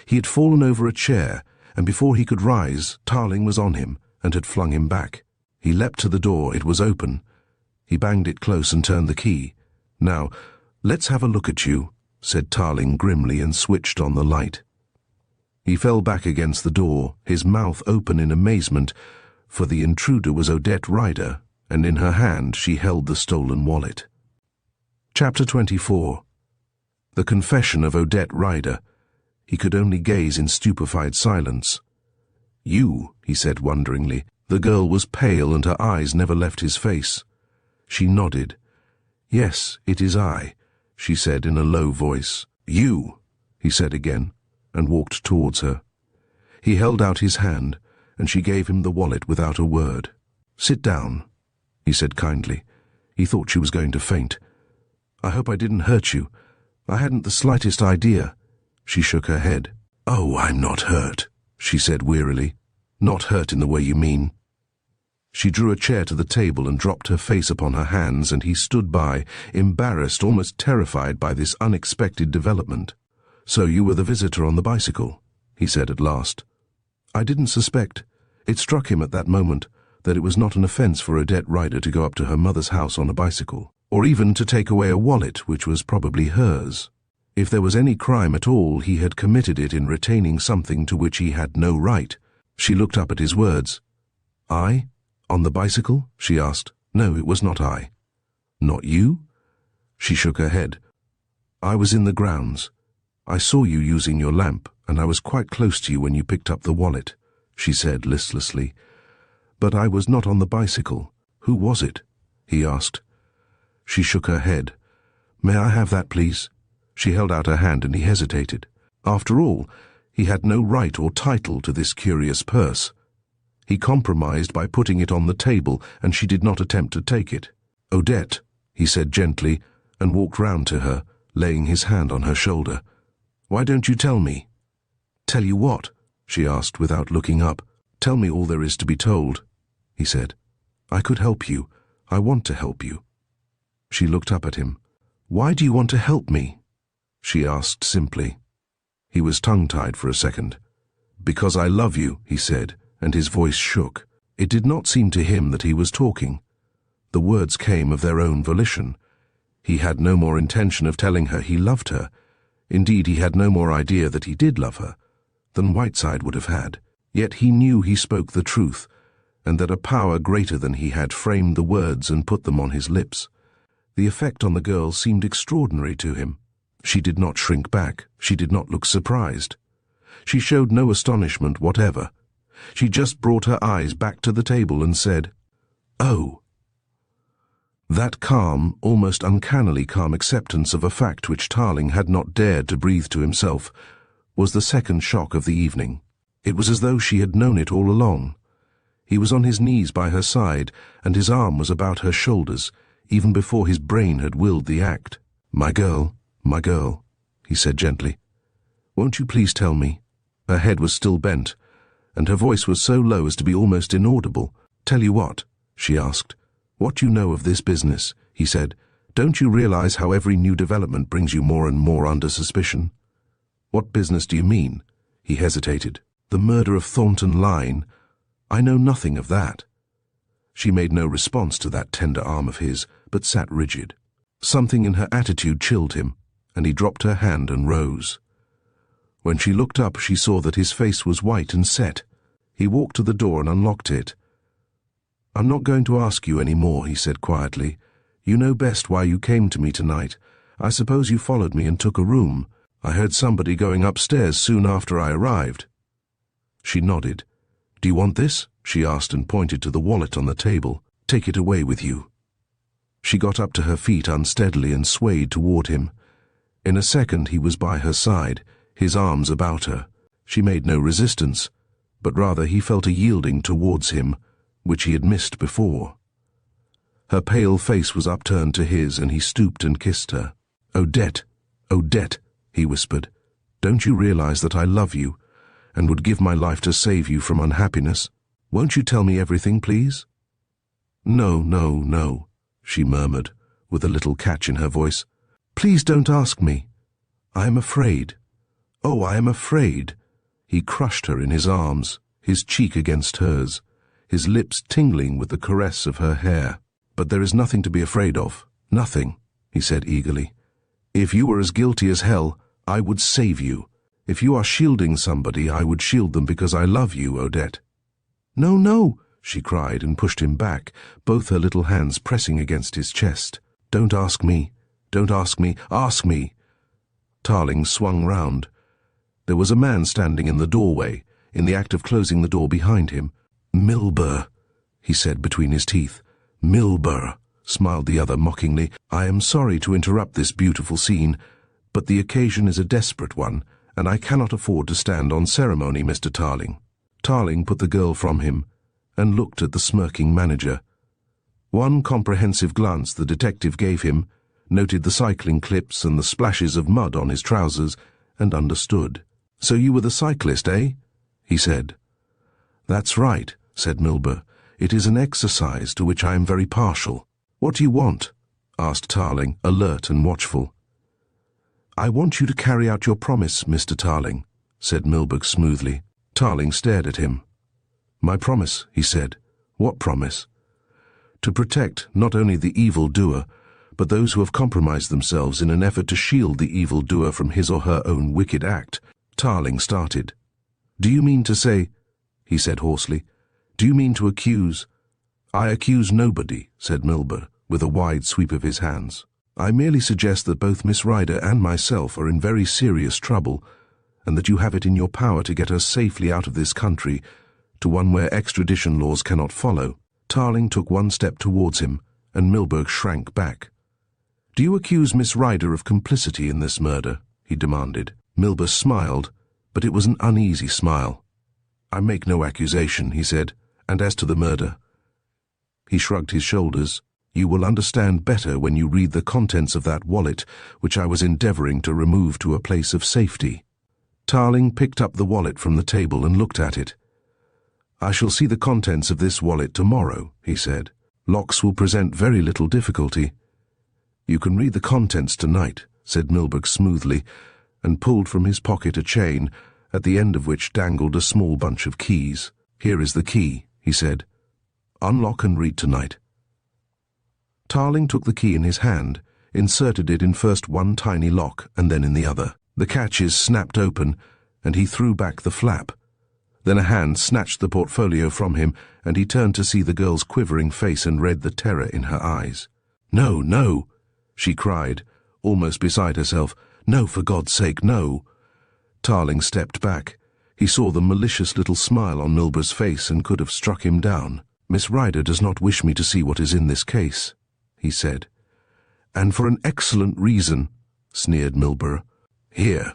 He had fallen over a chair, and before he could rise, Tarling was on him and had flung him back. He leapt to the door. It was open. He banged it close and turned the key. "Now, let's have a look at you," said Tarling grimly, and switched on the light. He fell back against the door, his mouth open in amazement, for the intruder was Odette Rider, and in her hand she held the stolen wallet. Chapter 24. The confession of Odette Rider. He could only gaze in stupefied silence. "You," he said wonderingly. The girl was pale and her eyes never left his face. She nodded. "Yes, it is I," she said in a low voice. "You," he said again, and walked towards her. He held out his hand, and she gave him the wallet without a word. "Sit down," he said kindly. He thought she was going to faint. "I hope I didn't hurt you. I hadn't the slightest idea." She shook her head. "Oh, I'm not hurt," she said wearily. "Not hurt in the way you mean." She drew a chair to the table and dropped her face upon her hands, and he stood by, embarrassed, almost terrified by this unexpected development. "So you were the visitor on the bicycle," he said at last. "I didn't suspect." It struck him at that moment that it was not an offence for Odette Rider to go up to her mother's house on a bicycle, or even to take away a wallet which was probably hers. If there was any crime at all, he had committed it in retaining something to which he had no right. She looked up at his words. "I? On the bicycle?" she asked. "No, it was not I." "Not you?" She shook her head. "I was in the grounds. I saw you using your lamp, and I was quite close to you when you picked up the wallet," she said listlessly. "But I was not on the bicycle. Who was it?" he asked. She shook her head. "May I have that, please?" She held out her hand, and he hesitated. After all, he had no right or title to this curious purse. He compromised by putting it on the table, and she did not attempt to take it. "Odette," he said gently, and walked round to her, laying his hand on her shoulder. "Why don't you tell me?" "Tell you what?" she asked without looking up. "Tell me all there is to be told," he said. "I could help you. I want to help you." She looked up at him. "Why do you want to help me?" she asked simply. He was tongue-tied for a second. "Because I love you," he said, and his voice shook. It did not seem to him that he was talking. The words came of their own volition. He had no more intention of telling her he loved her. Indeed, he had no more idea that he did love her than Whiteside would have had. Yet he knew he spoke the truth, and that a power greater than he had framed the words and put them on his lips. The effect on the girl seemed extraordinary to him. She did not shrink back. She did not look surprised. She showed no astonishment whatever. She just brought her eyes back to the table and said, "Oh." That calm, almost uncannily calm acceptance of a fact which Tarling had not dared to breathe to himself was the second shock of the evening. It was as though she had known it all along. He was on his knees by her side, and his arm was about her shoulders, even before his brain had willed the act. My girl," he said gently. "Won't you please tell me?" Her head was still bent, and her voice was so low as to be almost inaudible. "Tell you what?" she asked. "What you know of this business," he said, Don't you realize how every new development brings you more and more under suspicion? What business do you mean? He hesitated. The murder of Thornton Lyne. I know nothing of that. She made no response to that tender arm of his, but sat rigid. Something in her attitude chilled him, and he dropped her hand and rose. When she looked up, she saw that his face was white and set. He walked to the door and unlocked it. I'm not going to ask you any more, he said quietly. You know best why you came to me tonight. I suppose you followed me and took a room. I heard somebody going upstairs soon after I arrived. She nodded. Do you want this? She asked and pointed to the wallet on the table. Take it away with you. She got up to her feet unsteadily and swayed toward him. In a second he was by her side, his arms about her. She made no resistance, but rather he felt a yielding towards him, which he had missed before. Her pale face was upturned to his, and he stooped and kissed her. Odette, Odette, he whispered, don't you realize that I love you, and would give my life to save you from unhappiness? Won't you tell me everything, please? No, no, no, she murmured, with a little catch in her voice. Please don't ask me. I am afraid. Oh, I am afraid. He crushed her in his arms, his cheek against hers, his lips tingling with the caress of her hair. But there is nothing to be afraid of. Nothing, he said eagerly. If you were as guilty as hell, I would save you. If you are shielding somebody, I would shield them because I love you, Odette. No, no, she cried and pushed him back, both her little hands pressing against his chest. Don't ask me. Don't ask me. Ask me. Tarling swung round. There was a man standing in the doorway, in the act of closing the door behind him. Milburgh, he said between his teeth. Milburgh, smiled the other mockingly. I am sorry to interrupt this beautiful scene, but the occasion is a desperate one, and I cannot afford to stand on ceremony, Mr. Tarling. Tarling put the girl from him and looked at the smirking manager. One comprehensive glance the detective gave him, noted the cycling clips and the splashes of mud on his trousers, and understood. So you were the cyclist, eh? He said. That's right, said Milburgh. It is an exercise to which I am very partial. What do you want? Asked Tarling, alert and watchful. I want you to carry out your promise, Mr. Tarling, said Milburgh smoothly. Tarling stared at him. My promise, he said. What promise? To protect not only the evil-doer, but those who have compromised themselves in an effort to shield the evil-doer from his or her own wicked act. Tarling started. Do you mean to say, he said hoarsely, do you mean to accuse? I accuse nobody, said Milburgh, with a wide sweep of his hands. I merely suggest that both Miss Ryder and myself are in very serious trouble, and that you have it in your power to get us safely out of this country, to one where extradition laws cannot follow. Tarling took one step towards him, and Milburgh shrank back. Do you accuse Miss Ryder of complicity in this murder? He demanded. Milburgh smiled, but it was an uneasy smile. I make no accusation, he said, and as to the murder. He shrugged his shoulders. You will understand better when you read the contents of that wallet which I was endeavouring to remove to a place of safety. Tarling picked up the wallet from the table and looked at it. I shall see the contents of this wallet tomorrow, he said. Locks will present very little difficulty. You can read the contents tonight, said Milburgh smoothly, and pulled from his pocket a chain, at the end of which dangled a small bunch of keys. Here is the key, he said. Unlock and read tonight. Tarling took the key in his hand, inserted it in first one tiny lock and then in the other. The catches snapped open, and he threw back the flap. Then a hand snatched the portfolio from him, and he turned to see the girl's quivering face and read the terror in her eyes. No, no, she cried, almost beside herself. No, for God's sake, no. Tarling stepped back. He saw the malicious little smile on Milburgh's face and could have struck him down. Miss Ryder does not wish me to see what is in this case, he said. And for an excellent reason, sneered Milburgh. Here.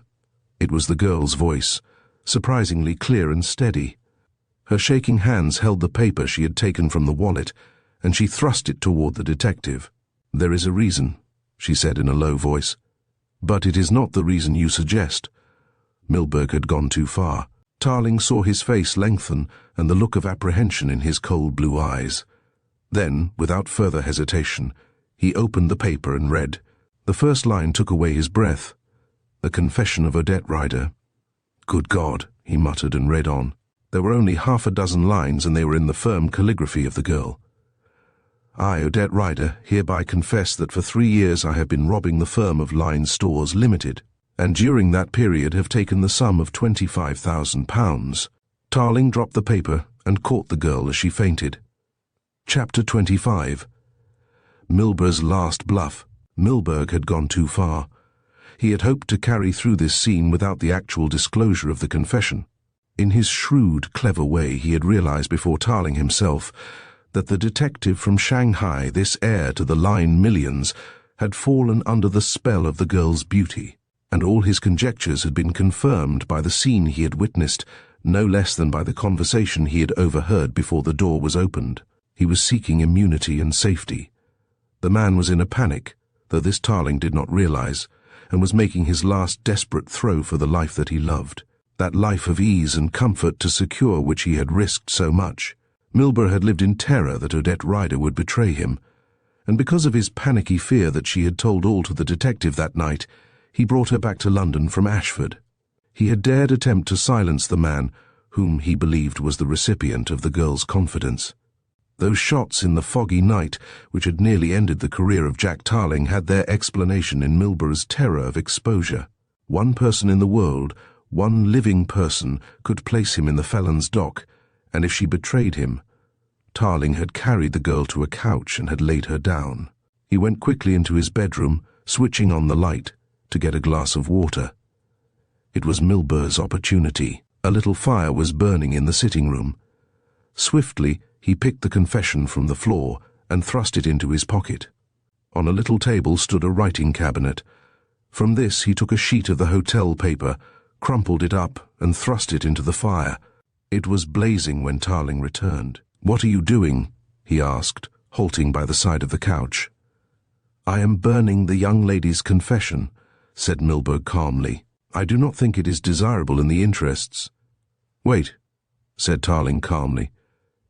It was the girl's voice, surprisingly clear and steady. Her shaking hands held the paper she had taken from the wallet, and she thrust it toward the detective. There is a reason, she said in a low voice. But it is not the reason you suggest. Milburgh had gone too far. Tarling saw his face lengthen and the look of apprehension in his cold blue eyes. Then, without further hesitation, He opened the paper and read. The first line took away his breath. The confession of Odette Rider. "Good God," he muttered and read on. There were only half a dozen lines, and they were in the firm calligraphy of the girl. "I, Odette Rider, hereby confess that for 3 years I have been robbing the firm of Lyne Stores Limited, and during that period have taken the sum of £25,000. Tarling dropped the paper and caught the girl as she fainted. Chapter 25. Milburgh's last bluff. Milburgh had gone too far. He had hoped to carry through this scene without the actual disclosure of the confession. In his shrewd, clever way, he had realized before Tarling himself that the detective from Shanghai, this heir to the Lyne millions, had fallen under the spell of the girl's beauty, and all his conjectures had been confirmed by the scene he had witnessed, no less than by the conversation he had overheard before the door was opened. He was seeking immunity and safety. The man was in a panic, though this Tarling did not realize, and was making his last desperate throw for the life that he loved, that life of ease and comfort to secure which he had risked so much. Milburgh had lived in terror that Odette Rider would betray him, and because of his panicky fear that she had told all to the detective that night, he brought her back to London from Ashford. He had dared attempt to silence the man whom he believed was the recipient of the girl's confidence. Those shots in the foggy night, which had nearly ended the career of Jack Tarling, had their explanation in Milburgh's terror of exposure. One person in the world, one living person, could place him in the felon's dock, and if she betrayed him, Tarling had carried the girl to a couch and had laid her down. He went quickly into his bedroom, switching on the light, to get a glass of water. It was Milburgh's opportunity. A little fire was burning in the sitting room. Swiftly, he picked the confession from the floor and thrust it into his pocket. On a little table stood a writing cabinet. From this he took a sheet of the hotel paper, crumpled it up, and thrust it into the fire. It was blazing when Tarling returned. "What are you doing?" he asked, halting by the side of the couch. "I am burning the young lady's confession," said Milburgh calmly. "I do not think it is desirable in the interests." "Wait," said Tarling calmly.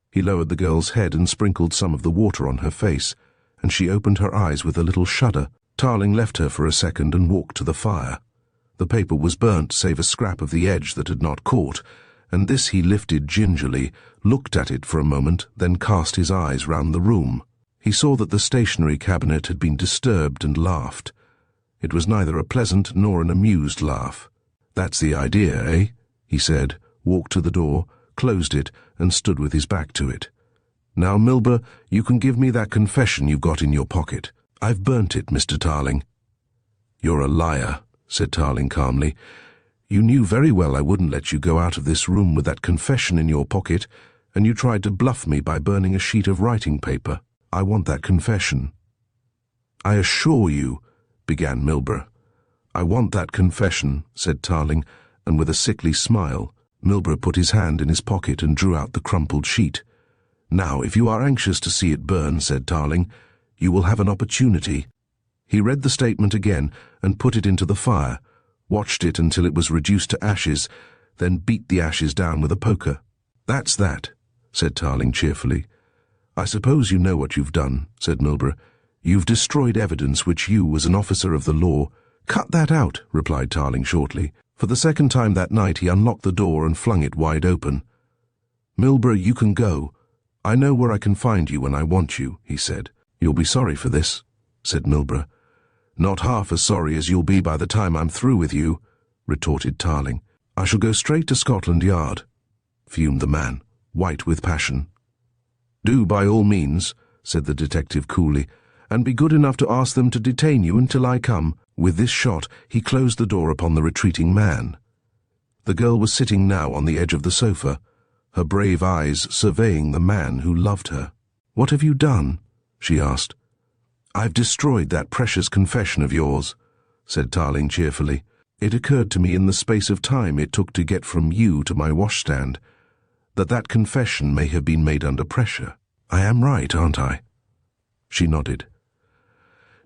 He lowered the girl's head and sprinkled some of the water on her face, and she opened her eyes with a little shudder. Tarling left her for a second and walked to the fire. The paper was burnt save a scrap of the edge that had not caught, and this he lifted gingerly, looked at it for a moment, then cast his eyes round the room. He saw that the stationery cabinet had been disturbed and laughed. It was neither a pleasant nor an amused laugh. "That's the idea, eh?" he said, walked to the door, closed it, and stood with his back to it. "Now, Milburgh, you can give me that confession you've got in your pocket. I've burnt it, Mr. Tarling." "You're a liar," said Tarling calmly. "You knew very well I wouldn't let you go out of this room with that confession in your pocket, and you tried to bluff me by burning a sheet of writing paper. I want that confession." "I assure you," began Milburgh. "I want that confession," said Tarling, and with a sickly smile, Milburgh put his hand in his pocket and drew out the crumpled sheet. "Now, if you are anxious to see it burn," said Tarling, "you will have an opportunity." He read the statement again and put it into the fire, watched it until it was reduced to ashes, then beat the ashes down with a poker. "That's that," said Tarling cheerfully. "I suppose you know what you've done," said Milburgh. "You've destroyed evidence which you, as an officer of the law—" "Cut that out," replied Tarling shortly. For the second time that night he unlocked the door and flung it wide open. "Milburgh, you can go. I know where I can find you when I want you," he said. "You'll be sorry for this," said Milburgh. "Not half as sorry as you'll be by the time I'm through with you," retorted Tarling. "I shall go straight to Scotland Yard," fumed the man, white with passion. "Do by all means," said the detective coolly, "and be good enough to ask them to detain you until I come." With this shot, he closed the door upon the retreating man. The girl was sitting now on the edge of the sofa, her brave eyes surveying the man who loved her. "What have you done?" she asked. "I've destroyed that precious confession of yours," said Tarling cheerfully. "It occurred to me in the space of time it took to get from you to my washstand that confession may have been made under pressure. I am right, aren't I?" She nodded.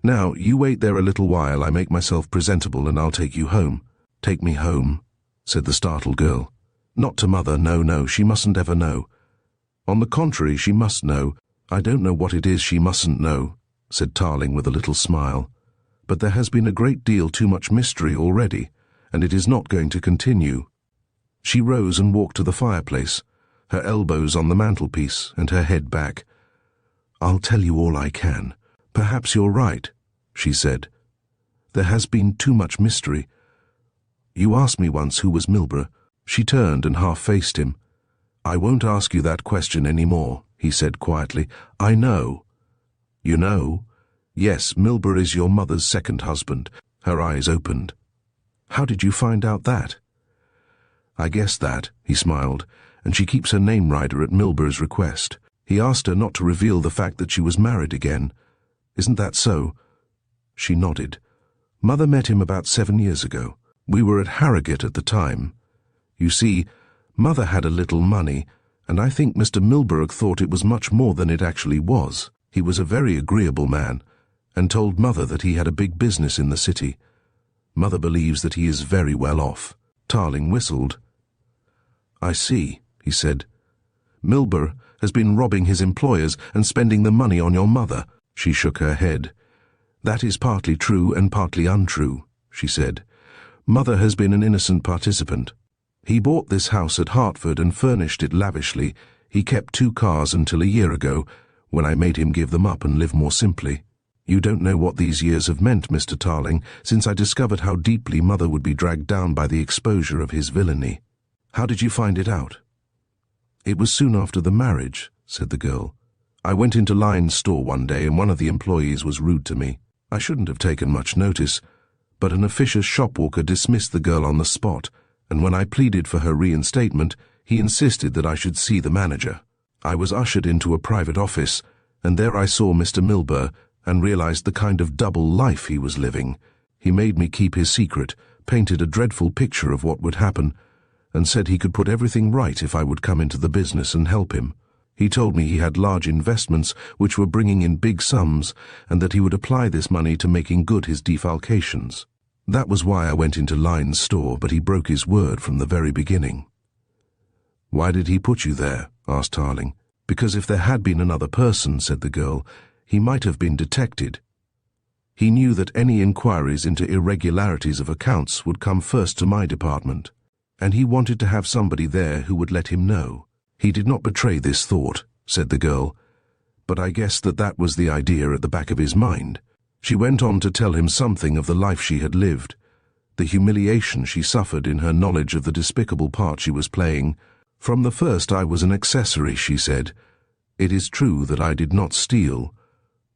"Now, you wait there a little while. I make myself presentable and I'll take you home." "Take me home," said the startled girl. "Not to Mother, no, she mustn't ever know." "On the contrary, she must know. I don't know what it is she mustn't know," said Tarling with a little smile. "But there has been a great deal too much mystery already, and it is not going to continue." She rose and walked to the fireplace, her elbows on the mantelpiece and her head back. "I'll tell you all I can. Perhaps you're right," she said. "There has been too much mystery. You asked me once who was Milburgh." She turned and half-faced him. "I won't ask you that question any more," he said quietly. "I know." "You know?" "Yes, Milburgh is your mother's second husband." Her eyes opened. "How did you find out that?" "I guessed that," he smiled, "and she keeps her name rider at Milburgh's request. He asked her not to reveal the fact that she was married again. Isn't that so?" She nodded. "Mother met him about 7 years ago. We were at Harrogate at the time. You see, Mother had a little money, and I think Mr. Milburgh thought it was much more than it actually was. He was a very agreeable man, and told Mother that he had a big business in the city. Mother believes that he is very well off." Tarling whistled. "I see," he said. "Milburgh has been robbing his employers and spending the money on your mother." She shook her head. "That is partly true and partly untrue," she said. "Mother has been an innocent participant. He bought this house at Hertford and furnished it lavishly. He kept 2 cars until a year ago, when I made him give them up and live more simply. You don't know what these years have meant, Mr. Tarling, since I discovered how deeply Mother would be dragged down by the exposure of his villainy." "How did you find it out?" "It was soon after the marriage," said the girl. "I went into Lyne's store one day and one of the employees was rude to me. I shouldn't have taken much notice, but an officious shopwalker dismissed the girl on the spot, and when I pleaded for her reinstatement, he insisted that I should see the manager. I was ushered into a private office, and there I saw Mr. Milburgh and realized the kind of double life he was living. He made me keep his secret, painted a dreadful picture of what would happen, and said he could put everything right if I would come into the business and help him. He told me he had large investments which were bringing in big sums, and that he would apply this money to making good his defalcations. That was why I went into Lyne's store, but he broke his word from the very beginning." "Why did he put you there?" asked Tarling. "Because if there had been another person," said the girl, "he might have been detected. He knew that any inquiries into irregularities of accounts would come first to my department, and he wanted to have somebody there who would let him know. He did not betray this thought," said the girl, "but I guessed that that was the idea at the back of his mind." She went on to tell him something of the life she had lived, the humiliation she suffered in her knowledge of the despicable part she was playing. "From the first I was an accessory," she said. "It is true that I did not steal,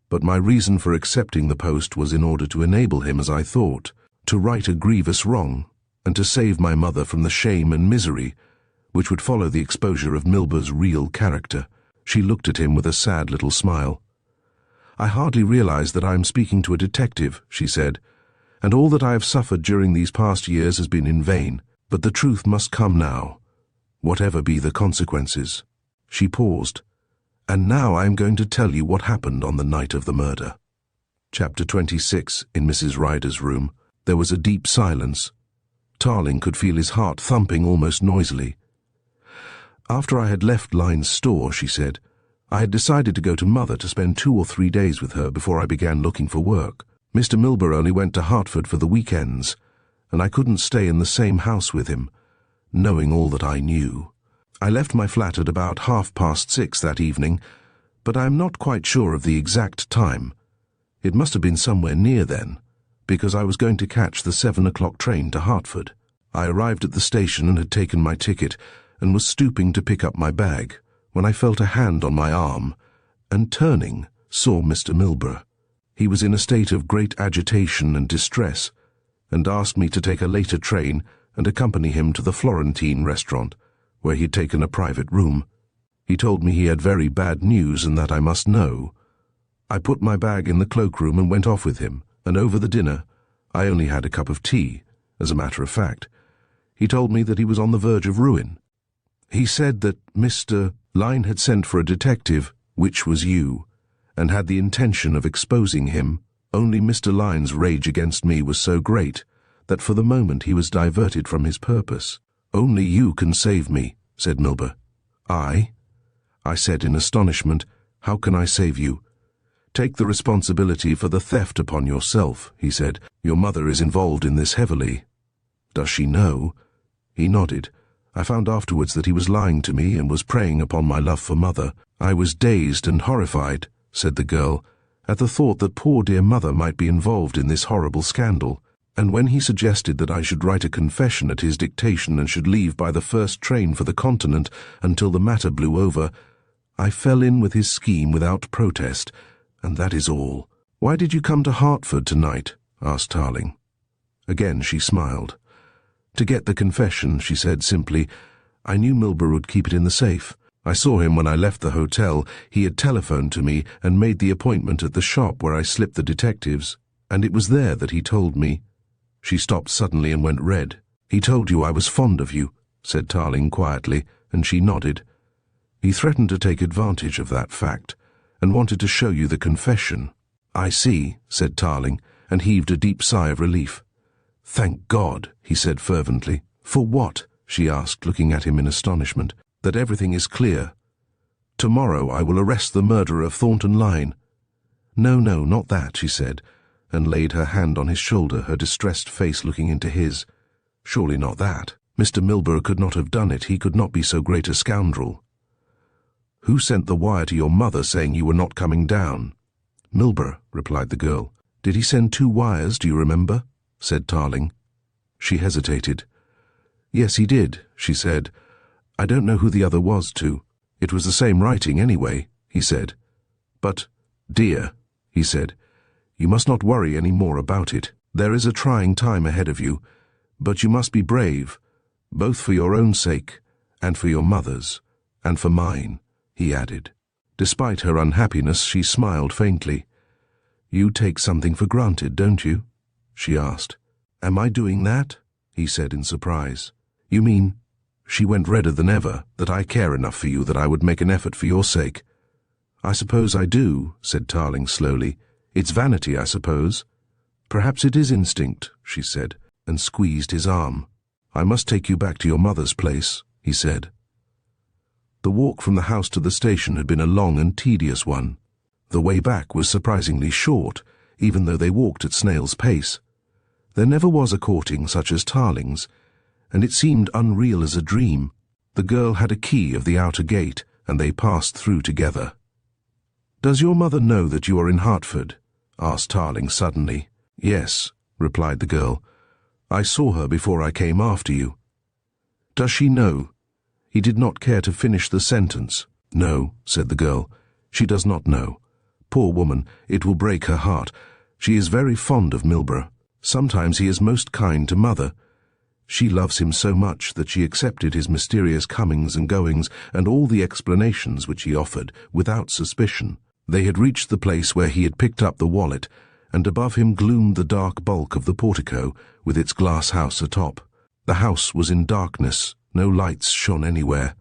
but my reason for accepting the post was in order to enable him, as I thought, to right a grievous wrong, and to save my mother from the shame and misery which would follow the exposure of Milburgh's real character." She looked at him with a sad little smile. "I hardly realize that I am speaking to a detective," she said, "and all that I have suffered during these past years has been in vain, but the truth must come now, whatever be the consequences." She paused. "And now I am going to tell you what happened on the night of the murder." Chapter 26. In Mrs. Ryder's room. There was a deep silence. Tarling could feel his heart thumping almost noisily. "After I had left Lyne's store," she said, "I had decided to go to Mother to spend 2 or 3 days with her before I began looking for work. Mr. Milburgh only went to Hertford for the weekends, and I couldn't stay in the same house with him, knowing all that I knew. I left my flat at about 6:30 that evening, but I am not quite sure of the exact time. It must have been somewhere near then, because I was going to catch the 7 o'clock train to Hertford. I arrived at the station and had taken my ticket, and was stooping to pick up my bag, when I felt a hand on my arm, and turning, saw Mr. Milburgh. He was in a state of great agitation and distress, and asked me to take a later train and accompany him to the Florentine restaurant, where he had taken a private room. He told me he had very bad news and that I must know. I put my bag in the cloakroom and went off with him, and over the dinner, I only had a cup of tea, as a matter of fact. He told me that he was on the verge of ruin. He said that Mr. Lyne had sent for a detective, which was you, and had the intention of exposing him. Only Mr. Lyne's rage against me was so great that for the moment he was diverted from his purpose. "Only you can save me," said Milburgh. "I?" I said in astonishment. "How can I save you?" Take the responsibility for the theft upon yourself, he said. Your mother is involved in this heavily. Does she know? He nodded. I found afterwards that he was lying to me and was preying upon my love for mother. I was dazed and horrified, said the girl, at the thought that poor dear mother might be involved in this horrible scandal. And when he suggested that I should write a confession at his dictation and should leave by the first train for the continent until the matter blew over, I fell in with his scheme without protest, and that is all. Why did you come to Hertford tonight? Asked Tarling. Again she smiled. To get the confession, she said simply. I knew Milburgh would keep it in the safe. I saw him when I left the hotel. He had telephoned to me and made the appointment at the shop where I slipped the detectives, and it was there that he told me. She stopped suddenly and went red. He told you I was fond of you, said Tarling quietly, and she nodded. He threatened to take advantage of that fact, and wanted to show you the confession. I see, said Tarling, and heaved a deep sigh of relief. Thank God, he said fervently. For what? She asked, looking at him in astonishment. That everything is clear. Tomorrow I will arrest the murderer of Thornton Lyne. No, not that, she said, and laid her hand on his shoulder, her distressed face looking into his. Surely not that. Mr. Milburgh could not have done it. He could not be so great a scoundrel. Who sent the wire to your mother saying you were not coming down? Milburgh, replied the girl. Did he send 2 wires, do you remember? Said Tarling. She hesitated. Yes, he did, she said. I don't know who the other was to. It was the same writing anyway, he said. But, dear, he said, you must not worry any more about it. There is a trying time ahead of you, but you must be brave, both for your own sake, and for your mother's, and for mine, he added. Despite her unhappiness, she smiled faintly. You take something for granted, don't you? She asked. Am I doing that? He said in surprise. You mean, she went redder than ever, that I care enough for you that I would make an effort for your sake? I suppose I do, said Tarling slowly. It's vanity, I suppose. Perhaps it is instinct, she said, and squeezed his arm. I must take you back to your mother's place, he said. The walk from the house to the station had been a long and tedious one. The way back was surprisingly short, even though they walked at snail's pace. There never was a courting such as Tarling's, and it seemed unreal as a dream. The girl had a key of the outer gate, and they passed through together. Does your mother know that you are in Hertford? Asked Tarling suddenly. Yes, replied the girl. I saw her before I came after you. Does she know? He did not care to finish the sentence. No, said the girl. She does not know. Poor woman, it will break her heart. She is very fond of Milburgh. Sometimes he is most kind to mother. She loves him so much that she accepted his mysterious comings and goings and all the explanations which he offered without suspicion. They had reached the place where he had picked up the wallet, and above him gloomed the dark bulk of the portico with its glass house atop. The house was in darkness, no lights shone anywhere.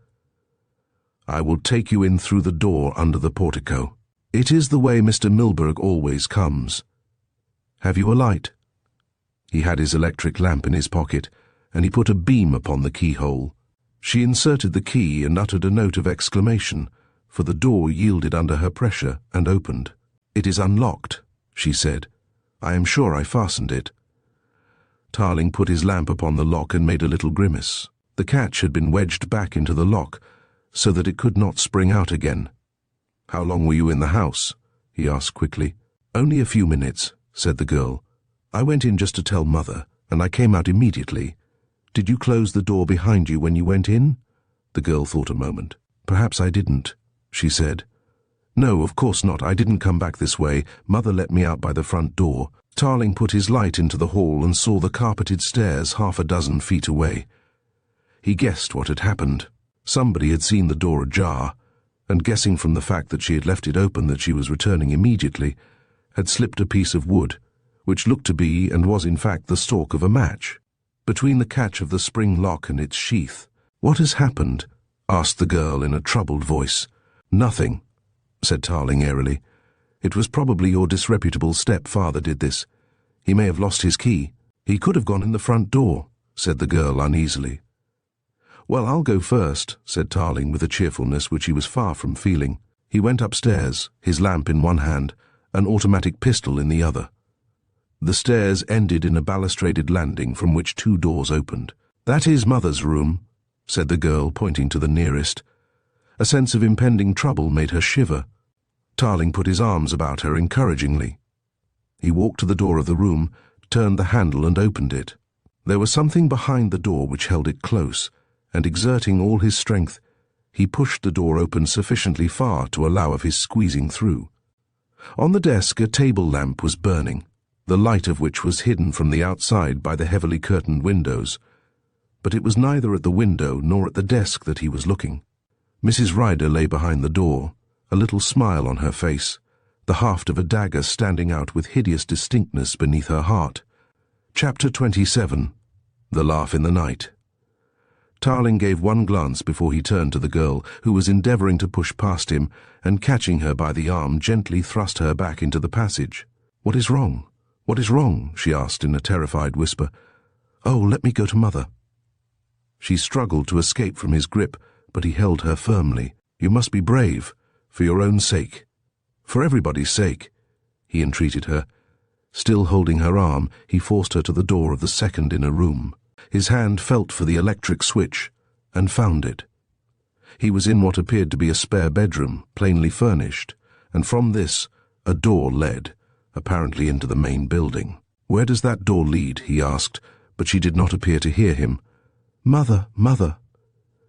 I will take you in through the door under the portico. It is the way Mr. Milburgh always comes. Have you a light? He had his electric lamp in his pocket, and he put a beam upon the keyhole. She inserted the key and uttered a note of exclamation, for the door yielded under her pressure and opened. It is unlocked, she said. I am sure I fastened it. Tarling put his lamp upon the lock and made a little grimace. The catch had been wedged back into the lock, so that it could not spring out again. How long were you in the house? He asked quickly. Only a few minutes, said the girl. I went in just to tell Mother, and I came out immediately. Did you close the door behind you when you went in? The girl thought a moment. Perhaps I didn't, she said. No, of course not. I didn't come back this way. Mother let me out by the front door. Tarling put his light into the hall and saw the carpeted stairs 6 feet away. He guessed what had happened. Somebody had seen the door ajar, and guessing from the fact that she had left it open that she was returning immediately, had slipped a piece of wood, which looked to be and was in fact the stalk of a match, between the catch of the spring lock and its sheath. What has happened? Asked the girl in a troubled voice. Nothing, said Tarling airily. It was probably your disreputable stepfather did this. He may have lost his key. He could have gone in the front door, said the girl uneasily. Well, I'll go first, said Tarling with a cheerfulness which he was far from feeling. He went upstairs, his lamp in one hand, an automatic pistol in the other. The stairs ended in a balustraded landing from which 2 doors opened. "That is Mother's room," said the girl, pointing to the nearest. A sense of impending trouble made her shiver. Tarling put his arms about her encouragingly. He walked to the door of the room, turned the handle and opened it. There was something behind the door which held it close, and exerting all his strength, he pushed the door open sufficiently far to allow of his squeezing through. On the desk a table lamp was burning, the light of which was hidden from the outside by the heavily curtained windows. But it was neither at the window nor at the desk that he was looking. Mrs. Ryder lay behind the door, a little smile on her face, the haft of a dagger standing out with hideous distinctness beneath her heart. Chapter 27. The Laugh in the Night. Tarling gave one glance before he turned to the girl, who was endeavouring to push past him, and catching her by the arm gently thrust her back into the passage. "What is wrong? What is wrong?" she asked in a terrified whisper. "Oh, let me go to Mother." She struggled to escape from his grip, but he held her firmly. "You must be brave, for your own sake. For everybody's sake," he entreated her. Still holding her arm, he forced her to the door of the second inner room. His hand felt for the electric switch, and found it. He was in what appeared to be a spare bedroom, plainly furnished, and from this a door led, apparently into the main building. "Where does that door lead?" he asked, but she did not appear to hear him. "Mother, Mother,"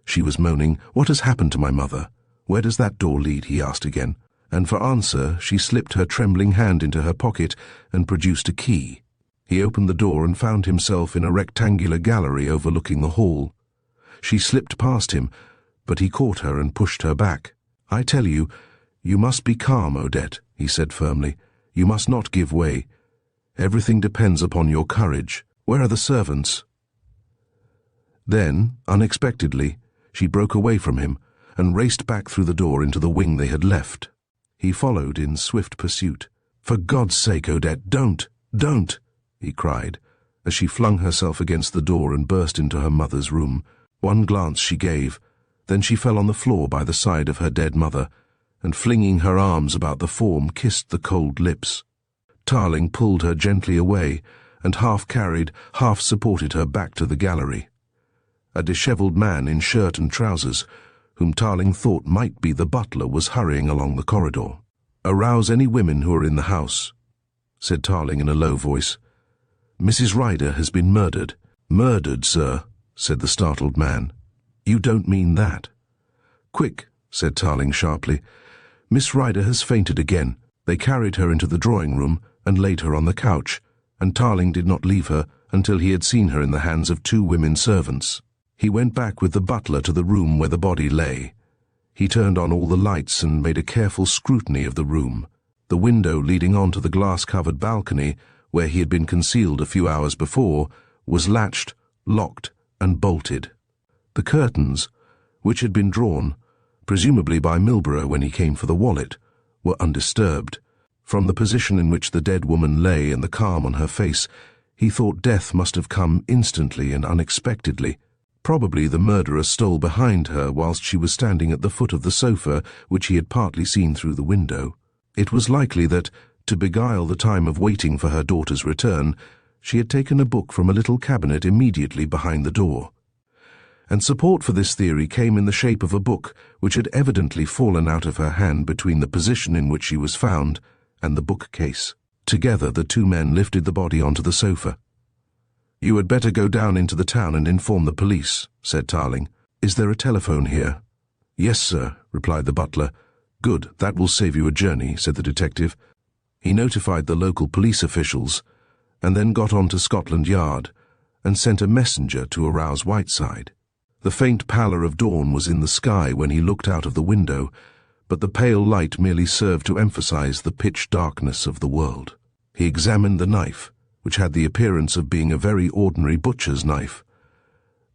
she was moaning. "What has happened to my mother?" "Where does that door lead?" he asked again, and for answer she slipped her trembling hand into her pocket and produced a key. He opened the door and found himself in a rectangular gallery overlooking the hall. She slipped past him, but he caught her and pushed her back. "I tell you, you must be calm, Odette," he said firmly. "You must not give way. Everything depends upon your courage. Where are the servants?" Then, unexpectedly, she broke away from him and raced back through the door into the wing they had left. He followed in swift pursuit. "For God's sake, Odette, don't! He cried, as she flung herself against the door and burst into her mother's room. One glance she gave, then she fell on the floor by the side of her dead mother, and flinging her arms about the form, kissed the cold lips. Tarling pulled her gently away, and half-carried, half-supported her back to the gallery. A dishevelled man in shirt and trousers, whom Tarling thought might be the butler, was hurrying along the corridor. "Arouse any women who are in the house," said Tarling in a low voice. "Mrs. Ryder has been murdered." "Murdered, sir," said the startled man. "You don't mean that?" "Quick," said Tarling sharply. "Miss Ryder has fainted again." They carried her into the drawing-room and laid her on the couch, and Tarling did not leave her until he had seen her in the hands of 2 women servants. He went back with the butler to the room where the body lay. He turned on all the lights and made a careful scrutiny of the room. The window leading onto the glass-covered balcony, where he had been concealed a few hours before, was latched, locked, and bolted. The curtains, which had been drawn, presumably by Milburgh when he came for the wallet, were undisturbed. From the position in which the dead woman lay and the calm on her face, he thought death must have come instantly and unexpectedly. Probably the murderer stole behind her whilst she was standing at the foot of the sofa, which he had partly seen through the window. It was likely that, to beguile the time of waiting for her daughter's return, she had taken a book from a little cabinet immediately behind the door. And support for this theory came in the shape of a book which had evidently fallen out of her hand between the position in which she was found and the bookcase. Together the 2 men lifted the body onto the sofa. "You had better go down into the town and inform the police," said Tarling. "Is there a telephone here?" "Yes, sir," replied the butler. "Good, that will save you a journey," said the detective. He notified the local police officials, and then got on to Scotland Yard, and sent a messenger to arouse Whiteside. The faint pallor of dawn was in the sky when he looked out of the window, but the pale light merely served to emphasize the pitch darkness of the world. He examined the knife, which had the appearance of being a very ordinary butcher's knife.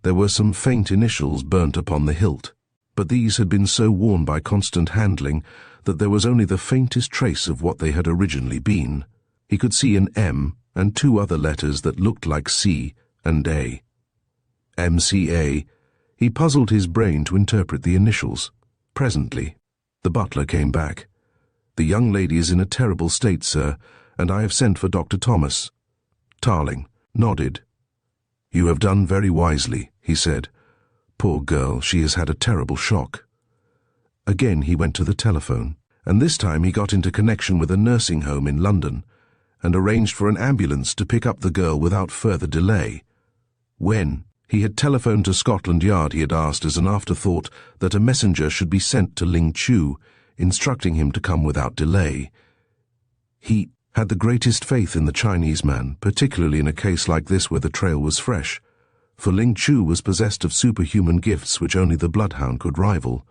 There were some faint initials burnt upon the hilt, but these had been so worn by constant handling that there was only the faintest trace of what they had originally been. He could see an M and 2 other letters that looked like C and A. MCA. He puzzled his brain to interpret the initials. Presently, the butler came back. "The young lady is in a terrible state, sir, and I have sent for Dr. Thomas." Tarling nodded. "You have done very wisely," he said. "Poor girl, she has had a terrible shock." Again he went to the telephone, and this time he got into connection with a nursing home in London and arranged for an ambulance to pick up the girl without further delay. When he had telephoned to Scotland Yard, he had asked as an afterthought that a messenger should be sent to Ling, instructing him to come without delay. He had the greatest faith in the Chinese man, particularly in a case like this where the trail was fresh, for Ling was possessed of superhuman gifts which only the bloodhound could rival.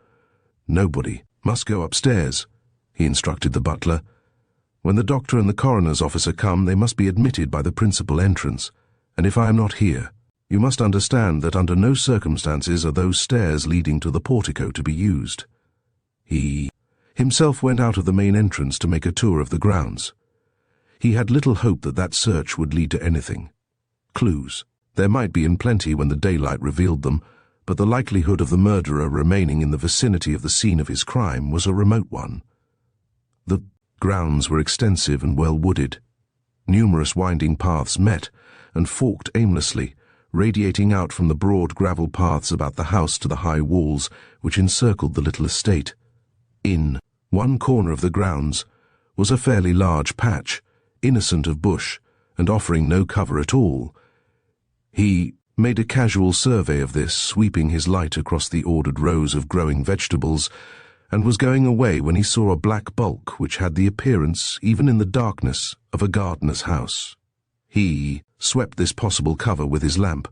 "Nobody must go upstairs," he instructed the butler. "When the doctor and the coroner's officer come, they must be admitted by the principal entrance, and if I am not here, you must understand that under no circumstances are those stairs leading to the portico to be used." He himself went out of the main entrance to make a tour of the grounds. He had little hope that that search would lead to anything. Clues there might be in plenty when the daylight revealed them, but the likelihood of the murderer remaining in the vicinity of the scene of his crime was a remote one. The grounds were extensive and well wooded. Numerous winding paths met and forked aimlessly, radiating out from the broad gravel paths about the house to the high walls which encircled the little estate. In one corner of the grounds was a fairly large patch, innocent of bush and offering no cover at all. He made a casual survey of this, sweeping his light across the ordered rows of growing vegetables, and was going away when he saw a black bulk which had the appearance, even in the darkness, of a gardener's house. He swept this possible cover with his lamp.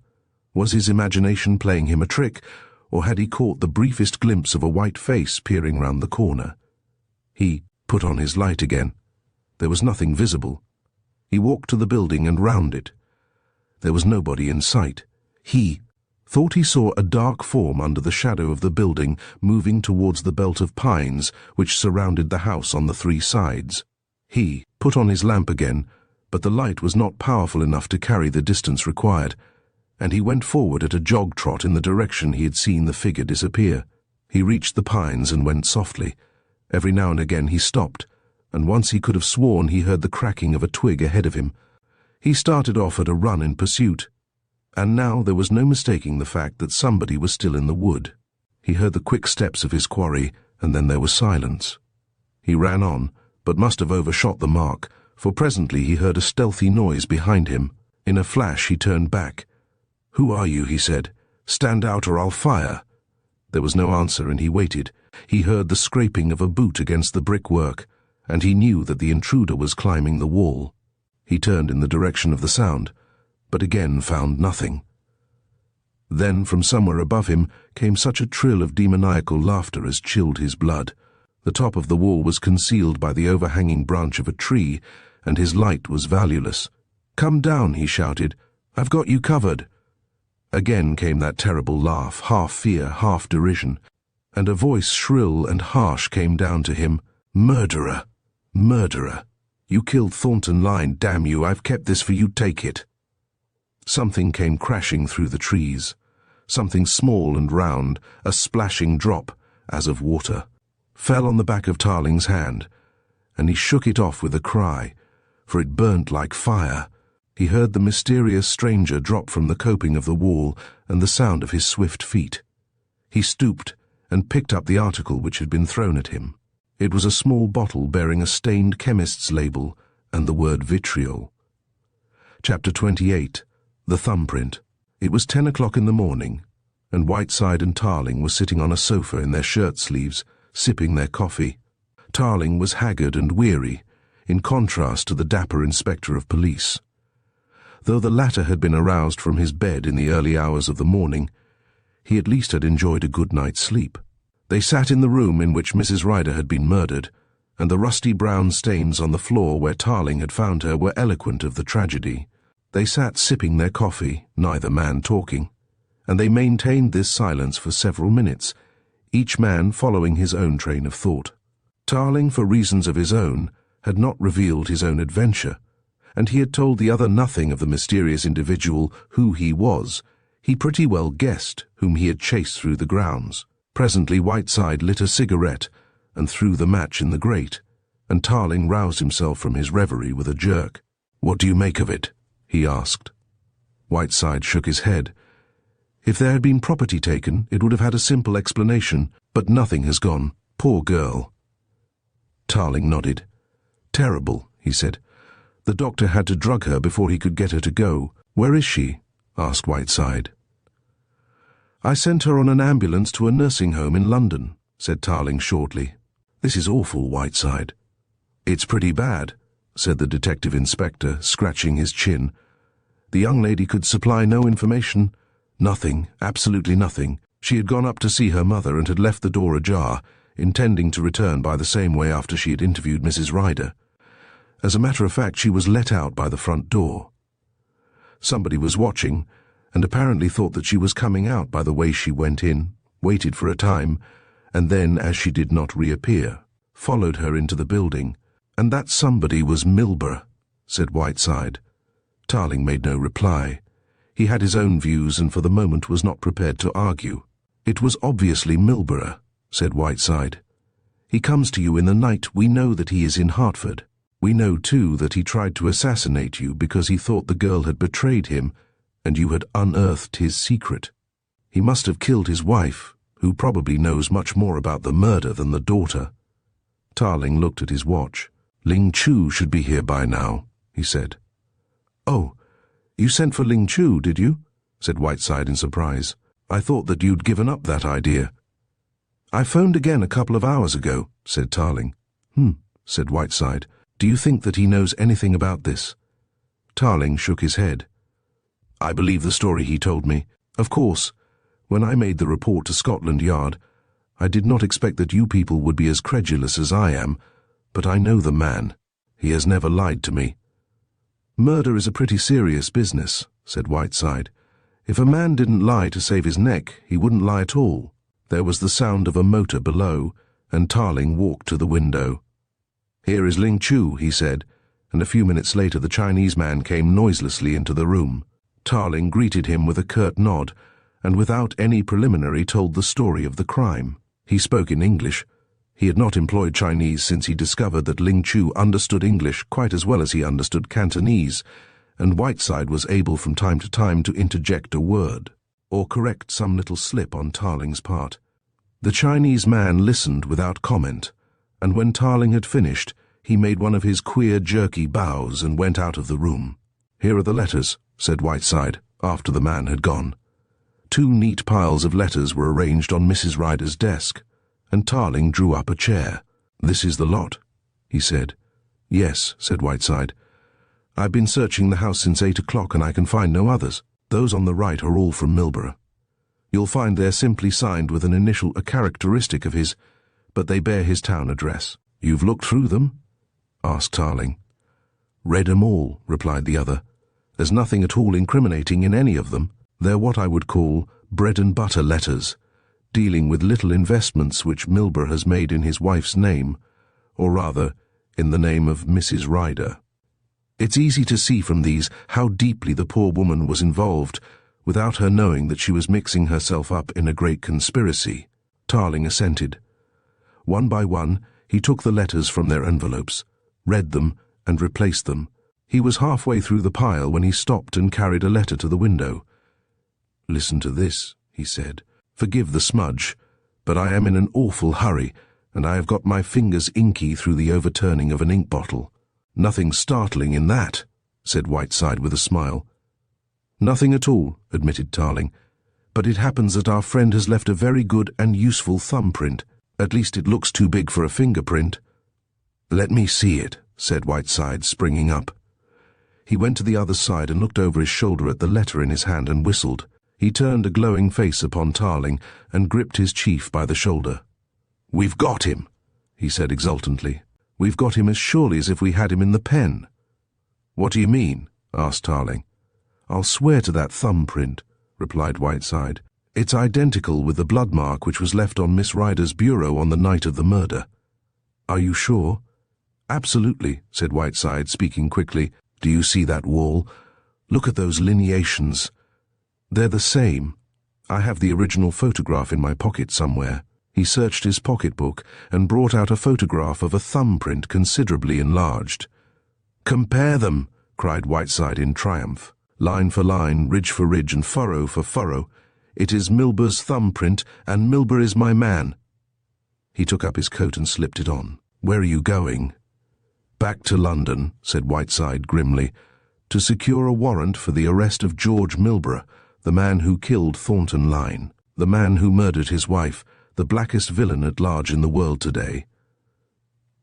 Was his imagination playing him a trick, or had he caught the briefest glimpse of a white face peering round the corner? He put on his light again. There was nothing visible. He walked to the building and round it. There was nobody in sight. He thought he saw a dark form under the shadow of the building moving towards the belt of pines which surrounded the house on the three sides. He put on his lamp again, but the light was not powerful enough to carry the distance required, and he went forward at a jog trot in the direction he had seen the figure disappear. He reached the pines and went softly. Every now and again he stopped, and once he could have sworn he heard the cracking of a twig ahead of him. He started off at a run in pursuit, and now there was no mistaking the fact that somebody was still in the wood. He heard the quick steps of his quarry, and then there was silence. He ran on, but must have overshot the mark, for presently he heard a stealthy noise behind him. In a flash he turned back. "Who are you?" he said. "Stand out or I'll fire." There was no answer, and he waited. He heard the scraping of a boot against the brickwork, and he knew that the intruder was climbing the wall. He turned in the direction of the sound, but again found nothing. Then from somewhere above him came such a trill of demoniacal laughter as chilled his blood. The top of the wall was concealed by the overhanging branch of a tree, and his light was valueless. "Come down," he shouted. "I've got you covered." Again came that terrible laugh, half fear, half derision, and a voice shrill and harsh came down to him. "Murderer! Murderer! You killed Thornton, Lyne, damn you, I've kept this for you, take it." Something came crashing through the trees. Something small and round, a splashing drop, as of water, fell on the back of Tarling's hand, and he shook it off with a cry, for it burnt like fire. He heard the mysterious stranger drop from the coping of the wall and the sound of his swift feet. He stooped and picked up the article which had been thrown at him. It was a small bottle bearing a stained chemist's label and the word vitriol. Chapter 28. The Thumbprint. It was 10 o'clock in the morning, and Whiteside and Tarling were sitting on a sofa in their shirt-sleeves, sipping their coffee. Tarling was haggard and weary, in contrast to the dapper inspector of police. Though the latter had been aroused from his bed in the early hours of the morning, he at least had enjoyed a good night's sleep. They sat in the room in which Mrs. Ryder had been murdered, and the rusty brown stains on the floor where Tarling had found her were eloquent of the tragedy. They sat sipping their coffee, neither man talking, and they maintained this silence for several minutes, each man following his own train of thought. Tarling, for reasons of his own, had not revealed his own adventure, and he had told the other nothing of the mysterious individual who he was. He pretty well guessed whom he had chased through the grounds. Presently Whiteside lit a cigarette and threw the match in the grate, and Tarling roused himself from his reverie with a jerk. "What do you make of it?" he asked. Whiteside shook his head. "If there had been property taken, it would have had a simple explanation, but nothing has gone. Poor girl." Tarling nodded. "Terrible," he said. "The doctor had to drug her before he could get her to go. Where is she?" asked Whiteside. "I sent her on an ambulance to a nursing home in London," said Tarling shortly. "This is awful, Whiteside." "It's pretty bad," said the detective inspector, scratching his chin. "The young lady could supply no information. Nothing, absolutely nothing. She had gone up to see her mother and had left the door ajar, intending to return by the same way after she had interviewed Mrs. Ryder. As a matter of fact, she was let out by the front door. Somebody was watching, and apparently thought that she was coming out by the way she went in, waited for a time, and then, as she did not reappear, followed her into the building. And that somebody was Milburgh," said Whiteside. Tarling made no reply. He had his own views and for the moment was not prepared to argue. "It was obviously Milburgh," said Whiteside. "He comes to you in the night. We know that he is in Hertford. We know, too, that he tried to assassinate you because he thought the girl had betrayed him and you had unearthed his secret. He must have killed his wife, who probably knows much more about the murder than the daughter." Tarling looked at his watch. "Ling Chu should be here by now," he said. "Oh, you sent for Ling Chu, did you?" said Whiteside in surprise. "I thought that you'd given up that idea." "I phoned again a couple of hours ago," said Tarling. Said Whiteside. "Do you think that he knows anything about this?" Tarling shook his head. "I believe the story he told me. Of course, when I made the report to Scotland Yard, I did not expect that you people would be as credulous as I am, but I know the man. He has never lied to me." "Murder is a pretty serious business," said Whiteside. "If a man didn't lie to save his neck, he wouldn't lie at all." There was the sound of a motor below, and Tarling walked to the window. "Here is Ling Chu," he said, and a few minutes later the Chinese man came noiselessly into the room. Tarling greeted him with a curt nod, and without any preliminary told the story of the crime. He spoke in English. He had not employed Chinese since he discovered that Ling Chu understood English quite as well as he understood Cantonese, and Whiteside was able from time to time to interject a word, or correct some little slip on Tarling's part. The Chinese man listened without comment, and when Tarling had finished, he made one of his queer jerky bows and went out of the room. "Here are the letters," said Whiteside, after the man had gone. 2 neat piles of letters were arranged on Mrs. Ryder's desk, and Tarling drew up a chair. "This is the lot," he said. "Yes," said Whiteside. "I've been searching the house since 8 o'clock and I can find no others. Those on the right are all from Milburgh. You'll find they're simply signed with an initial, a characteristic of his, but they bear his town address." "You've looked through them?" asked Tarling. "Read 'em all," replied the other. "There's nothing at all incriminating in any of them. They're what I would call bread-and-butter letters, dealing with little investments which Milburgh has made in his wife's name, or rather, in the name of Mrs. Ryder. It's easy to see from these how deeply the poor woman was involved, without her knowing that she was mixing herself up in a great conspiracy." Tarling assented. One by one, he took the letters from their envelopes, read them, and replaced them. He was halfway through the pile when he stopped and carried a letter to the window. "Listen to this," he said. "Forgive the smudge, but I am in an awful hurry, and I have got my fingers inky through the overturning of an ink bottle." "Nothing startling in that," said Whiteside with a smile. "Nothing at all," admitted Tarling. "But it happens that our friend has left a very good and useful thumbprint. At least it looks too big for a fingerprint." "Let me see it," said Whiteside, springing up. He went to the other side and looked over his shoulder at the letter in his hand and whistled. He turned a glowing face upon Tarling and gripped his chief by the shoulder. "We've got him," he said exultantly. "We've got him as surely as if we had him in the pen." "What do you mean?" asked Tarling. "I'll swear to that thumbprint," replied Whiteside. "It's identical with the blood mark which was left on Miss Ryder's bureau on the night of the murder." "Are you sure?" "Absolutely," said Whiteside, speaking quickly. "Do you see that wall? Look at those lineations. They're the same. I have the original photograph in my pocket somewhere." He searched his pocketbook and brought out a photograph of a thumbprint considerably enlarged. "Compare them!" cried Whiteside in triumph. "Line for line, ridge for ridge, and furrow for furrow. It is Milburgh's thumbprint, and Milburgh is my man." He took up his coat and slipped it on. "Where are you going?" "Back to London," said Whiteside grimly, "to secure a warrant for the arrest of George Milburgh, the man who killed Thornton Lyne, the man who murdered his wife, the blackest villain at large in the world today."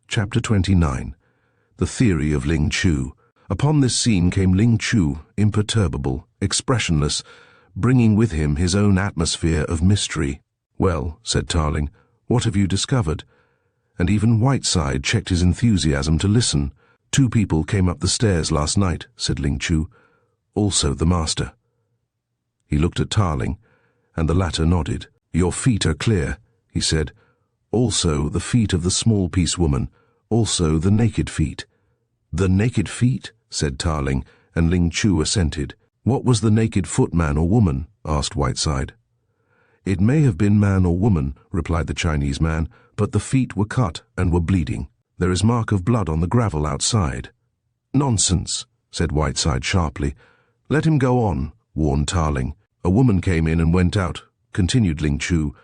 Chapter 29. The Theory of Ling Chu. Upon this scene came Ling Chu, imperturbable, expressionless, bringing with him his own atmosphere of mystery. "Well," said Tarling, "what have you discovered?" And even Whiteside checked his enthusiasm to listen. "2 people came up the stairs last night," said Ling Chu. "Also the master." He looked at Tarling, and the latter nodded. "Your feet are clear," he said. "Also the feet of the small-piece woman. Also the naked feet." "The naked feet?" said Tarling, and Ling Chu assented. "What was the naked foot, man or woman?" asked Whiteside. "It may have been man or woman," replied the Chinese man, "but the feet were cut and were bleeding. There is mark of blood on the gravel outside." "Nonsense," said Whiteside sharply. "Let him go on," warned Tarling. "A woman came in and went out," continued Ling Chu.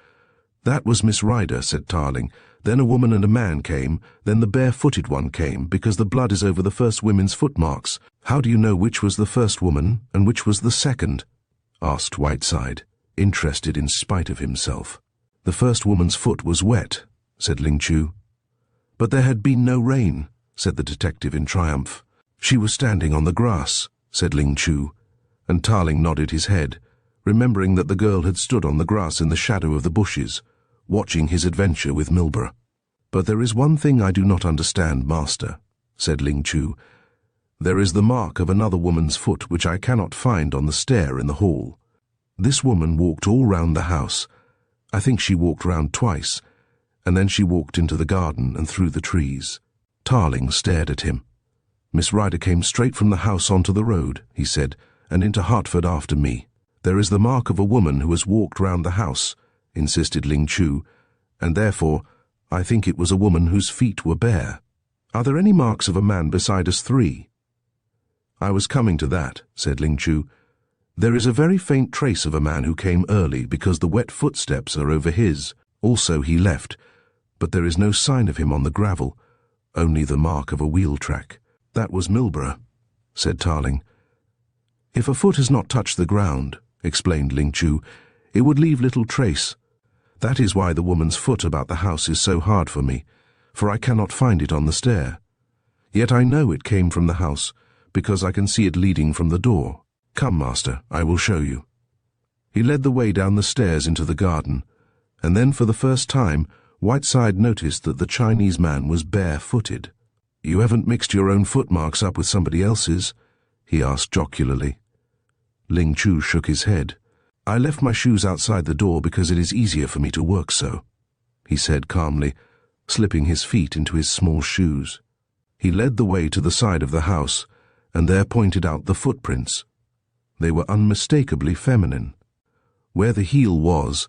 "That was Miss Ryder," said Tarling. "Then a woman and a man came, then the bare-footed one came, because the blood is over the first women's footmarks." "How do you know which was the first woman and which was the second?" asked Whiteside, interested in spite of himself. "The first woman's foot was wet," said Ling Chu. "But there had been no rain," said the detective in triumph. "She was standing on the grass," said Ling Chu, and Tarling nodded his head, remembering that the girl had stood on the grass in the shadow of the bushes, watching his adventure with Milburgh. "But there is one thing I do not understand, master," said Ling Chu. "There is the mark of another woman's foot which I cannot find on the stair in the hall. This woman walked all round the house. I think she walked round twice, and then she walked into the garden and through the trees." Tarling stared at him. "Miss Ryder came straight from the house onto the road," he said, "and into Hertford after me." "There is the mark of a woman who has walked round the house," insisted Ling Chu, "and therefore I think it was a woman whose feet were bare. Are there any marks of a man beside us 3? "I was coming to that," said Ling Chu. "There is a very faint trace of a man who came early because the wet footsteps are over his. Also he left, but there is no sign of him on the gravel, only the mark of a wheel track." "That was Milburgh," said Tarling. "If a foot has not touched the ground," explained Ling Chu, "it would leave little trace. That is why the woman's foot about the house is so hard for me, for I cannot find it on the stair. Yet I know it came from the house, because I can see it leading from the door. Come, master, I will show you." He led the way down the stairs into the garden, and then for the first time Whiteside noticed that the Chinese man was bare-footed. "You haven't mixed your own footmarks up with somebody else's?" he asked jocularly. Ling Chu shook his head. "I left my shoes outside the door because it is easier for me to work so," he said calmly, slipping his feet into his small shoes. He led the way to the side of the house, and there pointed out the footprints. They were unmistakably feminine. Where the heel was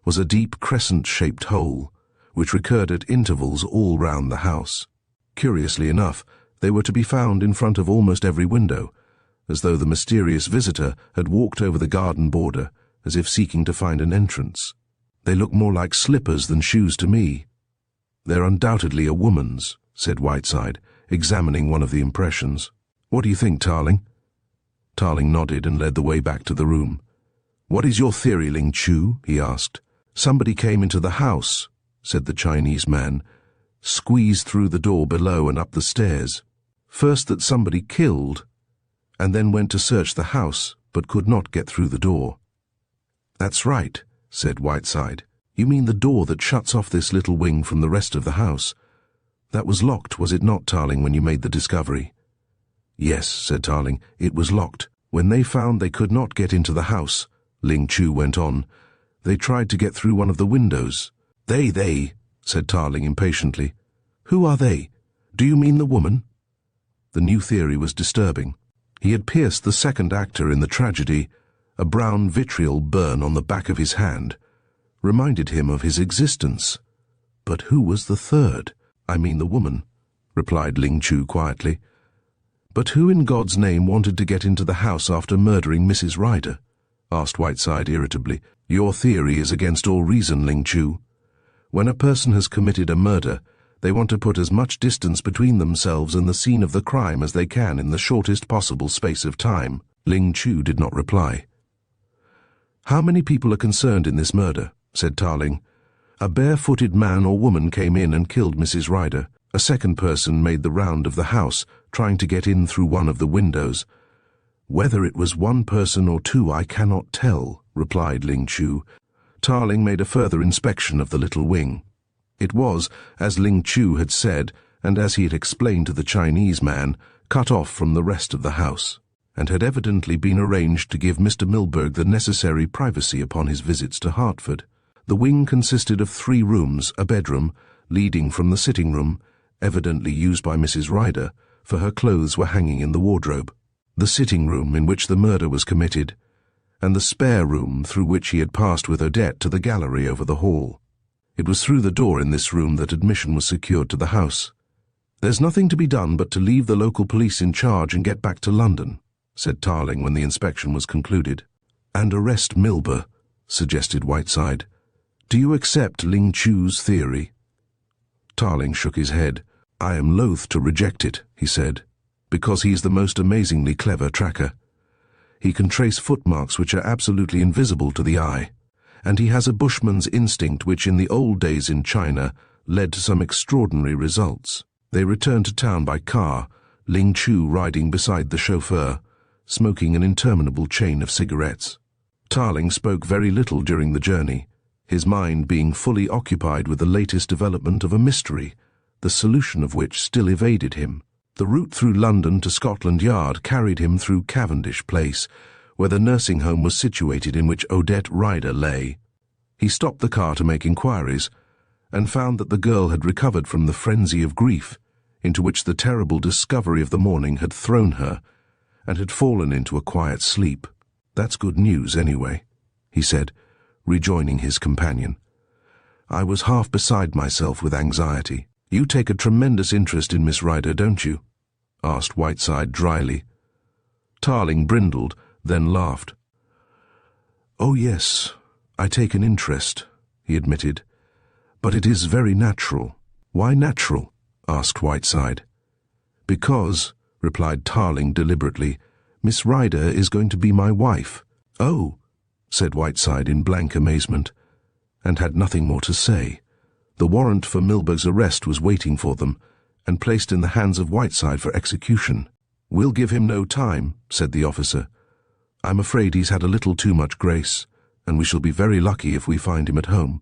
a deep crescent-shaped hole, which recurred at intervals all round the house. Curiously enough, they were to be found in front of almost every window, as though the mysterious visitor had walked over the garden border, as if seeking to find an entrance. "They look more like slippers than shoes to me." "They're undoubtedly a woman's," said Whiteside, examining one of the impressions. "What do you think, Tarling?" Tarling nodded and led the way back to the room. "What is your theory, Ling Chu?" he asked. "Somebody came into the house," said the Chinese man, "squeezed through the door below and up the stairs. First that somebody killed, and then went to search the house, but could not get through the door." "That's right," said Whiteside. "You mean the door that shuts off this little wing from the rest of the house. That was locked, was it not, Tarling, when you made the discovery?" "Yes," said Tarling, "it was locked. When they found they could not get into the house," Ling Chu went on, "they tried to get through one of the windows." They, said Tarling impatiently. "Who are they? Do you mean the woman?" The new theory was disturbing. He had pierced the second actor in the tragedy, a brown vitriol burn on the back of his hand. reminded him of his existence. But who was the third? I mean the woman, replied Ling Chu quietly. But who in God's name wanted to get into the house after murdering Mrs. Ryder? Asked Whiteside irritably. Your theory is against all reason, Ling Chu. When a person has committed a murder, they want to put as much distance between themselves and the scene of the crime as they can in the shortest possible space of time. Ling Chu did not reply. How many people are concerned in this murder? Said Tarling. A bare-footed man or woman came in and killed Mrs. Ryder. A second person made the round of the house, trying to get in through one of the windows. Whether it was one person or two I cannot tell, replied Ling Chu. Tarling made a further inspection of the little wing. It was, as Ling Chu had said, and as he had explained to the Chinese man, cut off from the rest of the house, and had evidently been arranged to give Mr. Milburgh the necessary privacy upon his visits to Hertford. The wing consisted of 3 rooms, a bedroom, leading from the sitting room, evidently used by Mrs. Ryder, for her clothes were hanging in the wardrobe, the sitting room in which the murder was committed, and the spare room through which he had passed with Odette to the gallery over the hall. It was through the door in this room that admission was secured to the house. There's nothing to be done but to leave the local police in charge and get back to London, said Tarling when the inspection was concluded. And arrest Milburgh, suggested Whiteside. Do you accept Ling Chu's theory? Tarling shook his head. I am loath to reject it, he said, because he's the most amazingly clever tracker. He can trace footmarks which are absolutely invisible to the eye, and he has a bushman's instinct which in the old days in China led to some extraordinary results. They returned to town by car, Ling Chu riding beside the chauffeur, smoking an interminable chain of cigarettes. Tarling spoke very little during the journey, his mind being fully occupied with the latest development of a mystery, the solution of which still evaded him. The route through London to Scotland Yard carried him through Cavendish Place, where the nursing home was situated in which Odette Ryder lay. He stopped the car to make inquiries, and found that the girl had recovered from the frenzy of grief into which the terrible discovery of the morning had thrown her, and had fallen into a quiet sleep. That's good news, anyway, he said, rejoining his companion. I was half beside myself with anxiety. You take a tremendous interest in Miss Ryder, don't you? Asked Whiteside dryly. Tarling brindled, then laughed. Oh yes, I take an interest, he admitted. But it is very natural. Why natural? Asked Whiteside. Because, replied Tarling deliberately, Miss Ryder is going to be my wife. Oh, said Whiteside in blank amazement, and had nothing more to say. The warrant for Milburgh's arrest was waiting for them, and placed in the hands of Whiteside for execution. We'll give him no time, said the officer. I'm afraid he's had a little too much grace, and we shall be very lucky if we find him at home.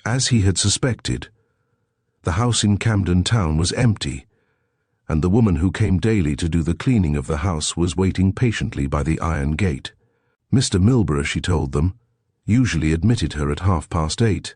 As he had suspected, the house in Camden Town was empty, and the woman who came daily to do the cleaning of the house was waiting patiently by the iron gate. Mr. Milburgh, she told them, usually admitted her at 8:30.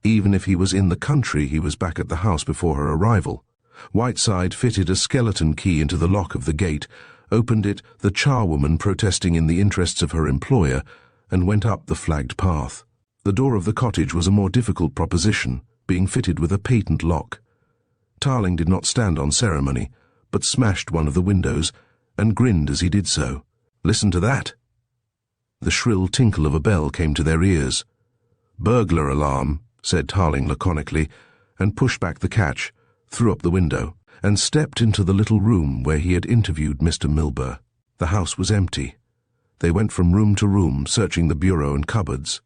Even if he was in the country, he was back at the house before her arrival. Whiteside fitted a skeleton key into the lock of the gate, opened it, the charwoman protesting in the interests of her employer, and went up the flagged path. The door of the cottage was a more difficult proposition, being fitted with a patent lock. Tarling did not stand on ceremony, but smashed one of the windows, and grinned as he did so. Listen to that! The shrill tinkle of a bell came to their ears. Burglar alarm, said Tarling laconically, and pushed back the catch, threw up the window, and stepped into the little room where he had interviewed Mr. Milburgh. The house was empty. They went from room to room, searching the bureau and cupboards.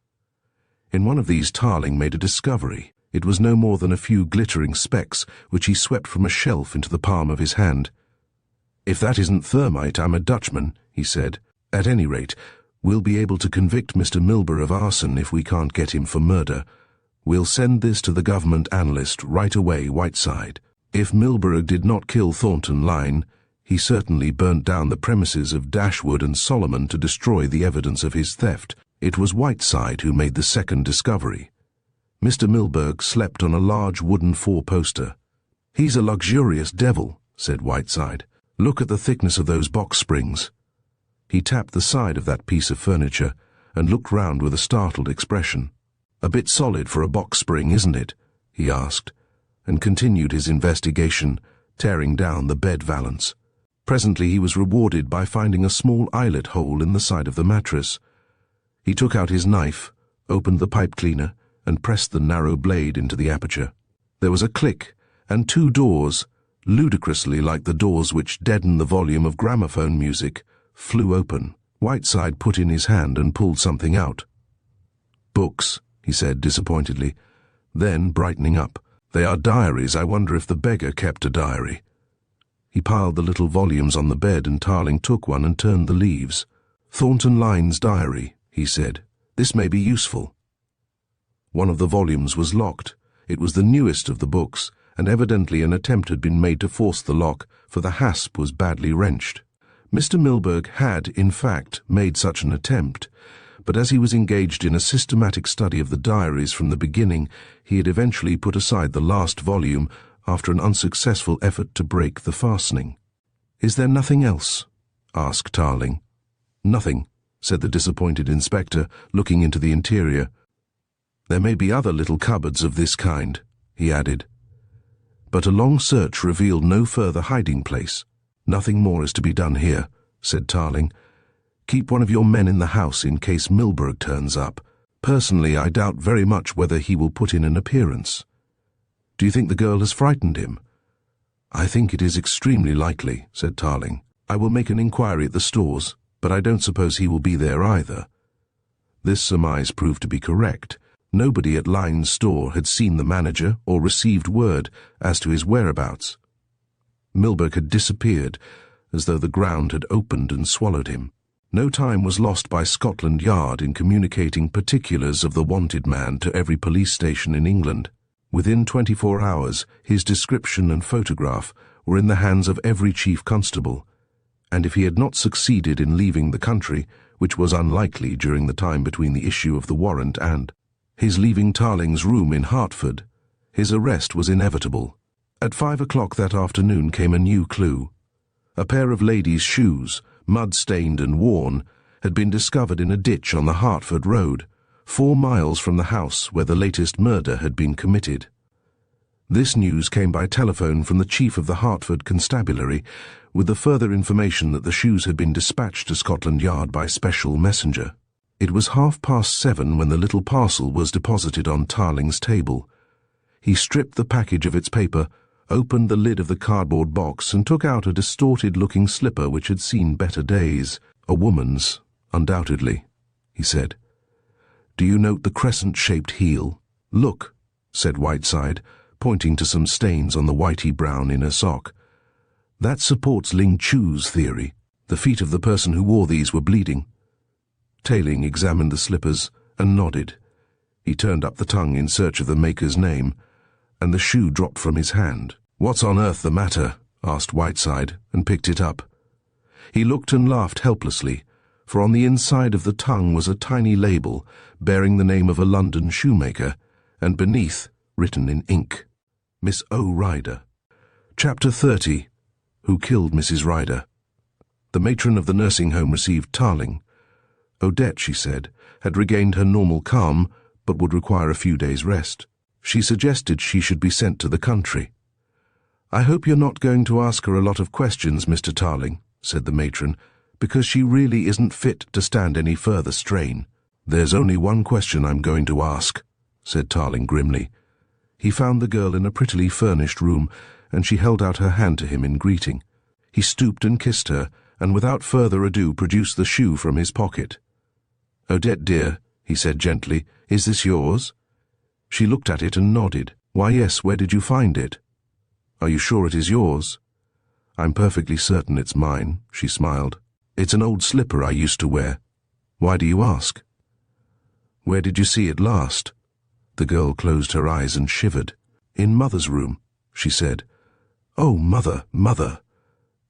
In one of these Tarling made a discovery. It was no more than a few glittering specks, which he swept from a shelf into the palm of his hand. If that isn't thermite, I'm a Dutchman, he said. At any rate, we'll be able to convict Mr. Milburgh of arson if we can't get him for murder. We'll send this to the government analyst right away, Whiteside. If Milburgh did not kill Thornton Lyne, he certainly burnt down the premises of Dashwood and Solomon to destroy the evidence of his theft. It was Whiteside who made the second discovery. Mr. Milburgh slept on a large wooden four-poster. He's a luxurious devil, said Whiteside. Look at the thickness of those box springs. He tapped the side of that piece of furniture and looked round with a startled expression. "A bit solid for a box spring, isn't it?" he asked, and continued his investigation, tearing down the bed valance. Presently he was rewarded by finding a small eyelet hole in the side of the mattress. He took out his knife, opened the pipe cleaner, and pressed the narrow blade into the aperture. There was a click, and two doors, ludicrously like the doors which deaden the volume of gramophone music, flew open. Whiteside put in his hand and pulled something out. "Books," he said disappointedly. Then, brightening up, "They are diaries. I wonder if the beggar kept a diary." He piled the little volumes on the bed, and Tarling took one and turned the leaves. "Thornton Lyne's diary," he said. "This may be useful." One of the volumes was locked. It was the newest of the books, and evidently an attempt had been made to force the lock, for the hasp was badly wrenched. Mr. Milburgh had, in fact, made such an attempt, but as he was engaged in a systematic study of the diaries from the beginning, he had eventually put aside the last volume after an unsuccessful effort to break the fastening. "Is there nothing else?" asked Tarling. "Nothing," said the disappointed inspector, looking into the interior. "There may be other little cupboards of this kind," he added. But a long search revealed no further hiding place. "Nothing more is to be done here," said Tarling. "Keep one of your men in the house in case Milburgh turns up. Personally, I doubt very much whether he will put in an appearance." "Do you think the girl has frightened him?" "I think it is extremely likely," said Tarling. "I will make an inquiry at the stores, but I don't suppose he will be there either." This surmise proved to be correct. Nobody at Lyne's store had seen the manager or received word as to his whereabouts. Milburgh had disappeared, as though the ground had opened and swallowed him. No time was lost by Scotland Yard in communicating particulars of the wanted man to every police station in England. Within 24 hours, his description and photograph were in the hands of every chief constable, and if he had not succeeded in leaving the country, which was unlikely during the time between the issue of the warrant and his leaving Tarling's room in Hertford, his arrest was inevitable. At 5 o'clock that afternoon came a new clue. A pair of ladies' shoes, mud-stained and worn, had been discovered in a ditch on the Hertford road, 4 miles from the house where the latest murder had been committed. This news came by telephone from the chief of the Hertford Constabulary, with the further information that the shoes had been dispatched to Scotland Yard by special messenger. It was 7:30 when the little parcel was deposited on Tarling's table. He stripped the package of its paper, opened the lid of the cardboard box, and took out a distorted-looking slipper which had seen better days. "A woman's, undoubtedly," he said. "Do you note the crescent-shaped heel?" "Look," said Whiteside, pointing to some stains on the whitey-brown inner sock. "That supports Ling Chu's theory. The feet of the person who wore these were bleeding." Tailing examined the slippers and nodded. He turned up the tongue in search of the maker's name, and the shoe dropped from his hand. "What's on earth the matter?" asked Whiteside, and picked it up. He looked and laughed helplessly, for on the inside of the tongue was a tiny label bearing the name of a London shoemaker, and beneath, written in ink, "Miss O. Ryder." Chapter 30. Who Killed Mrs. Ryder? The matron of the nursing home received Tarling. Odette, she said, had regained her normal calm, but would require a few days' rest. She suggested she should be sent to the country. "I hope you're not going to ask her a lot of questions, Mr. Tarling," said the matron, "because she really isn't fit to stand any further strain." "There's only one question I'm going to ask," said Tarling grimly. He found the girl in a prettily furnished room, and she held out her hand to him in greeting. He stooped and kissed her, and without further ado produced the shoe from his pocket. "Odette, dear," he said gently, "is this yours?" She looked at it and nodded. "Why, yes, where did you find it?" "Are you sure it is yours?" "I'm perfectly certain it's mine," she smiled. "It's an old slipper I used to wear. Why do you ask?" "Where did you see it last?" The girl closed her eyes and shivered. "In Mother's room," she said. "Oh, Mother, Mother!"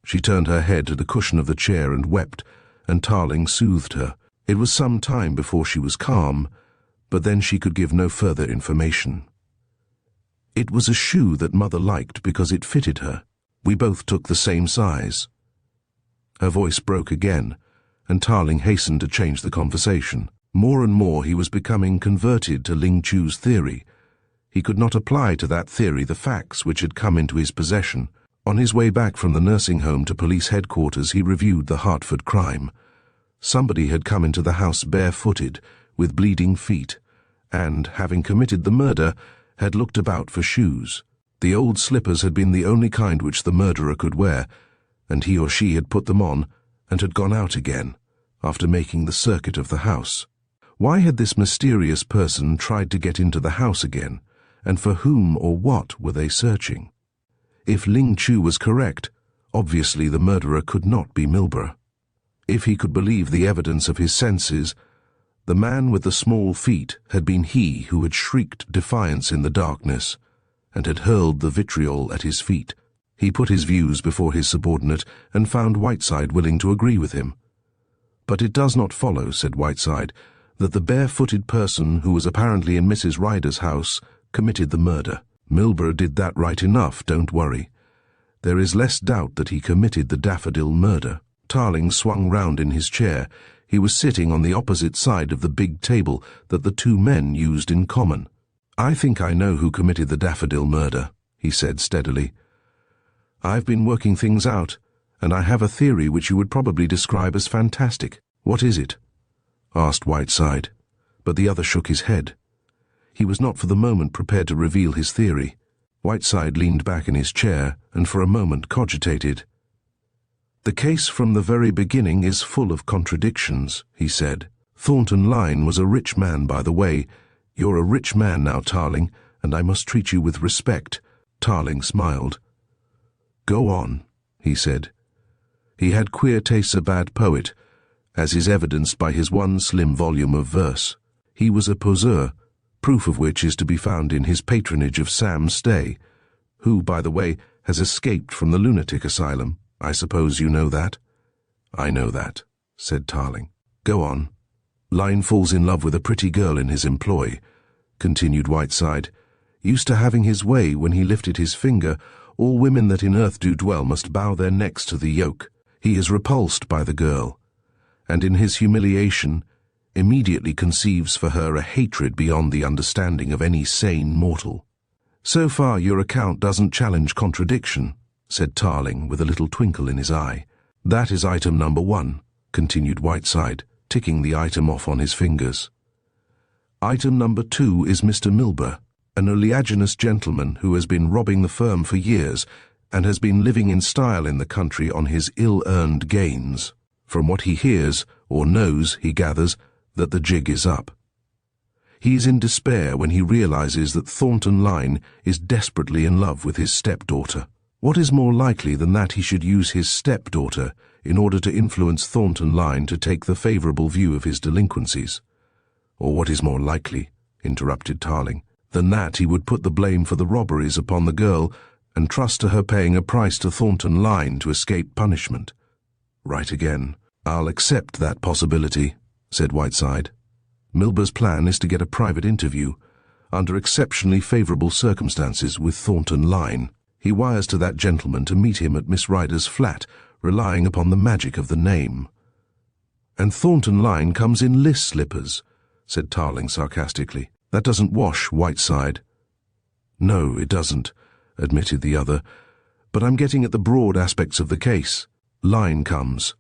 She turned her head to the cushion of the chair and wept, and Tarling soothed her. It was some time before she was calm, but then she could give no further information. "It was a shoe that Mother liked because it fitted her. We both took the same size." Her voice broke again, and Tarling hastened to change the conversation. More and more he was becoming converted to Ling Chu's theory. He could not apply to that theory the facts which had come into his possession. On his way back from the nursing home to police headquarters, he reviewed the Hertford crime. Somebody had come into the house barefooted, with bleeding feet, and, having committed the murder, had looked about for shoes. The old slippers had been the only kind which the murderer could wear, and he or she had put them on and had gone out again, after making the circuit of the house. Why had this mysterious person tried to get into the house again, and for whom or what were they searching? If Ling Chu was correct, obviously the murderer could not be Milburgh. If he could believe the evidence of his senses, the man with the small feet had been he who had shrieked defiance in the darkness and had hurled the vitriol at his feet. He put his views before his subordinate and found Whiteside willing to agree with him. "But it does not follow," said Whiteside, "that the barefooted person who was apparently in Mrs. Ryder's house committed the murder. Milburgh did that right enough, don't worry. There is less doubt that he committed the Daffodil murder." Tarling swung round in his chair. He was sitting on the opposite side of the big table that the two men used in common. "I think I know who committed the Daffodil murder," he said steadily. "I've been working things out, and I have a theory which you would probably describe as fantastic." "What is it?" asked Whiteside, but the other shook his head. He was not for the moment prepared to reveal his theory. Whiteside leaned back in his chair and for a moment cogitated. "The case from the very beginning is full of contradictions," he said. "Thornton Lyne was a rich man, by the way. You're a rich man now, Tarling, and I must treat you with respect." Tarling smiled. "Go on," he said. He had queer tastes, a bad poet, as is evidenced by his one slim volume of verse. He was a poseur, proof of which is to be found in his patronage of Sam Stay, who, by the way, has escaped from the lunatic asylum. I suppose you know that?" "I know that," said Tarling. "Go on." "Lyne falls in love with a pretty girl in his employ," continued Whiteside. "Used to having his way when he lifted his finger, all women that in earth do dwell must bow their necks to the yoke. He is repulsed by the girl, and in his humiliation immediately conceives for her a hatred beyond the understanding of any sane mortal." "So far your account doesn't challenge contradiction," said Tarling with a little twinkle in his eye. "That is item number 1, continued Whiteside, ticking the item off on his fingers. "Item number 2 is Mr. Milburgh, an oleaginous gentleman who has been robbing the firm for years and has been living in style in the country on his ill-earned gains. From what he hears, or knows, he gathers, that the jig is up. He is in despair when he realizes that Thornton Lyne is desperately in love with his stepdaughter. What is more likely than that he should use his stepdaughter in order to influence Thornton Lyne to take the favourable view of his delinquencies? Or what is more likely, interrupted Tarling, than that he would put the blame for the robberies upon the girl and trust to her paying a price to Thornton Lyne to escape punishment?" "Right again. I'll accept that possibility," said Whiteside. "Milburgh's plan is to get a private interview, under exceptionally favourable circumstances, with Thornton Lyne. He wires to that gentleman to meet him at Miss Ryder's flat, relying upon the magic of the name." "And Thornton Lyne comes in list slippers," said Tarling sarcastically. "That doesn't wash, Whiteside." "No, it doesn't," admitted the other, "but I'm getting at the broad aspects of the case. Lyne comes.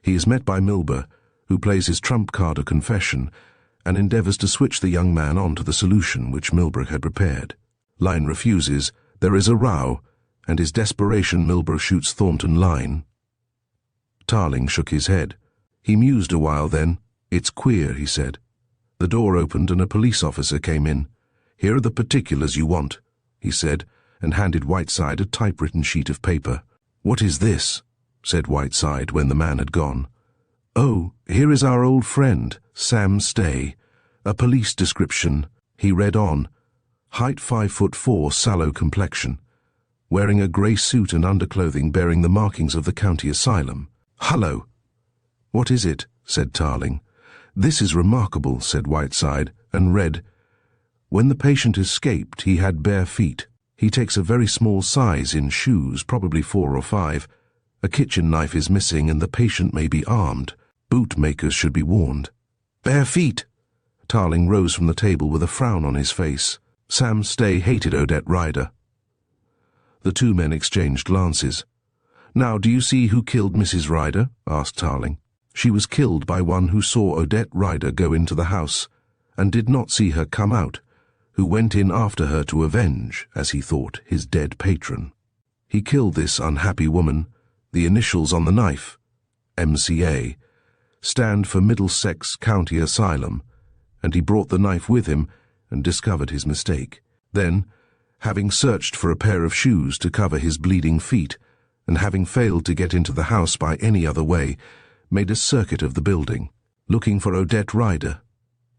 He is met by Milburgh, who plays his trump card of confession, and endeavours to switch the young man on to the solution which Milburgh had prepared. Lyne refuses. There is a row, and his desperation Milburgh shoots Thornton Lyne." Tarling shook his head. He mused a while, then, "It's queer," he said. The door opened and a police officer came in. "Here are the particulars you want," he said, and handed Whiteside a typewritten sheet of paper. "What is this?" said Whiteside when the man had gone. "Oh, here is our old friend, Sam Stay. A police description." He read on. "Height 5'4", sallow complexion. Wearing a grey suit and underclothing bearing the markings of the county asylum. Hullo!" "What is it?" said Tarling. "This is remarkable," said Whiteside, and read, "When the patient escaped, he had bare feet. He takes a very small size in shoes, probably 4 or 5. A kitchen knife is missing and the patient may be armed. Bootmakers should be warned." Bare feet! Tarling rose from the table with a frown on his face. Sam Stay hated Odette Rider. The two men exchanged glances. "Now, do you see who killed Mrs. Rider?" asked Tarling. "She was killed by one who saw Odette Rider go into the house, and did not see her come out, who went in after her to avenge, as he thought, his dead patron. He killed this unhappy woman. The initials on the knife, MCA, stand for Middlesex County Asylum, and he brought the knife with him and discovered his mistake. Then, having searched for a pair of shoes to cover his bleeding feet, and having failed to get into the house by any other way, made a circuit of the building, looking for Odette Rider,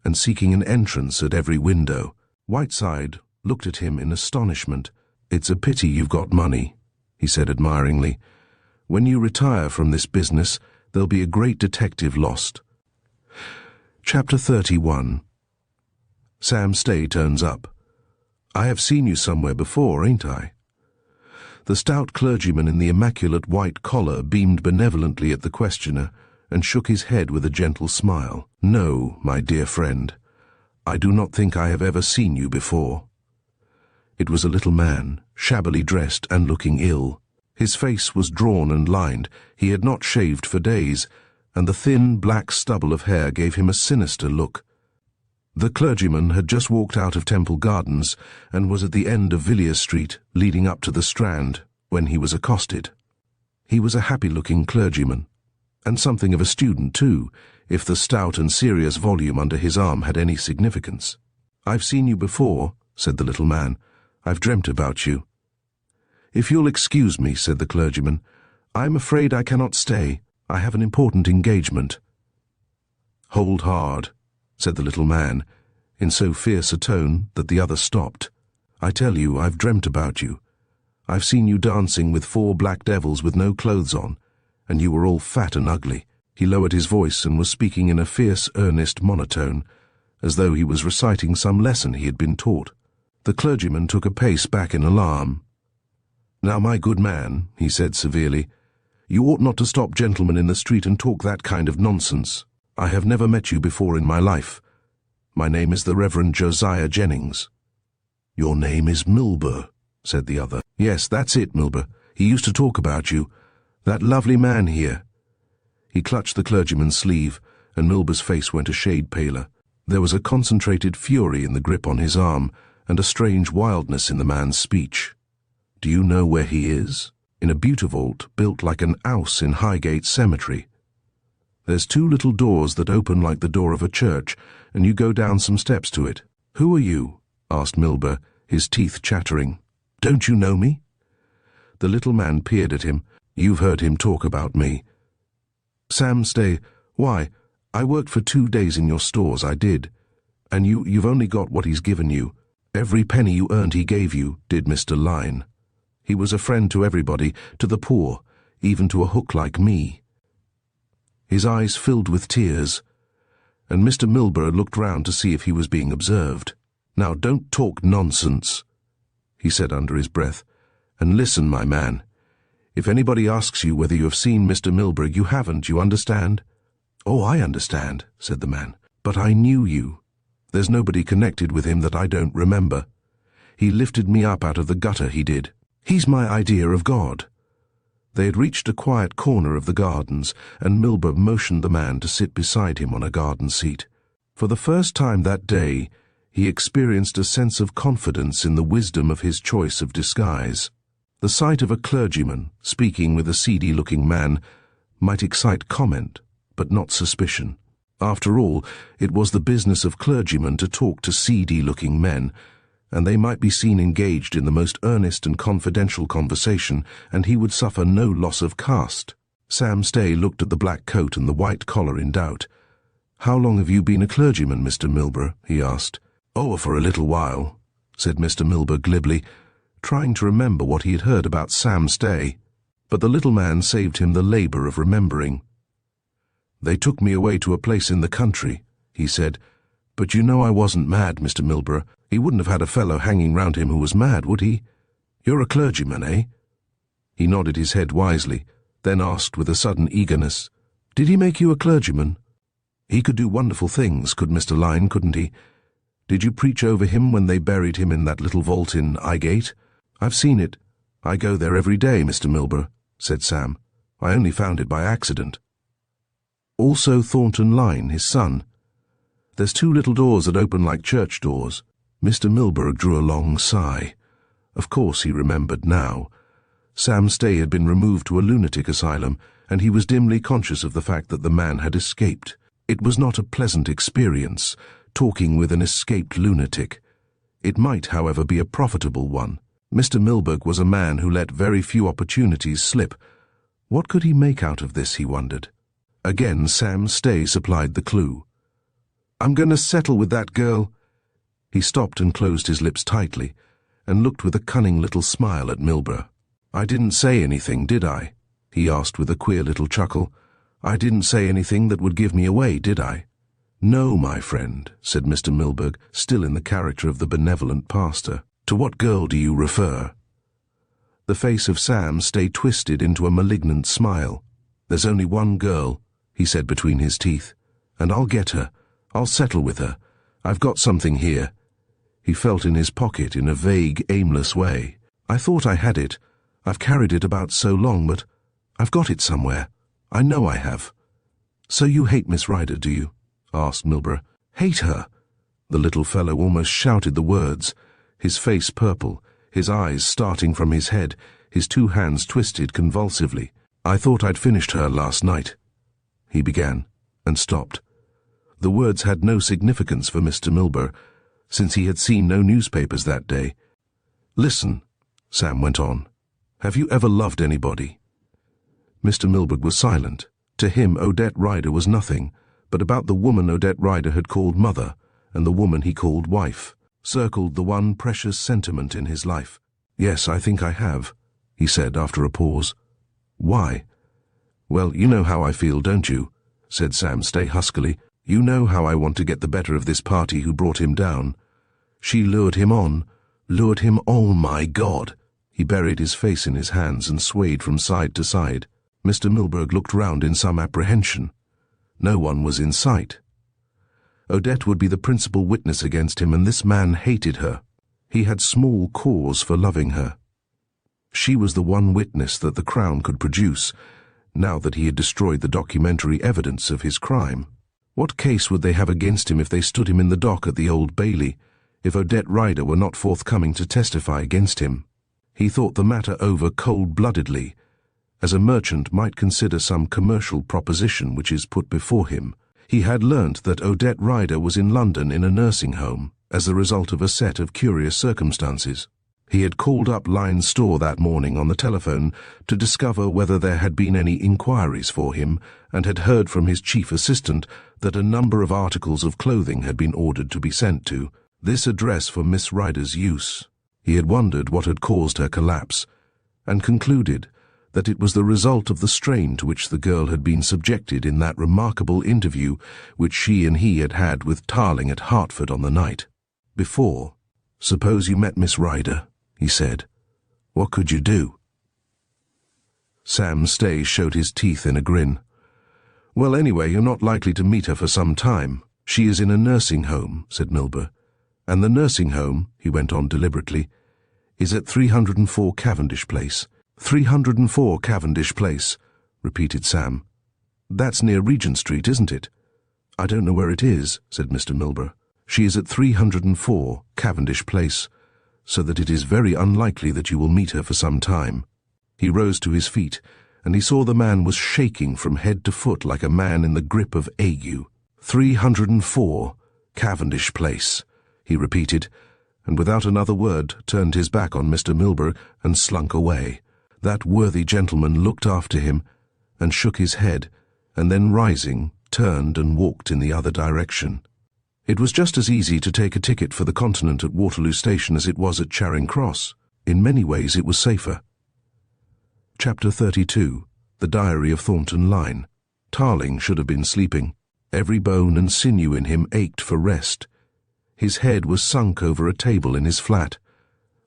and seeking an entrance at every window." Whiteside looked at him in astonishment. "It's a pity you've got money," he said admiringly. "When you retire from this business, there'll be a great detective lost." Chapter 31. Sam Stay turns up. "I have seen you somewhere before, ain't I?" The stout clergyman in the immaculate white collar beamed benevolently at the questioner and shook his head with a gentle smile. "No, my dear friend, I do not think I have ever seen you before." It was a little man, shabbily dressed and looking ill. His face was drawn and lined. He had not shaved for days, and the thin, black stubble of hair gave him a sinister look. The clergyman had just walked out of Temple Gardens and was at the end of Villiers Street, leading up to the Strand, when he was accosted. He was a happy-looking clergyman, and something of a student too, if the stout and serious volume under his arm had any significance. "I've seen you before," said the little man. "I've dreamt about you." "If you'll excuse me," said the clergyman, "I'm afraid I cannot stay. I have an important engagement." "Hold hard," said the little man, in so fierce a tone that the other stopped. "I tell you, I've dreamt about you. I've seen you dancing with 4 black devils with no clothes on, and you were all fat and ugly." He lowered his voice and was speaking in a fierce, earnest monotone, as though he was reciting some lesson he had been taught. The clergyman took a pace back in alarm. "Now, my good man," he said severely, "you ought not to stop gentlemen in the street and talk that kind of nonsense. I have never met you before in my life. My name is the Reverend Josiah Jennings." "Your name is Milburgh," said the other. "Yes, that's it, Milburgh. He used to talk about you. That lovely man here." He clutched the clergyman's sleeve, and Milburgh's face went a shade paler. There was a concentrated fury in the grip on his arm, and a strange wildness in the man's speech. "Do you know where he is?" "In a beauty vault built like an ouse in Highgate Cemetery. There's 2 little doors that open like the door of a church, and you go down some steps to it." "Who are you?" asked Milburgh, his teeth chattering. "Don't you know me?" The little man peered at him. "You've heard him talk about me." "Sam Stay, why, I worked for 2 days in your stores, I did. And you've only got what he's given you. Every penny you earned he gave you, did Mr. Lyne. He was a friend to everybody, to the poor, even to a hook like me." His eyes filled with tears, and Mr. Milburgh looked round to see if he was being observed. "Now don't talk nonsense," he said under his breath, "and listen, my man. If anybody asks you whether you have seen Mr. Milburgh, you haven't, you understand?" "Oh, I understand," said the man. "But I knew you. There's nobody connected with him that I don't remember. He lifted me up out of the gutter, he did. He's my idea of God." They had reached a quiet corner of the gardens, and Milburgh motioned the man to sit beside him on a garden seat. For the first time that day, he experienced a sense of confidence in the wisdom of his choice of disguise. The sight of a clergyman speaking with a seedy-looking man might excite comment, but not suspicion. After all, it was the business of clergymen to talk to seedy-looking men, and they might be seen engaged in the most earnest and confidential conversation, and he would suffer no loss of caste. Sam Stay looked at the black coat and the white collar in doubt. "How long have you been a clergyman, Mr. Milburgh?" he asked. "Oh, for a little while," said Mr. Milburgh glibly, trying to remember what he had heard about Sam Stay. But the little man saved him the labor of remembering. "They took me away to a place in the country," he said. "But you know I wasn't mad, Mr. Milburgh. He wouldn't have had a fellow hanging round him who was mad, would he? You're a clergyman, eh?" He nodded his head wisely, then asked with a sudden eagerness, "Did he make you a clergyman?" He could do wonderful things, could Mr. Lyne, couldn't he? Did you preach over him when they buried him in that little vault in Highgate? I've seen it. I go there every day, Mr. Milburgh, said Sam. I only found it by accident. Also Thornton Lyne, his son. There's 2 little doors that open like church doors. Mr. Milburgh drew a long sigh. Of course he remembered now. Sam Stay had been removed to a lunatic asylum, and he was dimly conscious of the fact that the man had escaped. It was not a pleasant experience, talking with an escaped lunatic. It might, however, be a profitable one. Mr. Milburgh was a man who let very few opportunities slip. What could he make out of this, he wondered. Again Sam Stay supplied the clue. I'm going to settle with that girl. He stopped and closed his lips tightly, and looked with a cunning little smile at Milburgh. I didn't say anything, did I? He asked with a queer little chuckle. I didn't say anything that would give me away, did I? No, my friend, said Mr. Milburgh, still in the character of the benevolent pastor. To what girl do you refer? The face of Sam Stay twisted into a malignant smile. There's only one girl, he said between his teeth, and I'll get her. I'll settle with her. I've got something here. He felt in his pocket in a vague, aimless way. I thought I had it. I've carried it about so long, but I've got it somewhere. I know I have. So you hate Miss Ryder, do you? Asked Milburgh. Hate her? The little fellow almost shouted the words, his face purple, his eyes starting from his head, his 2 hands twisted convulsively. I thought I'd finished her last night, he began, and stopped. The words had no significance for Mr. Milburgh, since he had seen no newspapers that day. Listen, Sam went on. Have you ever loved anybody? Mr. Milburgh was silent. To him, Odette Ryder was nothing, but about the woman Odette Ryder had called mother, and the woman he called wife, circled the one precious sentiment in his life. Yes, I think I have, he said after a pause. Why? Well, you know how I feel, don't you? Said Sam Stay huskily. You know how I want to get the better of this party who brought him down. She lured him on, oh my God. He buried his face in his hands and swayed from side to side. Mr. Milburgh looked round in some apprehension. No one was in sight. Odette would be the principal witness against him, and this man hated her. He had small cause for loving her. She was the one witness that the Crown could produce, now that he had destroyed the documentary evidence of his crime. What case would they have against him if they stood him in the dock at the Old Bailey, if Odette Ryder were not forthcoming to testify against him? He thought the matter over cold-bloodedly, as a merchant might consider some commercial proposition which is put before him. He had learnt that Odette Ryder was in London in a nursing home, as the result of a set of curious circumstances. He had called up Lyne's store that morning on the telephone to discover whether there had been any inquiries for him, and had heard from his chief assistant that a number of articles of clothing had been ordered to be sent to this address for Miss Ryder's use. He had wondered what had caused her collapse, and concluded that it was the result of the strain to which the girl had been subjected in that remarkable interview which she and he had had with Tarling at Hertford on the night before. Suppose you met Miss Ryder, he said. What could you do? Sam Stay showed his teeth in a grin. Well, anyway, you're not likely to meet her for some time. She is in a nursing home, said Milburgh. And the nursing home, he went on deliberately, is at 304 Cavendish Place. 304 Cavendish Place, repeated Sam. That's near Regent Street, isn't it? I don't know where it is, said Mr. Milburgh. She is at 304 Cavendish Place, so that it is very unlikely that you will meet her for some time. He rose to his feet, and he saw the man was shaking from head to foot like a man in the grip of ague. 304 Cavendish Place, he repeated, and without another word turned his back on Mr. Milburgh and slunk away. That worthy gentleman looked after him and shook his head, and then rising, turned and walked in the other direction. It was just as easy to take a ticket for the Continent at Waterloo Station as it was at Charing Cross. In many ways it was safer. Chapter 32. The Diary of Thornton Lyne. Tarling should have been sleeping. Every bone and sinew in him ached for rest. His head was sunk over a table in his flat.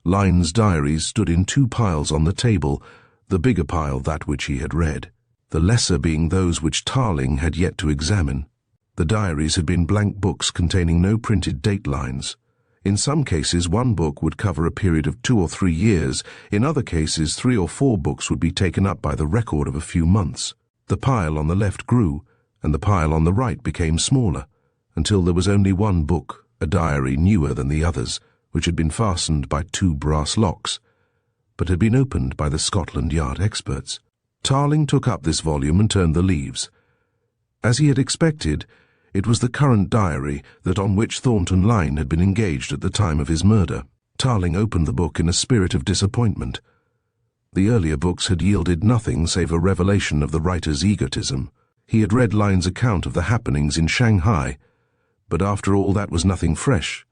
Lyne's diaries stood in 2 piles on the table, the bigger pile that which he had read, the lesser being those which Tarling had yet to examine. The diaries had been blank books containing no printed date lines. In some cases, one book would cover a period of 2 or 3 years. In other cases, 3 or 4 books would be taken up by the record of a few months. The pile on the left grew, and the pile on the right became smaller, until there was only one book, a diary newer than the others, which had been fastened by 2 brass locks, but had been opened by the Scotland Yard experts. Tarling took up this volume and turned the leaves. As he had expected, it was the current diary that on which Thornton Lyne had been engaged at the time of his murder. Tarling opened the book in a spirit of disappointment. The earlier books had yielded nothing save a revelation of the writer's egotism. He had read Lyne's account of the happenings in Shanghai, but after all that was nothing fresh,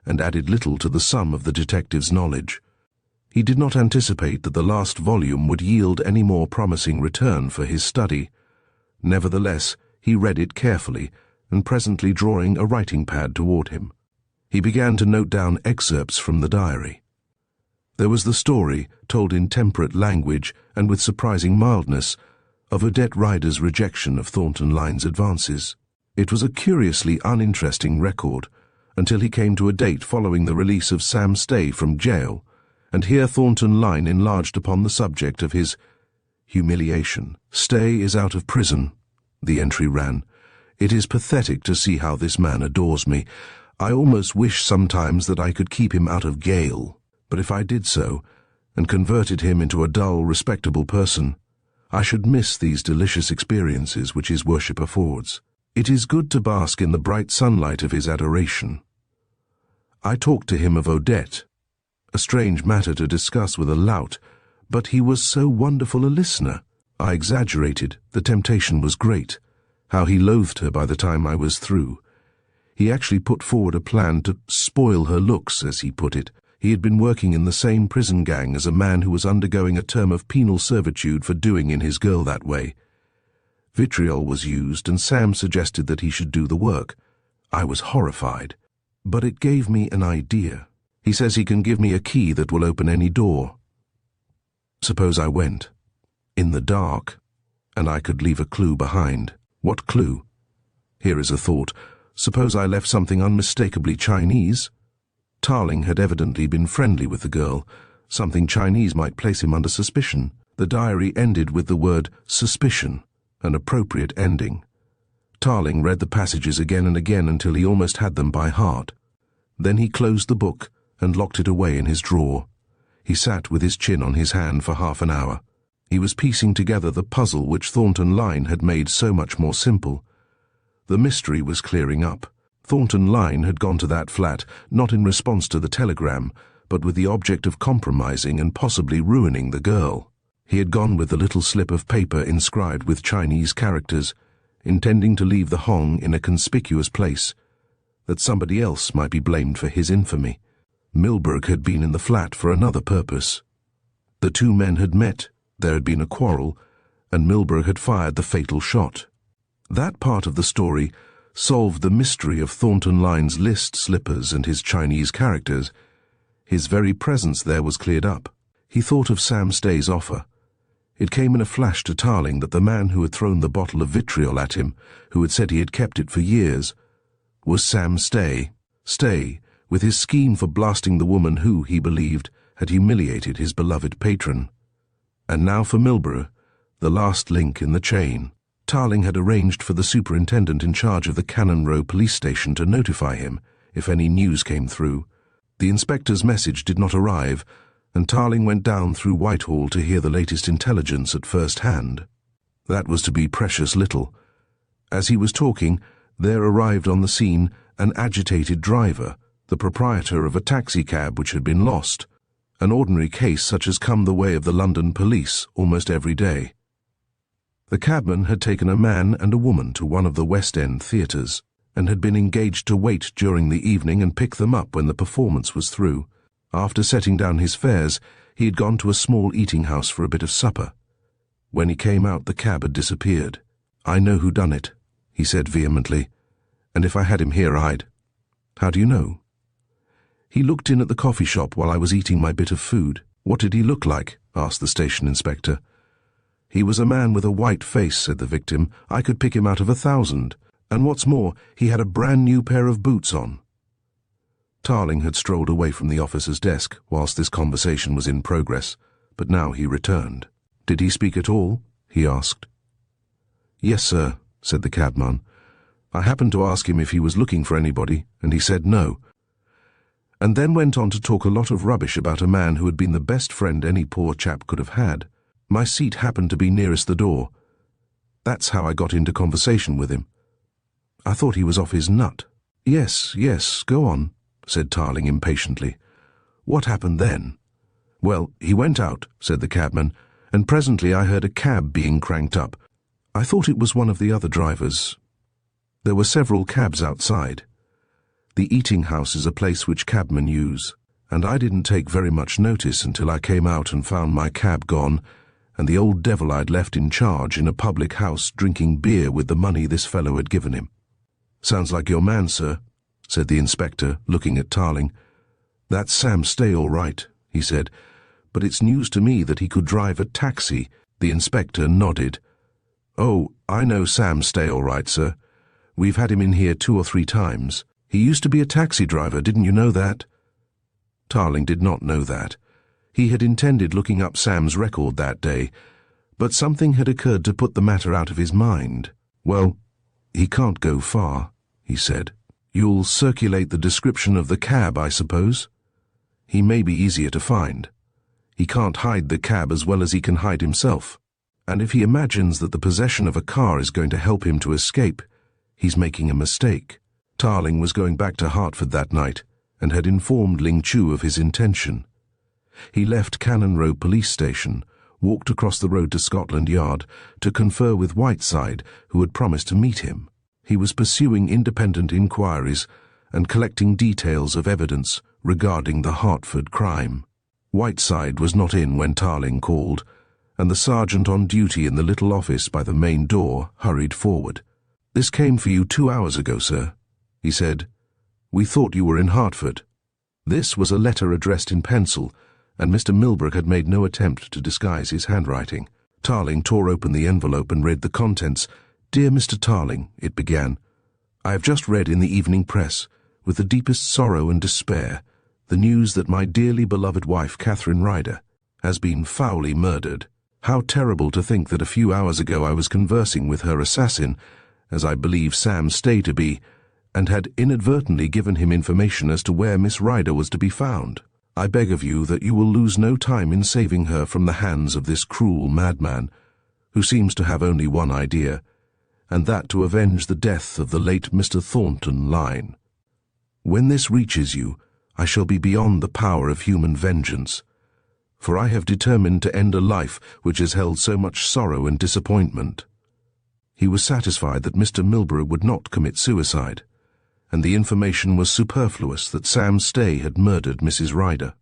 and added little to the sum of the detective's knowledge. He did not anticipate that the last volume would yield any more promising return for his study. Nevertheless, he read it carefully, and presently drawing a writing pad toward him, he began to note down excerpts from the diary. There was the story, told in temperate language and with surprising mildness, of Odette Rider's rejection of Thornton Lyne's advances. It was a curiously uninteresting record, until he came to a date following the release of Sam Stay from jail, and here Thornton Lyne enlarged upon the subject of his humiliation. "Stay is out of prison," the entry ran. "It is pathetic to see how this man adores me. I almost wish sometimes that I could keep him out of gaol, but if I did so, and converted him into a dull, respectable person, I should miss these delicious experiences which his worship affords. It is good to bask in the bright sunlight of his adoration. I talked to him of Odette, a strange matter to discuss with a lout, but he was so wonderful a listener. I exaggerated, the temptation was great. How he loathed her by the time I was through. He actually put forward a plan to spoil her looks, as he put it. He had been working in the same prison gang as a man who was undergoing a term of penal servitude for doing in his girl that way. Vitriol was used, and Sam suggested that he should do the work. I was horrified, but it gave me an idea. He says he can give me a key that will open any door. Suppose I went, in the dark, and I could leave a clue behind. What clue? Here is a thought. Suppose I left something unmistakably Chinese? Tarling had evidently been friendly with the girl. Something Chinese might place him under suspicion. The diary ended with the word suspicion, an appropriate ending. Tarling read the passages again and again until he almost had them by heart. Then he closed the book and locked it away in his drawer. He sat with his chin on his hand for half an hour. He was piecing together the puzzle which Thornton Lyne had made so much more simple. The mystery was clearing up. Thornton Lyne had gone to that flat, not in response to the telegram, but with the object of compromising and possibly ruining the girl. He had gone with the little slip of paper inscribed with Chinese characters, intending to leave the Hong in a conspicuous place, that somebody else might be blamed for his infamy. Milburgh had been in the flat for another purpose. The 2 men had met. There had been a quarrel, and Milburgh had fired the fatal shot. That part of the story solved the mystery of Thornton Lyne's list slippers and his Chinese characters. His very presence there was cleared up. He thought of Sam Stay's offer. It came in a flash to Tarling that the man who had thrown the bottle of vitriol at him, who had said he had kept it for years, was Sam Stay. Stay, with his scheme for blasting the woman who, he believed, had humiliated his beloved patron. And now for Milburgh, the last link in the chain. Tarling had arranged for the superintendent in charge of the Cannon Row police station to notify him if any news came through. The inspector's message did not arrive, and Tarling went down through Whitehall to hear the latest intelligence at first hand. That was to be precious little. As he was talking, there arrived on the scene an agitated driver, the proprietor of a taxicab which had been lost. An ordinary case such as come the way of the London police almost every day. The cabman had taken a man and a woman to one of the West End theatres, and had been engaged to wait during the evening and pick them up when the performance was through. After setting down his fares, he had gone to a small eating-house for a bit of supper. When he came out, the cab had disappeared. "I know who done it," he said vehemently, "and if I had him here, I'd—" "How do you know?" "He looked in at the coffee shop while I was eating my bit of food." "What did he look like?" asked the station inspector. "He was a man with a white face," said the victim. "I could pick him out of 1,000. And what's more, he had a brand new pair of boots on. Tarling had strolled away from the officer's desk whilst this conversation was in progress, but now he returned. "Did he speak at all?" he asked. "Yes, sir," said the cabman. "I happened to ask him if he was looking for anybody, and he said no, and then went on to talk a lot of rubbish about a man who had been the best friend any poor chap could have had. My seat happened to be nearest the door. That's how I got into conversation with him. I thought he was off his nut." Yes, go on," said Tarling impatiently. "What happened then?" "Well, he went out," said the cabman, "and presently I heard a cab being cranked up. I thought it was one of the other drivers. There were several cabs outside. The eating house is a place which cabmen use, and I didn't take very much notice until I came out and found my cab gone, and the old devil I'd left in charge in a public house drinking beer with the money this fellow had given him." "Sounds like your man, sir," said the inspector, looking at Tarling. "That's Sam Stay all right," he said, "but it's news to me that he could drive a taxi." The inspector nodded. "Oh, I know Sam Stay all right, sir. We've had him in here 2 or 3 times. He used to be a taxi driver, didn't you know that?" Tarling did not know that. He had intended looking up Sam's record that day, but something had occurred to put the matter out of his mind. "Well, he can't go far," he said. "You'll circulate the description of the cab, I suppose? He may be easier to find. He can't hide the cab as well as he can hide himself, and if he imagines that the possession of a car is going to help him to escape, he's making a mistake." Tarling was going back to Hertford that night and had informed Ling Chu of his intention. He left Cannon Row Police Station, walked across the road to Scotland Yard to confer with Whiteside, who had promised to meet him. He was pursuing independent inquiries and collecting details of evidence regarding the Hertford crime. Whiteside was not in when Tarling called, and the sergeant on duty in the little office by the main door hurried forward. "This came for you 2 hours ago, sir," he said. "We thought you were in Hertford." This was a letter addressed in pencil, and Mr. Milburgh had made no attempt to disguise his handwriting. Tarling tore open the envelope and read the contents. "Dear Mr. Tarling," it began, "I have just read in the evening press, with the deepest sorrow and despair, the news that my dearly beloved wife, Catherine Ryder, has been foully murdered. How terrible to think that a few hours ago I was conversing with her assassin, as I believe Sam Stay to be, and had inadvertently given him information as to where Miss Ryder was to be found. I beg of you that you will lose no time in saving her from the hands of this cruel madman, who seems to have only one idea, and that to avenge the death of the late Mr. Thornton, Lyne. When this reaches you, I shall be beyond the power of human vengeance, for I have determined to end a life which has held so much sorrow and disappointment." He was satisfied that Mr. Milburgh would not commit suicide, and the information was superfluous that Sam Stay had murdered Mrs. Ryder.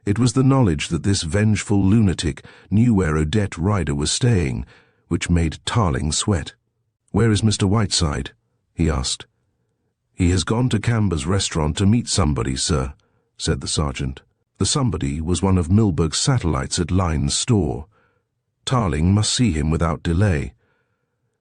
It was the knowledge that this vengeful lunatic knew where Odette Ryder was staying which made Tarling sweat. "Where is Mr. Whiteside?" he asked. "He has gone to Camber's restaurant to meet somebody, sir," said the sergeant. The somebody was one of Milburgh's satellites at Lyne's store. Tarling must see him without delay.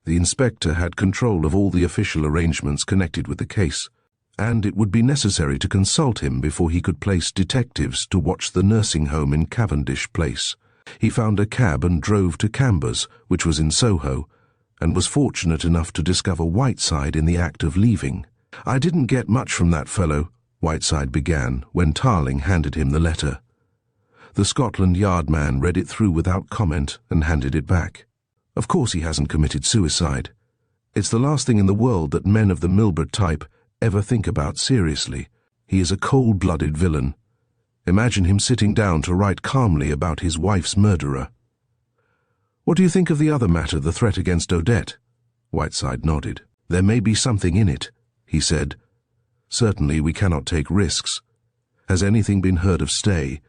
The inspector had control of all the official arrangements connected with the case, and it would be necessary to consult him before he could place detectives to watch the nursing home in Cavendish Place. He found a cab and drove to Camber's, which was in Soho, and was fortunate enough to discover Whiteside in the act of leaving. "I didn't get much from that fellow," Whiteside began, when Tarling handed him the letter. The Scotland Yard man read it through without comment and handed it back. "Of course he hasn't committed suicide. It's the last thing in the world that men of the Milburgh type ever think about seriously. He is a cold-blooded villain. Imagine him sitting down to write calmly about his wife's murderer." "What do you think of the other matter, the threat against Odette?" Whiteside nodded. "There may be something in it," he said. "Certainly we cannot take risks. Has anything been heard of Stay?"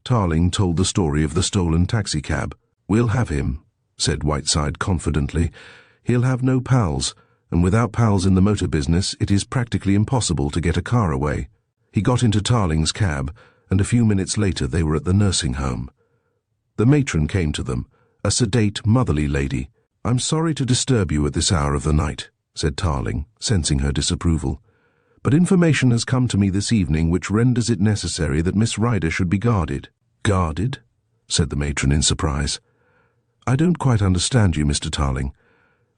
Tarling told the story of the stolen taxicab. "We'll have him," said Whiteside confidently. "He'll have no pals, and without pals in the motor business it is practically impossible to get a car away." He got into Tarling's cab, and a few minutes later they were at the nursing home. The matron came to them, a sedate, motherly lady. "I'm sorry to disturb you at this hour of the night," said Tarling, sensing her disapproval. "But information has come to me this evening which renders it necessary that Miss Ryder should be guarded." "Guarded?" said the matron in surprise. "I don't quite understand you, Mr. Tarling.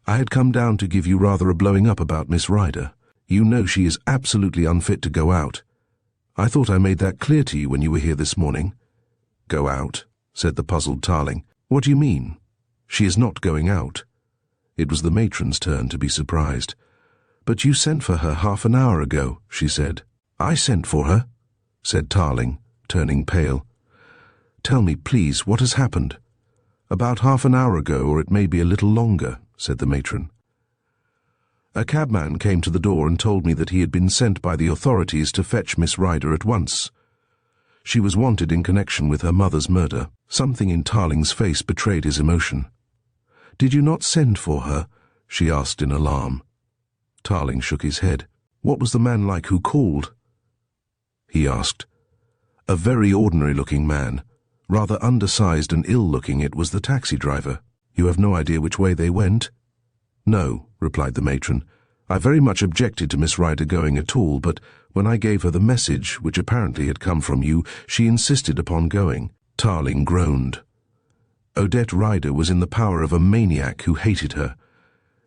I had come down to give you rather a blowing up about Miss Ryder. You know she is absolutely unfit to go out. I thought I made that clear to you when you were here this morning." "Go out?" said the puzzled Tarling. "What do you mean? She is not going out." It was the matron's turn to be surprised. "But you sent for her half an hour ago," she said. "I sent for her?" said Tarling, turning pale. "Tell me, please, what has happened?" "About half an hour ago, or it may be a little longer," said the matron. "A cabman came to the door and told me that he had been sent by the authorities to fetch Miss Ryder at once. She was wanted in connection with her mother's murder." Something in Tarling's face betrayed his emotion. "Did you not send for her?" she asked in alarm. Tarling shook his head. "What was the man like who called?" he asked. "A very ordinary-looking man. Rather undersized and ill-looking. It was the taxi driver. You have no idea which way they went?" "No," replied the matron. "I very much objected to Miss Ryder going at all, but when I gave her the message, which apparently had come from you, she insisted upon going." Tarling groaned. Odette Ryder was in the power of a maniac who hated her,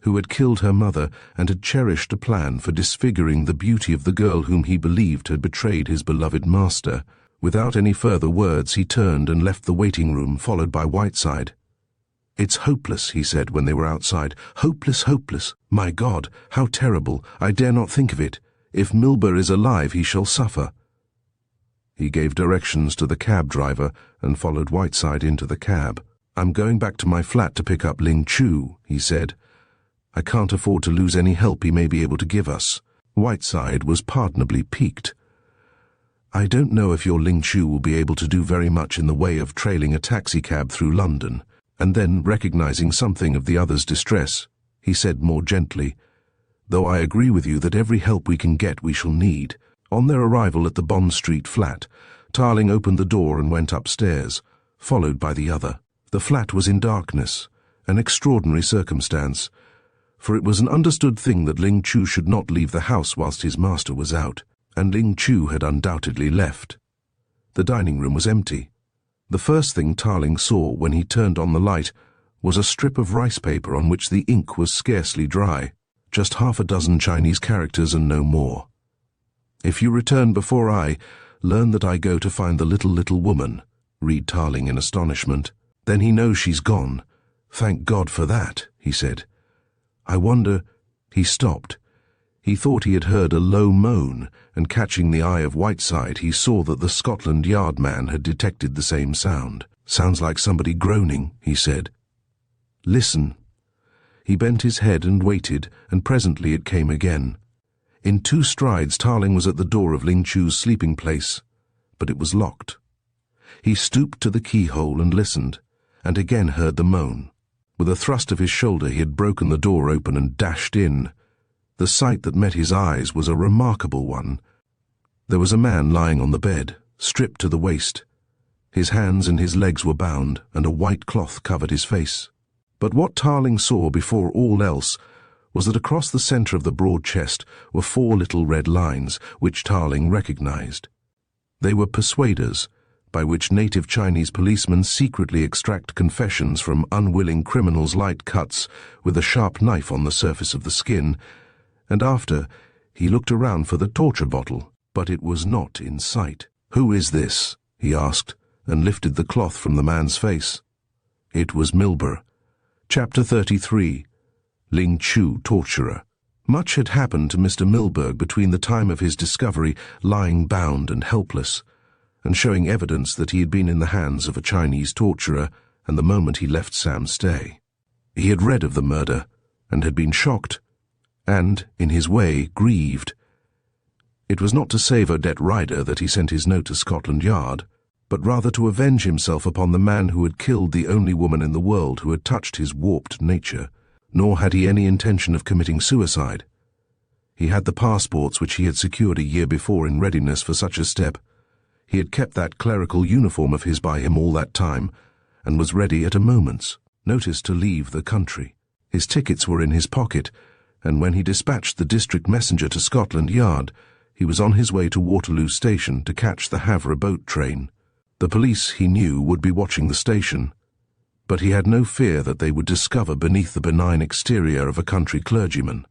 who had killed her mother and had cherished a plan for disfiguring the beauty of the girl whom he believed had betrayed his beloved master. Without any further words, he turned and left the waiting room, followed by Whiteside. "It's hopeless," he said when they were outside. "Hopeless, hopeless. My God, how terrible. I dare not think of it. If Milburgh is alive, he shall suffer." He gave directions to the cab driver and followed Whiteside into the cab. "I'm going back to my flat to pick up Ling Chu," he said. "I can't afford to lose any help he may be able to give us." Whiteside was pardonably piqued. "I don't know if your Ling Chu will be able to do very much in the way of trailing a taxicab through London." And then, recognizing something of the other's distress, he said more gently, "Though I agree with you that every help we can get we shall need." On their arrival at the Bond Street flat, Tarling opened the door and went upstairs, followed by the other. The flat was in darkness, an extraordinary circumstance, for it was an understood thing that Ling Chu should not leave the house whilst his master was out, and Ling Chu had undoubtedly left. The dining room was empty. The first thing Tarling saw when he turned on the light was a strip of rice paper on which the ink was scarcely dry, just half a dozen Chinese characters and no more. "If you return before I learn that I go to find the little woman," read Tarling in astonishment. "Then he knows she's gone. Thank God for that," he said. "I wonder—" He stopped. He thought he had heard a low moan, and catching the eye of Whiteside, he saw that the Scotland Yard man had detected the same sound. "Sounds like somebody groaning," he said. "Listen." He bent his head and waited, and presently it came again. In 2 strides Tarling was at the door of Ling Chu's sleeping place, but it was locked. He stooped to the keyhole and listened, and again heard the moan. With a thrust of his shoulder he had broken the door open and dashed in. The sight that met his eyes was a remarkable one. There was a man lying on the bed, stripped to the waist. His hands and his legs were bound, and a white cloth covered his face. But what Tarling saw before all else was that across the centre of the broad chest were 4 little red lines, which Tarling recognized. They were persuaders, by which native Chinese policemen secretly extract confessions from unwilling criminals' light cuts with a sharp knife on the surface of the skin, and after, he looked around for the torture bottle, but it was not in sight. "Who is this?" he asked, and lifted the cloth from the man's face. It was Milburgh. Chapter 33. Ling Chu, Torturer. Much had happened to Mr. Milburgh between the time of his discovery, lying bound and helpless, and showing evidence that he had been in the hands of a Chinese torturer, and the moment he left Sam Stay. He had read of the murder, and had been shocked, and, in his way, grieved. It was not to save Odette Ryder that he sent his note to Scotland Yard, but rather to avenge himself upon the man who had killed the only woman in the world who had touched his warped nature. Nor had he any intention of committing suicide. He had the passports which he had secured a year before in readiness for such a step. He had kept that clerical uniform of his by him all that time, and was ready at a moment's notice to leave the country. His tickets were in his pocket, and when he dispatched the district messenger to Scotland Yard, he was on his way to Waterloo Station to catch the Havre boat train. The police, he knew, would be watching the station, but he had no fear that they would discover beneath the benign exterior of a country clergyman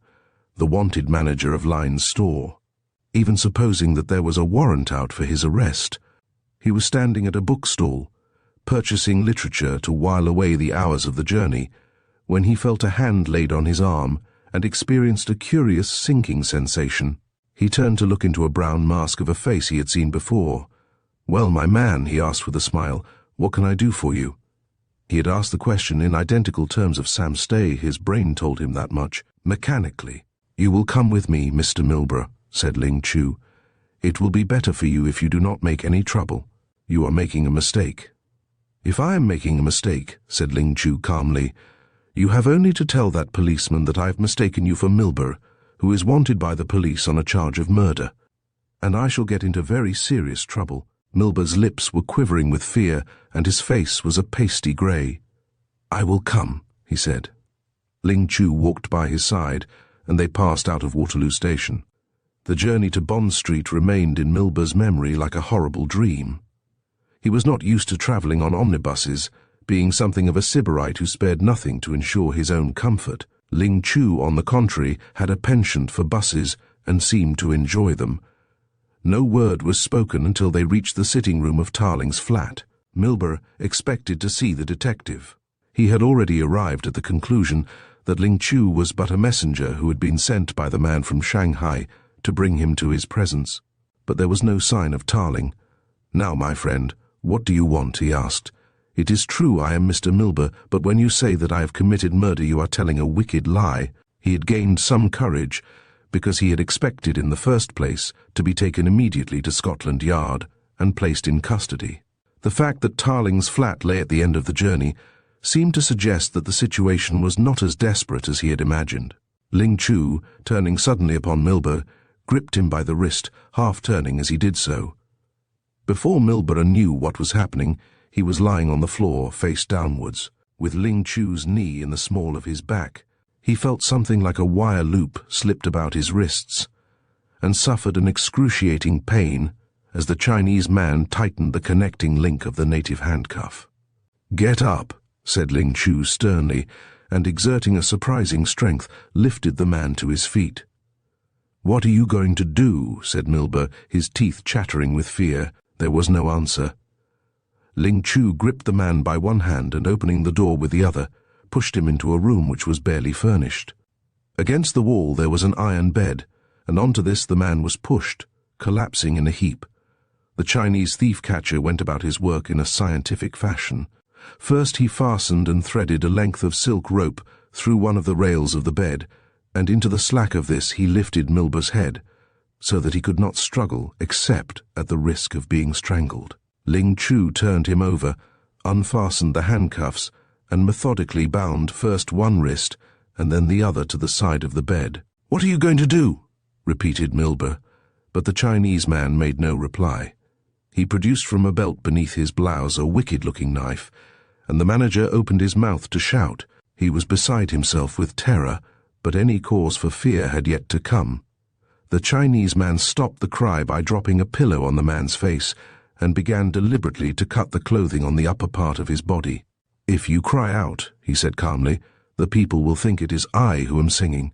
the wanted manager of Lyne's store. Even supposing that there was a warrant out for his arrest, he was standing at a bookstall, purchasing literature to while away the hours of the journey, when he felt a hand laid on his arm and experienced a curious sinking sensation. He turned to look into a brown mask of a face he had seen before. "Well, my man," he asked with a smile, "what can I do for you?" He had asked the question in identical terms of Sam Stay. His brain told him that much, mechanically. "You will come with me, Mr. Milburgh," said Ling Chu. "It will be better for you if you do not make any trouble. You are making a mistake." "If I am making a mistake," said Ling Chu calmly, "you have only to tell that policeman that I have mistaken you for Milburgh, who is wanted by the police on a charge of murder, and I shall get into very serious trouble." Milburgh's lips were quivering with fear, and his face was a pasty grey. "I will come," he said. Ling Chu walked by his side, and they passed out of Waterloo Station. The journey to Bond Street remained in Milburgh's memory like a horrible dream. He was not used to travelling on omnibuses, being something of a sybarite who spared nothing to ensure his own comfort. Ling Chu, on the contrary, had a penchant for buses and seemed to enjoy them. No word was spoken until they reached the sitting room of Tarling's flat. Milburgh expected to see the detective. He had already arrived at the conclusion that Ling Chu was but a messenger who had been sent by the man from Shanghai to bring him to his presence. But there was no sign of Tarling. "Now, my friend, what do you want?" he asked. "It is true I am Mr. Milburgh, but when you say that I have committed murder you are telling a wicked lie." He had gained some courage, because he had expected in the first place to be taken immediately to Scotland Yard and placed in custody. The fact that Tarling's flat lay at the end of the journey seemed to suggest that the situation was not as desperate as he had imagined. Ling Chu, turning suddenly upon Milburgh, gripped him by the wrist, half-turning as he did so. Before Milburgh knew what was happening, he was lying on the floor, face downwards, with Ling Chu's knee in the small of his back. He felt something like a wire loop slipped about his wrists, and suffered an excruciating pain as the Chinese man tightened the connecting link of the native handcuff. "Get up," said Ling Chu sternly, and exerting a surprising strength, lifted the man to his feet. "What are you going to do?" said Milburgh, his teeth chattering with fear. There was no answer. Ling Chu gripped the man by one hand and, opening the door with the other, pushed him into a room which was barely furnished. Against the wall there was an iron bed, and onto this the man was pushed, collapsing in a heap. The Chinese thief-catcher went about his work in a scientific fashion. First he fastened and threaded a length of silk rope through one of the rails of the bed, and into the slack of this he lifted Milburgh's head, so that he could not struggle except at the risk of being strangled. Ling Chu turned him over, unfastened the handcuffs, and methodically bound first one wrist and then the other to the side of the bed. "What are you going to do?" repeated Milburgh, but the Chinese man made no reply. He produced from a belt beneath his blouse a wicked-looking knife, and the manager opened his mouth to shout. He was beside himself with terror, but any cause for fear had yet to come. The Chinese man stopped the cry by dropping a pillow on the man's face and began deliberately to cut the clothing on the upper part of his body. "If you cry out," he said calmly, "the people will think it is I who am singing.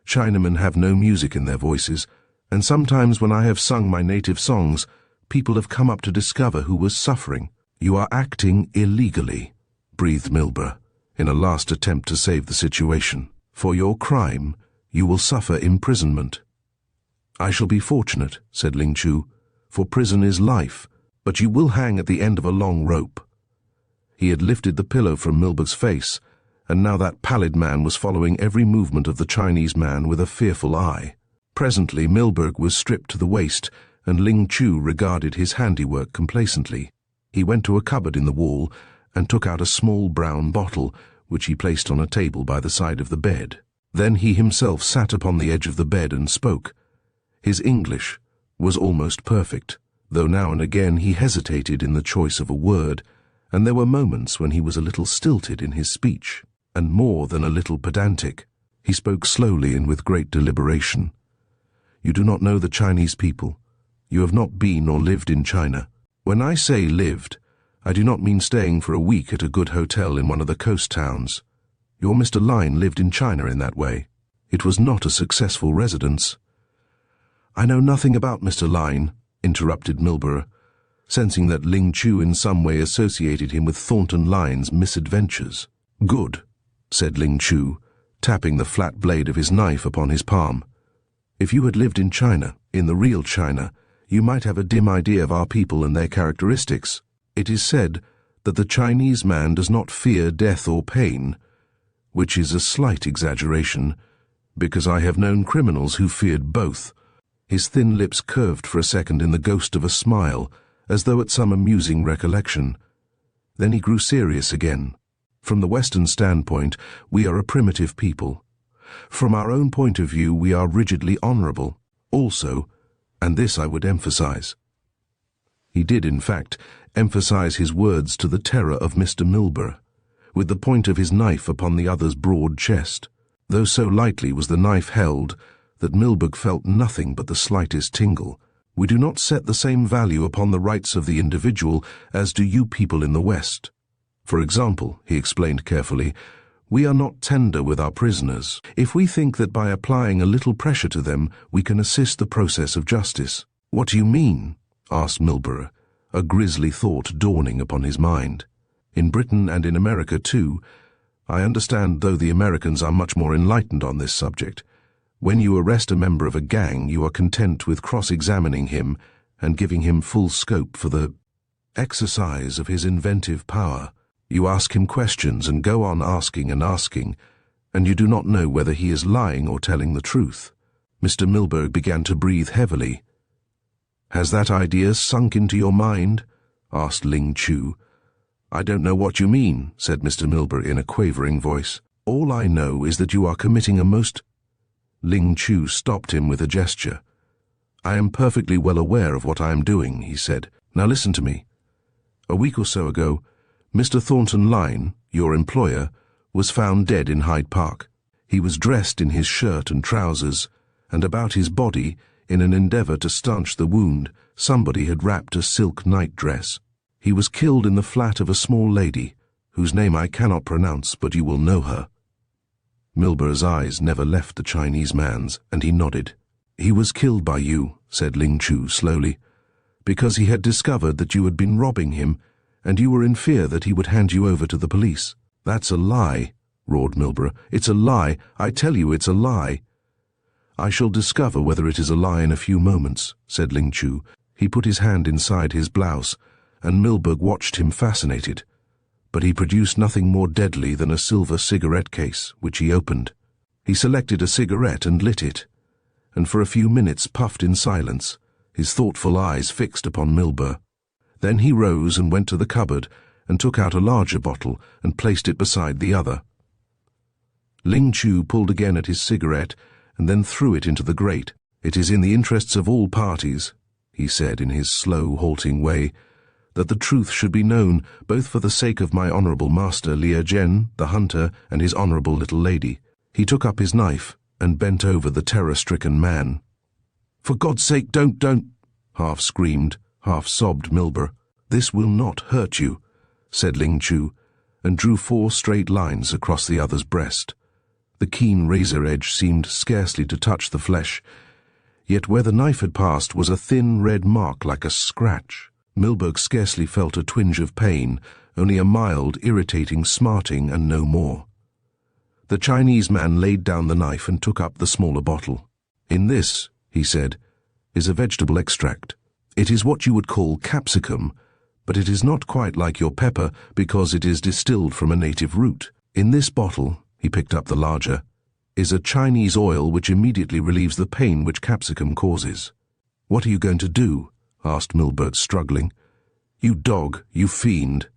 Chinamen have no music in their voices, and sometimes when I have sung my native songs, people have come up to discover who was suffering." "You are acting illegally," breathed Milburgh, in a last attempt to save the situation. "For your crime, you will suffer imprisonment." "I shall be fortunate," said Ling Chu, "for prison is life, but you will hang at the end of a long rope." He had lifted the pillow from Milburgh's face, and now that pallid man was following every movement of the Chinese man with a fearful eye. Presently Milburgh was stripped to the waist, and Ling Chu regarded his handiwork complacently. He went to a cupboard in the wall and took out a small brown bottle, which he placed on a table by the side of the bed. Then he himself sat upon the edge of the bed and spoke. His English was almost perfect, though now and again he hesitated in the choice of a word, and there were moments when he was a little stilted in his speech, and more than a little pedantic. He spoke slowly and with great deliberation. "You do not know the Chinese people. You have not been or lived in China. When I say lived, I do not mean staying for a week at a good hotel in one of the coast towns. Your Mr. Lyne lived in China in that way. It was not a successful residence." "I know nothing about Mr. Lyne," interrupted Milburgh, sensing that Ling Chu in some way associated him with Thornton Lyne's misadventures. "Good," said Ling Chu, tapping the flat blade of his knife upon his palm. "If you had lived in China, in the real China, you might have a dim idea of our people and their characteristics. It is said that the Chinese man does not fear death or pain, which is a slight exaggeration, because I have known criminals who feared both." His thin lips curved for a second in the ghost of a smile, as though at some amusing recollection. Then he grew serious again. "From the Western standpoint, we are a primitive people. From our own point of view, we are rigidly honorable. Also, and this I would emphasize." He did, in fact, emphasize his words to the terror of Mr. Milburgh, with the point of his knife upon the other's broad chest. Though so lightly was the knife held that Milburgh felt nothing but the slightest tingle. "We do not set the same value upon the rights of the individual as do you people in the West. For example," he explained carefully, "we are not tender with our prisoners. If we think that by applying a little pressure to them we can assist the process of justice." "What do you mean?" asked Milburgh, a grisly thought dawning upon his mind. "In Britain and in America too, I understand, though the Americans are much more enlightened on this subject. When you arrest a member of a gang, you are content with cross-examining him and giving him full scope for the exercise of his inventive power. You ask him questions and go on asking and asking, and you do not know whether he is lying or telling the truth." Mr. Milburgh began to breathe heavily. "Has that idea sunk into your mind?" asked Ling Chu. "I don't know what you mean," said Mr. Milburgh in a quavering voice. "All I know is that you are committing a most—" Ling Chu stopped him with a gesture. "I am perfectly well aware of what I am doing," he said. "Now listen to me. A week or so ago, Mr. Thornton Lyne, your employer, was found dead in Hyde Park. He was dressed in his shirt and trousers, and about his body, in an endeavor to stanch the wound, somebody had wrapped a silk nightdress. He was killed in the flat of a small lady, whose name I cannot pronounce, but you will know her." Milburgh's eyes never left the Chinese man's, and he nodded. "He was killed by you," said Ling Chu slowly, "because he had discovered that you had been robbing him, and you were in fear that he would hand you over to the police." "That's a lie," roared Milburgh. "It's a lie. I tell you it's a lie." "I shall discover whether it is a lie in a few moments," said Ling Chu. He put his hand inside his blouse, and Milburgh watched him fascinated. But he produced nothing more deadly than a silver cigarette case, which he opened. He selected a cigarette and lit it, and for a few minutes puffed in silence, his thoughtful eyes fixed upon Milburgh. Then he rose and went to the cupboard and took out a larger bottle and placed it beside the other. Ling Chu pulled again at his cigarette and then threw it into the grate. "It is in the interests of all parties," he said in his slow, halting way, "that the truth should be known, both for the sake of my honorable master Liu Jen, the hunter, and his honorable little lady." He took up his knife and bent over the terror-stricken man. "For God's sake, don't," half screamed, half sobbed Milburgh. "This will not hurt you," said Ling Chu, and drew 4 straight lines across the other's breast. The keen razor edge seemed scarcely to touch the flesh, yet where the knife had passed was a thin red mark like a scratch. Milburgh scarcely felt a twinge of pain, only a mild, irritating smarting and no more. The Chinese man laid down the knife and took up the smaller bottle. "In this," he said, "is a vegetable extract. It is what you would call capsicum, but it is not quite like your pepper because it is distilled from a native root. In this bottle," he picked up the larger, "is a Chinese oil which immediately relieves the pain which capsicum causes." "What are you going to do?" asked Milburgh, struggling. "You dog, you fiend."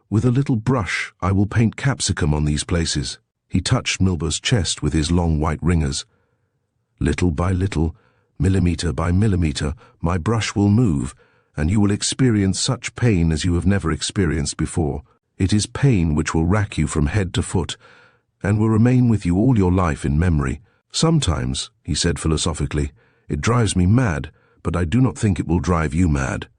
"With a little brush I will paint capsicum on these places." He touched Milburgh's chest with his long white ringers. "Little by little, millimeter by millimeter, my brush will move, and you will experience such pain as you have never experienced before. It is pain which will rack you from head to foot, and will remain with you all your life in memory. Sometimes, he said philosophically, it drives me mad, but I do not think it will drive you mad.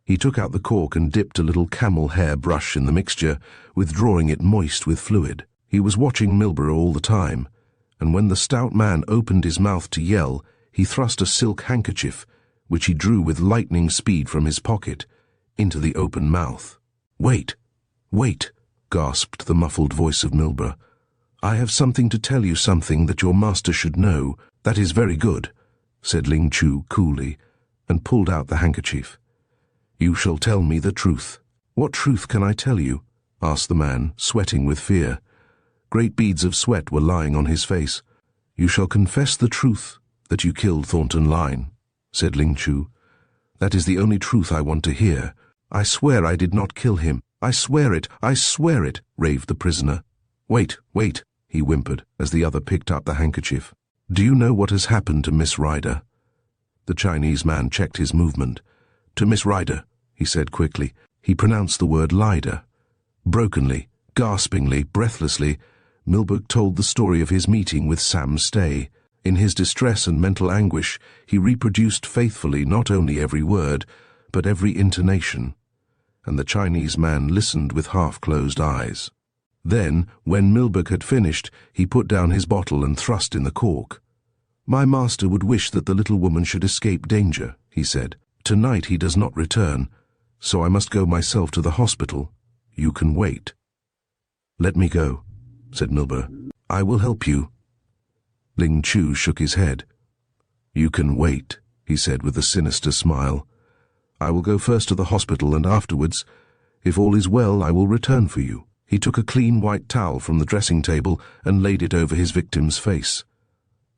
He took out the cork and dipped a little camel hair brush in the mixture, withdrawing it moist with fluid. He was watching Milburgh all the time, and when the stout man opened his mouth to yell, he thrust a silk handkerchief, which he drew with lightning speed from his pocket, into the open mouth. "Wait, wait," gasped the muffled voice of Milburgh. "I have something to tell you, something that your master should know." "That is very good," said Ling Chu coolly, and pulled out the handkerchief. "You shall tell me the truth." "What truth can I tell you?" asked the man, sweating with fear. Great beads of sweat were lying on his face. "You shall confess the truth that you killed Thornton Lyne," said Ling Chu. "That is the only truth I want to hear." "I swear I did not kill him. I swear it, raved the prisoner. "Wait, wait," he whimpered, as the other picked up the handkerchief. "Do you know what has happened to Miss Ryder?" The Chinese man checked his movement. "To Miss Ryder," he said quickly. He pronounced the word Lyder. Brokenly, gaspingly, breathlessly, Milburgh told the story of his meeting with Sam Stay. In his distress and mental anguish, he reproduced faithfully not only every word, but every intonation, and the Chinese man listened with half-closed eyes. Then, when Milburgh had finished, he put down his bottle and thrust in the cork. "My master would wish that the little woman should escape danger," he said. "Tonight he does not return, so I must go myself to the hospital. You can wait." "Let me go," said Milburgh. "I will help you." Ling Chu shook his head. "You can wait," he said with a sinister smile. "I will go first to the hospital, and afterwards, if all is well, I will return for you." He took a clean white towel from the dressing table and laid it over his victim's face.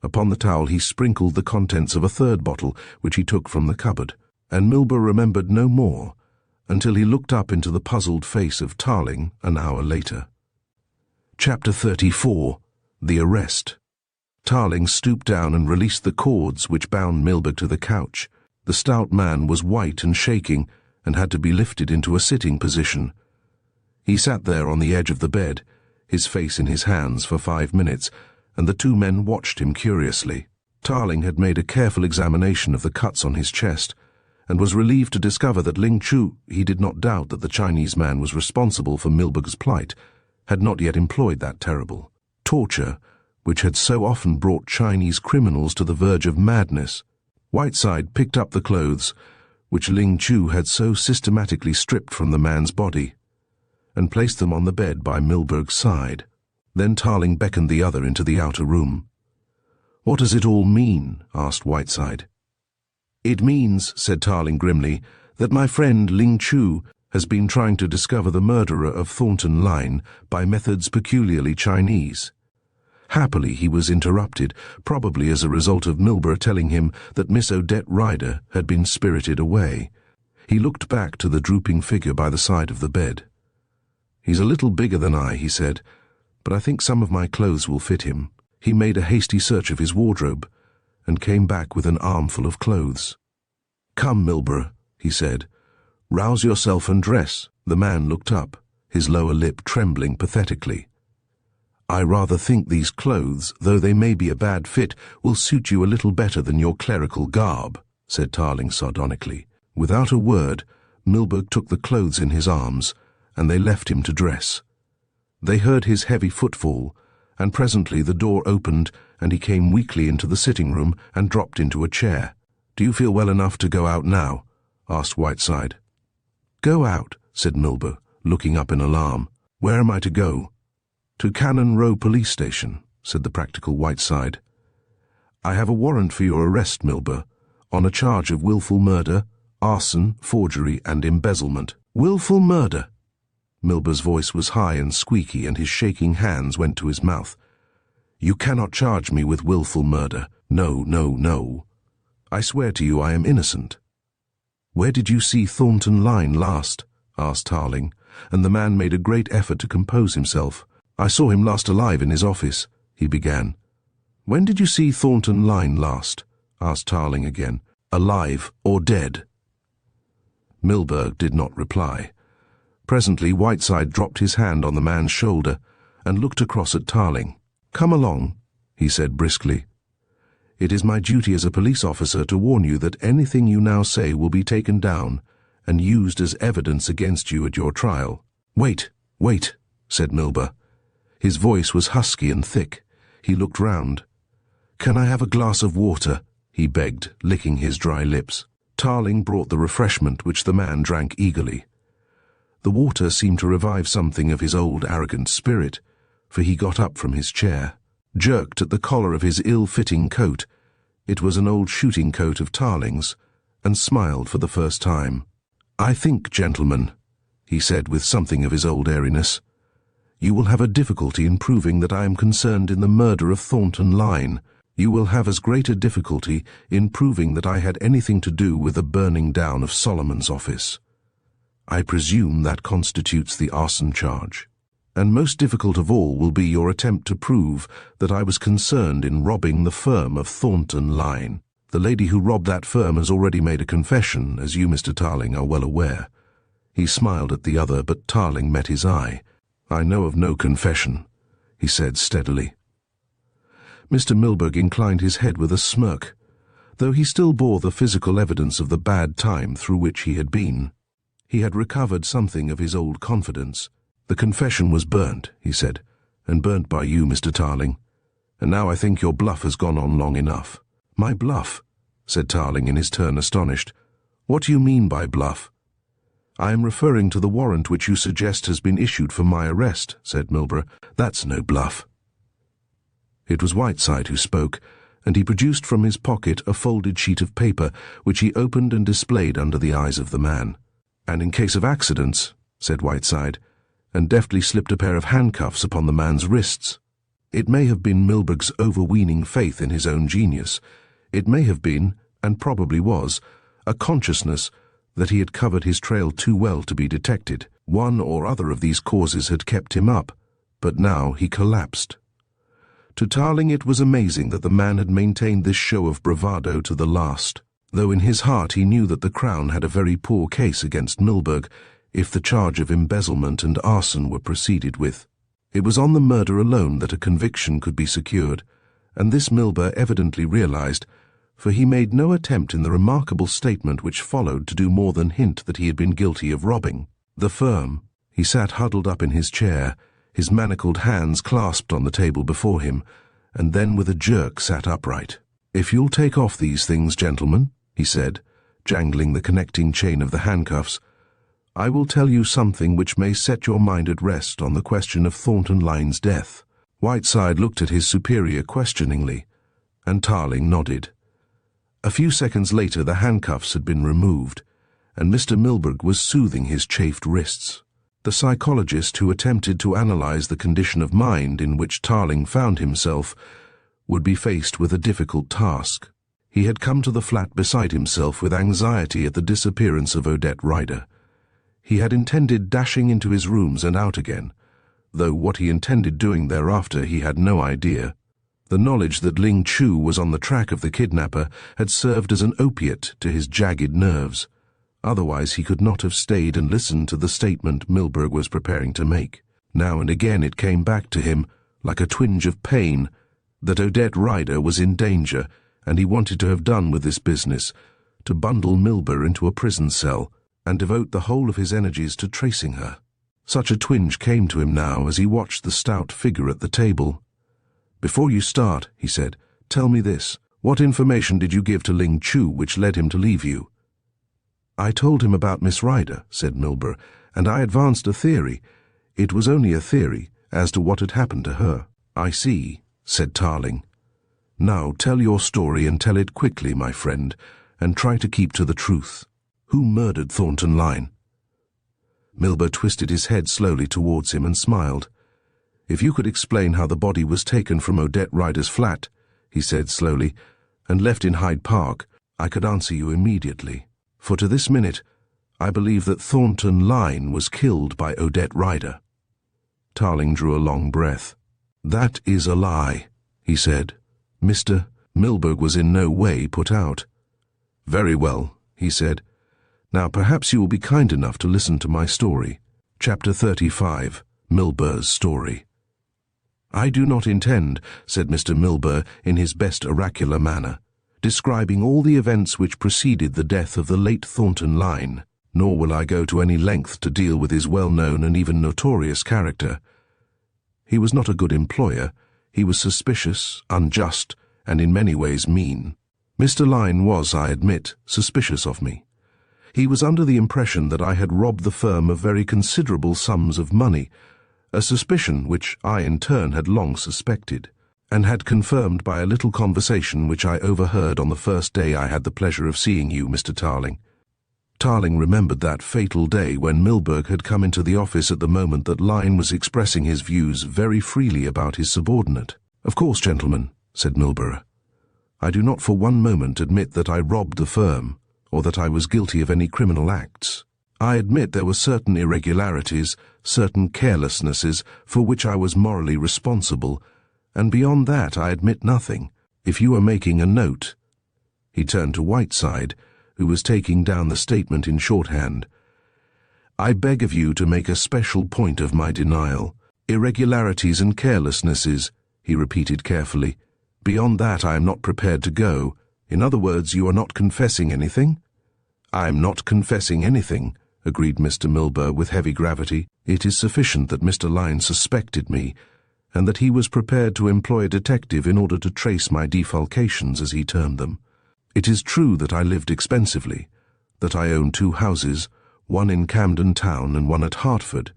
Upon the towel he sprinkled the contents of a third bottle, which he took from the cupboard, and Milburgh remembered no more until he looked up into the puzzled face of Tarling an hour later. Chapter 34. The Arrest. Tarling stooped down and released the cords which bound Milburgh to the couch. The stout man was white and shaking, and had to be lifted into a sitting position. He sat there on the edge of the bed, his face in his hands, for 5 minutes, and the two men watched him curiously. Tarling had made a careful examination of the cuts on his chest, and was relieved to discover that Ling Chu, he did not doubt that the Chinese man was responsible for Milburgh's plight, had not yet employed that terrible torture which had so often brought Chinese criminals to the verge of madness. Whiteside picked up the clothes, which Ling Chu had so systematically stripped from the man's body, and placed them on the bed by Milburgh's side. Then Tarling beckoned the other into the outer room. "What does it all mean?" asked Whiteside. "It means," said Tarling grimly, "that my friend Ling Chu has been trying to discover the murderer of Thornton Lyne by methods peculiarly Chinese. Happily he was interrupted, probably as a result of Milburgh telling him that Miss Odette Ryder had been spirited away. He looked back to the drooping figure by the side of the bed. "He's a little bigger than I," he said, "but I think some of my clothes will fit him." He made a hasty search of his wardrobe, and came back with an armful of clothes. "Come, Milburgh," he said. "Rouse yourself and dress." The man looked up, his lower lip trembling pathetically. "I rather think these clothes, though they may be a bad fit, will suit you a little better than your clerical garb," said Tarling sardonically. Without a word, Milburgh took the clothes in his arms, and they left him to dress. They heard his heavy footfall, and presently the door opened and he came weakly into the sitting room and dropped into a chair. "Do you feel well enough to go out now?" asked Whiteside. "Go out," said Milburgh, looking up in alarm. "Where am I to go?" "To Cannon Row Police Station," said the practical Whiteside. "I have a warrant for your arrest, Milburgh, on a charge of wilful murder, arson, forgery, and embezzlement." "Wilful murder!" Milburgh's voice was high and squeaky, and his shaking hands went to his mouth. "You cannot charge me with wilful murder. No, no, no. I swear to you I am innocent." "Where did you see Thornton Lyne last?" asked Tarling, and the man made a great effort to compose himself. "I saw him last alive in his office," he began. "When did you see Thornton Lyne last?" asked Tarling again. "Alive or dead?" Milburgh did not reply. Presently Whiteside dropped his hand on the man's shoulder, and looked across at Tarling. "Come along," he said briskly. "It is my duty as a police officer to warn you that anything you now say will be taken down and used as evidence against you at your trial." "Wait, wait," said Milburgh. His voice was husky and thick. He looked round. "Can I have a glass of water?" he begged, licking his dry lips. Tarling brought the refreshment, which the man drank eagerly. The water seemed to revive something of his old arrogant spirit, for he got up from his chair, jerked at the collar of his ill-fitting coat — it was an old shooting coat of Tarling's — and smiled for the first time. "I think, gentlemen," he said with something of his old airiness, "you will have a difficulty in proving that I am concerned in the murder of Thornton Lyne. You will have as great a difficulty in proving that I had anything to do with the burning down of Solomon's office. I presume that constitutes the arson charge. And most difficult of all will be your attempt to prove that I was concerned in robbing the firm of Thornton Lyne. The lady who robbed that firm has already made a confession, as you, Mr. Tarling, are well aware." He smiled at the other, but Tarling met his eye. "I know of no confession," he said steadily. Mr. Milburgh inclined his head with a smirk, though he still bore the physical evidence of the bad time through which he had been. He had recovered something of his old confidence. "The confession was burnt," he said, "and burnt by you, Mr. Tarling. And now I think your bluff has gone on long enough." "My bluff?" said Tarling in his turn, astonished. "What do you mean by bluff?" "I am referring to the warrant which you suggest has been issued for my arrest," said Milburgh. "That's no bluff." It was Whiteside who spoke, and he produced from his pocket a folded sheet of paper, which he opened and displayed under the eyes of the man. "And in case of accidents," said Whiteside, and deftly slipped a pair of handcuffs upon the man's wrists. It may have been Milburgh's overweening faith in his own genius. It may have been, and probably was, a consciousness that he had covered his trail too well to be detected. One or other of these causes had kept him up, but now he collapsed. To Tarling it was amazing that the man had maintained this show of bravado to the last, though in his heart he knew that the Crown had a very poor case against Milburgh if the charge of embezzlement and arson were proceeded with. It was on the murder alone that a conviction could be secured, and this Milburgh evidently realized, for he made no attempt in the remarkable statement which followed to do more than hint that he had been guilty of robbing the firm. He sat huddled up in his chair, his manacled hands clasped on the table before him, and then with a jerk sat upright. "If you'll take off these things, gentlemen," he said, jangling the connecting chain of the handcuffs, "I will tell you something which may set your mind at rest on the question of Thornton Lyne's death." Whiteside looked at his superior questioningly, and Tarling nodded. A few seconds later the handcuffs had been removed, and Mr. Milburgh was soothing his chafed wrists. The psychologist who attempted to analyze the condition of mind in which Tarling found himself would be faced with a difficult task. He had come to the flat beside himself with anxiety at the disappearance of Odette Rider. He had intended dashing into his rooms and out again, though what he intended doing thereafter he had no idea. The knowledge that Ling was on the track of the kidnapper had served as an opiate to his jagged nerves. Otherwise he could not have stayed and listened to the statement Milburgh was preparing to make. Now and again it came back to him, like a twinge of pain, that Odette Rider was in danger, and he wanted to have done with this business, to bundle Milburgh into a prison cell, and devote the whole of his energies to tracing her. Such a twinge came to him now as he watched the stout figure at the table. "Before you start," he said, "tell me this. What information did you give to Ling which led him to leave you?" "I told him about Miss Rider," said Milburgh, "and I advanced a theory. It was only a theory, as to what had happened to her." "I see," said Tarling. "Now tell your story and tell it quickly, my friend, and try to keep to the truth. Who murdered Thornton Lyne?" Milburgh twisted his head slowly towards him and smiled. "If you could explain how the body was taken from Odette Rider's flat," he said slowly, "and left in Hyde Park, I could answer you immediately. For to this minute, I believe that Thornton Lyne was killed by Odette Rider." Tarling drew a long breath. "That is a lie," he said. Mr. Milburgh was in no way put out. "Very well," he said. "Now perhaps you will be kind enough to listen to my story." Chapter 35, Milburgh's Story. "I do not intend," said Mr. Milburgh in his best oracular manner, "describing all the events which preceded the death of the late Thornton Lyne, nor will I go to any length to deal with his well-known and even notorious character. He was not a good employer. He was suspicious, unjust, and in many ways mean. Mr. Lyne was, I admit, suspicious of me. He was under the impression that I had robbed the firm of very considerable sums of money, a suspicion which I in turn had long suspected, and had confirmed by a little conversation which I overheard on the first day I had the pleasure of seeing you, Mr. Tarling." Tarling remembered that fatal day when Milburgh had come into the office at the moment that Lyne was expressing his views very freely about his subordinate. "Of course, gentlemen," said Milburgh, "I do not for one moment admit that I robbed the firm, or that I was guilty of any criminal acts. I admit there were certain irregularities, certain carelessnesses for which I was morally responsible, and beyond that I admit nothing. If you are making a note—" He turned to Whiteside, who was taking down the statement in shorthand. "I beg of you to make a special point of my denial. Irregularities and carelessnesses," he repeated carefully. "Beyond that I am not prepared to go. In other words, you are not confessing anything?" "I am not confessing anything," agreed Mr. Milburgh with heavy gravity. "It is sufficient that Mr. Lyne suspected me, and that he was prepared to employ a detective in order to trace my defalcations, as he termed them. It is true that I lived expensively, that I owned 2 houses, one in Camden Town and one at Hertford.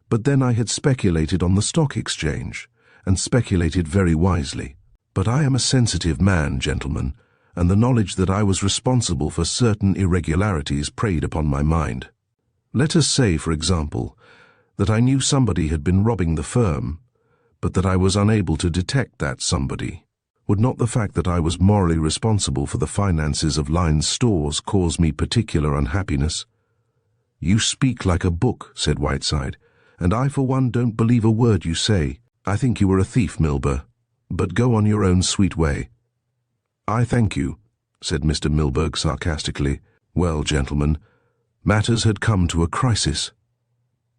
But then I had speculated on the stock exchange, and speculated very wisely. But I am a sensitive man, gentlemen, and the knowledge that I was responsible for certain irregularities preyed upon my mind. Let us say, for example, that I knew somebody had been robbing the firm, but that I was unable to detect that somebody. Would not the fact that I was morally responsible for the finances of Lyne's stores cause me particular unhappiness?" "You speak like a book," said Whiteside, "and I for one don't believe a word you say. I think you are a thief, Milburgh, but go on your own sweet way." "I thank you," said Mr. Milburgh sarcastically. "Well, gentlemen, matters had come to a crisis.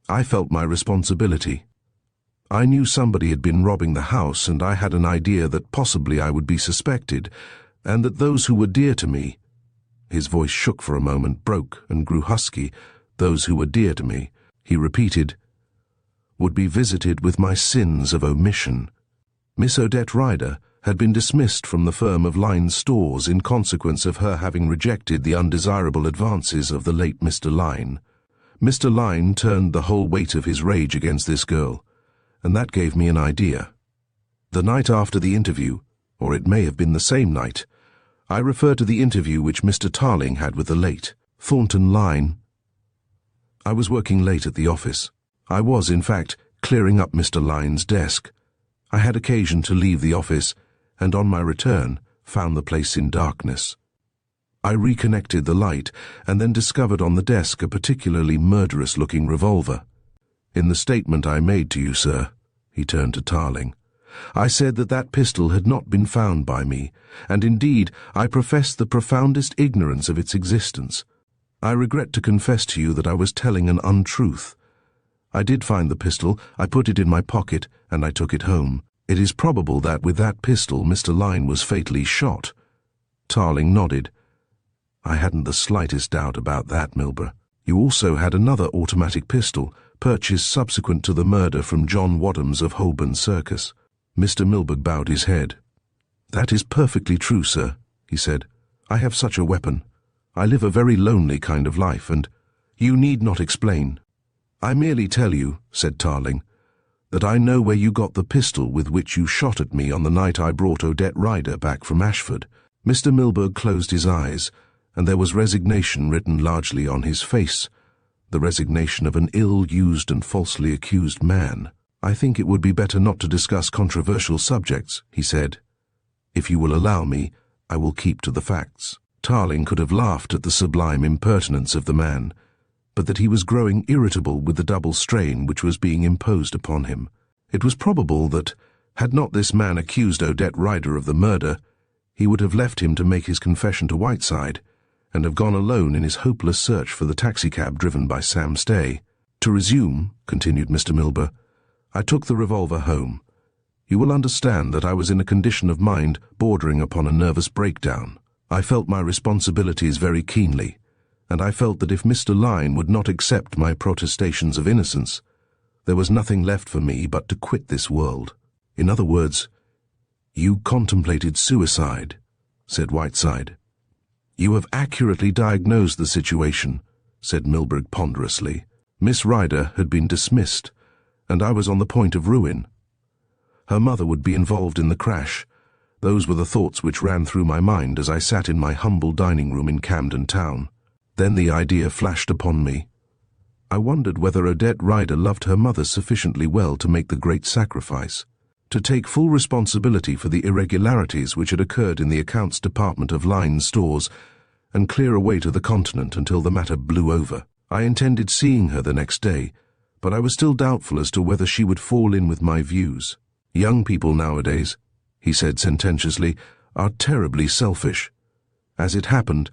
I felt my responsibility. I knew somebody had been robbing the house, and I had an idea that possibly I would be suspected, and that those who were dear to me—" His voice shook for a moment, broke, and grew husky. "Those who were dear to me," he repeated, "would be visited with my sins of omission. Miss Odette Rider had been dismissed from the firm of Lyne's stores in consequence of her having rejected the undesirable advances of the late Mr. Lyne. Mr. Lyne turned the whole weight of his rage against this girl, and that gave me an idea. The night after the interview, or it may have been the same night, I refer to the interview which Mr. Tarling had with the late Thornton Lyne. I was working late at the office. I was, in fact, clearing up Mr. Lyne's desk. I had occasion to leave the office, and on my return found the place in darkness. I reconnected the light, and then discovered on the desk a particularly murderous-looking revolver. In the statement I made to you, sir," he turned to Tarling, "I said that that pistol had not been found by me, and indeed I professed the profoundest ignorance of its existence. I regret to confess to you that I was telling an untruth. I did find the pistol, I put it in my pocket, and I took it home. It is probable that with that pistol Mr. Lyne was fatally shot." Tarling nodded. "I hadn't the slightest doubt about that, Milburgh. You also had another automatic pistol, purchased subsequent to the murder from John Wadhams of Holborn Circus." Mr. Milburgh bowed his head. "That is perfectly true, sir," he said. "I have such a weapon. I live a very lonely kind of life, and you need not explain." "I merely tell you," said Tarling, "that I know where you got the pistol with which you shot at me on the night I brought Odette Rider back from Ashford." Mr. Milburgh closed his eyes, and there was resignation written largely on his face, the resignation of an ill-used and falsely accused man. "I think it would be better not to discuss controversial subjects," he said. "If you will allow me, I will keep to the facts." Tarling could have laughed at the sublime impertinence of the man, but that he was growing irritable with the double strain which was being imposed upon him. It was probable that, had not this man accused Odette Rider of the murder, he would have left him to make his confession to Whiteside, and have gone alone in his hopeless search for the taxicab driven by Sam Stay. "To resume," continued Mr. Milburgh, "I took the revolver home, You will understand that I was in a condition of mind bordering upon a nervous breakdown. I felt my responsibilities very keenly, and I felt that if Mr. Lyne would not accept my protestations of innocence, there was nothing left for me but to quit this world. In other words, you contemplated suicide, said Whiteside. You have accurately diagnosed the situation, said Milburgh ponderously. Miss Ryder had been dismissed, and I was on the point of ruin. Her mother would be involved in the crash. Those were the thoughts which ran through my mind as I sat in my humble dining room in Camden Town. Then the idea flashed upon me. I wondered whether Odette Ryder loved her mother sufficiently well to make the great sacrifice, to take full responsibility for the irregularities which had occurred in the accounts department of Lyne stores, and clear away to the continent until the matter blew over. I intended seeing her the next day, but I was still doubtful as to whether she would fall in with my views. Young people nowadays, he said sententiously, are terribly selfish. As it happened,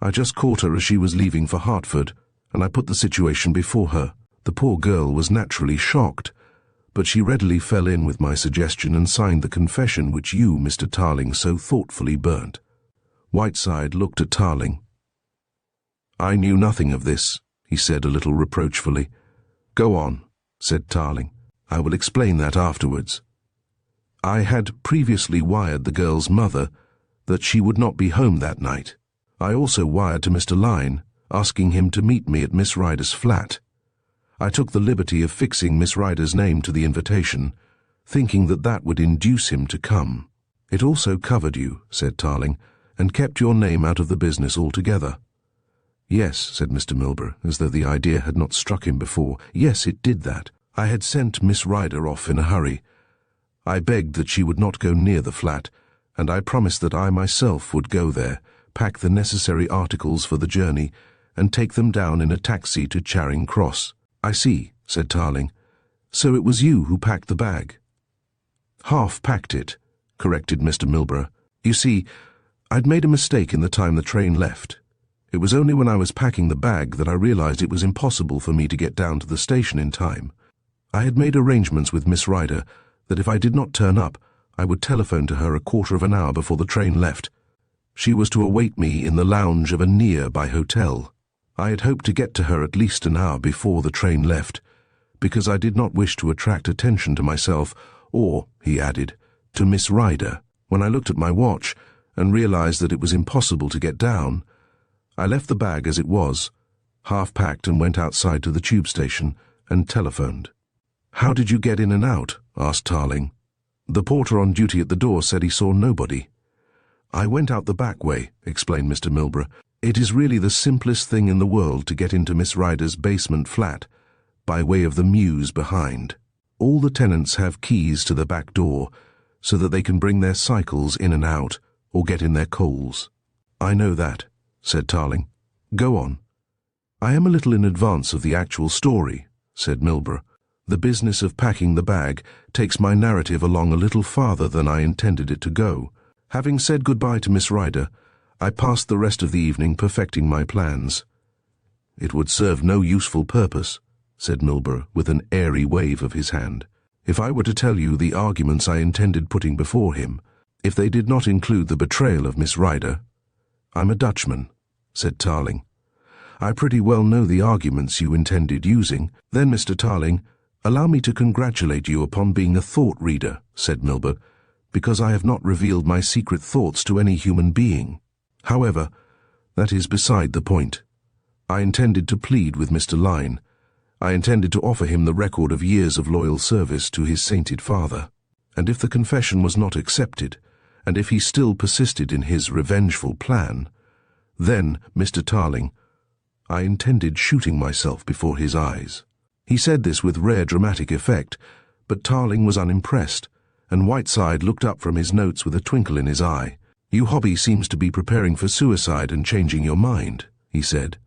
I just caught her as she was leaving for Hertford, and I put the situation before her. The poor girl was naturally shocked, but she readily fell in with my suggestion and signed the confession which you, Mr. Tarling, so thoughtfully burnt. Whiteside looked at Tarling. I knew nothing of this, he said a little reproachfully. Go on, said Tarling. I will explain that afterwards. I had previously wired the girl's mother that she would not be home that night. I also wired to Mr. Lyne, asking him to meet me at Miss Ryder's flat. I took the liberty of fixing Miss Ryder's name to the invitation, thinking that that would induce him to come. It also covered you, said Tarling, and kept your name out of the business altogether. Yes, said Mr. Milburgh, as though the idea had not struck him before. Yes, it did that. I had sent Miss Ryder off in a hurry. I begged that she would not go near the flat, and I promised that I myself would go there, pack the necessary articles for the journey, and take them down in a taxi to Charing Cross. I see, said Tarling. So it was you who packed the bag? Half packed it, corrected Mr. Milburgh. You see, I'd made a mistake in the time the train left. It was only when I was packing the bag that I realized it was impossible for me to get down to the station in time. I had made arrangements with Miss Ryder that if I did not turn up, I would telephone to her a quarter of an hour before the train left. She was to await me in the lounge of a nearby hotel. I had hoped to get to her at least an hour before the train left, because I did not wish to attract attention to myself or, he added, to Miss Ryder. When I looked at my watch and realized that it was impossible to get down, I left the bag as it was, half-packed, and went outside to the tube station and telephoned. How did you get in and out? Asked Tarling. The porter on duty at the door said he saw nobody. I went out the back way, explained Mr. Milburgh. It is really the simplest thing in the world to get into Miss Ryder's basement flat, by way of the mews behind. All the tenants have keys to the back door, so that they can bring their cycles in and out, or get in their coals. I know that, said Tarling. Go on. I am a little in advance of the actual story, said Milburgh. The business of packing the bag takes my narrative along a little farther than I intended it to go. Having said goodbye to Miss Ryder, I passed the rest of the evening perfecting my plans. It would serve no useful purpose, said Milburgh with an airy wave of his hand, if I were to tell you the arguments I intended putting before him, if they did not include the betrayal of Miss Ryder. I'm a Dutchman, said Tarling. I pretty well know the arguments you intended using. Then, Mr. Tarling, allow me to congratulate you upon being a thought reader, said Milburgh, because I have not revealed my secret thoughts to any human being. However, that is beside the point. I intended to plead with Mr. Lyne. I intended to offer him the record of years of loyal service to his sainted father. And if the confession was not accepted, and if he still persisted in his revengeful plan, then, Mr. Tarling, I intended shooting myself before his eyes. He said this with rare dramatic effect, but Tarling was unimpressed, and Whiteside looked up from his notes with a twinkle in his eye. You hobby seems to be preparing for suicide and changing your mind, he said.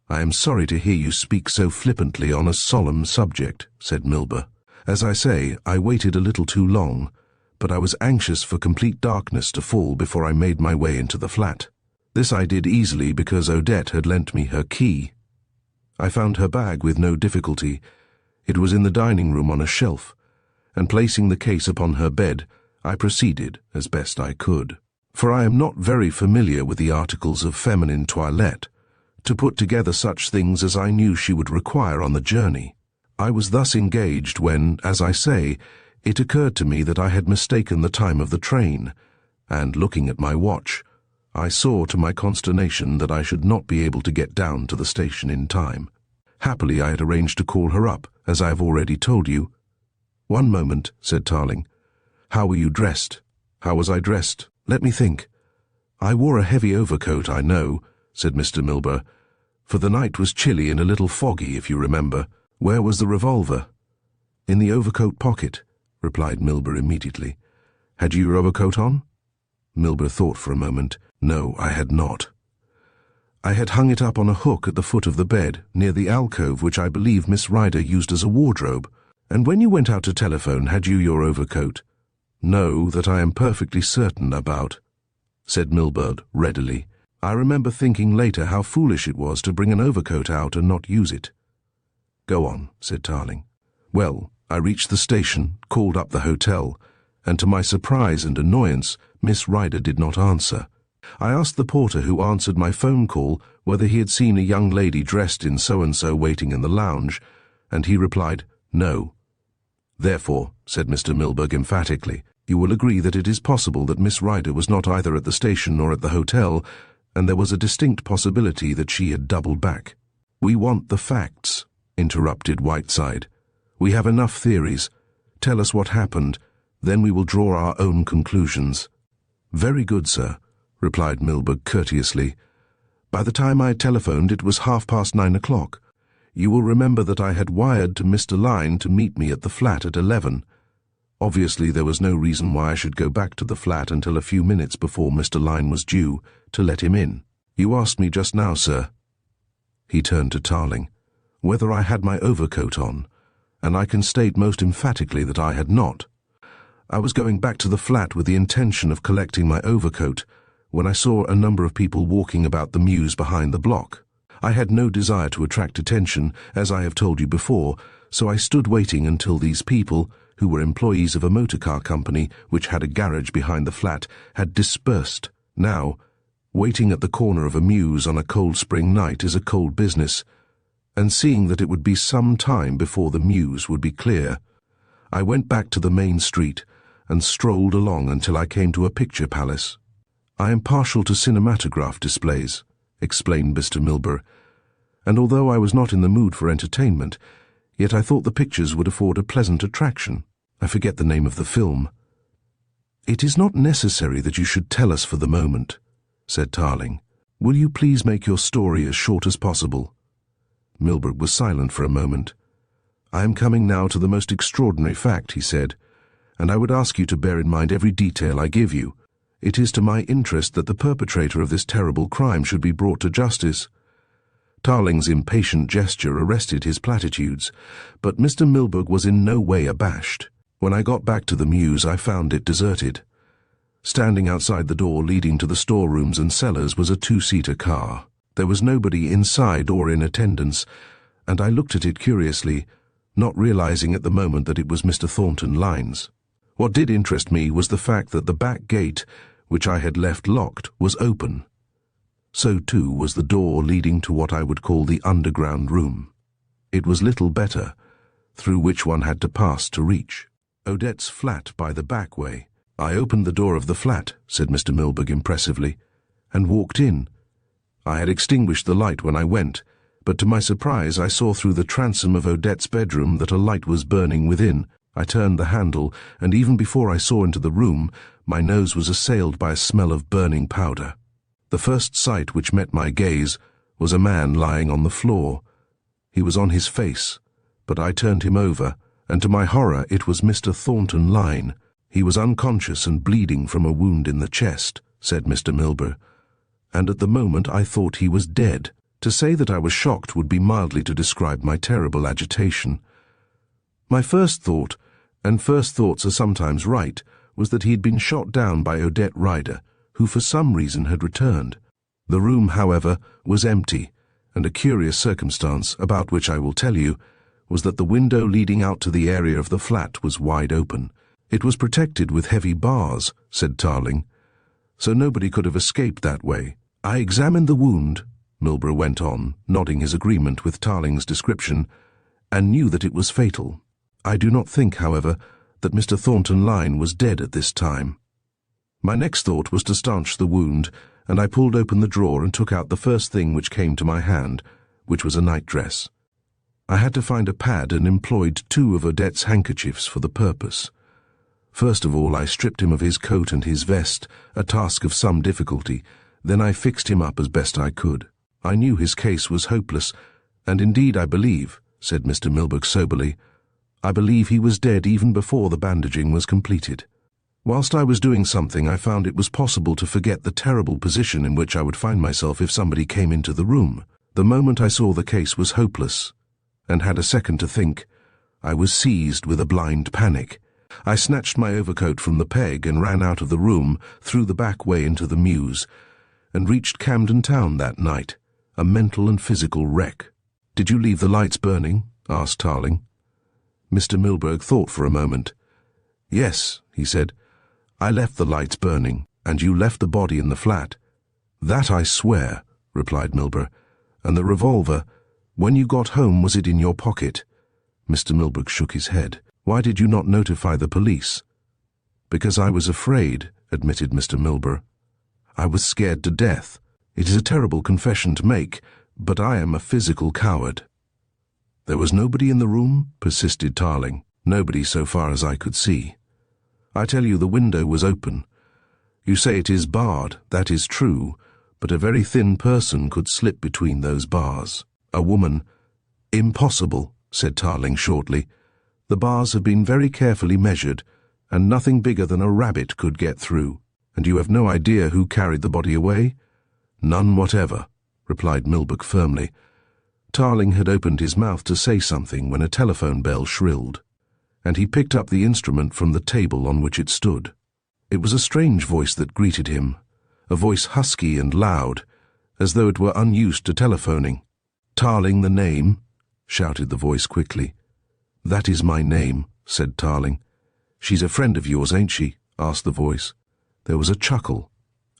I am sorry to hear you speak so flippantly on a solemn subject, said Milburgh. As I say, I waited a little too long, but I was anxious for complete darkness to fall before I made my way into the flat. This I did easily because Odette had lent me her key. I found her bag with no difficulty. It was in the dining room on a shelf, and placing the case upon her bed, I proceeded as best I could. For I am not very familiar with the articles of feminine toilette, to put together such things as I knew she would require on the journey. I was thus engaged when, as I say, it occurred to me that I had mistaken the time of the train, and looking at my watch, I saw to my consternation that I should not be able to get down to the station in time. Happily I had arranged to call her up, as I have already told you. "One moment," said Tarling. "How were you dressed?" "How was I dressed? Let me think. I wore a heavy overcoat, I know," said Mr. Milburgh, "for the night was chilly and a little foggy, if you remember. Where was the revolver?" "In the overcoat pocket," replied Milburgh immediately. "Had you your overcoat on?" Milburgh thought for a moment. "No, I had not. I had hung it up on a hook at the foot of the bed, near the alcove which I believe Miss Ryder used as a wardrobe. And when you went out to telephone, had you your overcoat?" "No, that I am perfectly certain about," said Milburgh readily. "I remember thinking later how foolish it was to bring an overcoat out and not use it." "Go on," said Tarling. "Well, I reached the station, called up the hotel, and to my surprise and annoyance, Miss Ryder did not answer. I asked the porter who answered my phone call whether he had seen a young lady dressed in so-and-so waiting in the lounge, and he replied, no. Therefore, said Mr. Milburgh emphatically, you will agree that it is possible that Miss Ryder was not either at the station or at the hotel, and there was a distinct possibility that she had doubled back. "We want the facts," interrupted Whiteside. "We have enough theories. Tell us what happened, then we will draw our own conclusions." "Very good, sir," replied Milburgh courteously. "By the time I telephoned, it was 9:30 o'clock. You will remember that I had wired to Mr. Lyne to meet me at the flat at 11. Obviously, there was no reason why I should go back to the flat until a few minutes before Mr. Lyne was due to let him in. You asked me just now, sir," he turned to Tarling, "whether I had my overcoat on, and I can state most emphatically that I had not. I was going back to the flat with the intention of collecting my overcoat when I saw a number of people walking about the mews behind the block. I had no desire to attract attention, as I have told you before, so I stood waiting until these people, who were employees of a motor car company which had a garage behind the flat, had dispersed. Now, waiting at the corner of a mews on a cold spring night is a cold business, and seeing that it would be some time before the mews would be clear, I went back to the main street and strolled along until I came to a picture palace. I am partial to cinematograph displays," explained Mr. Milburgh, "and although I was not in the mood for entertainment, yet I thought the pictures would afford a pleasant attraction. I forget the name of the film." "It is not necessary that you should tell us for the moment," said Tarling. "Will you please make your story as short as possible?" Milburgh was silent for a moment. "I am coming now to the most extraordinary fact," he said, "and I would ask you to bear in mind every detail I give you. It is to my interest that the perpetrator of this terrible crime should be brought to justice." Tarling's impatient gesture arrested his platitudes, but Mr. Milburgh was in no way abashed. "When I got back to the mews, I found it deserted. Standing outside the door leading to the storerooms and cellars was a two-seater car. There was nobody inside or in attendance, and I looked at it curiously, not realizing at the moment that it was Mr. Thornton Lyne's. What did interest me was the fact that the back gate, which I had left locked, was open. So too was the door leading to what I would call the underground room. It was little better, through which one had to pass to reach Odette's flat by the back way. "I opened the door of the flat," said Mr. Milburgh impressively, "and walked in. I had extinguished the light when I went, but to my surprise I saw through the transom of Odette's bedroom that a light was burning within. I turned the handle, and even before I saw into the room, my nose was assailed by a smell of burning powder. The first sight which met my gaze was a man lying on the floor. He was on his face, but I turned him over, and to my horror it was Mr. Thornton Lyne. He was unconscious and bleeding from a wound in the chest," said Mr. Milburgh, "and at the moment I thought he was dead. To say that I was shocked would be mildly to describe my terrible agitation. My first thought, and first thoughts are sometimes right, was that he had been shot down by Odette Ryder, who for some reason had returned. The room, however, was empty, and a curious circumstance, about which I will tell you, was that the window leading out to the area of the flat was wide open. It was protected with heavy bars, said Tarling, so nobody could have escaped that way. I examined the wound, Milburgh went on, nodding his agreement with Tarling's description, and knew that it was fatal. I do not think, however, that Mr. Thornton Lyne was dead at this time. My next thought was to stanch the wound, and I pulled open the drawer and took out the first thing which came to my hand, which was a nightdress. I had to find a pad and employed 2 of Odette's handkerchiefs for the purpose. First of all, I stripped him of his coat and his vest, a task of some difficulty. Then I fixed him up as best I could. I knew his case was hopeless, and indeed I believe, said Mr. Milburgh soberly, I believe he was dead even before the bandaging was completed. Whilst I was doing something, I found it was possible to forget the terrible position in which I would find myself if somebody came into the room. The moment I saw the case was hopeless, and had a second to think, I was seized with a blind panic. I snatched my overcoat from the peg and ran out of the room, through the back way into the mews, and reached Camden Town that night, a mental and physical wreck. Did you leave the lights burning? Asked Tarling. Mr. Milburgh thought for a moment. Yes, he said. I left the lights burning, and you left the body in the flat. That I swear, replied Milburgh. And the revolver, when you got home, was it in your pocket? Mr. Milburgh shook his head. Why did you not notify the police? Because I was afraid, admitted Mr. Milburgh. I was scared to death. It is a terrible confession to make, but I am a physical coward. There was nobody in the room? Persisted Tarling. Nobody so far as I could see. I tell you, the window was open. You say it is barred, that is true, but a very thin person could slip between those bars. A woman. Impossible, said Tarling shortly. The bars have been very carefully measured, and nothing bigger than a rabbit could get through. And you have no idea who carried the body away? None whatever, replied Milburgh firmly. Tarling had opened his mouth to say something when a telephone bell shrilled, and he picked up the instrument from the table on which it stood. It was a strange voice that greeted him, a voice husky and loud, as though it were unused to telephoning. Tarling the name? Shouted the voice quickly. That is my name, said Tarling. She's a friend of yours, ain't she? Asked the voice. There was a chuckle.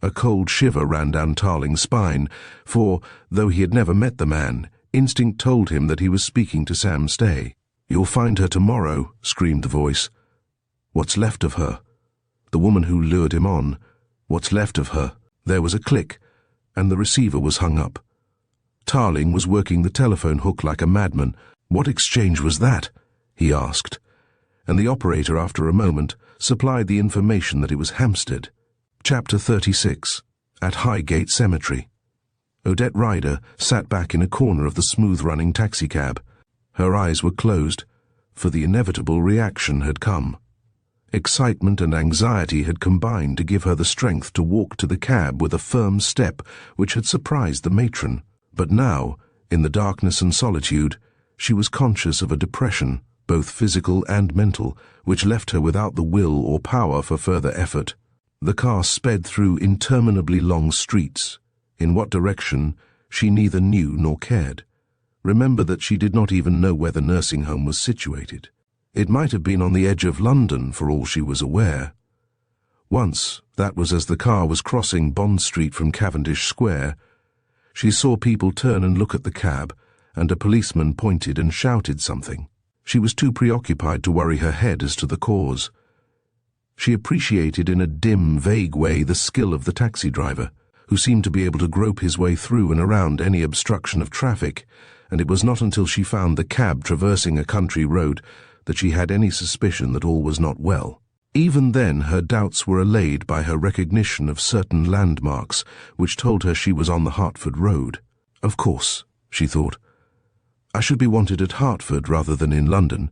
A cold shiver ran down Tarling's spine, for, though he had never met the man, instinct told him that he was speaking to Sam Stay. You'll find her tomorrow, screamed the voice. What's left of her? The woman who lured him on. What's left of her? There was a click, and the receiver was hung up. Tarling was working the telephone hook like a madman. What exchange was that? He asked, and the operator, after a moment, supplied the information that it was Hampstead. Chapter 36. At Highgate Cemetery. Odette Rider sat back in a corner of the smooth-running taxicab. Her eyes were closed, for the inevitable reaction had come. Excitement and anxiety had combined to give her the strength to walk to the cab with a firm step which had surprised the matron. But now, in the darkness and solitude, she was conscious of a depression, both physical and mental, which left her without the will or power for further effort. The car sped through interminably long streets. In what direction, she neither knew nor cared. Remember that she did not even know where the nursing home was situated. It might have been on the edge of London for all she was aware. Once, that was as the car was crossing Bond Street from Cavendish Square, she saw people turn and look at the cab, and a policeman pointed and shouted something. She was too preoccupied to worry her head as to the cause. She appreciated in a dim, vague way the skill of the taxi driver, who seemed to be able to grope his way through and around any obstruction of traffic, and it was not until she found the cab traversing a country road that she had any suspicion that all was not well. Even then her doubts were allayed by her recognition of certain landmarks which told her she was on the Hertford Road. Of course, she thought, I should be wanted at Hertford rather than in London,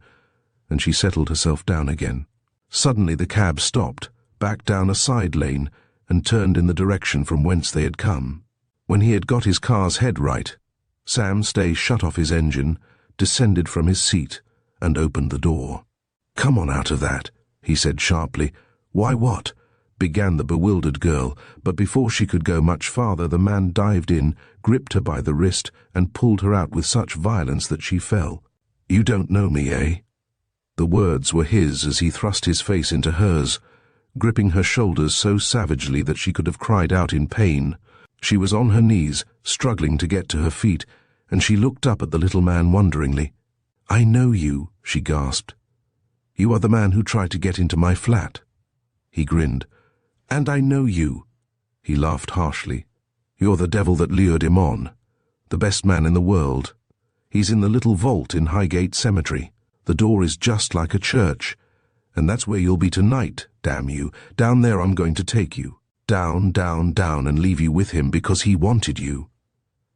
and she settled herself down again. Suddenly the cab stopped, backed down a side lane, and turned in the direction from whence they had come. When he had got his car's head right, Sam Stay shut off his engine, descended from his seat, and opened the door. "Come on out of that," he said sharply. "Why what?" began the bewildered girl, but before she could go much farther the man dived in, gripped her by the wrist, and pulled her out with such violence that she fell. You don't know me, eh? The words were his as he thrust his face into hers, gripping her shoulders so savagely that she could have cried out in pain. She was on her knees, struggling to get to her feet, and she looked up at the little man wonderingly. "I know you," she gasped. "You are the man who tried to get into my flat." He grinned. "And I know you." He laughed harshly. "You're the devil that lured him on. The best man in the world. He's in the little vault in Highgate Cemetery. The door is just like a church. And that's where you'll be tonight, damn you. Down there I'm going to take you. Down, down, down, and leave you with him because he wanted you."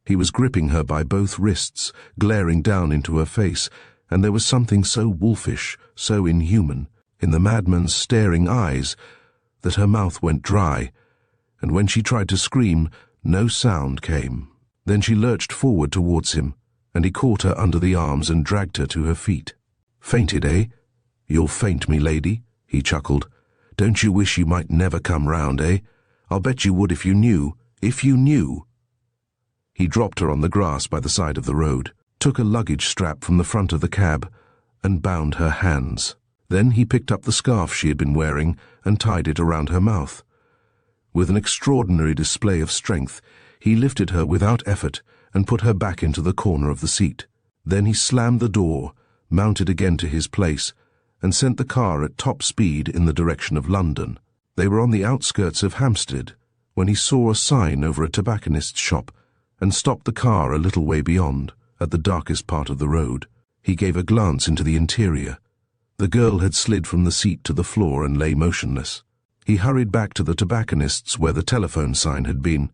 He was gripping her by both wrists, glaring down into her face, and there was something so wolfish, so inhuman, in the madman's staring eyes, that her mouth went dry, and when she tried to scream, no sound came. Then she lurched forward towards him, and he caught her under the arms and dragged her to her feet. "Fainted, eh? You'll faint me, lady," he chuckled. "Don't you wish you might never come round, eh? I'll bet you would if you knew. If you knew." He dropped her on the grass by the side of the road, took a luggage strap from the front of the cab, and bound her hands. Then he picked up the scarf she had been wearing and tied it around her mouth. With an extraordinary display of strength, he lifted her without effort and put her back into the corner of the seat. Then he slammed the door, mounted again to his place, and sent the car at top speed in the direction of London. They were on the outskirts of Hampstead when he saw a sign over a tobacconist's shop and stopped the car a little way beyond, at the darkest part of the road. He gave a glance into the interior. The girl had slid from the seat to the floor and lay motionless. He hurried back to the tobacconist's where the telephone sign had been.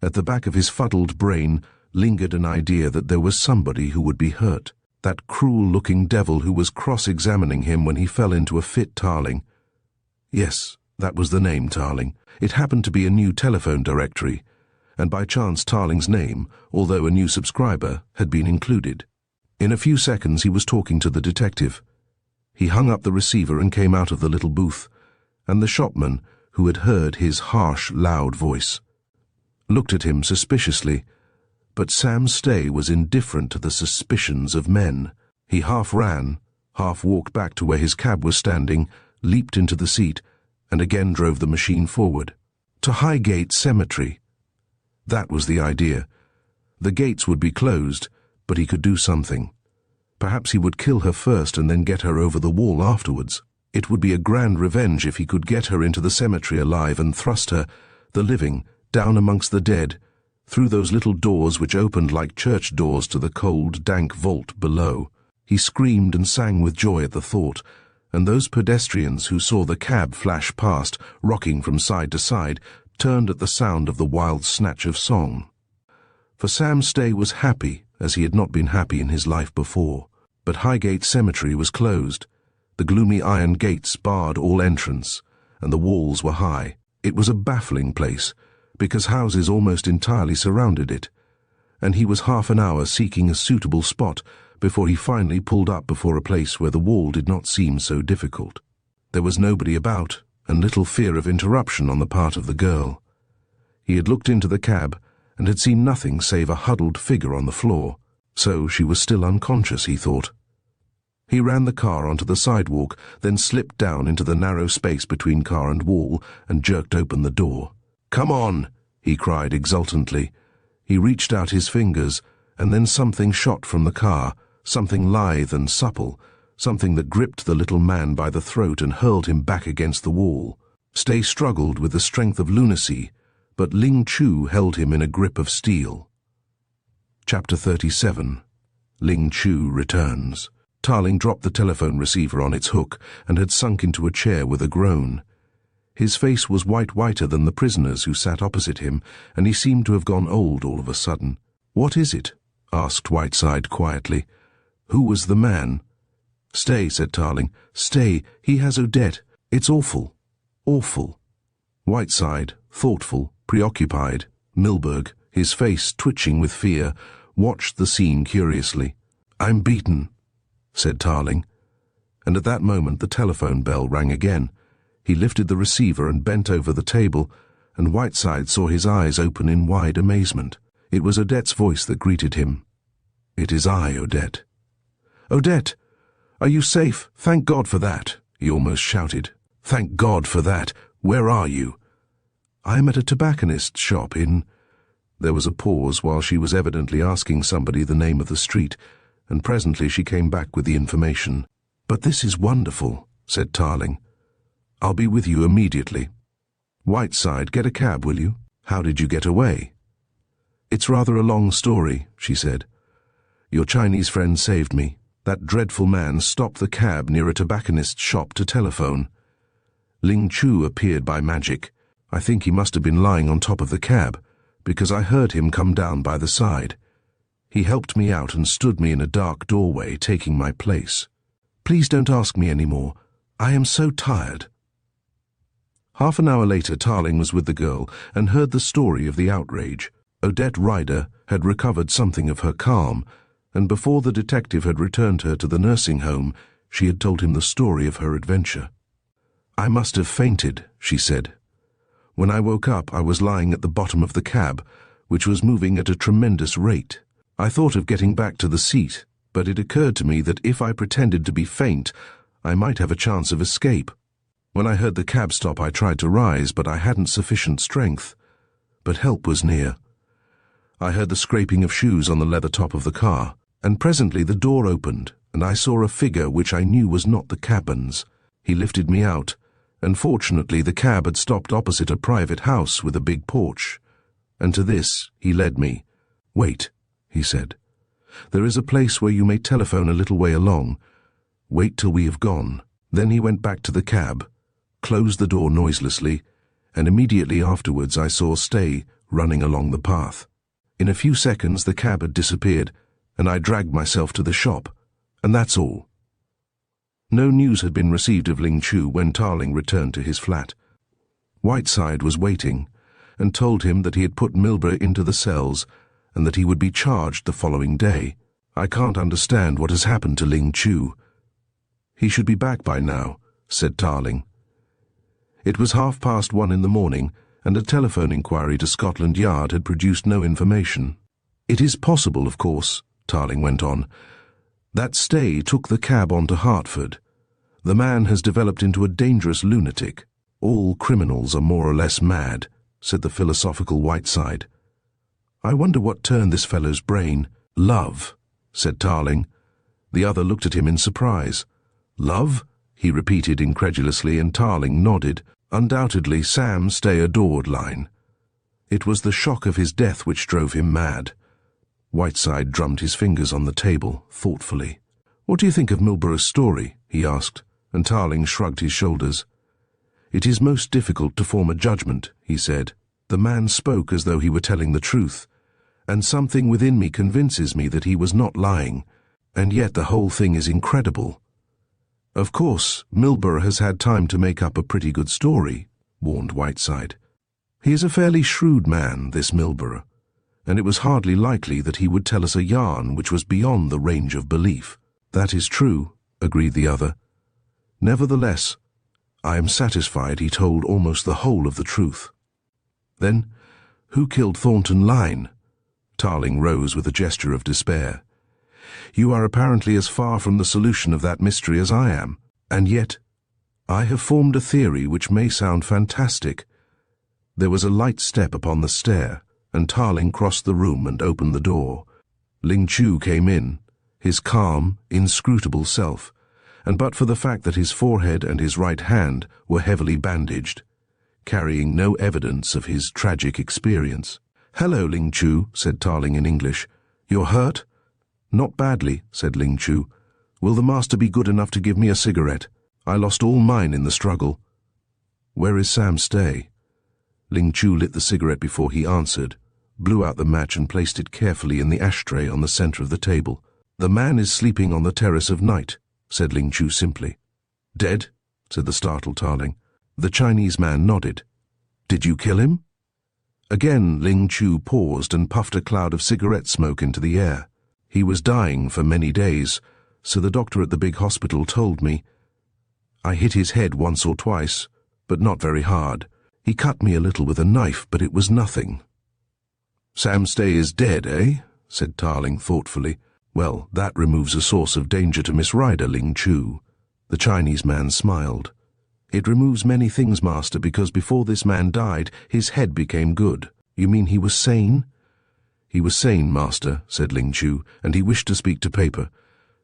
At the back of his fuddled brain lingered an idea that there was somebody who would be hurt. That cruel-looking devil who was cross-examining him when he fell into a fit, Tarling. Yes, that was the name, Tarling. It happened to be a new telephone directory, and by chance Tarling's name, although a new subscriber, had been included. In a few seconds he was talking to the detective. He hung up the receiver and came out of the little booth, and the shopman, who had heard his harsh, loud voice, looked at him suspiciously, but Sam Stay was indifferent to the suspicions of men. He half ran, half walked back to where his cab was standing, leaped into the seat, and again drove the machine forward. To Highgate Cemetery. That was the idea. The gates would be closed, but he could do something. Perhaps he would kill her first and then get her over the wall afterwards. It would be a grand revenge if he could get her into the cemetery alive and thrust her, the living, down amongst the dead, through those little doors which opened like church doors to the cold, dank vault below. He screamed and sang with joy at the thought, and those pedestrians who saw the cab flash past, rocking from side to side, turned at the sound of the wild snatch of song. For Sam Stay was happy as he had not been happy in his life before. But Highgate Cemetery was closed. The gloomy iron gates barred all entrance, and the walls were high. It was a baffling place, because houses almost entirely surrounded it, and he was half an hour seeking a suitable spot before he finally pulled up before a place where the wall did not seem so difficult. There was nobody about, and little fear of interruption on the part of the girl. He had looked into the cab and had seen nothing save a huddled figure on the floor, so she was still unconscious, he thought. He ran the car onto the sidewalk, then slipped down into the narrow space between car and wall and jerked open the door. "Come on!" he cried exultantly. He reached out his fingers, and then something shot from the car, something lithe and supple, something that gripped the little man by the throat and hurled him back against the wall. Stay struggled with the strength of lunacy, but Ling Chu held him in a grip of steel. Chapter 37. Ling Chu returns. Tarling dropped the telephone receiver on its hook and had sunk into a chair with a groan. His face was whiter than the prisoner's who sat opposite him, and he seemed to have gone old all of a sudden. "What is it?" asked Whiteside quietly. "Who was the man?" "Stay," said Tarling. "Stay. He has Odette. It's awful. Awful." Whiteside, thoughtful, preoccupied, Milburgh, his face twitching with fear, watched the scene curiously. "I'm beaten," said Tarling. And at that moment the telephone bell rang again. He lifted the receiver and bent over the table, and Whiteside saw his eyes open in wide amazement. It was Odette's voice that greeted him. "It is I, Odette." "Odette, are you safe? Thank God for that," he almost shouted. "Thank God for that. Where are you?" "I am at a tobacconist's shop in—" There was a pause while she was evidently asking somebody the name of the street, and presently she came back with the information. "But this is wonderful," said Tarling. "I'll be with you immediately. Whiteside, get a cab, will you? How did you get away?" "It's rather a long story," she said. "Your Chinese friend saved me. That dreadful man stopped the cab near a tobacconist's shop to telephone. Ling Chu appeared by magic. I think he must have been lying on top of the cab, because I heard him come down by the side. He helped me out and stood me in a dark doorway, taking my place. Please don't ask me any more. I am so tired." Half an hour later, Tarling was with the girl and heard the story of the outrage. Odette Ryder had recovered something of her calm, and before the detective had returned her to the nursing home, she had told him the story of her adventure. "I must have fainted," she said. "When I woke up, I was lying at the bottom of the cab, which was moving at a tremendous rate. I thought of getting back to the seat, but it occurred to me that if I pretended to be faint, I might have a chance of escape. When I heard the cab stop, I tried to rise, but I hadn't sufficient strength. But help was near. I heard the scraping of shoes on the leather top of the car, and presently the door opened, and I saw a figure which I knew was not the cabman's. He lifted me out, and fortunately the cab had stopped opposite a private house with a big porch, and to this he led me. 'Wait,' he said. 'There is a place where you may telephone a little way along. Wait till we have gone.' Then he went back to the cab, closed the door noiselessly, and immediately afterwards I saw Stay running along the path. In a few seconds the cab had disappeared, and I dragged myself to the shop, and that's all." No news had been received of Ling Chu when Tarling returned to his flat. Whiteside was waiting, and told him that he had put Milburgh into the cells, and that he would be charged the following day. "I can't understand what has happened to Ling Chu." "He should be back by now," said Tarling. It was 1:30 in the morning, and a telephone inquiry to Scotland Yard had produced no information. "It is possible, of course," Tarling went on, "that Stay took the cab on to Hertford. The man has developed into a dangerous lunatic. All criminals are more or less mad," said the philosophical Whiteside. "I wonder what turned this fellow's brain." "Love," said Tarling. The other looked at him in surprise. "Love?" he repeated incredulously, and Tarling nodded. Undoubtedly, Sam Stay adored Lyne. It was the shock of his death which drove him mad. Whiteside drummed his fingers on the table, thoughtfully. "What do you think of Milburgh's story?" he asked, and Tarling shrugged his shoulders. "It is most difficult to form a judgment," he said. "The man spoke as though he were telling the truth, and something within me convinces me that he was not lying, and yet the whole thing is incredible." "Of course, Milburgh has had time to make up a pretty good story," warned Whiteside. "He is a fairly shrewd man, this Milburgh, and it was hardly likely that he would tell us a yarn which was beyond the range of belief." "That is true," agreed the other. "Nevertheless, I am satisfied he told almost the whole of the truth." "Then, who killed Thornton Lyne?" Tarling rose with a gesture of despair. "You are apparently as far from the solution of that mystery as I am, and yet I have formed a theory which may sound fantastic." There was a light step upon the stair, and Tarling crossed the room and opened the door. Ling Chu came in, his calm, inscrutable self, and but for the fact that his forehead and his right hand were heavily bandaged, carrying no evidence of his tragic experience. "Hello, Ling Chu," said Tarling in English. "You're hurt?" "Not badly," said Ling Chu. "Will the master be good enough to give me a cigarette? I lost all mine in the struggle." "Where is Sam Stay?" Ling Chu lit the cigarette before he answered, blew out the match and placed it carefully in the ashtray on the center of the table. "The man is sleeping on the terrace of night," said Ling Chu simply. "Dead?" said the startled Tarling. The Chinese man nodded. "Did you kill him?" Again Ling Chu paused and puffed a cloud of cigarette smoke into the air. "He was dying for many days, so the doctor at the big hospital told me. I hit his head once or twice, but not very hard. He cut me a little with a knife, but it was nothing." "Sam Stay is dead, eh?" said Tarling thoughtfully. Well, that removes a source of danger to Miss Ryder, Ling Chu. The Chinese man smiled. It removes many things, Master, because before this man died, his head became good. You mean he was sane? He was sane, Master, said Ling Chu, and he wished to speak to paper.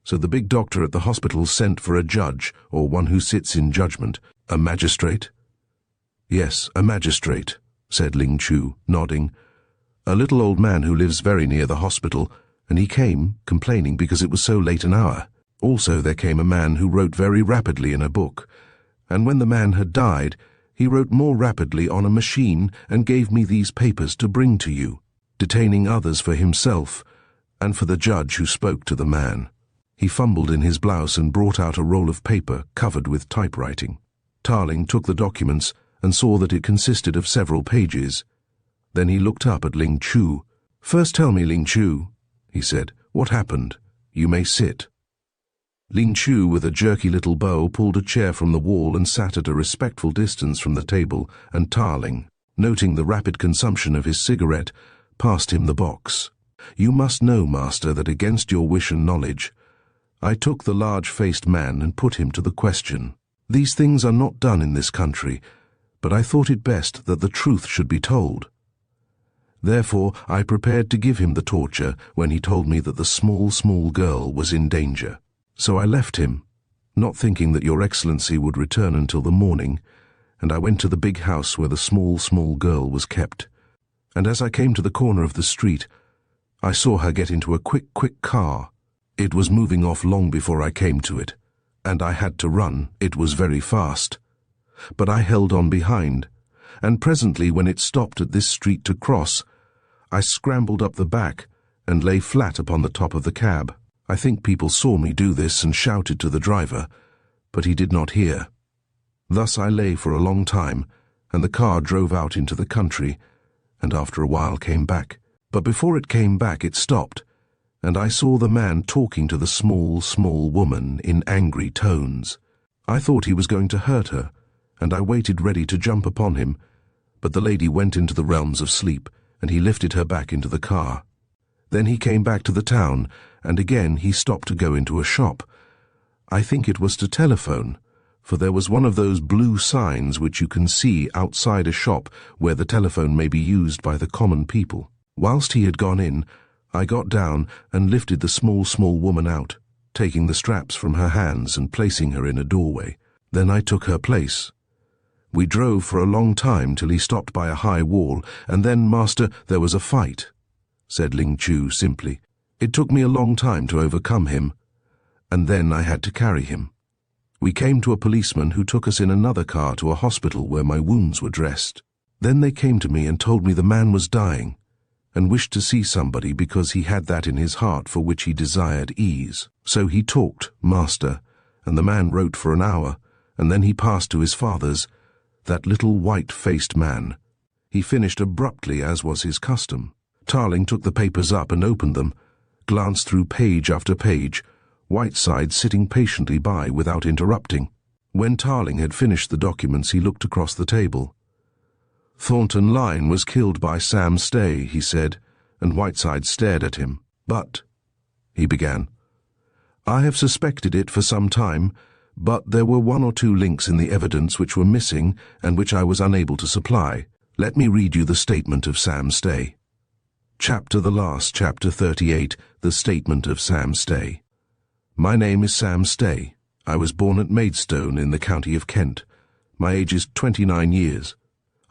So the big doctor at the hospital sent for a judge, or one who sits in judgment. A magistrate? Yes, a magistrate, said Ling Chu, nodding. A little old man who lives very near the hospital, and he came, complaining because it was so late an hour. Also there came a man who wrote very rapidly in a book, and when the man had died, he wrote more rapidly on a machine and gave me these papers to bring to you, detaining others for himself, and for the judge who spoke to the man. He fumbled in his blouse and brought out a roll of paper covered with typewriting. Tarling took the documents and saw that it consisted of several pages. Then he looked up at Ling Chu. "First tell me, Ling Chu," he said, "what happened? You may sit." Ling Chu, with a jerky little bow, pulled a chair from the wall and sat at a respectful distance from the table, and Tarling, noting the rapid consumption of his cigarette, passed him the box. "You must know, Master, that against your wish and knowledge, I took the large-faced man and put him to the question. These things are not done in this country, but I thought it best that the truth should be told. Therefore, I prepared to give him the torture when he told me that the small girl was in danger. So I left him, not thinking that your Excellency would return until the morning, and I went to the big house where the small girl was kept. And as I came to the corner of the street, I saw her get into a quick car. It was moving off long before I came to it, and I had to run. It was very fast. But I held on behind, and presently when it stopped at this street to cross, I scrambled up the back and lay flat upon the top of the cab. I think people saw me do this and shouted to the driver, but he did not hear. Thus I lay for a long time, and the car drove out into the country, and after a while came back. But before it came back it stopped, and I saw the man talking to the small woman in angry tones. I thought he was going to hurt her, and I waited ready to jump upon him, but the lady went into the realms of sleep, and he lifted her back into the car. Then he came back to the town, and again he stopped to go into a shop. I think it was to telephone, for there was one of those blue signs which you can see outside a shop where the telephone may be used by the common people. Whilst he had gone in, I got down and lifted the small woman out, taking the straps from her hands and placing her in a doorway. Then I took her place. We drove for a long time till he stopped by a high wall, and then, Master, there was a fight," said Ling Chu simply. "It took me a long time to overcome him, and then I had to carry him. We came to a policeman who took us in another car to a hospital where my wounds were dressed. Then they came to me and told me the man was dying, and wished to see somebody because he had that in his heart for which he desired ease. So he talked, Master, and the man wrote for an hour, and then he passed to his father's, that little white-faced man. He finished abruptly, as was his custom. Tarling took the papers up and opened them, glanced through page after page, Whiteside sitting patiently by without interrupting. When Tarling had finished the documents, he looked across the table. "Thornton Lyne was killed by Sam Stay," he said, and Whiteside stared at him. "But," he began, "I have suspected it for some time, but there were one or two links in the evidence which were missing and which I was unable to supply. Let me read you the statement of Sam Stay. Chapter 38, the statement of Sam Stay. My name is Sam Stay. I was born at Maidstone in the county of Kent. My age is 29 years.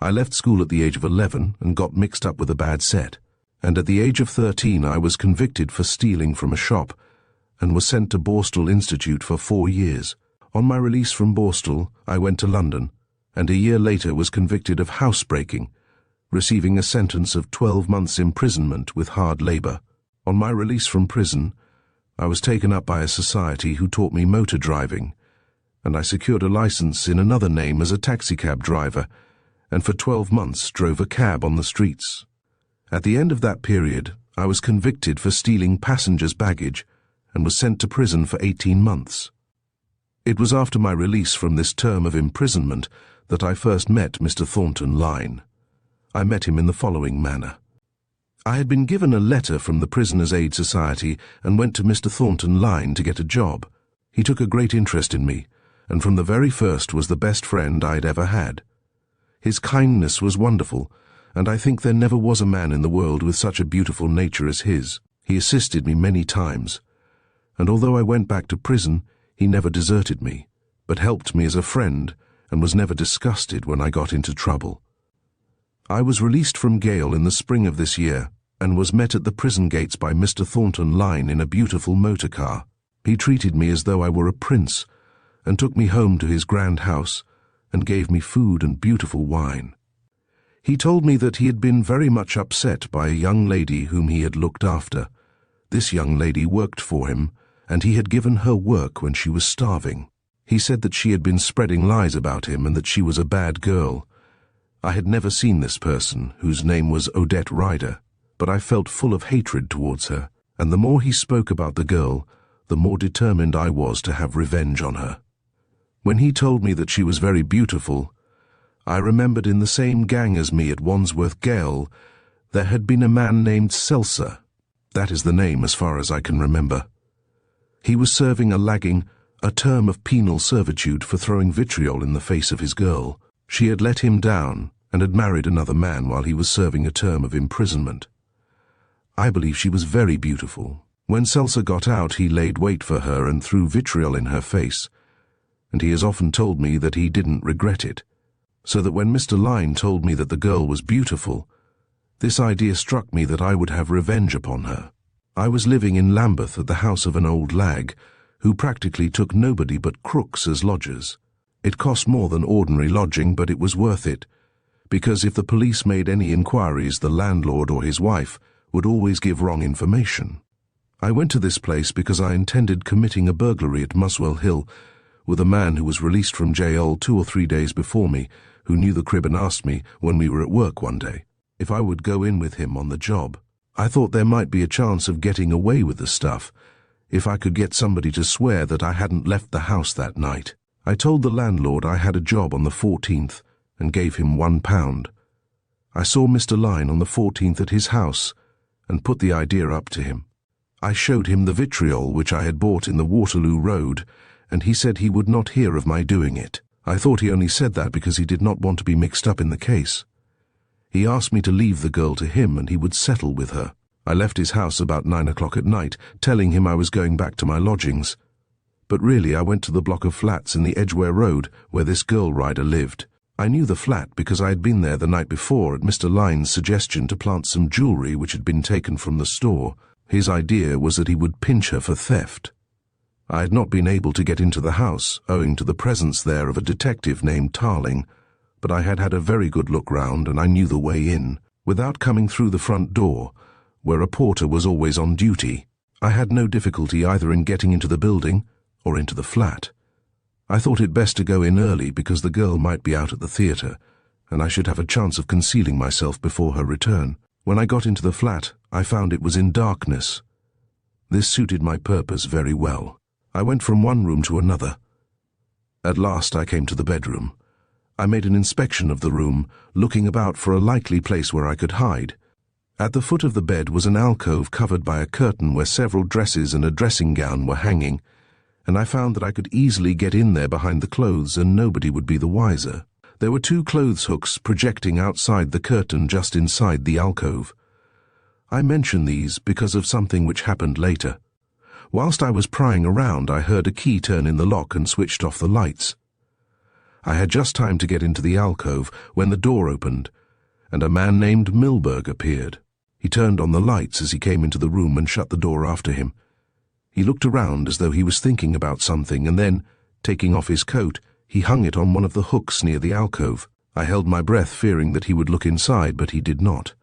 I left school at the age of 11 and got mixed up with a bad set. And at the age of 13 I was convicted for stealing from a shop and was sent to Borstal Institute for 4 years. On my release from Borstal, I went to London, and a year later was convicted of housebreaking, receiving a sentence of 12 months' imprisonment with hard labour. On my release from prison, I was taken up by a society who taught me motor driving, and I secured a licence in another name as a taxicab driver, and for 12 months drove a cab on the streets. At the end of that period, I was convicted for stealing passengers' baggage and was sent to prison for 18 months. It was after my release from this term of imprisonment that I first met Mr. Thornton Lyne. I met him in the following manner. I had been given a letter from the Prisoners' Aid Society and went to Mr. Thornton, Lyne, to get a job. He took a great interest in me, and from the very first was the best friend I'd ever had. His kindness was wonderful, and I think there never was a man in the world with such a beautiful nature as his. He assisted me many times, and although I went back to prison, he never deserted me, but helped me as a friend and was never disgusted when I got into trouble. I was released from gaol in the spring of this year and was met at the prison gates by Mr. Thornton, Lyne, in a beautiful motor car. He treated me as though I were a prince and took me home to his grand house and gave me food and beautiful wine. He told me that he had been very much upset by a young lady whom he had looked after. This young lady worked for him, and he had given her work when she was starving. He said that she had been spreading lies about him and that she was a bad girl. I had never seen this person, whose name was Odette Ryder, but I felt full of hatred towards her, and the more he spoke about the girl, the more determined I was to have revenge on her. When he told me that she was very beautiful, I remembered in the same gang as me at Wandsworth Gaol there had been a man named Seltzer. That is the name as far as I can remember. He was serving a term of penal servitude for throwing vitriol in the face of his girl. She had let him down and had married another man while he was serving a term of imprisonment. I believe she was very beautiful. When Seltzer got out, he laid wait for her and threw vitriol in her face, and he has often told me that he didn't regret it. So that when Mr. Lyne told me that the girl was beautiful, this idea struck me that I would have revenge upon her. I was living in Lambeth at the house of an old lag, who practically took nobody but crooks as lodgers. It cost more than ordinary lodging, but it was worth it, because if the police made any inquiries, the landlord or his wife would always give wrong information. I went to this place because I intended committing a burglary at Muswell Hill with a man who was released from jail 2 or 3 days before me, who knew the crib and asked me when we were at work one day if I would go in with him on the job. I thought there might be a chance of getting away with the stuff if I could get somebody to swear that I hadn't left the house that night. I told the landlord I had a job on the 14th and gave him £1. I saw Mr. Lyne on the 14th at his house and put the idea up to him. I showed him the vitriol which I had bought in the Waterloo Road, and he said he would not hear of my doing it. I thought he only said that because he did not want to be mixed up in the case. He asked me to leave the girl to him and he would settle with her. I left his house about 9 o'clock at night, telling him I was going back to my lodgings. But really I went to the block of flats in the Edgware Road where this girl rider lived. I knew the flat because I had been there the night before at Mr. Lyne's suggestion to plant some jewellery which had been taken from the store. His idea was that he would pinch her for theft. I had not been able to get into the house, owing to the presence there of a detective named Tarling, but I had had a very good look round and I knew the way in, without coming through the front door, where a porter was always on duty. I had no difficulty either in getting into the building or into the flat. I thought it best to go in early because the girl might be out at the theatre, and I should have a chance of concealing myself before her return. When I got into the flat, I found it was in darkness. This suited my purpose very well. I went from one room to another. At last I came to the bedroom. I made an inspection of the room, looking about for a likely place where I could hide. At the foot of the bed was an alcove covered by a curtain where several dresses and a dressing gown were hanging, and I found that I could easily get in there behind the clothes and nobody would be the wiser. There were 2 clothes hooks projecting outside the curtain just inside the alcove. I mention these because of something which happened later. Whilst I was prying around, I heard a key turn in the lock and switched off the lights. I had just time to get into the alcove when the door opened, and a man named Milburgh appeared. He turned on the lights as he came into the room and shut the door after him. He looked around as though he was thinking about something, and then, taking off his coat, he hung it on one of the hooks near the alcove. I held my breath, fearing that he would look inside, but he did not.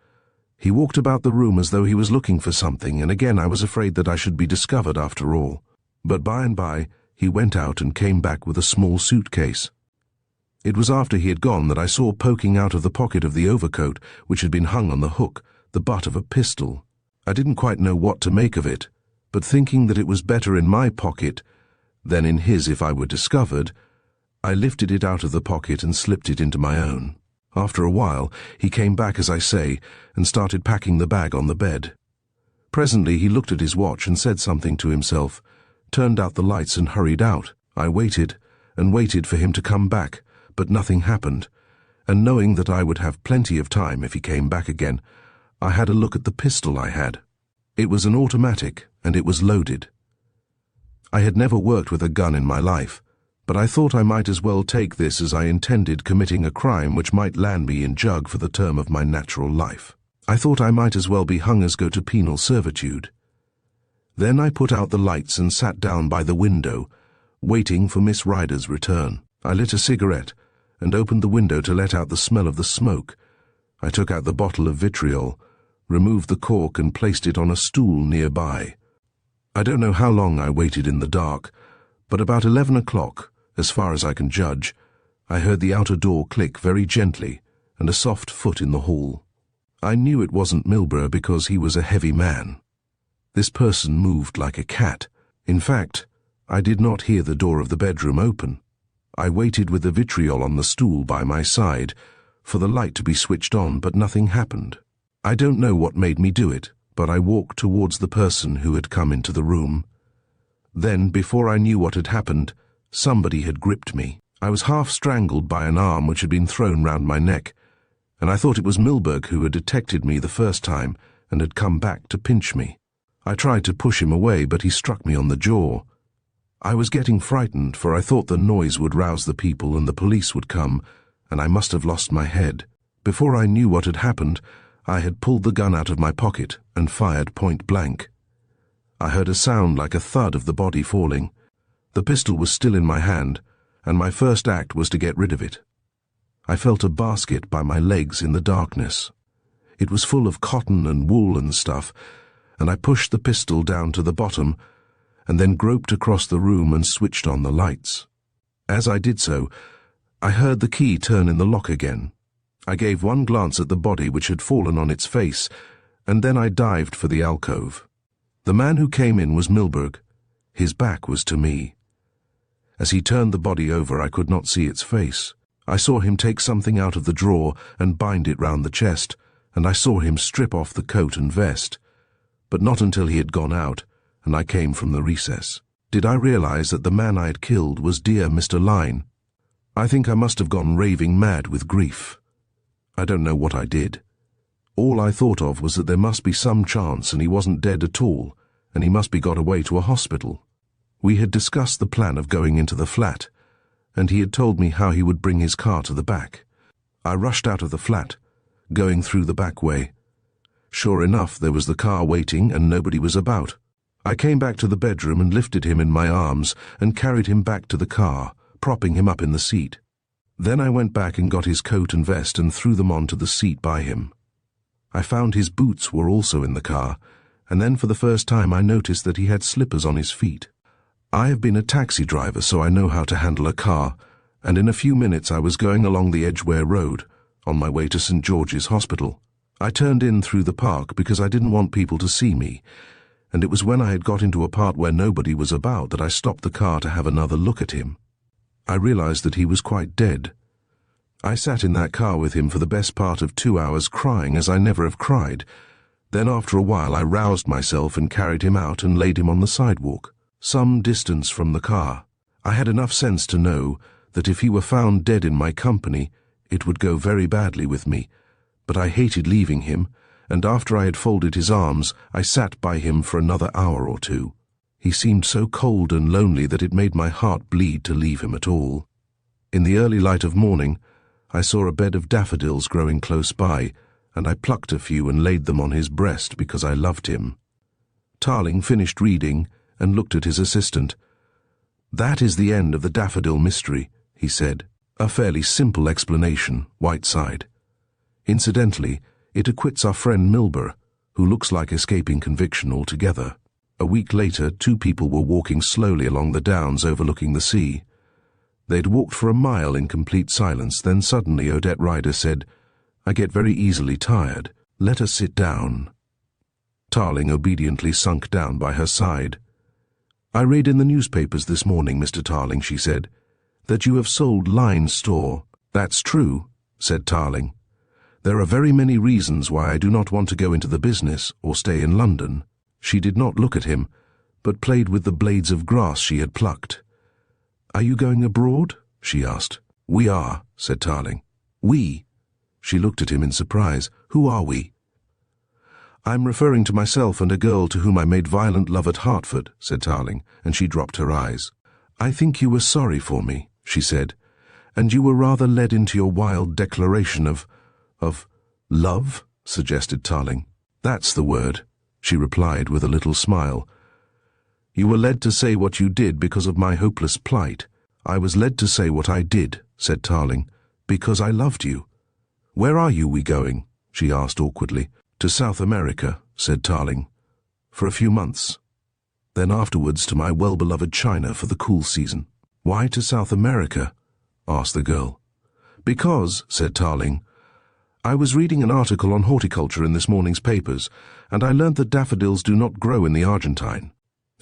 He walked about the room as though he was looking for something, and again I was afraid that I should be discovered after all. But by and by he went out and came back with a small suitcase. It was after he had gone that I saw poking out of the pocket of the overcoat, which had been hung on the hook, the butt of a pistol. I didn't quite know what to make of it, but thinking that it was better in my pocket than in his if I were discovered, I lifted it out of the pocket and slipped it into my own. After a while, he came back as I say, and started packing the bag on the bed. Presently he looked at his watch and said something to himself, turned out the lights and hurried out. I waited and waited for him to come back, but nothing happened, and knowing that I would have plenty of time if he came back again, I had a look at the pistol I had. It was an automatic, and it was loaded. I had never worked with a gun in my life, but I thought I might as well take this as I intended committing a crime which might land me in jug for the term of my natural life. I thought I might as well be hung as go to penal servitude. Then I put out the lights and sat down by the window, waiting for Miss Ryder's return. I lit a cigarette and opened the window to let out the smell of the smoke. I took out the bottle of vitriol, removed the cork and placed it on a stool nearby. I don't know how long I waited in the dark, but about 11 o'clock, as far as I can judge, I heard the outer door click very gently and a soft foot in the hall. I knew it wasn't Milburgh because he was a heavy man. This person moved like a cat. In fact, I did not hear the door of the bedroom open. I waited with the vitriol on the stool by my side for the light to be switched on, but nothing happened. I don't know what made me do it, but I walked towards the person who had come into the room. Then, before I knew what had happened, somebody had gripped me. I was half strangled by an arm which had been thrown round my neck, and I thought it was Milburgh who had detected me the first time and had come back to pinch me. I tried to push him away, but he struck me on the jaw. I was getting frightened, for I thought the noise would rouse the people and the police would come, and I must have lost my head. Before I knew what had happened, I had pulled the gun out of my pocket and fired point blank. I heard a sound like a thud of the body falling. The pistol was still in my hand, and my first act was to get rid of it. I felt a basket by my legs in the darkness. It was full of cotton and wool and stuff, and I pushed the pistol down to the bottom and then groped across the room and switched on the lights. As I did so, I heard the key turn in the lock again. I gave one glance at the body which had fallen on its face, and then I dived for the alcove. The man who came in was Milburgh. His back was to me. As he turned the body over, I could not see its face. I saw him take something out of the drawer and bind it round the chest, and I saw him strip off the coat and vest. But not until he had gone out, and I came from the recess, did I realize that the man I had killed was dear Mr. Lyne. I think I must have gone raving mad with grief. I don't know what I did. All I thought of was that there must be some chance and he wasn't dead at all, and he must be got away to a hospital. We had discussed the plan of going into the flat, and he had told me how he would bring his car to the back. I rushed out of the flat, going through the back way. Sure enough, there was the car waiting and nobody was about. I came back to the bedroom and lifted him in my arms and carried him back to the car, propping him up in the seat. Then I went back and got his coat and vest and threw them onto the seat by him. I found his boots were also in the car, and then for the first time I noticed that he had slippers on his feet. I have been a taxi driver, so I know how to handle a car, and in a few minutes I was going along the Edgware Road, on my way to St. George's Hospital. I turned in through the park because I didn't want people to see me, and it was when I had got into a part where nobody was about that I stopped the car to have another look at him. I realized that he was quite dead. I sat in that car with him for the best part of 2 hours crying as I never have cried. Then after a while I roused myself and carried him out and laid him on the sidewalk, some distance from the car. I had enough sense to know that if he were found dead in my company, it would go very badly with me, but I hated leaving him, and after I had folded his arms, I sat by him for another hour or two. He seemed so cold and lonely that it made my heart bleed to leave him at all. In the early light of morning, I saw a bed of daffodils growing close by, and I plucked a few and laid them on his breast because I loved him. Tarling finished reading and looked at his assistant. "That is the end of the Daffodil Mystery," he said. "A fairly simple explanation, Whiteside. Incidentally, it acquits our friend Milburgh, who looks like escaping conviction altogether." A week later, 2 people were walking slowly along the downs overlooking the sea. They'd walked for a mile in complete silence, then suddenly Odette Rider said, "I get very easily tired. Let us sit down." Tarling obediently sunk down by her side. "I read in the newspapers this morning, Mr. Tarling," she said, "that you have sold Lyne's store." "That's true," said Tarling. "There are very many reasons why I do not want to go into the business or stay in London." She did not look at him, but played with the blades of grass she had plucked. "Are you going abroad?" she asked. "We are," said Tarling. "We?" She looked at him in surprise. "Who are we?" "I'm referring to myself and a girl to whom I made violent love at Hertford," said Tarling, and she dropped her eyes. "I think you were sorry for me," she said, "and you were rather led into your wild declaration of love," suggested Tarling. "That's the word," she replied with a little smile. "You were led to say what you did because of my hopeless plight. I was led to say what I did," said Tarling, "because I loved you." "Where are we going?" she asked awkwardly. "To South America," said Tarling, "for a few months. Then afterwards to my well-beloved China for the cool season." "Why to South America?" asked the girl. "Because," said Tarling, "I was reading an article on horticulture in this morning's papers, and I learned that daffodils do not grow in the Argentine.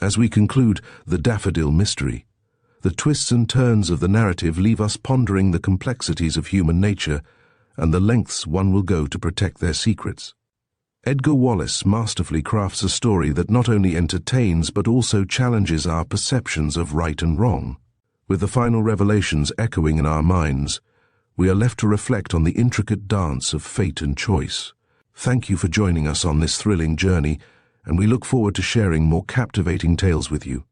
As we conclude the Daffodil Mystery, the twists and turns of the narrative leave us pondering the complexities of human nature and the lengths one will go to protect their secrets. Edgar Wallace masterfully crafts a story that not only entertains but also challenges our perceptions of right and wrong. With the final revelations echoing in our minds, we are left to reflect on the intricate dance of fate and choice. Thank you for joining us on this thrilling journey, and we look forward to sharing more captivating tales with you.